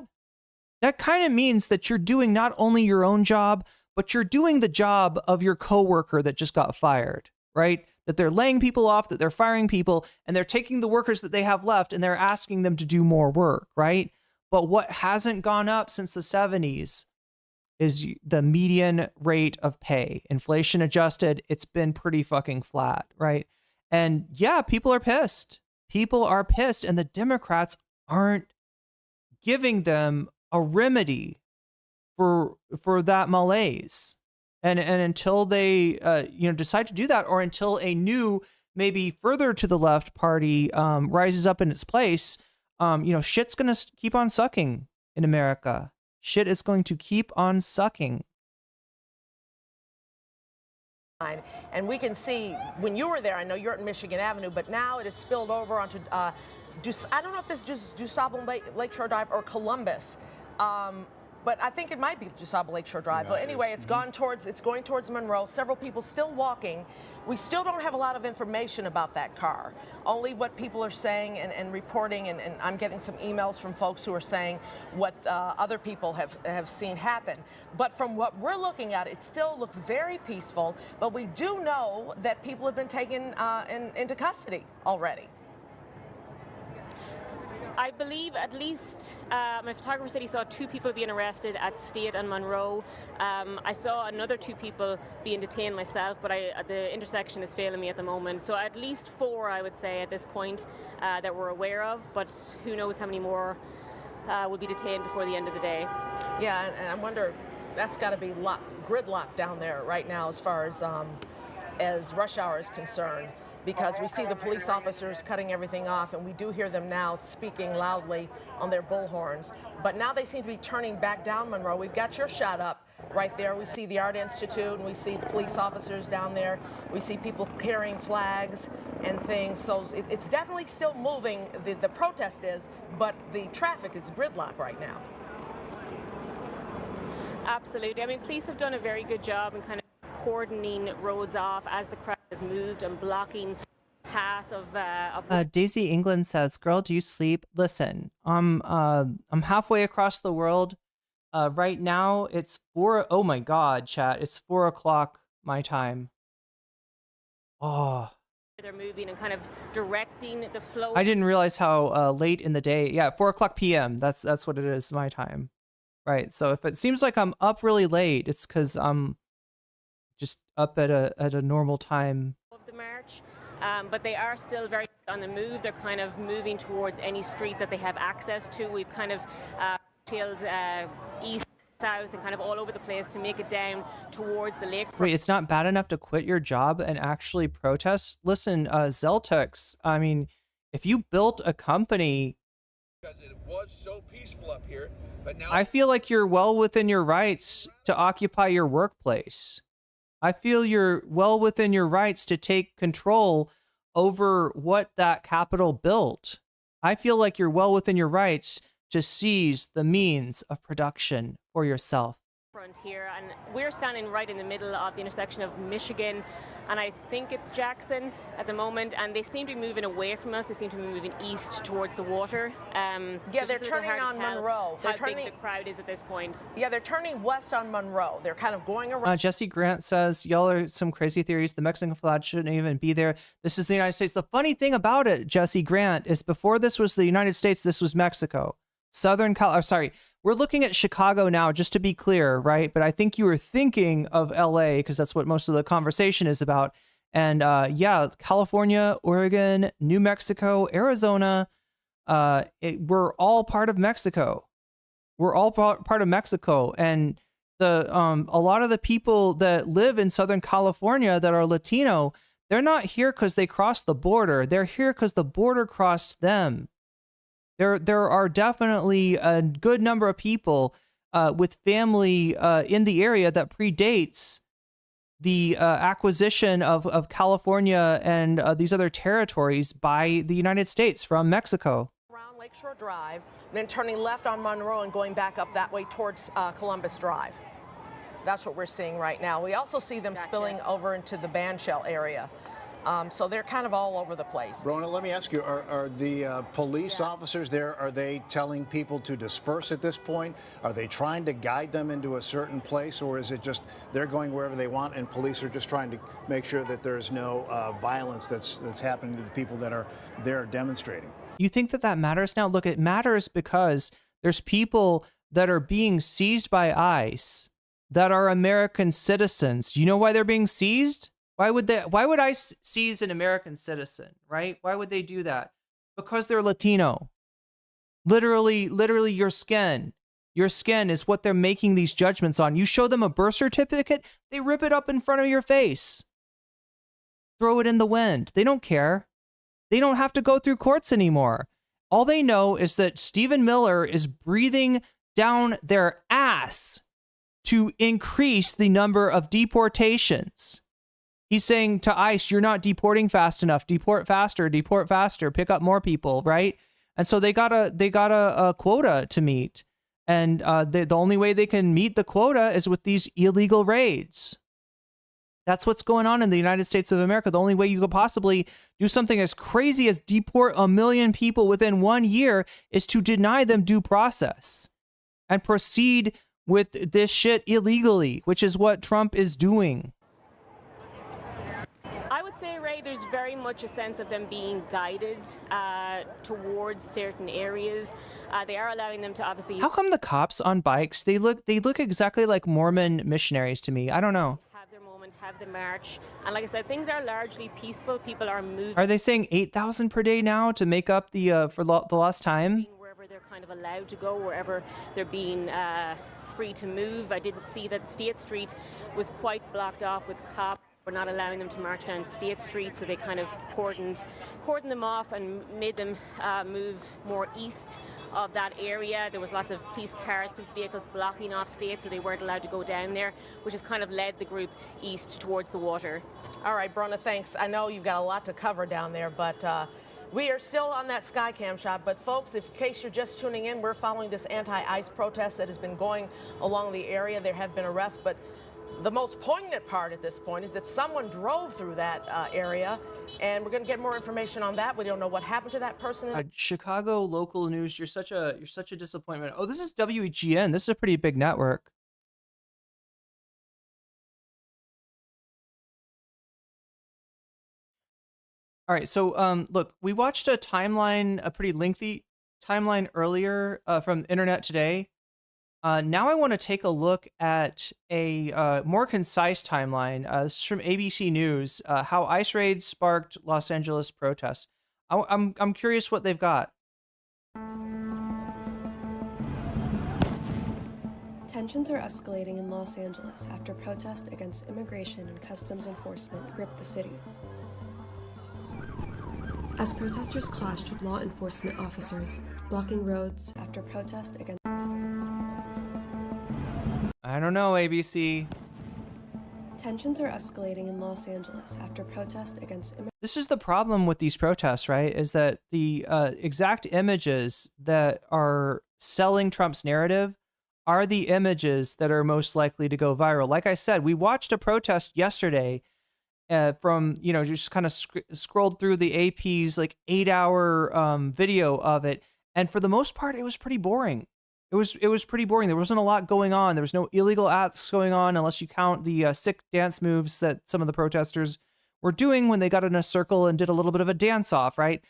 That kind of means that you're doing not only your own job, but you're doing the job of your coworker that just got fired, right? That they're laying people off, that they're firing people, and they're taking the workers that they have left and they're asking them to do more work, right? But what hasn't gone up since the 70s is the median rate of pay. Inflation adjusted, it's been pretty fucking flat, right? And yeah, people are pissed. People are pissed, and the Democrats aren't giving them a remedy for that malaise, and until they decide to do that, or until a new, maybe further to the left party rises up in its place, shit's gonna keep on sucking in America. Shit is going to keep on sucking. And we can see when you were there, I know you're at Michigan Avenue, but now it has spilled over onto I don't know if this is just DuSable Lakeshore Drive or Columbus. But I think it might be DuSable Lakeshore Drive. But anyway, it's going towards Monroe. Several people still walking. We still don't have a lot of information about that car. Only what people are saying and reporting, and I'm getting some emails from folks who are saying what other people have seen happen. But from what we're looking at, it still looks very peaceful. But we do know that people have been taken into custody already. I believe at least my photographer said he saw 2 people being arrested at State and Monroe. I saw another 2 people being detained myself, but the intersection is failing me at the moment. So at least 4, I would say, at this point that we're aware of, but who knows how many more will be detained before the end of the day. Yeah, and I wonder, that's got to be gridlocked down there right now as far as rush hour is concerned, because we see the police officers cutting everything off, and we do hear them now speaking loudly on their bullhorns. But now they seem to be turning back down Monroe. We've got your shot up right there. We see the Art Institute, and we see the police officers down there. We see people carrying flags and things. So it's definitely still moving, the protest is, but the traffic is gridlocked right now. Absolutely. I mean, police have done a very good job in kind of cordoning roads off as the crowd has moved and blocking path of Daisy England says, "Girl, do you sleep? Listen, I'm halfway across the world. Right now it's 4. Oh my God, chat. It's 4 o'clock my time. Oh, They're moving and kind of directing the flow. I didn't realize how late in the day. Yeah, 4 o'clock p.m. That's what it is my time. Right. So if it seems like I'm up really late, it's because I'm just up at a normal time. Of the march, but they are still very on the move. They're kind of moving towards any street that they have access to. We've kind of chilled east, south, and kind of all over the place to make it down towards the lake. Wait, it's not bad enough to quit your job and actually protest? Listen, Zeltex, I mean, if you built a company, Because it was so peaceful up here, but now I feel like you're well within your rights to occupy your workplace. I feel you're well within your rights to take control over what that capital built. I feel like you're well within your rights to seize the means of production for yourself. Front here, and we're standing right in the middle of the intersection of Michigan and I think it's Jackson at the moment, and they seem to be moving away from us. They seem to be moving east towards the water. Yeah, they're turning on Monroe. How big the crowd is at this point. Yeah, they're turning west on Monroe. They're kind of going around. Jesse Grant says, y'all are some crazy theories. The Mexican flag shouldn't even be there. This is the United States. The funny thing about it, Jesse Grant, is before this was the United States, this was Mexico. We're looking at Chicago now, just to be clear, right? But I think you were thinking of LA because that's what most of the conversation is about. And yeah, California, Oregon, New Mexico, Arizona, we're all part of Mexico. We're all part of Mexico. And a lot of the people that live in Southern California that are Latino, they're not here because they crossed the border. They're here because the border crossed them. There are definitely a good number of people with family in the area that predates the acquisition of California and these other territories by the United States from Mexico. Around Lakeshore Drive, then turning left on Monroe and going back up that way towards Columbus Drive. That's what we're seeing right now. We also see them spilling over into the Bandshell area. So they're kind of all over the place. Rona, let me ask you, are the police officers there, are they telling people to disperse at this point? Are they trying to guide them into a certain place, or is it just they're going wherever they want and police are just trying to make sure that there's no violence that's happening to the people that are there demonstrating? You think that matters now? Look, it matters because there's people that are being seized by ICE that are American citizens. Do you know why they're being seized? Why would I seize an American citizen, right? Why would they do that? Because they're Latino. Literally your skin. Your skin is what they're making these judgments on. You show them a birth certificate, they rip it up in front of your face. Throw it in the wind. They don't care. They don't have to go through courts anymore. All they know is that Stephen Miller is breathing down their ass to increase the number of deportations. He's saying to ICE, you're not deporting fast enough. Deport faster, pick up more people, right? And so they got a quota to meet. And the only way they can meet the quota is with these illegal raids. That's what's going on in the United States of America. The only way you could possibly do something as crazy as deport 1 million people within 1 year is to deny them due process and proceed with this shit illegally, which is what Trump is doing. I would say, Ray, there's very much a sense of them being guided towards certain areas. They are allowing them to obviously... How come the cops on bikes, they look exactly like Mormon missionaries to me? I don't know. Have their moment, have the march. And like I said, things are largely peaceful. People are moving. Are they saying 8,000 per day now to make up the for the lost time? Wherever they're kind of allowed to go, wherever they're being free to move. I didn't see that State Street was quite blocked off with cops. We're not allowing them to march down State Street, so they kind of cordoned them off and made them move more east of that area. There was lots of police cars, police vehicles blocking off State, so they weren't allowed to go down there, which has kind of led the group east towards the water. All right, Brona, thanks. I know you've got a lot to cover down there, but we are still on that Skycam shot. But folks, in case you're just tuning in, we're following this anti-ICE protest that has been going along the area. There have been arrests, but The most poignant part at this point is that someone drove through that area, and we're going to get more information on that. We don't know what happened to that person. Chicago local news. You're such a disappointment. Oh, this is WGN. This is a pretty big network. All right, so look, we watched a pretty lengthy timeline earlier from Internet Today. Now I want to take a look at a more concise timeline. This is from ABC News. How ICE raids sparked Los Angeles protests. I'm curious what they've got. Tensions are escalating in Los Angeles after protests against immigration and customs enforcement gripped the city. As protesters clashed with law enforcement officers, blocking roads after protest against... I don't know, ABC. Tensions are escalating in Los Angeles after protest against... This is the problem with these protests, right? Is that the exact images that are selling Trump's narrative are the images that are most likely to go viral. Like I said, we watched a protest yesterday from, just kind of scrolled through the AP's like 8-hour video of it. And for the most part, it was pretty boring. It was pretty boring. There wasn't a lot going on. There was no illegal acts going on unless you count the sick dance moves that some of the protesters were doing when they got in a circle and did a little bit of a dance off, right?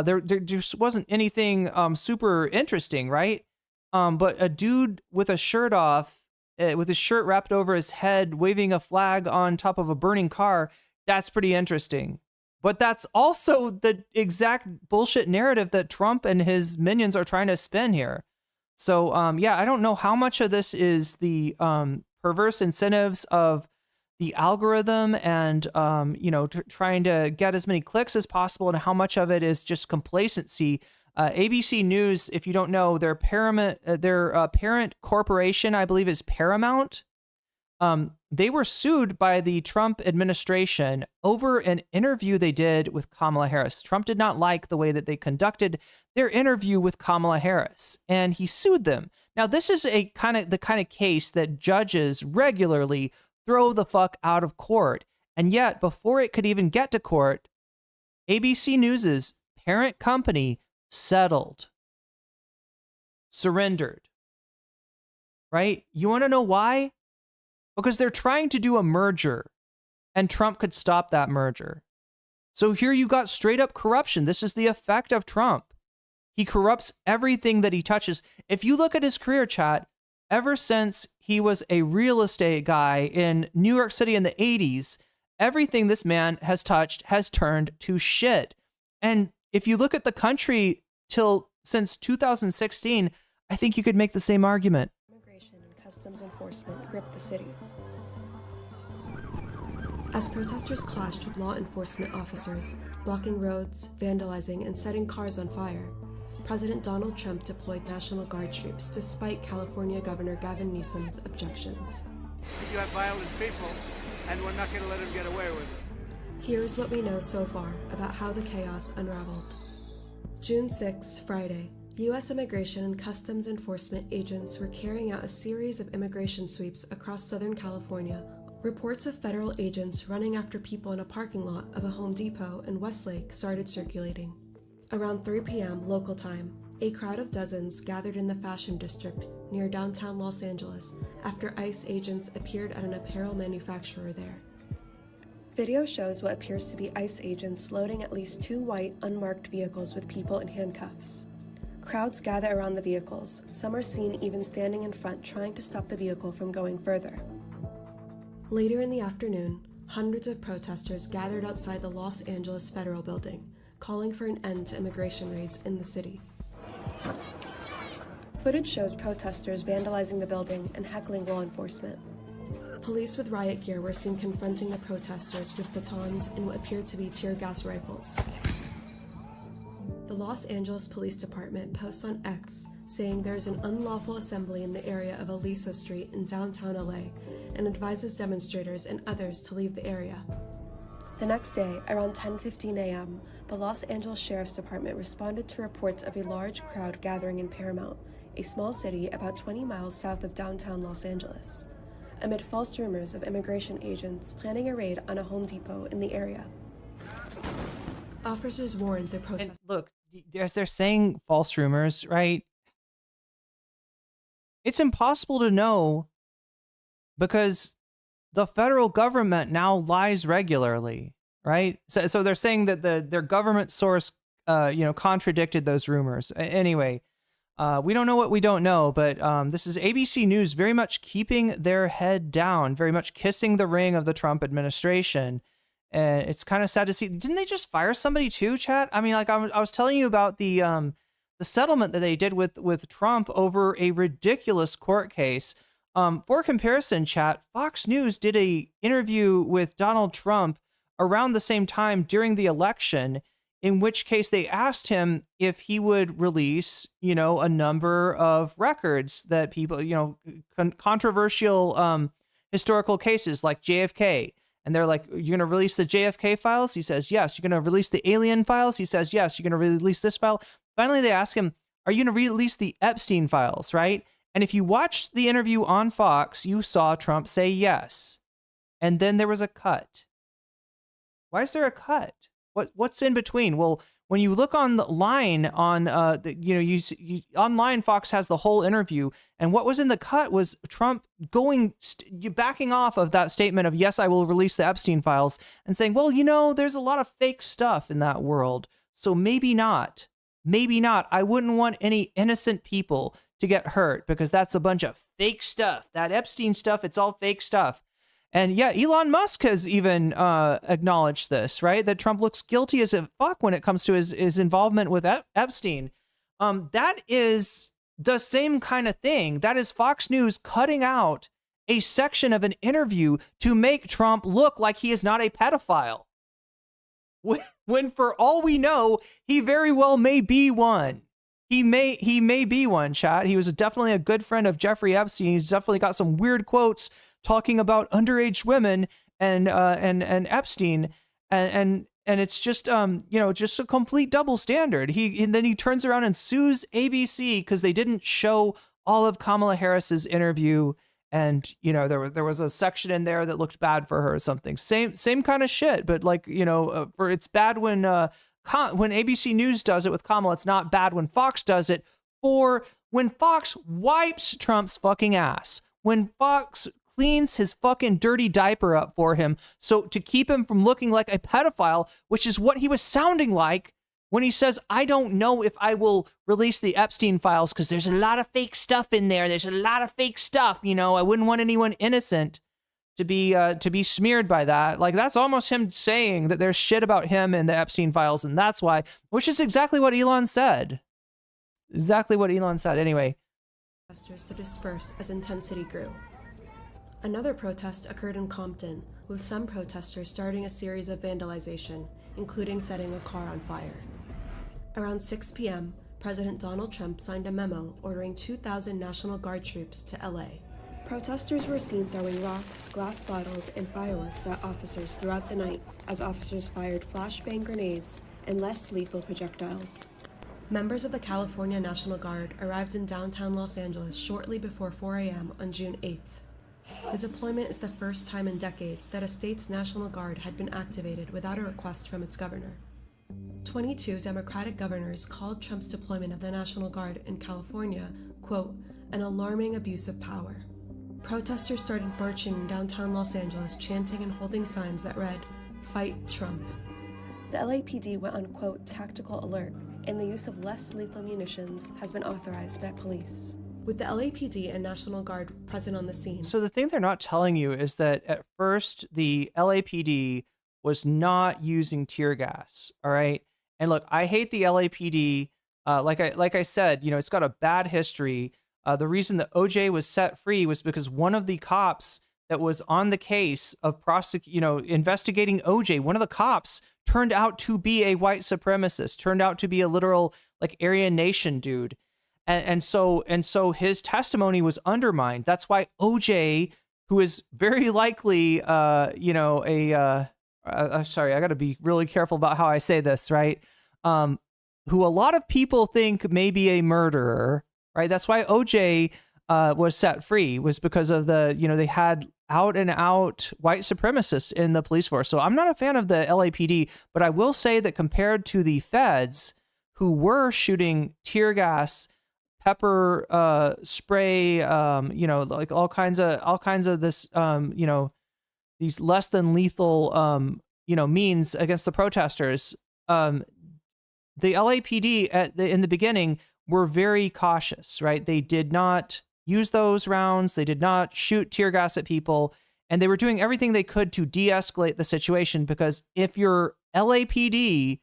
There just wasn't anything super interesting, right? But a dude with a shirt off, with his shirt wrapped over his head, waving a flag on top of a burning car, that's pretty interesting. But that's also the exact bullshit narrative that Trump and his minions are trying to spin here. So, yeah, I don't know how much of this is the perverse incentives of the algorithm and, trying to get as many clicks as possible, and how much of it is just complacency. ABC News, if you don't know, their parent corporation, I believe, is Paramount. They were sued by the Trump administration over an interview they did with Kamala Harris. Trump did not like the way that they conducted their interview with Kamala Harris, and he sued them. Now, this is the kind of case that judges regularly throw the fuck out of court. And yet, before it could even get to court, ABC News's parent company settled, surrendered, right? You want to know why? Because they're trying to do a merger, and Trump could stop that merger. So here you got straight up corruption. This is the effect of Trump. He corrupts everything that he touches. If you look at his career, chat, ever since he was a real estate guy in New York City in the 80s, everything this man has touched has turned to shit. And if you look at the country since 2016, I think you could make the same argument. Customs enforcement gripped the city. As protesters clashed with law enforcement officers, blocking roads, vandalizing, and setting cars on fire, President Donald Trump deployed National Guard troops despite California Governor Gavin Newsom's objections. You have violent people, and we're not going to let them get away with it. Here's what we know so far about how the chaos unraveled. June 6, Friday. U.S. Immigration and Customs Enforcement agents were carrying out a series of immigration sweeps across Southern California. Reports of federal agents running after people in a parking lot of a Home Depot in Westlake started circulating. Around 3 p.m. local time, a crowd of dozens gathered in the Fashion District near downtown Los Angeles after ICE agents appeared at an apparel manufacturer there. Video shows what appears to be ICE agents loading at least 2 white, unmarked vehicles with people in handcuffs. Crowds gather around the vehicles. Some are seen even standing in front trying to stop the vehicle from going further. Later in the afternoon, hundreds of protesters gathered outside the Los Angeles Federal Building, calling for an end to immigration raids in the city. Footage shows protesters vandalizing the building and heckling law enforcement. Police with riot gear were seen confronting the protesters with batons and what appeared to be tear gas rifles. The Los Angeles Police Department posts on X saying there is an unlawful assembly in the area of Aliso Street in downtown LA and advises demonstrators and others to leave the area. The next day, around 10:15 a.m., the Los Angeles Sheriff's Department responded to reports of a large crowd gathering in Paramount, a small city about 20 miles south of downtown Los Angeles. amid false rumors of immigration agents planning a raid on a Home Depot in the area. Officers warned the protesters. Look, as they're saying false rumors, right? It's impossible to know because the federal government now lies regularly, right? So they're saying that their government source, contradicted those rumors. Anyway, we don't know what we don't know, but this is ABC News very much keeping their head down, very much kissing the ring of the Trump administration. And it's kind of sad to see. Didn't they just fire somebody too, chat? I mean, like I was telling you about the settlement that they did with Trump over a ridiculous court case. For comparison, chat, Fox News did a interview with Donald Trump around the same time during the election, in which case they asked him if he would release, a number of records that people, controversial historical cases like JFK. And they're like, you're going to release the JFK files? He says, yes. You're going to release the alien files? He says, yes. You're going to release this file? Finally, they ask him, are you going to release the Epstein files, right? And if you watched the interview on Fox, you saw Trump say yes. And then there was a cut. Why is there a cut? What's in between? Well, when you look online on online, Fox has the whole interview, and what was in the cut was Trump backing off of that statement of yes, I will release the Epstein files, and saying, well, there's a lot of fake stuff in that world, so maybe not. Maybe not. I wouldn't want any innocent people to get hurt because that's a bunch of fake stuff. That Epstein stuff, it's all fake stuff. And yeah, Elon Musk has even acknowledged this, right? That Trump looks guilty as a fuck when it comes to his involvement with Epstein. That is the same kind of thing. That is Fox News cutting out a section of an interview to make Trump look like he is not a pedophile. When for all we know, he very well may be one. He may be one, chat. He was definitely a good friend of Jeffrey Epstein. He's definitely got some weird quotes talking about underage women and Epstein, and it's just just a complete double standard. And then he turns around and sues ABC because they didn't show all of Kamala Harris's interview, and there was a section in there that looked bad for her or something. Same kind of shit, but for it's bad when ABC News does it with Kamala. It's not bad when Fox does it. For when Fox wipes Trump's fucking ass, when Fox cleans his fucking dirty diaper up for him, so to keep him from looking like a pedophile, which is what he was sounding like when he says, I don't know if I will release the Epstein files because there's a lot of fake stuff in there. There's a lot of fake stuff. I wouldn't want anyone innocent to be smeared by that. Like, that's almost him saying that there's shit about him in the Epstein files, and that's why, which is exactly what Elon said. Exactly what Elon said. Anyway. Protesters to disperse as intensity grew. Another protest occurred in Compton, with some protesters starting a series of vandalization, including setting a car on fire. Around 6 p.m., President Donald Trump signed a memo ordering 2,000 National Guard troops to LA. Protesters were seen throwing rocks, glass bottles, and fireworks at officers throughout the night as officers fired flashbang grenades and less lethal projectiles. Members of the California National Guard arrived in downtown Los Angeles shortly before 4 a.m. on June 8th. The deployment is the first time in decades that a state's National Guard had been activated without a request from its governor. 22 Democratic governors called Trump's deployment of the National Guard in California, quote, an alarming abuse of power. Protesters started marching downtown Los Angeles, chanting and holding signs that read, "Fight Trump." The LAPD went on, quote, tactical alert, and the use of less lethal munitions has been authorized by police. With the LAPD and National Guard present on the scene. So the thing they're not telling you is that at first the LAPD was not using tear gas, all right? And look, I hate the LAPD. Like I said, it's got a bad history. The reason that OJ was set free was because one of the cops that was on the case of investigating OJ, one of the cops turned out to be a white supremacist, turned out to be a literal Aryan Nation dude. And so his testimony was undermined. That's why OJ, who is very likely, sorry, I got to be really careful about how I say this, right? Who a lot of people think may be a murderer, right? That's why OJ was set free was because of the, they had out and out white supremacists in the police force. So I'm not a fan of the LAPD, but I will say that compared to the feds who were shooting tear gas, pepper spray, like all kinds of this, these less than lethal, means against the protesters. The LAPD in the beginning were very cautious, right? They did not use those rounds. They did not shoot tear gas at people, and they were doing everything they could to de-escalate the situation, because if you're LAPD,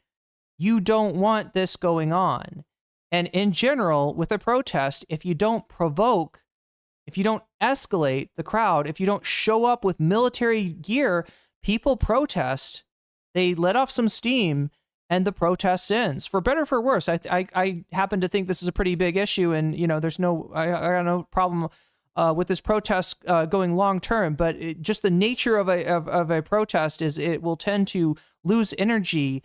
you don't want this going on. And in general, with a protest, if you don't provoke, if you don't escalate the crowd, if you don't show up with military gear, people protest, they let off some steam, and the protest ends. For better or for worse, I happen to think this is a pretty big issue, and I got no problem with this protest going long term. But just the nature of a protest is it will tend to lose energy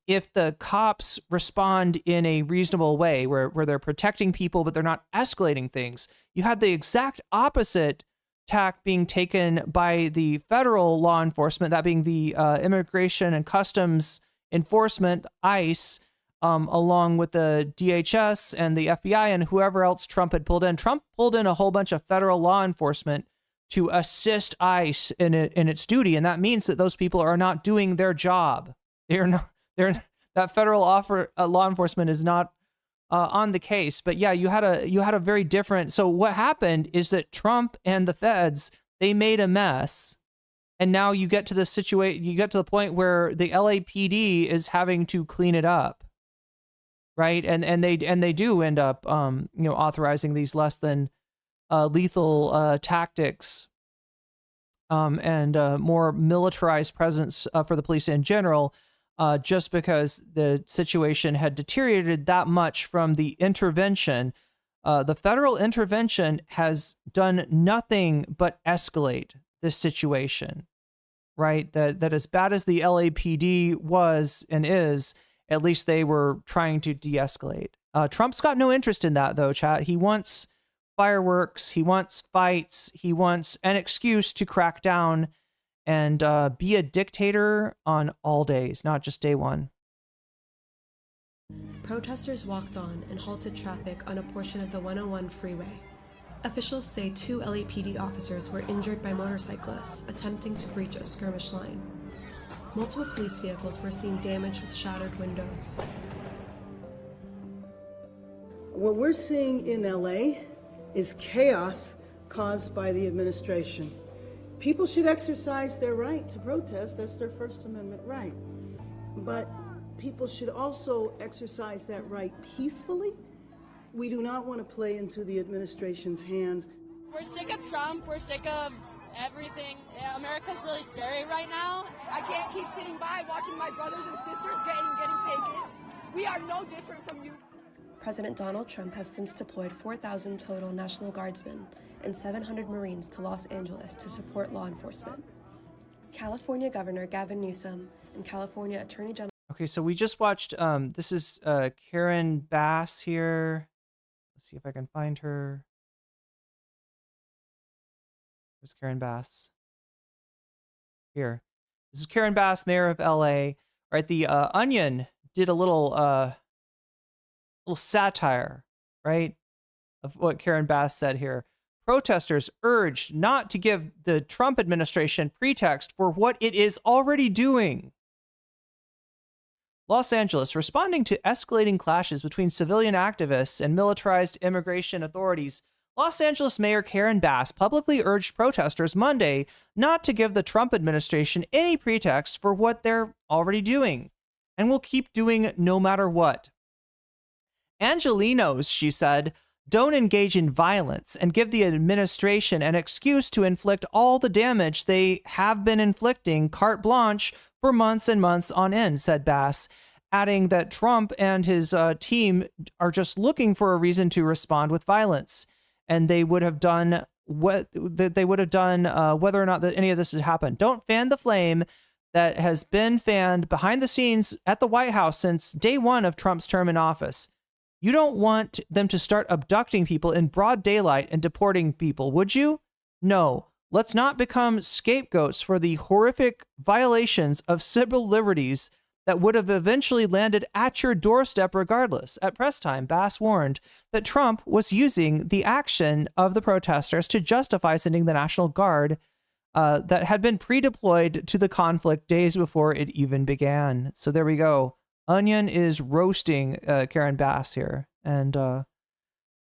if the cops respond in a reasonable way, where they're protecting people but they're not escalating things. You had the exact opposite tack being taken by the federal law enforcement, that being the Immigration and Customs Enforcement, ICE, along with the DHS and the FBI and whoever else Trump had pulled in. Trump pulled in a whole bunch of federal law enforcement to assist ICE in its duty, and that means that those people are not doing their job. That federal law enforcement is not on the case. But yeah, you had a very different. So what happened is that Trump and the feds, they made a mess. And now you get to the situation, you get to the point where the LAPD is having to clean it up, right? And they do end up, authorizing these less than lethal tactics, and more militarized presence for the police in general, just because the situation had deteriorated that much from the intervention. The federal intervention has done nothing but escalate this situation. Right, that as bad as the LAPD was and is, at least they were trying to de-escalate. Trump's got no interest in that, though, chat. He wants fireworks, he wants fights, he wants an excuse to crack down and be a dictator on all days, not just day one. Protesters walked on and halted traffic on a portion of the 101 freeway. Officials say 2 LAPD officers were injured by motorcyclists attempting to breach a skirmish line. Multiple police vehicles were seen damaged with shattered windows. What we're seeing in LA is chaos caused by the administration. People should exercise their right to protest. That's their First Amendment right. But people should also exercise that right peacefully. We do not want to play into the administration's hands. We're sick of Trump. We're sick of everything. America's really scary right now. I can't keep sitting by watching my brothers and sisters getting taken. We are no different from you. President Donald Trump has since deployed 4,000 total National Guardsmen and 700 Marines to Los Angeles to support law enforcement. California Governor Gavin Newsom and California Attorney General. Okay, so we just watched, this is Karen Bass here. Let's see if I can find her. Where's Karen Bass? Here. This is Karen Bass, mayor of LA. Right, the Onion did a little satire, right, of what Karen Bass said here. Protesters urged not to give the Trump administration pretext for what it is already doing. Los Angeles, responding to escalating clashes between civilian activists and militarized immigration authorities, Los Angeles Mayor Karen Bass publicly urged protesters Monday not to give the Trump administration any pretext for what they're already doing, and will keep doing no matter what. Angelenos, she said, don't engage in violence and give the administration an excuse to inflict all the damage they have been inflicting carte blanche for months and months on end, said Bass, adding that Trump and his team are just looking for a reason to respond with violence, and they would have done whether or not that any of this had happened. Don't fan the flame that has been fanned behind the scenes at the White House since day one of Trump's term in office. You don't want them to start abducting people in broad daylight and deporting people, would you? No. Let's not become scapegoats for the horrific violations of civil liberties that would have eventually landed at your doorstep regardless. At press time, Bass warned that Trump was using the action of the protesters to justify sending the National Guard that had been pre-deployed to the conflict days before it even began. So there we go. Onion is roasting Karen Bass here. And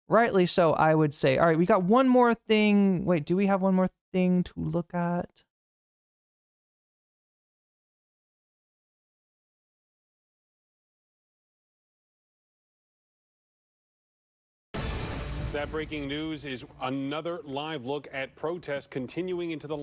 rightly so, I would say. All right, we got one more thing. Wait, do we have one more thing to look at? That breaking news is another live look at protests continuing into the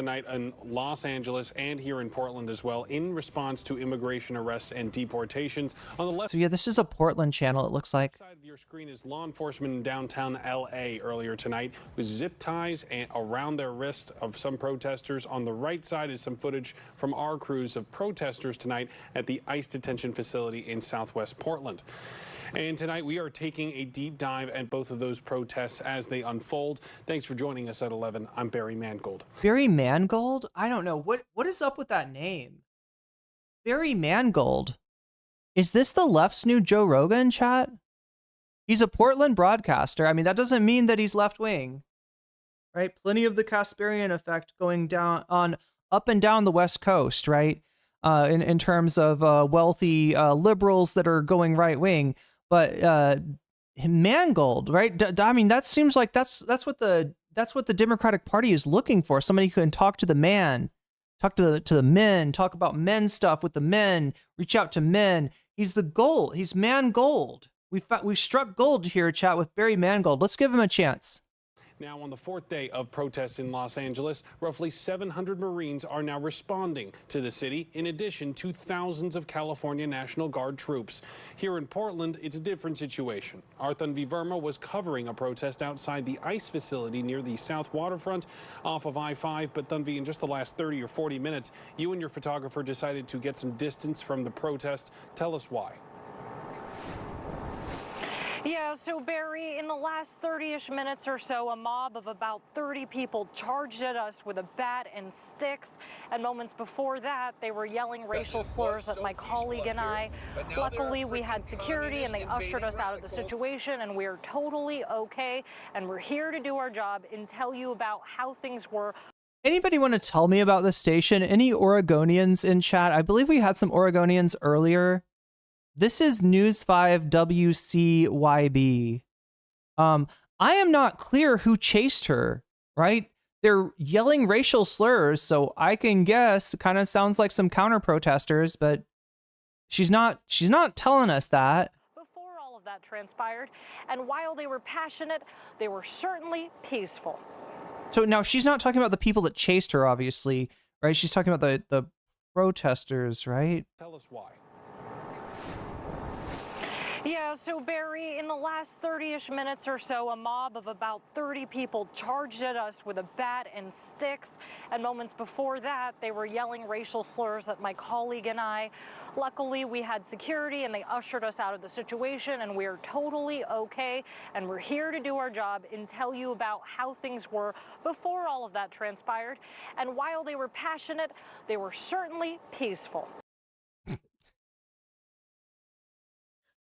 night in Los Angeles and here in Portland as well, in response to immigration arrests and deportations. On the left, so yeah, this is a Portland channel, it looks like. Side of your screen is law enforcement in downtown LA earlier tonight with zip ties around their wrists of some protesters. On the right side is some footage from our crews of protesters tonight at the ICE detention facility in Southwest Portland. And tonight we are taking a deep dive at both of those protests as they unfold. Thanks for joining us at 11. I'm Barry Mangold. Barry Mangold? I don't know. What is up with that name? Barry Mangold. Is this the left's new Joe Rogan, chat? He's a Portland broadcaster. I mean, that doesn't mean that he's left-wing, right? Plenty of the Kasperian effect going down on up and down the West Coast, right? In terms of wealthy liberals that are going right-wing. But Mangold, right? I mean, that seems like that's what the Democratic Party is looking for. Somebody who can talk to the man, talk to the men, talk about men stuff with the men, reach out to men. He's the gold. He's Mangold. We've struck gold here, chat, with Barry Mangold. Let's give him a chance. Now, on the fourth day of protests in Los Angeles, roughly 700 Marines are now responding to the city, in addition to thousands of California National Guard troops. Here in Portland, it's a different situation. Our Tanvi Verma was covering a protest outside the ICE facility near the South Waterfront off of I-5. But Tanvi, in just the last 30 or 40 minutes, you and your photographer decided to get some distance from the protest. Tell us why. Yeah, so Barry, in the last 30-ish minutes or so, a mob of about 30 people charged at us with a bat and sticks. And moments before that, they were yelling racial slurs at my colleague and I. Luckily, we had security and they ushered us out of the situation, and we're totally okay. And we're here to do our job and tell you about how things were. Anybody want to tell me about this station? Any Oregonians in chat? I believe we had some Oregonians earlier. This is News 5 WCYB. I am not clear who chased her, right? They're yelling racial slurs, so I can guess it kind of sounds like some counter protesters, but she's not telling us that. Before all of that transpired, and while they were passionate, they were certainly peaceful. So now she's not talking about the people that chased her, obviously, right? She's talking about the protesters, right? Tell us why. Yeah, so Barry, in the last 30-ish minutes or so, a mob of about 30 people charged at us with a bat and sticks. And moments before that, they were yelling racial slurs at my colleague and I. Luckily, we had security and they ushered us out of the situation, and we're totally okay. And we're here to do our job and tell you about how things were before all of that transpired. And while they were passionate, they were certainly peaceful.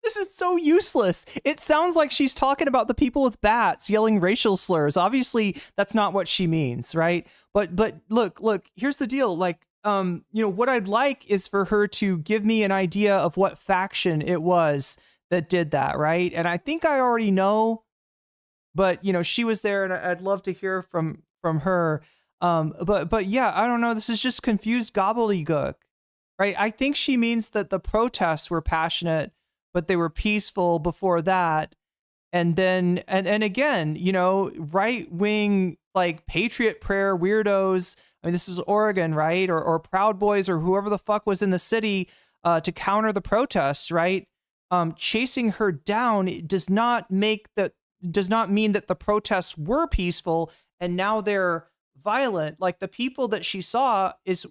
This is so useless. It sounds like she's talking about the people with bats yelling racial slurs. Obviously, that's not what she means, right? But look, here's the deal. Like, what I'd like is for her to give me an idea of what faction it was that did that, right? And I think I already know, but she was there and I'd love to hear from her. But yeah, I don't know. This is just confused gobbledygook, right? I think she means that the protests were passionate, but they were peaceful before that. And then, and again, right wing, like Patriot Prayer weirdos. I mean, this is Oregon, right? Or Proud Boys or whoever the fuck was in the city to counter the protests, right? Chasing her down does not mean that the protests were peaceful and now they're violent. Like the people that she saw is,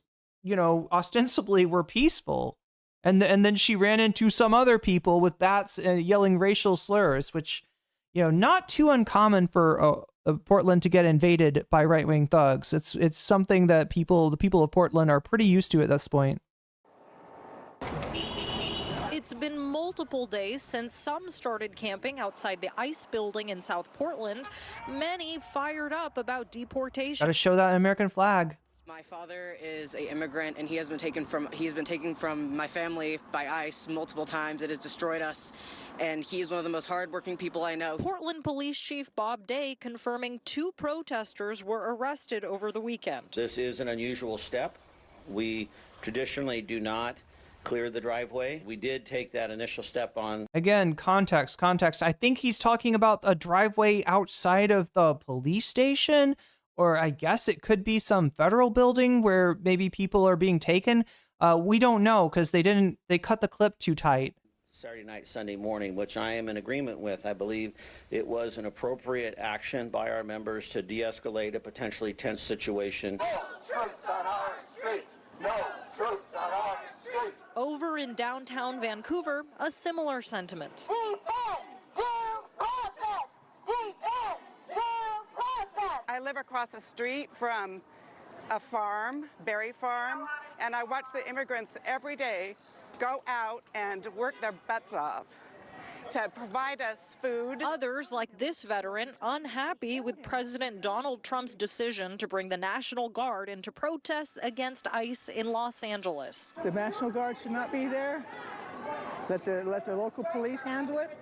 ostensibly were peaceful. And then she ran into some other people with bats and yelling racial slurs, which, not too uncommon for Portland to get invaded by right-wing thugs. It's something that the people of Portland are pretty used to at this point. It's been multiple days since some started camping outside the ICE building in South Portland. Many fired up about deportation. Got to show that American flag. My father is an immigrant, and he has been taken from my family by ICE multiple times. It has destroyed us, and he is one of the most hardworking people I know. Portland Police Chief Bob Day confirming 2 protesters were arrested over the weekend. This is an unusual step. We traditionally do not clear the driveway. We did take that initial step on. Again, context. I think he's talking about a driveway outside of the police station, or I guess it could be some federal building where maybe people are being taken. We don't know because they cut the clip too tight. Saturday night, Sunday morning, which I am in agreement with. I believe it was an appropriate action by our members to de-escalate a potentially tense situation. No troops on our streets! No troops on our streets! Over in downtown Vancouver, a similar sentiment. Defend due process! Defend due process! I live across the street from a farm, berry farm, and I watch the immigrants every day go out and work their butts off to provide us food. Others, like this veteran, unhappy with President Donald Trump's decision to bring the National Guard into protests against ICE in Los Angeles. The National Guard should not be there. Let the local police handle it.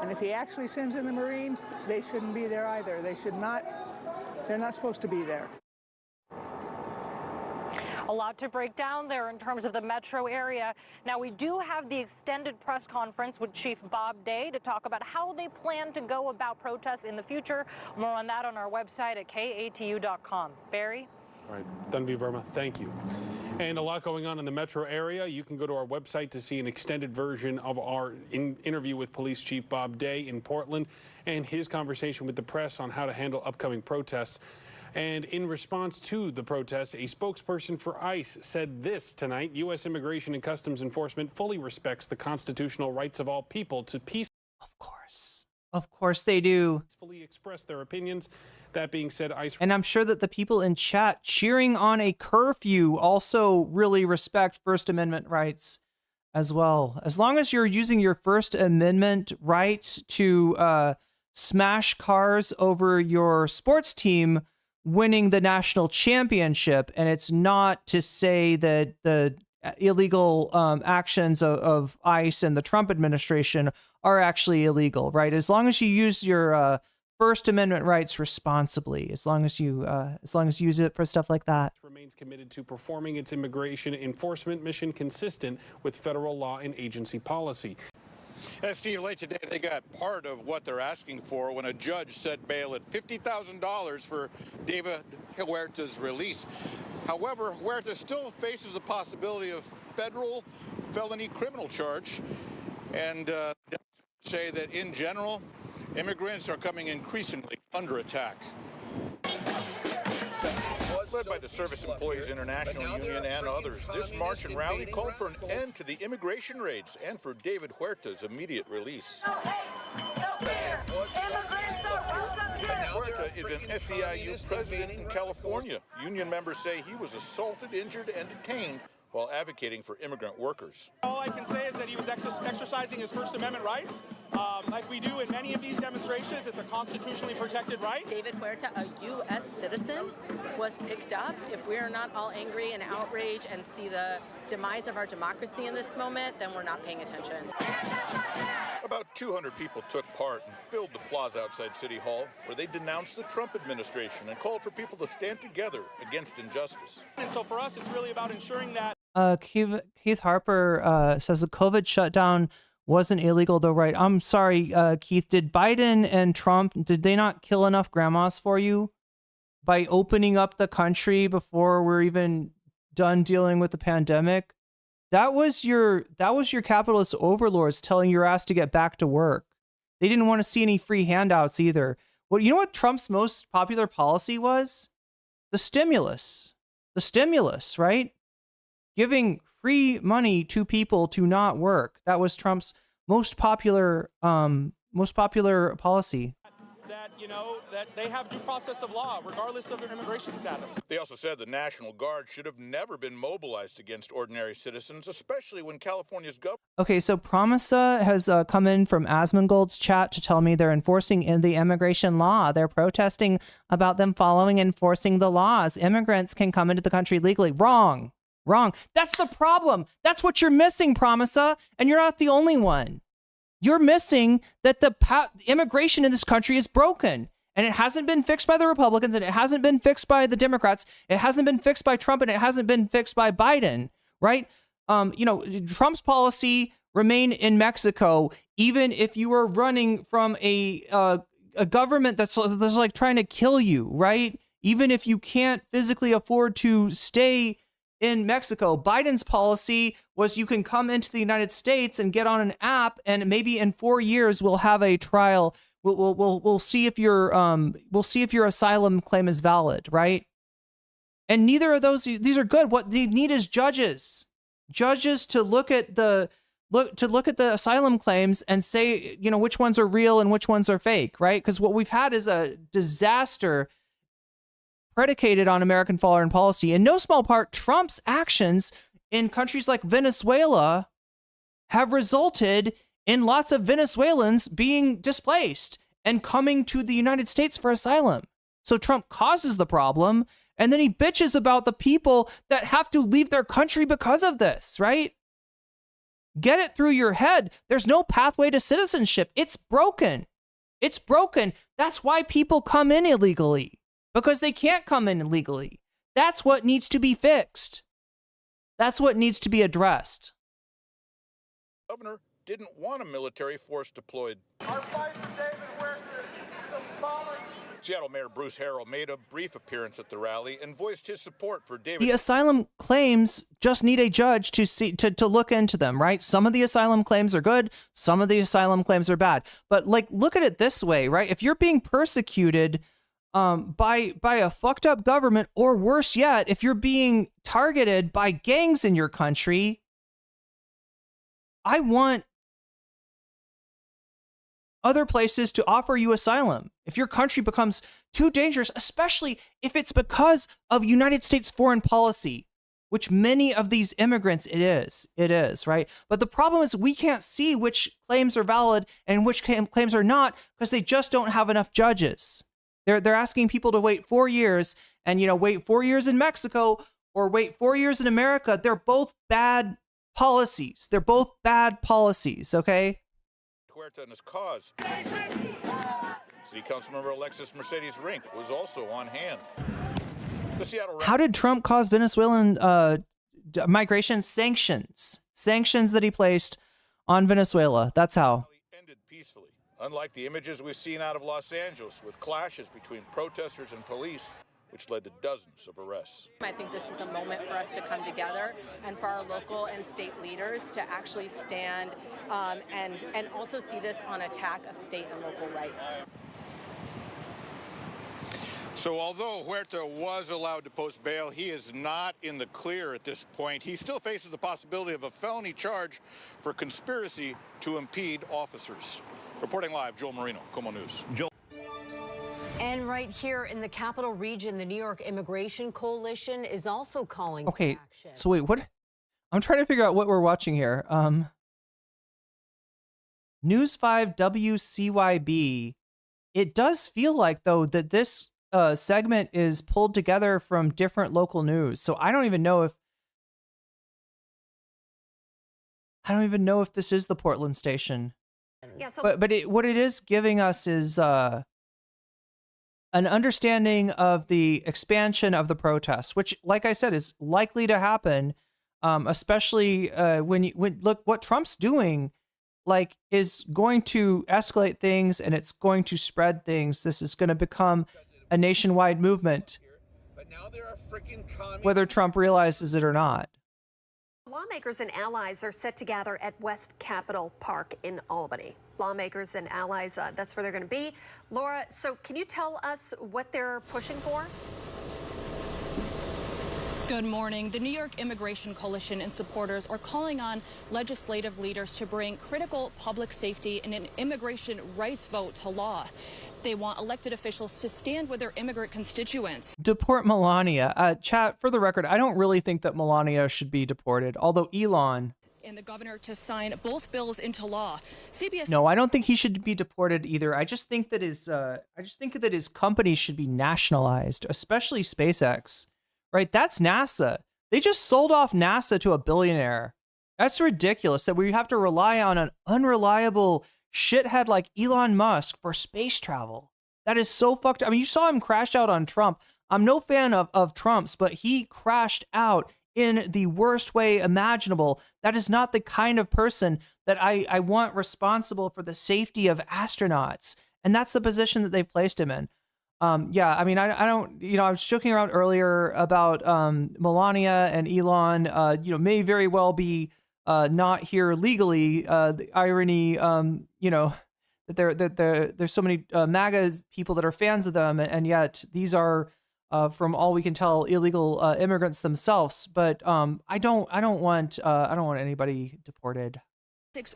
And if he actually sends in the Marines, they shouldn't be there either. They're not supposed to be there. A lot to break down there in terms of the metro area. Now, we do have the extended press conference with Chief Bob Day to talk about how they plan to go about protests in the future. More on that on our website at katu.com. Barry? All right, Dunvi Verma, thank you. And a lot going on in the metro area. You can go to our website to see an extended version of our interview with Police Chief Bob Day in Portland and his conversation with the press on how to handle upcoming protests. And in response to the protests, a spokesperson for ICE said this tonight: U.S. Immigration and Customs Enforcement fully respects the constitutional rights of all people to peace. Of course they do. Fully express their opinions. That being said, ICE... And I'm sure that the people in chat cheering on a curfew also really respect First Amendment rights as well. As long as you're using your First Amendment rights to smash cars over your sports team winning the national championship, and it's not to say that the illegal actions of ICE and the Trump administration are actually illegal, right? As long as you use your First Amendment rights responsibly, as long as you use it for stuff like that. Remains committed to performing its immigration enforcement mission consistent with federal law and agency policy. Steve, late today, they got part of what they're asking for when a judge set bail at $50,000 for David Huerta's release. However, Huerta still faces the possibility of federal felony criminal charge, and say that in general, immigrants are coming increasingly under attack. Led by the Service Employees International Union and others, this march and rally called for an end to the immigration raids and for David Huerta's immediate release. Huerta is an SEIU president in California. Union members say he was assaulted, injured, and detained while advocating for immigrant workers. All I can say is that he was exercising his First Amendment rights. Like we do in many of these demonstrations, it's a constitutionally protected right. David Huerta, a U.S. citizen, was picked up. If we're not all angry and outraged and see the demise of our democracy in this moment, then we're not paying attention. About 200 people took part and filled the plaza outside City Hall, where they denounced the Trump administration and called for people to stand together against injustice. And so for us, it's really about ensuring that Keith Harper says the COVID shutdown wasn't illegal, though, right? I'm sorry, Keith. Did Biden and Trump, did they not kill enough grandmas for you by opening up the country before we're even done dealing with the pandemic? That was your capitalist overlords telling your ass to get back to work. They didn't want to see any free handouts either. Well, you know what Trump's most popular policy was? The stimulus, right? Giving free money to people to not work. That was Trump's most popular policy. That, you know, that they have due process of law, regardless of their immigration status. They also said the National Guard should have never been mobilized against ordinary citizens, especially when California's government. Okay, so Promisa has come in from Asmongold's chat to tell me they're enforcing in the immigration law. They're protesting about them following and enforcing the laws. Immigrants can come into the country legally. Wrong. That's the problem. That's what you're missing, Promisa, and you're not the only one. You're missing that the immigration in this country is broken, and it hasn't been fixed by the Republicans, and it hasn't been fixed by the Democrats. It hasn't been fixed by Trump, and it hasn't been fixed by Biden, right? You know, Trump's policy remain in Mexico, even if you are running from a government that's like trying to kill you, right? Even if you can't physically afford to stay in Mexico. Biden's policy was you can come into the United States and get on an app, and maybe in 4 years we'll have a trial. We'll see if your asylum claim is valid, right? And neither of these are good. What they need is judges to look at the asylum claims and say, you know, which ones are real and which ones are fake, right? Because what we've had is a disaster predicated on American foreign policy. In no small part, Trump's actions in countries like Venezuela have resulted in lots of Venezuelans being displaced and coming to the United States for asylum. So Trump causes the problem, and then he bitches about the people that have to leave their country because of this, right? Get it through your head. There's no pathway to citizenship. It's broken. It's broken. That's why people come in illegally. Because they can't come in illegally. That's what needs to be fixed. That's what needs to be addressed. Governor didn't want a military force deployed. Our fight for David Huerta is symbolic. Seattle Mayor Bruce Harrell made a brief appearance at the rally and voiced his support for David. The asylum claims just need a judge to look into them, right? Some of the asylum claims are good. Some of the asylum claims are bad. But like, look at it this way, right? If you're being persecuted by a fucked up government, or worse yet, if you're being targeted by gangs in your country, I want other places to offer you asylum. If your country becomes too dangerous, especially if it's because of United States foreign policy, which many of these immigrants it is, right? But the problem is we can't see which claims are valid and which claims are not, because they just don't have enough judges. They're asking people to wait 4 years, and, you know, wait 4 years in Mexico or wait 4 years in America. They're both bad policies. Okay? Huerta and his cause. City Councilmember Alexis Mercedes Rink was also on hand. The Seattle. How did Trump cause Venezuelan migration? Sanctions that he placed on Venezuela. That's how. Ended peacefully. Unlike the images we've seen out of Los Angeles with clashes between protesters and police, which led to dozens of arrests. I think this is a moment for us to come together and for our local and state leaders to actually stand and also see this on attack of state and local rights. So although Huerta was allowed to post bail, he is not in the clear at this point. He still faces the possibility of a felony charge for conspiracy to impede officers. Reporting live, Joel Marino, Como News. Joel. And right here in the Capital Region, the New York Immigration Coalition is also calling for action. So wait, what? I'm trying to figure out what we're watching here. News 5 WCYB. It does feel like, though, that this segment is pulled together from different local news. So I don't even know if this is the Portland station. Yeah, so but what it is giving us is an understanding of the expansion of the protests, which, like I said, is likely to happen, especially when look what Trump's doing, like, is going to escalate things and it's going to spread things. This is going to become a nationwide movement, whether Trump realizes it or not. lawmakers and allies are set to gather at West Capitol Park in Albany. Lawmakers and allies, that's where they're going to be. Laura, so can you tell us what they're pushing for? Good morning. The New York Immigration Coalition and supporters are calling on legislative leaders to bring critical public safety and an immigration rights vote to law. They want elected officials to stand with their immigrant constituents. Deport Melania. Chat, for the record, I don't really think that Melania should be deported, although Elon... And the governor to sign both bills into law. CBS... No, I don't think he should be deported either. I just think that his company should be nationalized, especially SpaceX. Right? That's NASA. They just sold off NASA to a billionaire. That's ridiculous that we have to rely on an unreliable shithead like Elon Musk for space travel. That is so fucked up. I mean, you saw him crash out on Trump. I'm no fan of Trump's, but he crashed out in the worst way imaginable. That is not the kind of person that I want responsible for the safety of astronauts. And that's the position that they've placed him in. Yeah, I mean, I don't, I was joking around earlier about Melania and Elon, may very well be not here legally. The irony, that there's so many MAGA people that are fans of them, and yet these are, from all we can tell, illegal immigrants themselves. But I don't want anybody deported.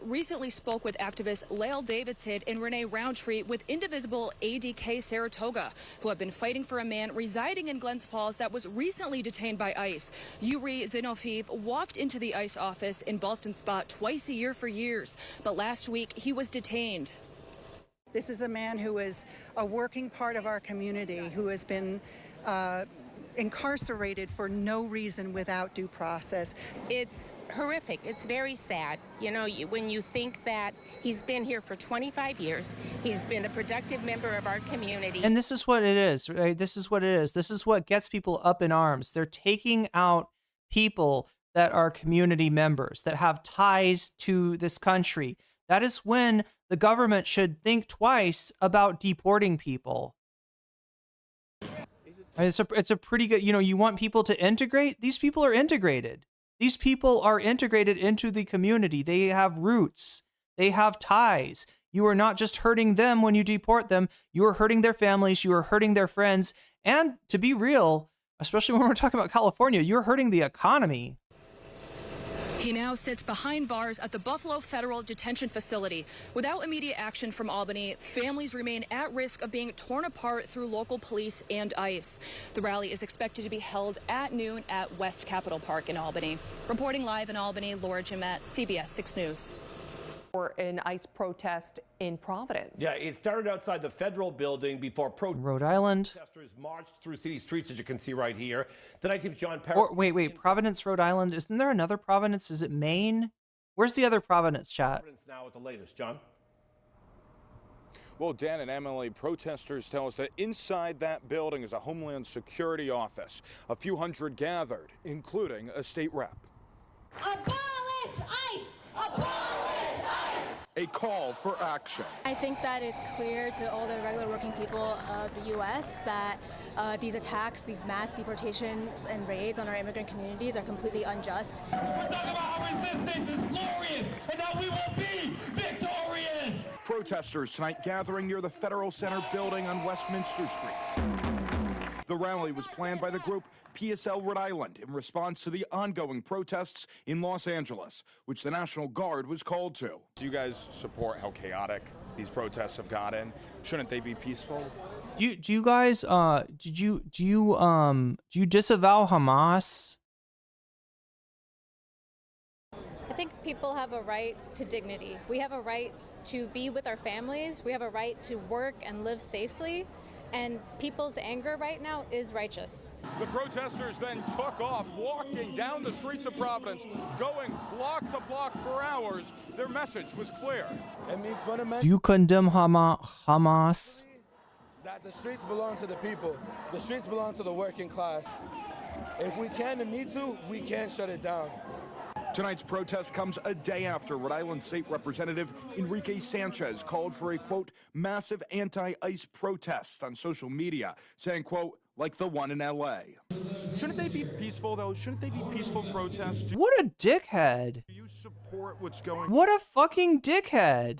Recently spoke with activists Lael Davidson and Renee Roundtree with Indivisible ADK Saratoga, who have been fighting for a man residing in Glens Falls that was recently detained by ICE. Yuri Zinofiev walked into the ICE office in Ballston Spot twice a year for years, but last week he was detained. This is a man who is a working part of our community, who has been incarcerated for no reason without due process. It's horrific. It's very sad. When you think that he's been here for 25 years, he's been a productive member of our community. And this is what it is, right? This is what it is. This is what gets people up in arms. They're taking out people that are community members, that have ties to this country. That is when the government should think twice about deporting people. It's a pretty good, you want people to integrate? These people are integrated. These people are integrated into the community. They have roots. They have ties. You are not just hurting them when you deport them. You are hurting their families. You are hurting their friends. And to be real, especially when we're talking about California, you're hurting the economy. He now sits behind bars at the Buffalo Federal Detention Facility. Without immediate action from Albany, families remain at risk of being torn apart through local police and ICE. The rally is expected to be held at noon at West Capitol Park in Albany. Reporting live in Albany, Laura Jimette, CBS 6 News. For an ICE protest in Providence. Yeah, it started outside the federal building before Rhode Island. Protesters marched through city streets, as you can see right here. The night team's John Perry. Or wait, Providence, Rhode Island. Isn't there another Providence? Is it Maine? Where's the other Providence, chat? Providence now with the latest, John. Well, Dan and Emily, protesters tell us that inside that building is a Homeland Security office. A few hundred gathered, including a state rep. Abolish ICE! Abolish ICE! A call for action. I think that it's clear to all the regular working people of the U.S. that these attacks, these mass deportations and raids on our immigrant communities are completely unjust. We're talking about how resistance is glorious and how we will be victorious! Protesters tonight gathering near the Federal Center building on Westminster Street. The rally was planned by the group PSL Rhode Island in response to the ongoing protests in Los Angeles, which the National Guard was called to. Do you guys support how chaotic these protests have gotten? Shouldn't they be peaceful? Do you guys do you disavow Hamas? I think people have a right to dignity. We have a right to be with our families. We have a right to work and live safely. And people's anger right now is righteous. The protesters then took off, walking down the streets of Providence, going block to block for hours. Their message was clear. It means fundamentally Do you condemn Hamas? that the streets belong to the people. The streets belong to the working class. If we can and need to, we can shut it down. Tonight's protest comes a day after Rhode Island State Representative Enrique Sanchez called for a, quote, massive anti-ICE protest on social media, saying, quote, like the one in L.A. Shouldn't they be peaceful, though? Shouldn't they be peaceful protests? What a dickhead. Do you support what's going on? What a fucking dickhead.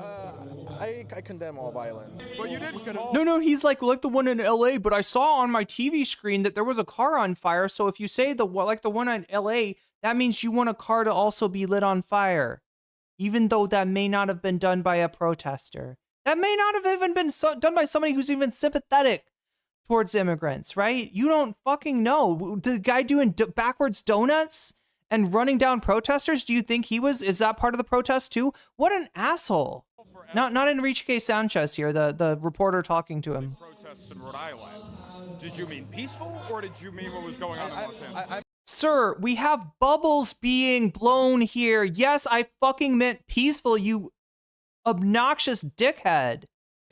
I condemn all violence. But you didn't call. No, he's like the one in LA, but I saw on my TV screen that there was a car on fire. So if you say the one in LA, that means you want a car to also be lit on fire, even though that may not have been done by a protester. That may not have even been done by somebody who's even sympathetic towards immigrants, right? You don't fucking know. The guy doing backwards donuts and running down protesters, do you think is that part of the protest too? What an asshole. Not Enrique Sanchez here, the reporter talking to him. Protests in Rhode Island. Did you mean peaceful, or did you mean what was going on in Los Angeles? Sir, we have bubbles being blown here. Yes, I fucking meant peaceful, you obnoxious dickhead.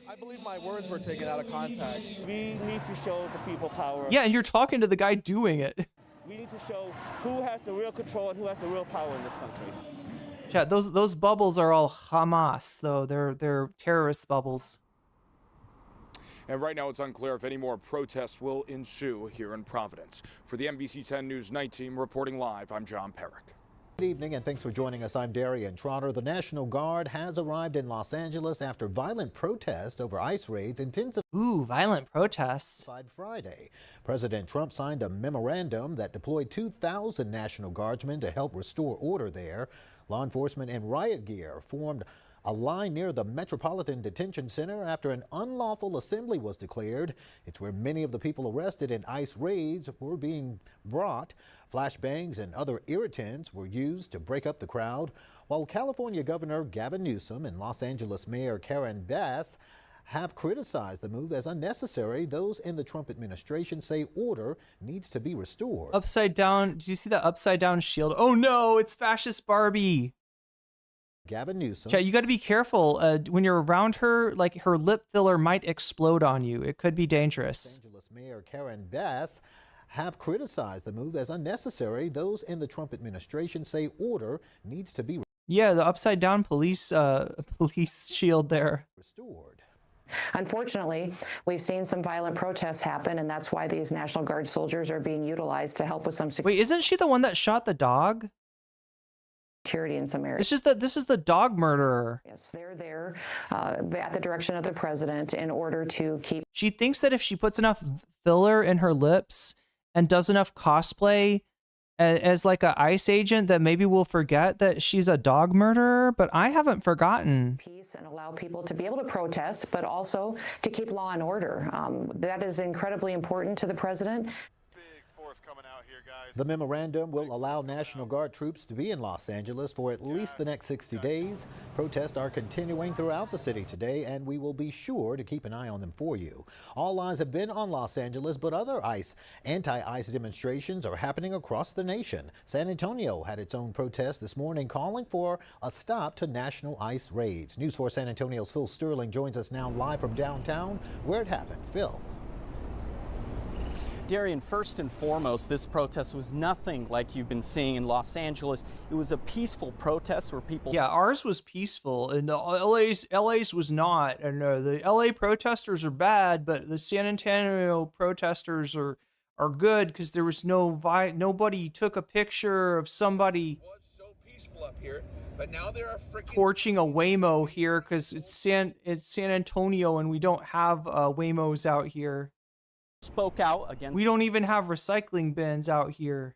I believe my words were taken out of context. We need to show the people power. Yeah, and you're talking to the guy doing it. We need to show who has the real control and who has the real power in this country. Chat, those bubbles are all Hamas, though. They're terrorist bubbles. And right now it's unclear if any more protests will ensue here in Providence. For the NBC 10 News Night Team reporting live, I'm John Perrick. Good evening and thanks for joining us. I'm Darian Trotter. The National Guard has arrived in Los Angeles after violent protests over ICE raids intensified. Ooh, violent protests. Friday. President Trump signed a memorandum that deployed 2,000 National Guardsmen to help restore order there. Law enforcement in riot gear formed a line near the Metropolitan Detention Center after an unlawful assembly was declared. It's where many of the people arrested in ICE raids were being brought. Flashbangs and other irritants were used to break up the crowd, while California Governor Gavin Newsom and Los Angeles Mayor Karen Bass have criticized the move as unnecessary. Those in the Trump administration say order needs to be restored. Upside down. Did you see that upside down shield? Oh no, it's fascist Barbie. Gavin Newsom. Chat, you got to be careful when you're around her. Like, her lip filler might explode on you. It could be dangerous. Los Angeles Mayor Karen Bass have criticized the move as unnecessary. Those in the Trump administration say order needs to be Yeah, the upside down police shield there. Restored. Unfortunately, we've seen some violent protests happen, and that's why these National Guard soldiers are being utilized to help with some Wait, isn't she the one that shot the dog? security in some areas. This is the dog murderer. Yes, they're there at the direction of the president in order to keep. She thinks that if she puts enough filler in her lips and does enough cosplay as like a ICE agent, that maybe we'll forget that she's a dog murderer, but I haven't forgotten. Peace and allow people to be able to protest, but also to keep law and order. That is incredibly important to the president. The memorandum will allow National Guard troops to be in Los Angeles for at least the next 60 days. Protests are continuing throughout the city today, and we will be sure to keep an eye on them for you. All eyes have been on Los Angeles, but other anti-ICE demonstrations are happening across the nation. San Antonio had its own protest this morning, calling for a stop to national ICE raids. News 4 San Antonio's Phil Sterling joins us now live from downtown, where it happened. Phil. Darian, first and foremost, this protest was nothing like you've been seeing in Los Angeles. It was a peaceful protest where people... Yeah, ours was peaceful, and LA's was not. And the LA protesters are bad, but the San Antonio protesters are good because there was nobody took a picture of somebody up here, but now there are torching a Waymo here because it's San Antonio and we don't have Waymos out here. Spoke out against. We don't even have recycling bins out here.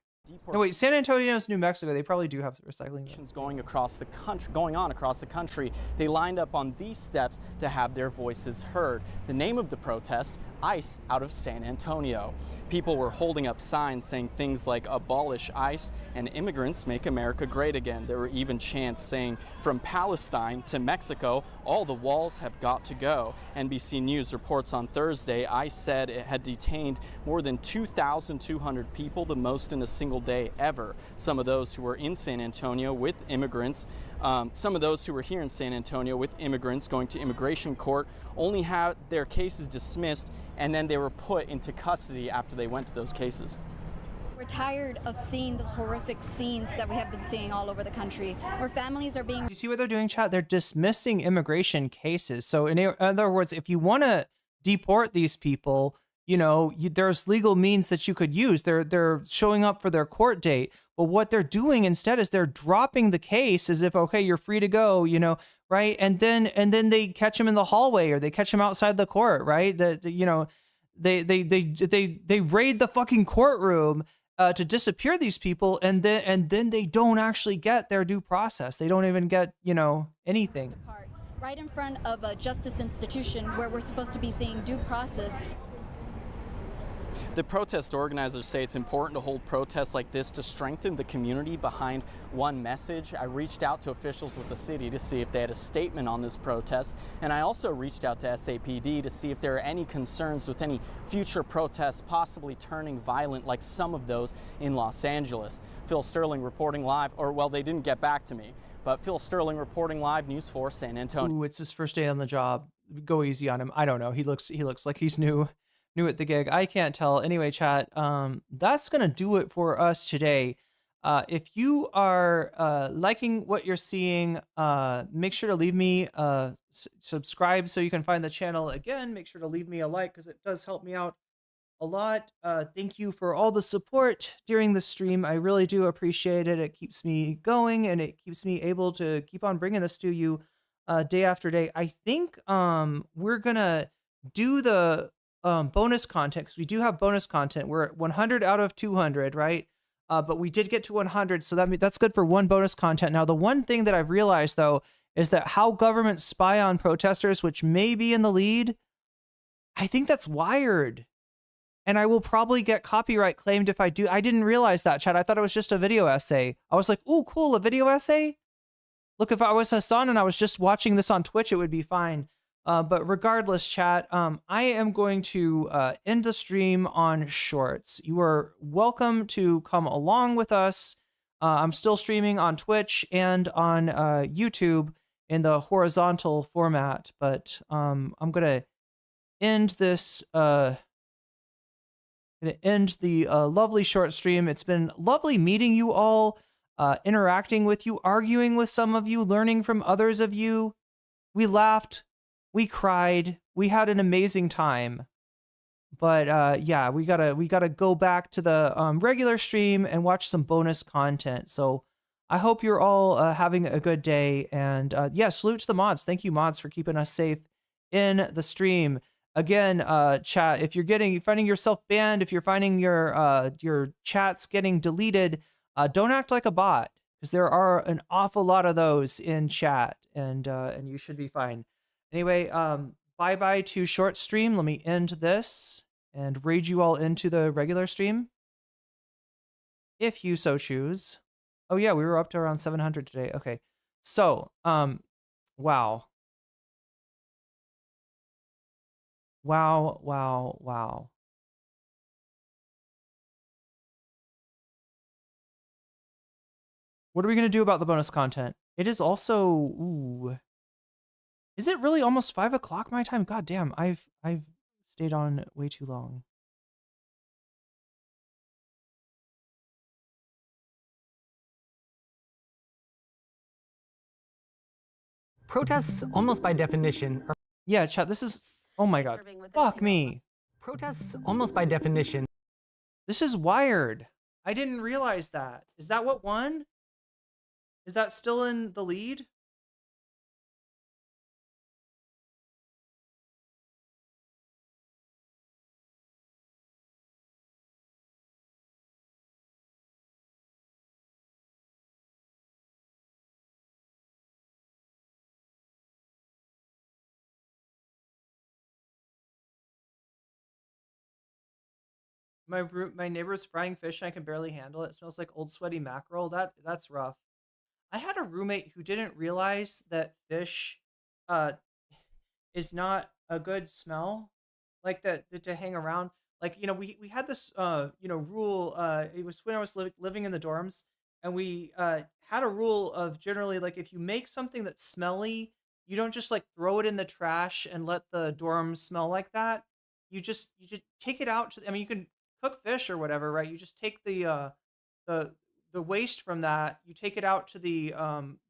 No, wait, San Antonio's New Mexico. They probably do have recycling bins. Going on across the country. They lined up on these steps to have their voices heard. The name of the protest, ICE out of San Antonio. People were holding up signs saying things like abolish ICE and immigrants make America great again. There were even chants saying from Palestine to Mexico, all the walls have got to go. NBC News reports on Thursday, ICE said it had detained more than 2,200 people, the most in a single day ever. Some of those who were in San Antonio with immigrants, some of those who were here in San Antonio with immigrants going to immigration court only had their cases dismissed, and then they were put into custody after they went to those cases. We're tired of seeing those horrific scenes that we have been seeing all over the country, where families are being... You see what they're doing, chat? They're dismissing immigration cases. So in other words, if you want to deport these people, you know, there's legal means that you could use. They're showing up for their court date. But what they're doing instead is they're dropping the case as if, okay, you're free to go. You know, right? And then they catch him in the hallway or they catch him outside the court, right? You know, they raid the fucking courtroom to disappear these people, and then they don't actually get their due process. They don't even get, you know, anything. Right in front of a justice institution where we're supposed to be seeing due process. The protest organizers say it's important to hold protests like this to strengthen the community behind one message. I reached out to officials with the city to see if they had a statement on this protest, and I also reached out to SAPD to see if there are any concerns with any future protests possibly turning violent like some of those in Los Angeles. Phil Sterling reporting live, or well, they didn't get back to me, but Phil Sterling reporting live, News 4 San Antonio. Ooh, it's his first day on the job. Go easy on him. I don't know. He looks like he's new at the gig. I can't tell. Anyway, chat, that's gonna do it for us today. If you are liking what you're seeing, make sure to leave me subscribe so you can find the channel again. Make sure to leave me a like because it does help me out a lot. Thank you for all the support during the stream. I really do appreciate it. It keeps me going and it keeps me able to keep on bringing this to you day after day. I think we're gonna do the bonus content because we do have bonus content. We're at 100 out of 200, right? But we did get to 100, so that's good for one bonus content. Now, the one thing that I've realized though is that how governments spy on protesters, which may be in the lead, I think that's wired. And I will probably get copyright claimed if I do. I didn't realize that, chat. I thought it was just a video essay. I was like, "Ooh, cool, a video essay? Look, if I was Hassan and I was just watching this on Twitch, it would be fine." But regardless, chat, I am going to end the stream on Shorts. You are welcome to come along with us. I'm still streaming on Twitch and on YouTube in the horizontal format, but I'm going to end this... Gonna end the lovely short stream. It's been lovely meeting you all, interacting with you, arguing with some of you, learning from others of you. We laughed, we cried, we had an amazing time. But yeah, we gotta go back to the regular stream and watch some bonus content. So I hope you're all having a good day. And yeah, salute to the mods. Thank you, mods, for keeping us safe in the stream. Again, chat, if you're finding yourself banned, if you're finding your chats getting deleted, don't act like a bot, because there are an awful lot of those in chat, and you should be fine. Anyway, bye-bye to short stream. Let me end this and raid you all into the regular stream, if you so choose. Oh yeah, we were up to around 700 today. Okay, so, wow. Wow, wow, wow. What are we going to do about the bonus content? It is also... Ooh. Is it really almost 5 o'clock my time? God damn, I've stayed on way too long. Protests, almost by definition, are... Yeah, chat, this is... Oh my god. Fuck me. Protests, almost by definition... This is wired. I didn't realize that. Is that what won? Is that still in the lead? My neighbor's frying fish and I can barely handle it. It smells like old sweaty mackerel. That's rough. I had a roommate who didn't realize that fish is not a good smell, like that to hang around. Like, you know, we had this rule. It was when I was living in the dorms, and we had a rule of generally, like, if you make something that's smelly, you don't just like throw it in the trash and let the dorm smell like that. You just take it out to, I mean, you can cook fish or whatever, right? You just take the waste from that, you take it out to the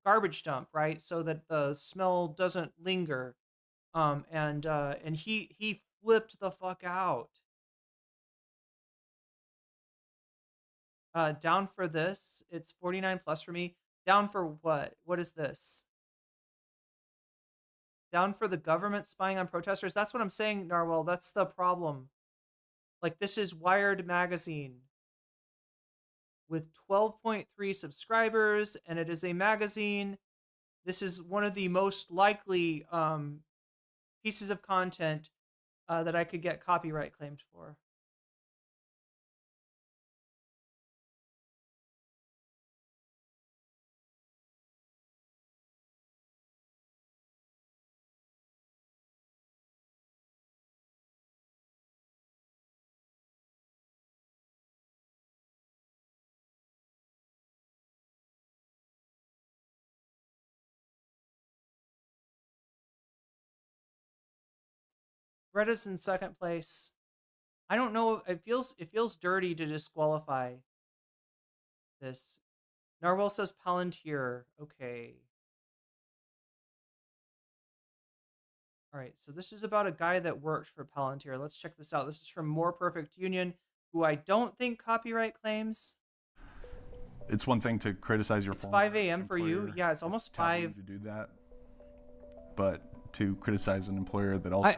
garbage dump, right? So that the smell doesn't linger. And he flipped the fuck out. Down for this, it's 49 plus for me. Down for what? What is this? down for the government spying on protesters. That's what I'm saying, Narwhal. That's the problem. Like, this is Wired magazine with 12.3 subscribers, and it is a magazine. This is one of the most likely pieces of content that I could get copyright claimed for. Greta's in second place. I don't know. It feels dirty to disqualify this. Narwhal says Palantir. Okay. All right. So this is about a guy that worked for Palantir. Let's check this out. This is from More Perfect Union, who I don't think copyright claims. It's one thing to criticize your. It's 5 a.m. for you. Yeah, it's almost 5. To do that, but to criticize an employer that also.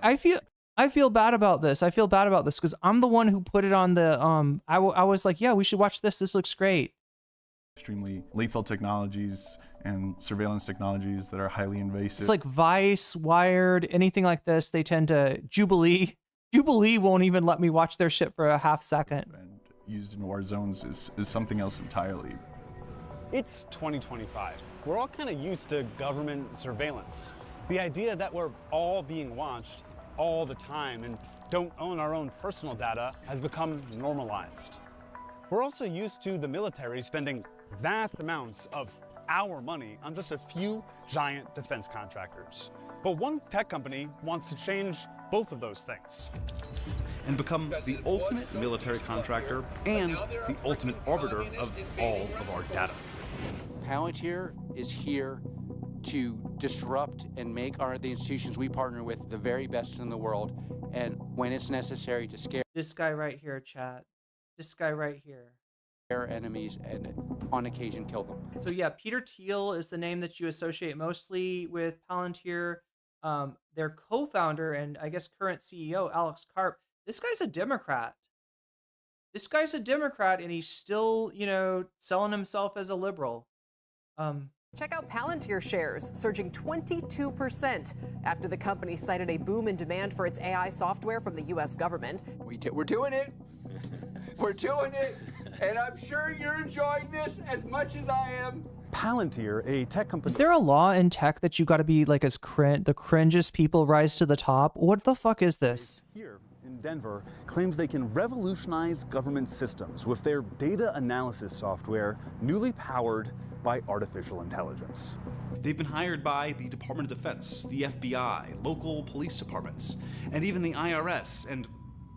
I feel bad about this. I feel bad about this because I'm the one who put it on the I was like, yeah, we should watch this. This looks great. Extremely lethal technologies and surveillance technologies that are highly invasive. It's like Vice, Wired, anything like this. They tend to Jubilee won't even let me watch their shit for a half second. And used in war zones is something else entirely. It's 2025. We're all kind of used to government surveillance. The idea that we're all being watched all the time and don't own our own personal data has become normalized. We're also used to the military spending vast amounts of our money on just a few giant defense contractors. But one tech company wants to change both of those things and become the ultimate military contractor and the ultimate arbiter of all of our data. Palantir is here to disrupt and make the institutions we partner with the very best in the world, and when it's necessary to scare this guy right here, chat. This guy right here. Their enemies and on occasion kill them. So yeah, Peter Thiel is the name that you associate mostly with Palantir. Their co-founder and I guess current CEO, Alex Karp, this guy's a Democrat. This guy's a Democrat and he's still, selling himself as a liberal. Check out Palantir shares surging 22% after the company cited a boom in demand for its AI software from the U.S. government. We're doing it. We're doing it. And I'm sure you're enjoying this as much as I am. Palantir, a tech company. Is there a law in tech that you got to be like the cringest people rise to the top? What the fuck is this? Here in Denver claims they can revolutionize government systems with their data analysis software newly powered by artificial intelligence. They've been hired by the Department of Defense, the FBI, local police departments, and even the IRS and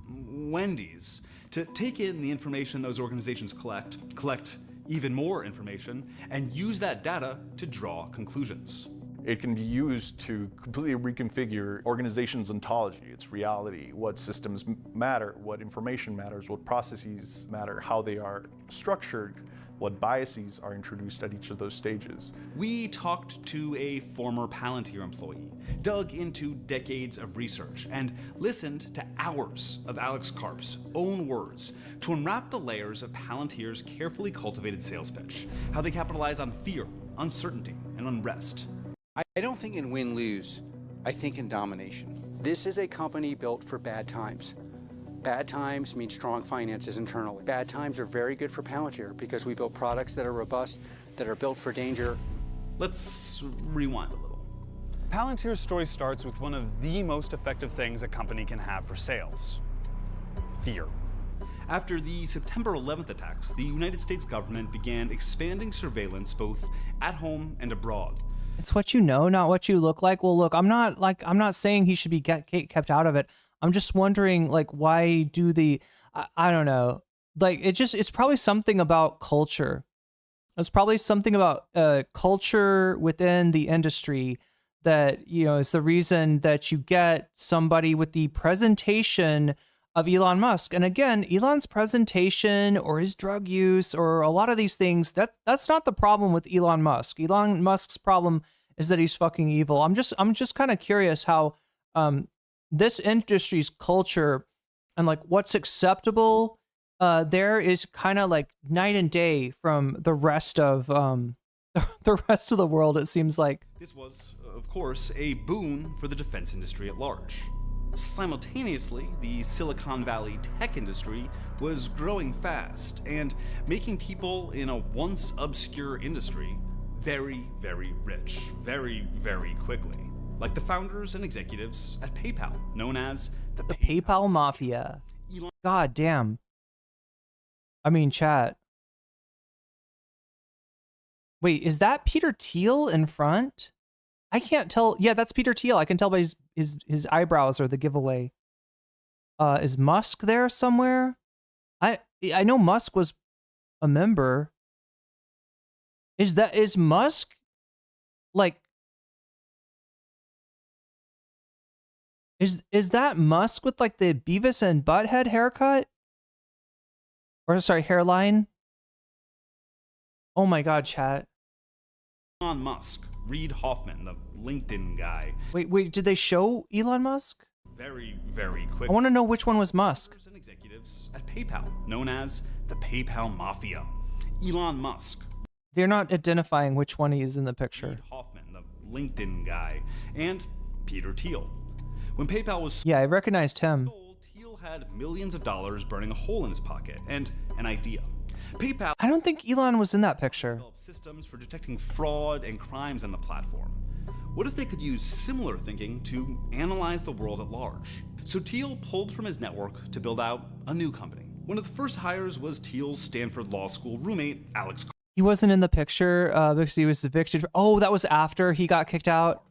Wendy's to take in the information those organizations collect even more information, and use that data to draw conclusions. It can be used to completely reconfigure organizations' ontology, its reality, what systems matter, what information matters, what processes matter, how they are structured, what biases are introduced at each of those stages. We talked to a former Palantir employee, dug into decades of research, and listened to hours of Alex Karp's own words to unwrap the layers of Palantir's carefully cultivated sales pitch, how they capitalize on fear, uncertainty, and unrest. I don't think in win-lose, I think in domination. This is a company built for bad times. Bad times mean strong finances internally. Bad times are very good for Palantir because we build products that are robust, that are built for danger. Let's rewind a little. Palantir's story starts with one of the most effective things a company can have for sales: fear. After the September 11th attacks, the United States government began expanding surveillance both at home and abroad. It's what you know, not what you look like. Well, look, I'm not saying he should be kept out of it. I'm just wondering, why do I don't know. It's probably something about culture. It's probably something about culture within the industry that, is the reason that you get somebody with the presentation of Elon Musk. And again, Elon's presentation or his drug use or a lot of these things, that's not the problem with Elon Musk. Elon Musk's problem is that he's fucking evil. I'm just kind of curious how this industry's culture and like what's acceptable there is kind of like night and day from the rest of the rest of the world, it seems like. This was, of course, a boon for the defense industry at large. Simultaneously, the Silicon Valley tech industry was growing fast and making people in a once obscure industry very, very rich, very, very quickly. Like the founders and executives at PayPal, known as the PayPal Mafia. God damn. I mean, chat. Wait, is that Peter Thiel in front? I can't tell. Yeah, that's Peter Thiel. I can tell by his eyebrows are the giveaway. Is Musk there somewhere? I know Musk was a member. Is Musk like is that Musk with like the Beavis and Butthead haircut? Or sorry, hairline? Oh my god, chat. Elon Musk, Reid Hoffman, the LinkedIn guy. Wait, did they show Elon Musk? Very, very quick. I want to know which one was Musk. And executives at PayPal, known as the PayPal Mafia. Elon Musk. They're not identifying which one he is in the picture. Reid Hoffman, the LinkedIn guy, and Peter Thiel. When PayPal was I recognized him. Thiel had millions of dollars burning a hole in his pocket and an idea. PayPal. I don't think Elon was in that picture. Developed systems for detecting fraud and crimes on the platform. What if they could use similar thinking to analyze the world at large? So Thiel pulled from his network to build out a new company. One of the first hires was Thiel's Stanford Law School roommate, Alex. He wasn't in the picture because he was evicted. Oh, that was after he got kicked out.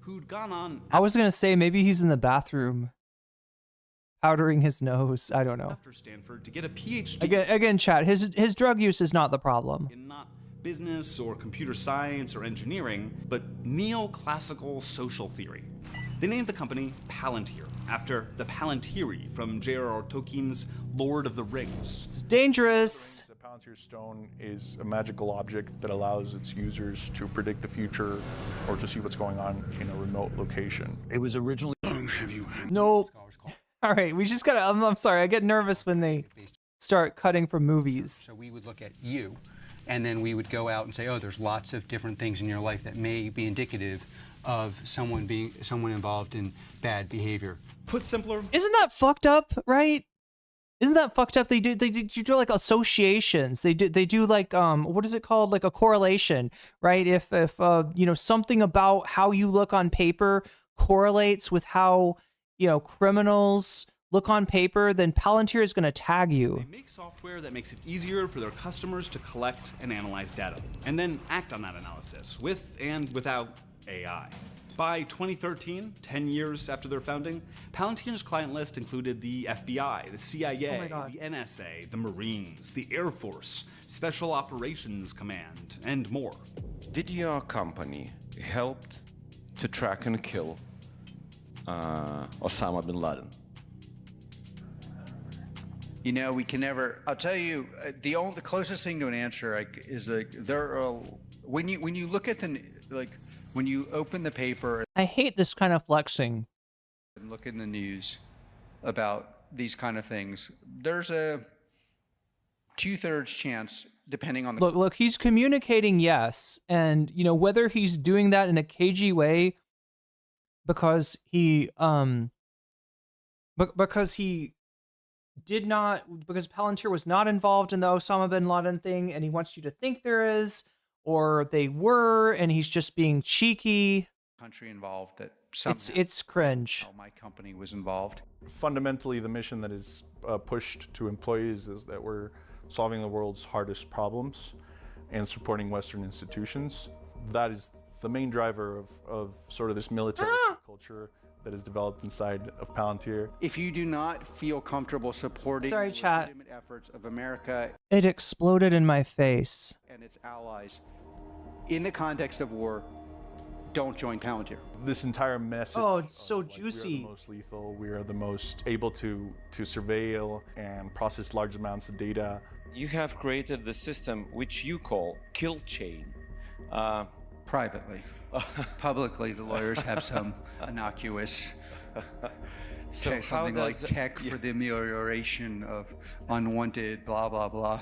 Who'd gone on. I was gonna say maybe he's in the bathroom, powdering his nose. I don't know. After Stanford to get a PhD. Again, chat. His drug use is not the problem. In not business or computer science or engineering, but neoclassical social theory. They named the company Palantir after the Palantiri from J.R.R. Tolkien's Lord of the Rings. It's dangerous. The Palantir Stone is a magical object that allows its users to predict the future or to see what's going on in a remote location. It was originally. Nope. All right, we just gotta. I'm sorry. I get nervous when they start cutting from movies. So we would look at you, and then we would go out and say, oh, there's lots of different things in your life that may be indicative of someone involved in bad behavior. Put simpler. Isn't that fucked up, right? Isn't that fucked up? They do like associations. They do like what is it called? Like a correlation, right? If you know, something about how you look on paper correlates with how, you know, criminals look on paper, then Palantir is going to tag you. They make software that makes it easier for their customers to collect and analyze data, and then act on that analysis with and without AI. By 2013, 10 years after their founding, Palantir's client list included the FBI, the CIA, the NSA, the Marines, the Air Force, Special Operations Command, and more. Did your company helped to track and kill Osama bin Laden? You know, we can never. I'll tell you, the closest thing to an answer is when you look at when you open the paper. I hate this kind of flexing. And look in the news about these kind of things. There's a 2/3 chance, depending on the. Look, he's communicating yes, and you know whether he's doing that in a cagey way because he because Palantir was not involved in the Osama bin Laden thing, and he wants you to think there is, or they were, and he's just being cheeky. Country involved that somehow it's cringe. My company was involved. Fundamentally, the mission that is pushed to employees is that we're solving the world's hardest problems and supporting Western institutions. That is the main driver of sort of this military culture that is developed inside of Palantir. If you do not feel comfortable supporting the legitimate efforts of America, it exploded in my face, and its allies in the context of war, don't join Palantir. This entire message. Oh, it's so juicy. We are the most lethal. We are the most able to surveil and process large amounts of data. You have created the system which you call kill chain. Privately. Publicly, the lawyers have some innocuous, So something how like does- tech for the amelioration of unwanted blah, blah, blah.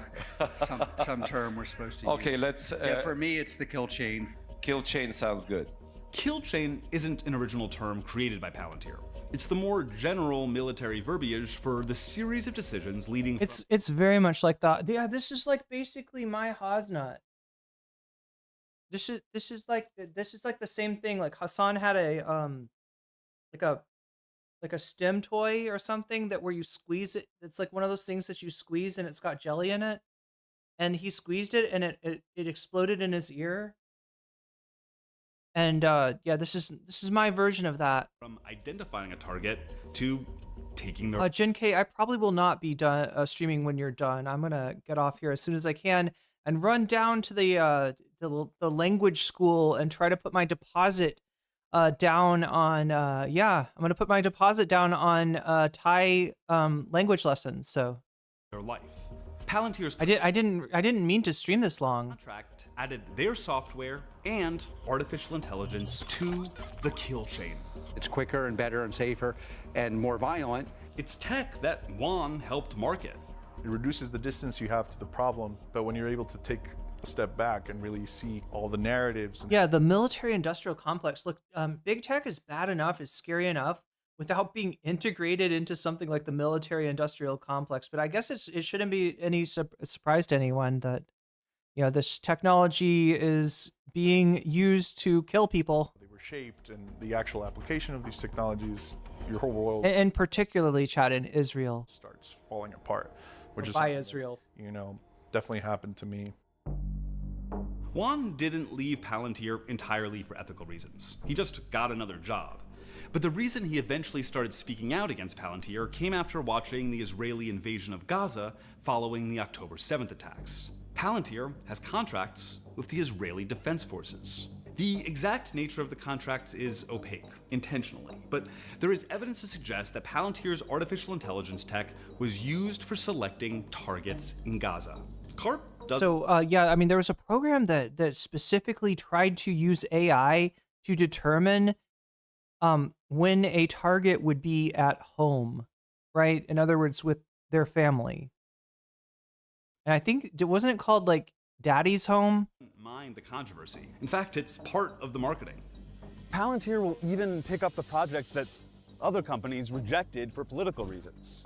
Some term we're supposed to use. Okay, let's. Yeah, for me, it's the kill chain. Kill chain sounds good. Kill chain isn't an original term created by Palantir. It's the more general military verbiage for the series of decisions leading. It's very much like that. Yeah, this is like basically my Haznut. This is like the same thing. Like Hassan had like a stem toy or something that where you squeeze it. It's like one of those things that you squeeze and it's got jelly in it. And he squeezed it and it exploded in his ear. And yeah, this is my version of that. From identifying a target to taking their. Jen K, I probably will not be done streaming when you're done. I'm gonna get off here as soon as I can and run down to the language school and try to put my deposit down on I'm gonna put my deposit down on Thai language lessons. So their life. Palantir's I didn't mean to stream this long. Contract added their software and artificial intelligence to the kill chain. It's quicker and better and safer and more violent. It's tech that Juan helped market. It reduces the distance you have to the problem, but when you're able to take a step back and really see all the narratives. Yeah, the military-industrial complex. Look, big tech is bad enough, is scary enough, without being integrated into something like the military-industrial complex. But I guess it shouldn't be any surprise to anyone that, you know, this technology is being used to kill people. They were shaped, and the actual application of these technologies, your whole world, And particularly, Chad, in Israel, starts falling apart, which is by something Israel. that, you know, definitely happened to me. Juan didn't leave Palantir entirely for ethical reasons. He just got another job. But the reason he eventually started speaking out against Palantir came after watching the Israeli invasion of Gaza following the October 7th attacks. Palantir has contracts with the Israeli Defense Forces. The exact nature of the contracts is opaque, intentionally, but there is evidence to suggest that Palantir's artificial intelligence tech was used for selecting targets in Gaza. Carp does. So, yeah, I mean, there was a program that specifically tried to use AI to determine when a target would be at home, right? In other words, with their family. And I think, wasn't it called like Daddy's Home? Mind the controversy. In fact, it's part of the marketing. Palantir will even pick up the projects that other companies rejected for political reasons.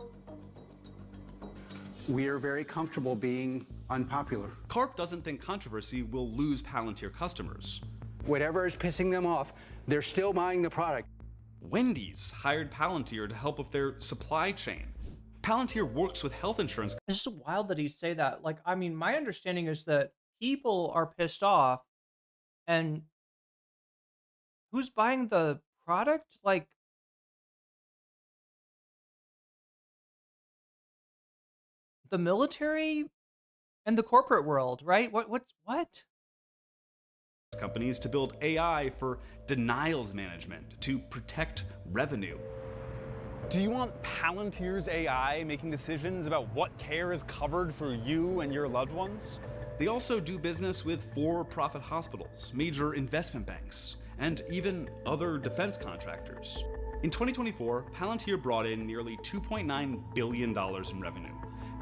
We are very comfortable being unpopular. Carp doesn't think controversy will lose Palantir customers. Whatever is pissing them off, they're still buying the product. Wendy's hired Palantir to help with their supply chain. Palantir works with health insurance. It's just wild that he say that. Like, I mean, my understanding is that people are pissed off, and who's buying the product? Like, the military and the corporate world, right? What? Companies to build AI for denials management to protect revenue. Do you want Palantir's AI making decisions about what care is covered for you and your loved ones? They also do business with for-profit hospitals, major investment banks, and even other defense contractors. In 2024, Palantir brought in nearly $2.9 billion in revenue,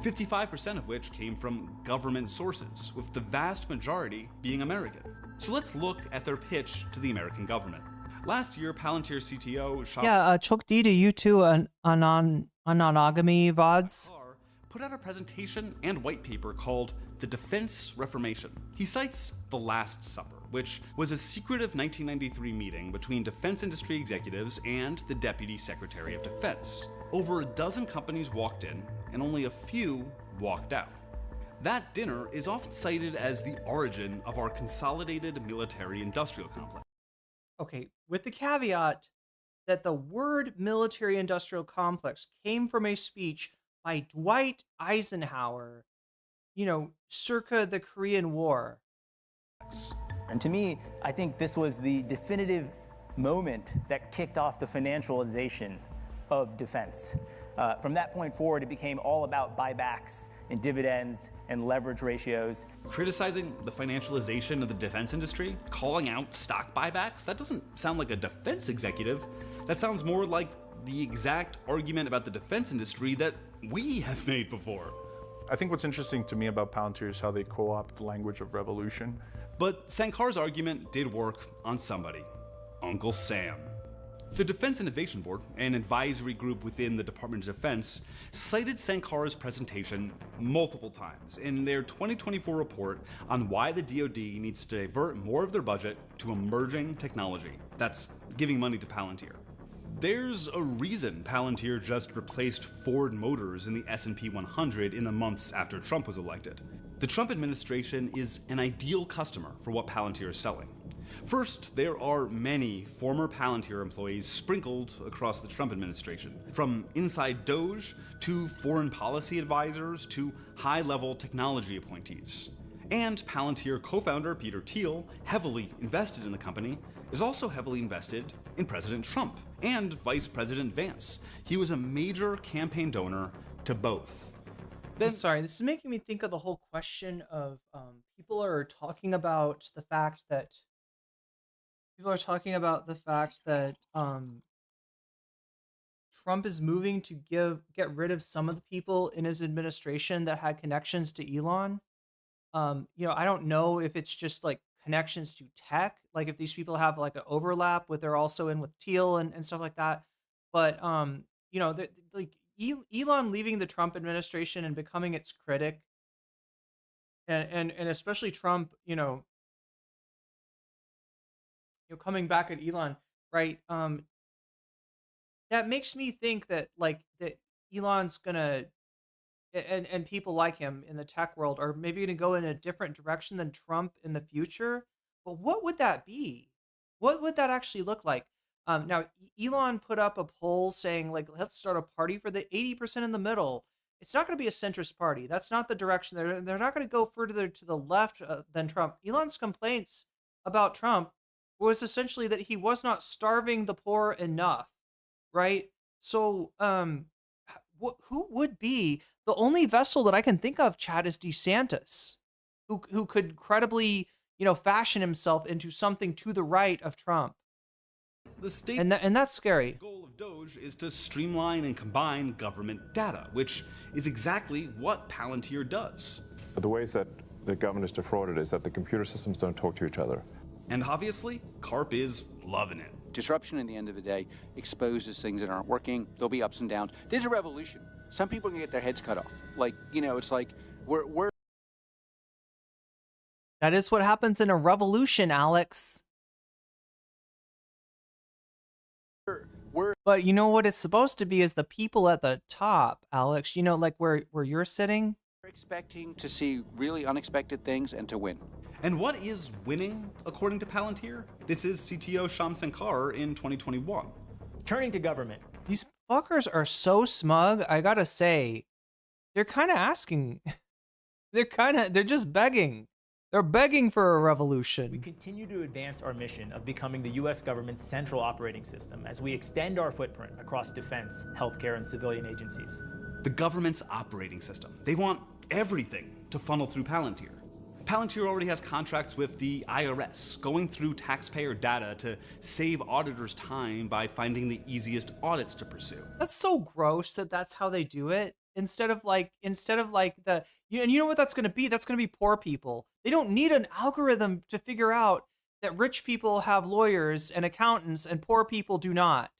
55% of which came from government sources, with the vast majority being American. So let's look at their pitch to the American government. Last year, Palantir CTO Chok D to you too, monogamy VODs. put out a presentation and white paper called The Defense Reformation. He cites The Last Supper, which was a secretive 1993 meeting between defense industry executives and the Deputy Secretary of Defense. Over a dozen companies walked in, and only a few walked out. That dinner is often cited as the origin of our consolidated military-industrial complex. Okay, with the caveat that the word military-industrial complex came from a speech by Dwight Eisenhower, you know, circa the Korean War. And to me, I think this was the definitive moment that kicked off the financialization of defense. From that point forward, it became all about buybacks in dividends and leverage ratios. Criticizing the financialization of the defense industry, calling out stock buybacks, that doesn't sound like a defense executive. That sounds more like the exact argument about the defense industry that we have made before. I think what's interesting to me about Palantir is how they co-opt the language of revolution. But Sankar's argument did work on somebody, Uncle Sam. The Defense Innovation Board, an advisory group within the Department of Defense, cited Sankar's presentation multiple times in their 2024 report on why the DoD needs to divert more of their budget to emerging technology. That's giving money to Palantir. There's a reason Palantir just replaced Ford Motors in the S&P 100 in the months after Trump was elected. The Trump administration is an ideal customer for what Palantir is selling. First, there are many former Palantir employees sprinkled across the Trump administration, from inside DOGE to foreign policy advisors to high-level technology appointees. And Palantir co-founder Peter Thiel, heavily invested in the company, is also heavily invested in President Trump and Vice President Vance. He was a major campaign donor to both. I'm sorry, this is making me think of the whole question of people are talking about the fact that Trump is moving to get rid of some of the people in his administration that had connections to Elon. I don't know if it's just like connections to tech, like if these people have like an overlap with they're also in with Thiel and stuff like that. But like Elon leaving the Trump administration and becoming its critic, and especially Trump, coming back at Elon, right? That makes me think that that Elon's gonna and people like him in the tech world are maybe gonna go in a different direction than Trump in the future. But what would that be? What would that actually look like? Now Elon put up a poll saying like, let's start a party for the 80% in the middle. It's not going to be a centrist party. That's not the direction. They're not going to go further to the left than Trump. Elon's complaints about Trump was essentially that he was not starving the poor enough, right? So, who would be the only vessel that I can think of, Chad, is DeSantis, who could credibly, fashion himself into something to the right of Trump. The state and that's scary. The goal of DOGE is to streamline and combine government data, which is exactly what Palantir does. The ways that the government is defrauded is that the computer systems don't talk to each other. And obviously, Karp is loving it. Disruption, at the end of the day, exposes things that aren't working. There'll be ups and downs. There's a revolution. Some people can get their heads cut off. It's like we're. That is what happens in a revolution, Alex. But you know what it's supposed to be is the people at the top, Alex. Like where you're sitting. We're expecting to see really unexpected things and to win. And what is winning, according to Palantir? This is CTO Shyam Sankar in 2021. Turning to government. These fuckers are so smug. I gotta say, they're kind of asking. They're just begging. They're begging for a revolution. We continue to advance our mission of becoming the U.S. government's central operating system as we extend our footprint across defense, healthcare, and civilian agencies. The government's operating system. They want everything to funnel through Palantir. Palantir already has contracts with the IRS, going through taxpayer data to save auditors time by finding the easiest audits to pursue. That's so gross that's how they do it. Instead of like the, and you know what that's going to be? That's going to be poor people. They don't need an algorithm to figure out that rich people have lawyers and accountants and poor people do not.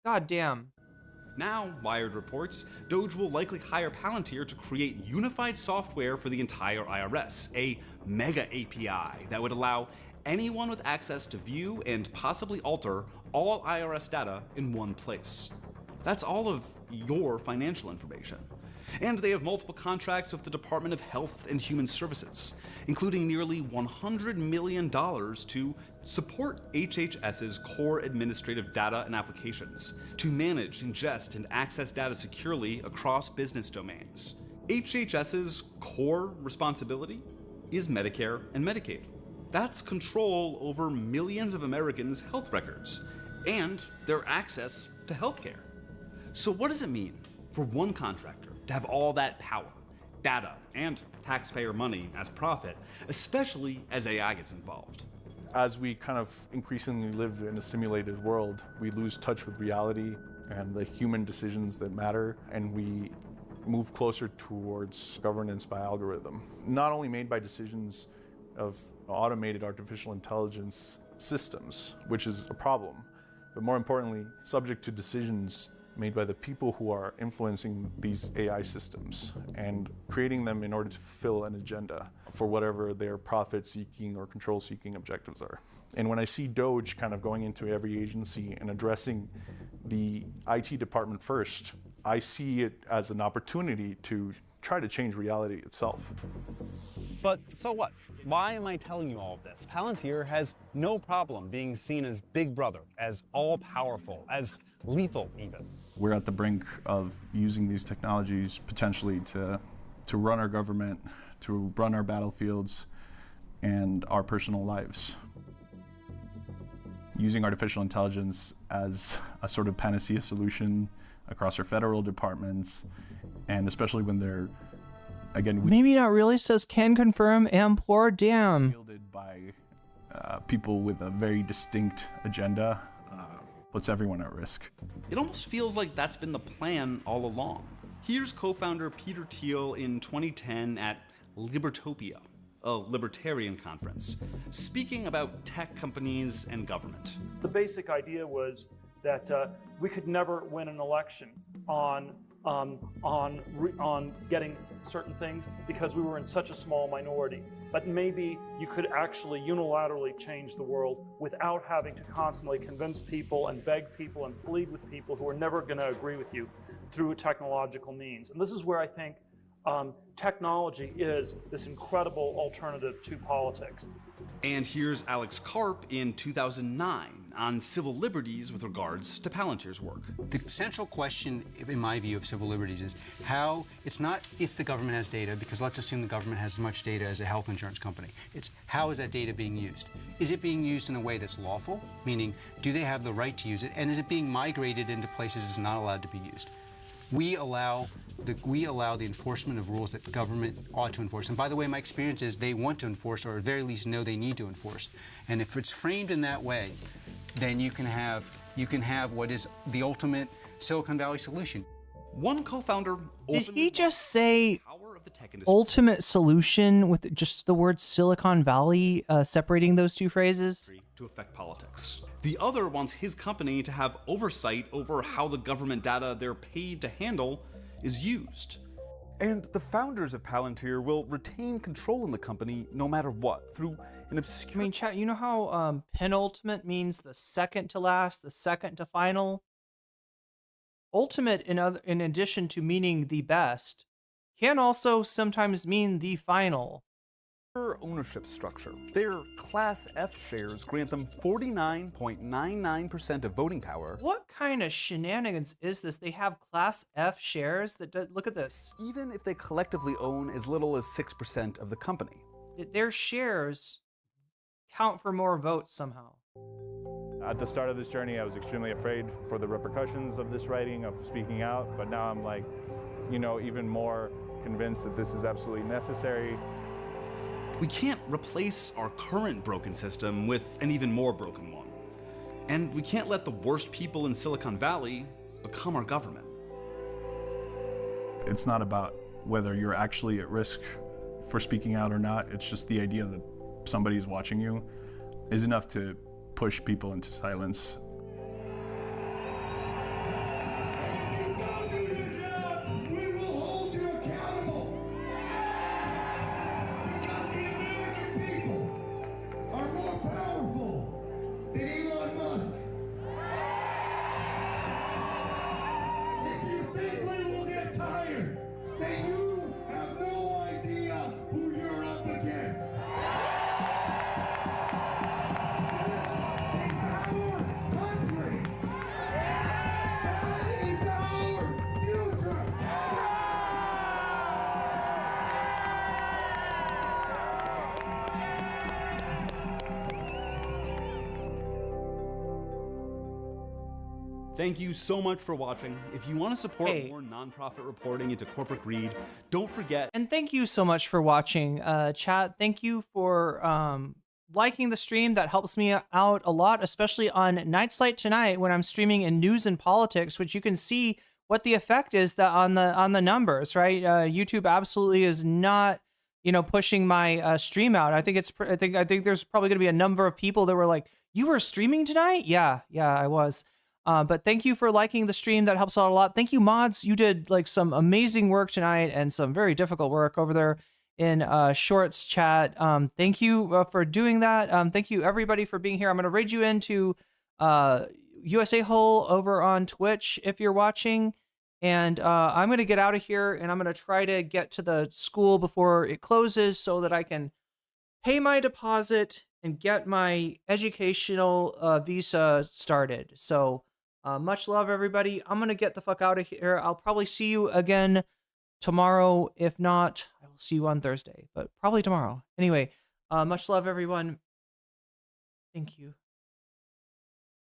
God damn. Now, Wired reports, DOGE will likely hire Palantir to create unified software for the entire IRS, a mega API that would allow anyone with access to view and possibly alter all IRS data in one place. That's all of your financial information. And they have multiple contracts with the Department of Health and Human Services, including nearly $100 million to support HHS's core administrative data and applications, to manage, ingest, and access data securely across business domains. HHS's core responsibility is Medicare and Medicaid. That's control over millions of Americans' health records and their access to healthcare. So what does it mean for one contractor to have all that power data and taxpayer money as profit, especially as AI gets involved. As we kind of increasingly live in a simulated world, we lose touch with reality and the human decisions that matter, and we move closer towards governance by algorithm. Not only made by decisions of automated artificial intelligence systems, which is a problem, but more importantly, subject to decisions made by the people who are influencing these AI systems and creating them in order to fulfill an agenda for whatever their profit-seeking or control-seeking objectives are. And when I see DOGE kind of going into every agency and addressing the IT department first, I see it as an opportunity to try to change reality itself. But so what? Why am I telling you all of this? Palantir has no problem being seen as Big Brother, as all-powerful, as lethal even. We're at the brink of using these technologies potentially to run our government, to run our battlefields and our personal lives. Using artificial intelligence as a sort of panacea solution across our federal departments, and especially when they're, again, maybe not really, says can confirm and poor damn. Wielded by people with a very distinct agenda, puts everyone at risk. It almost feels like that's been the plan all along. Here's co-founder Peter Thiel in 2010 at Libertopia, a libertarian conference, speaking about tech companies and government. The basic idea was that we could never win an election on getting certain things because we were in such a small minority. But maybe you could actually unilaterally change the world without having to constantly convince people and beg people and plead with people who are never going to agree with you through technological means. And this is where I think technology is this incredible alternative to politics. And here's Alex Karp in 2009 on civil liberties with regards to Palantir's work. The central question, in my view, of civil liberties is how, it's not if the government has data, because let's assume the government has as much data as a health insurance company. It's how is that data being used? Is it being used in a way that's lawful? Meaning, do they have the right to use it? And is it being migrated into places it's not allowed to be used? We allow the enforcement of rules that government ought to enforce. And by the way, my experience is they want to enforce, or at very least know they need to enforce. And if it's framed in that way, then you can have what is the ultimate Silicon Valley solution. One co-founder. Did he just say ultimate solution with just the word Silicon Valley separating those two phrases? To affect politics. The other wants his company to have oversight over how the government data they're paid to handle is used. And the founders of Palantir will retain control in the company no matter what, through an obscure... I mean, chat, you know how penultimate means the second to last, the second to final? Ultimate, in addition to meaning the best, can also sometimes mean the final. Ownership structure. Their Class F shares grant them 49.99% of voting power. What kind of shenanigans is this? They have Class F shares that look at this. Even if they collectively own as little as 6% of the company. Their shares count for more votes somehow. At the start of this journey, I was extremely afraid for the repercussions of this writing, of speaking out, but now I'm like, even more convinced that this is absolutely necessary. We can't replace our current broken system with an even more broken one. And we can't let the worst people in Silicon Valley become our government. It's not about whether you're actually at risk for speaking out or not. It's just the idea that somebody's watching you is enough to push people into silence. Thank you so much for watching. If you want to support more nonprofit reporting into corporate greed, don't forget. And thank you so much for watching, chat. Thank you for liking the stream. That helps me out a lot, especially on Nights Light Tonight when I'm streaming in news and politics, which you can see what the effect is that on the numbers, right? YouTube absolutely is not, pushing my stream out. I think there's probably going to be a number of people that were like, "You were streaming tonight?" Yeah, I was. But thank you for liking the stream. That helps out a lot. Thank you, mods. You did like some amazing work tonight and some very difficult work over there in Shorts chat. Thank you for doing that. Thank you everybody for being here. I'm going to raid you into USA Hole over on Twitch if you're watching. And I'm going to get out of here and I'm going to try to get to the school before it closes so that I can pay my deposit and get my educational visa started. So much love, everybody. I'm going to get the fuck out of here. I'll probably see you again tomorrow. If not, I will see you on Thursday, but probably tomorrow. Anyway, much love, everyone. Thank you.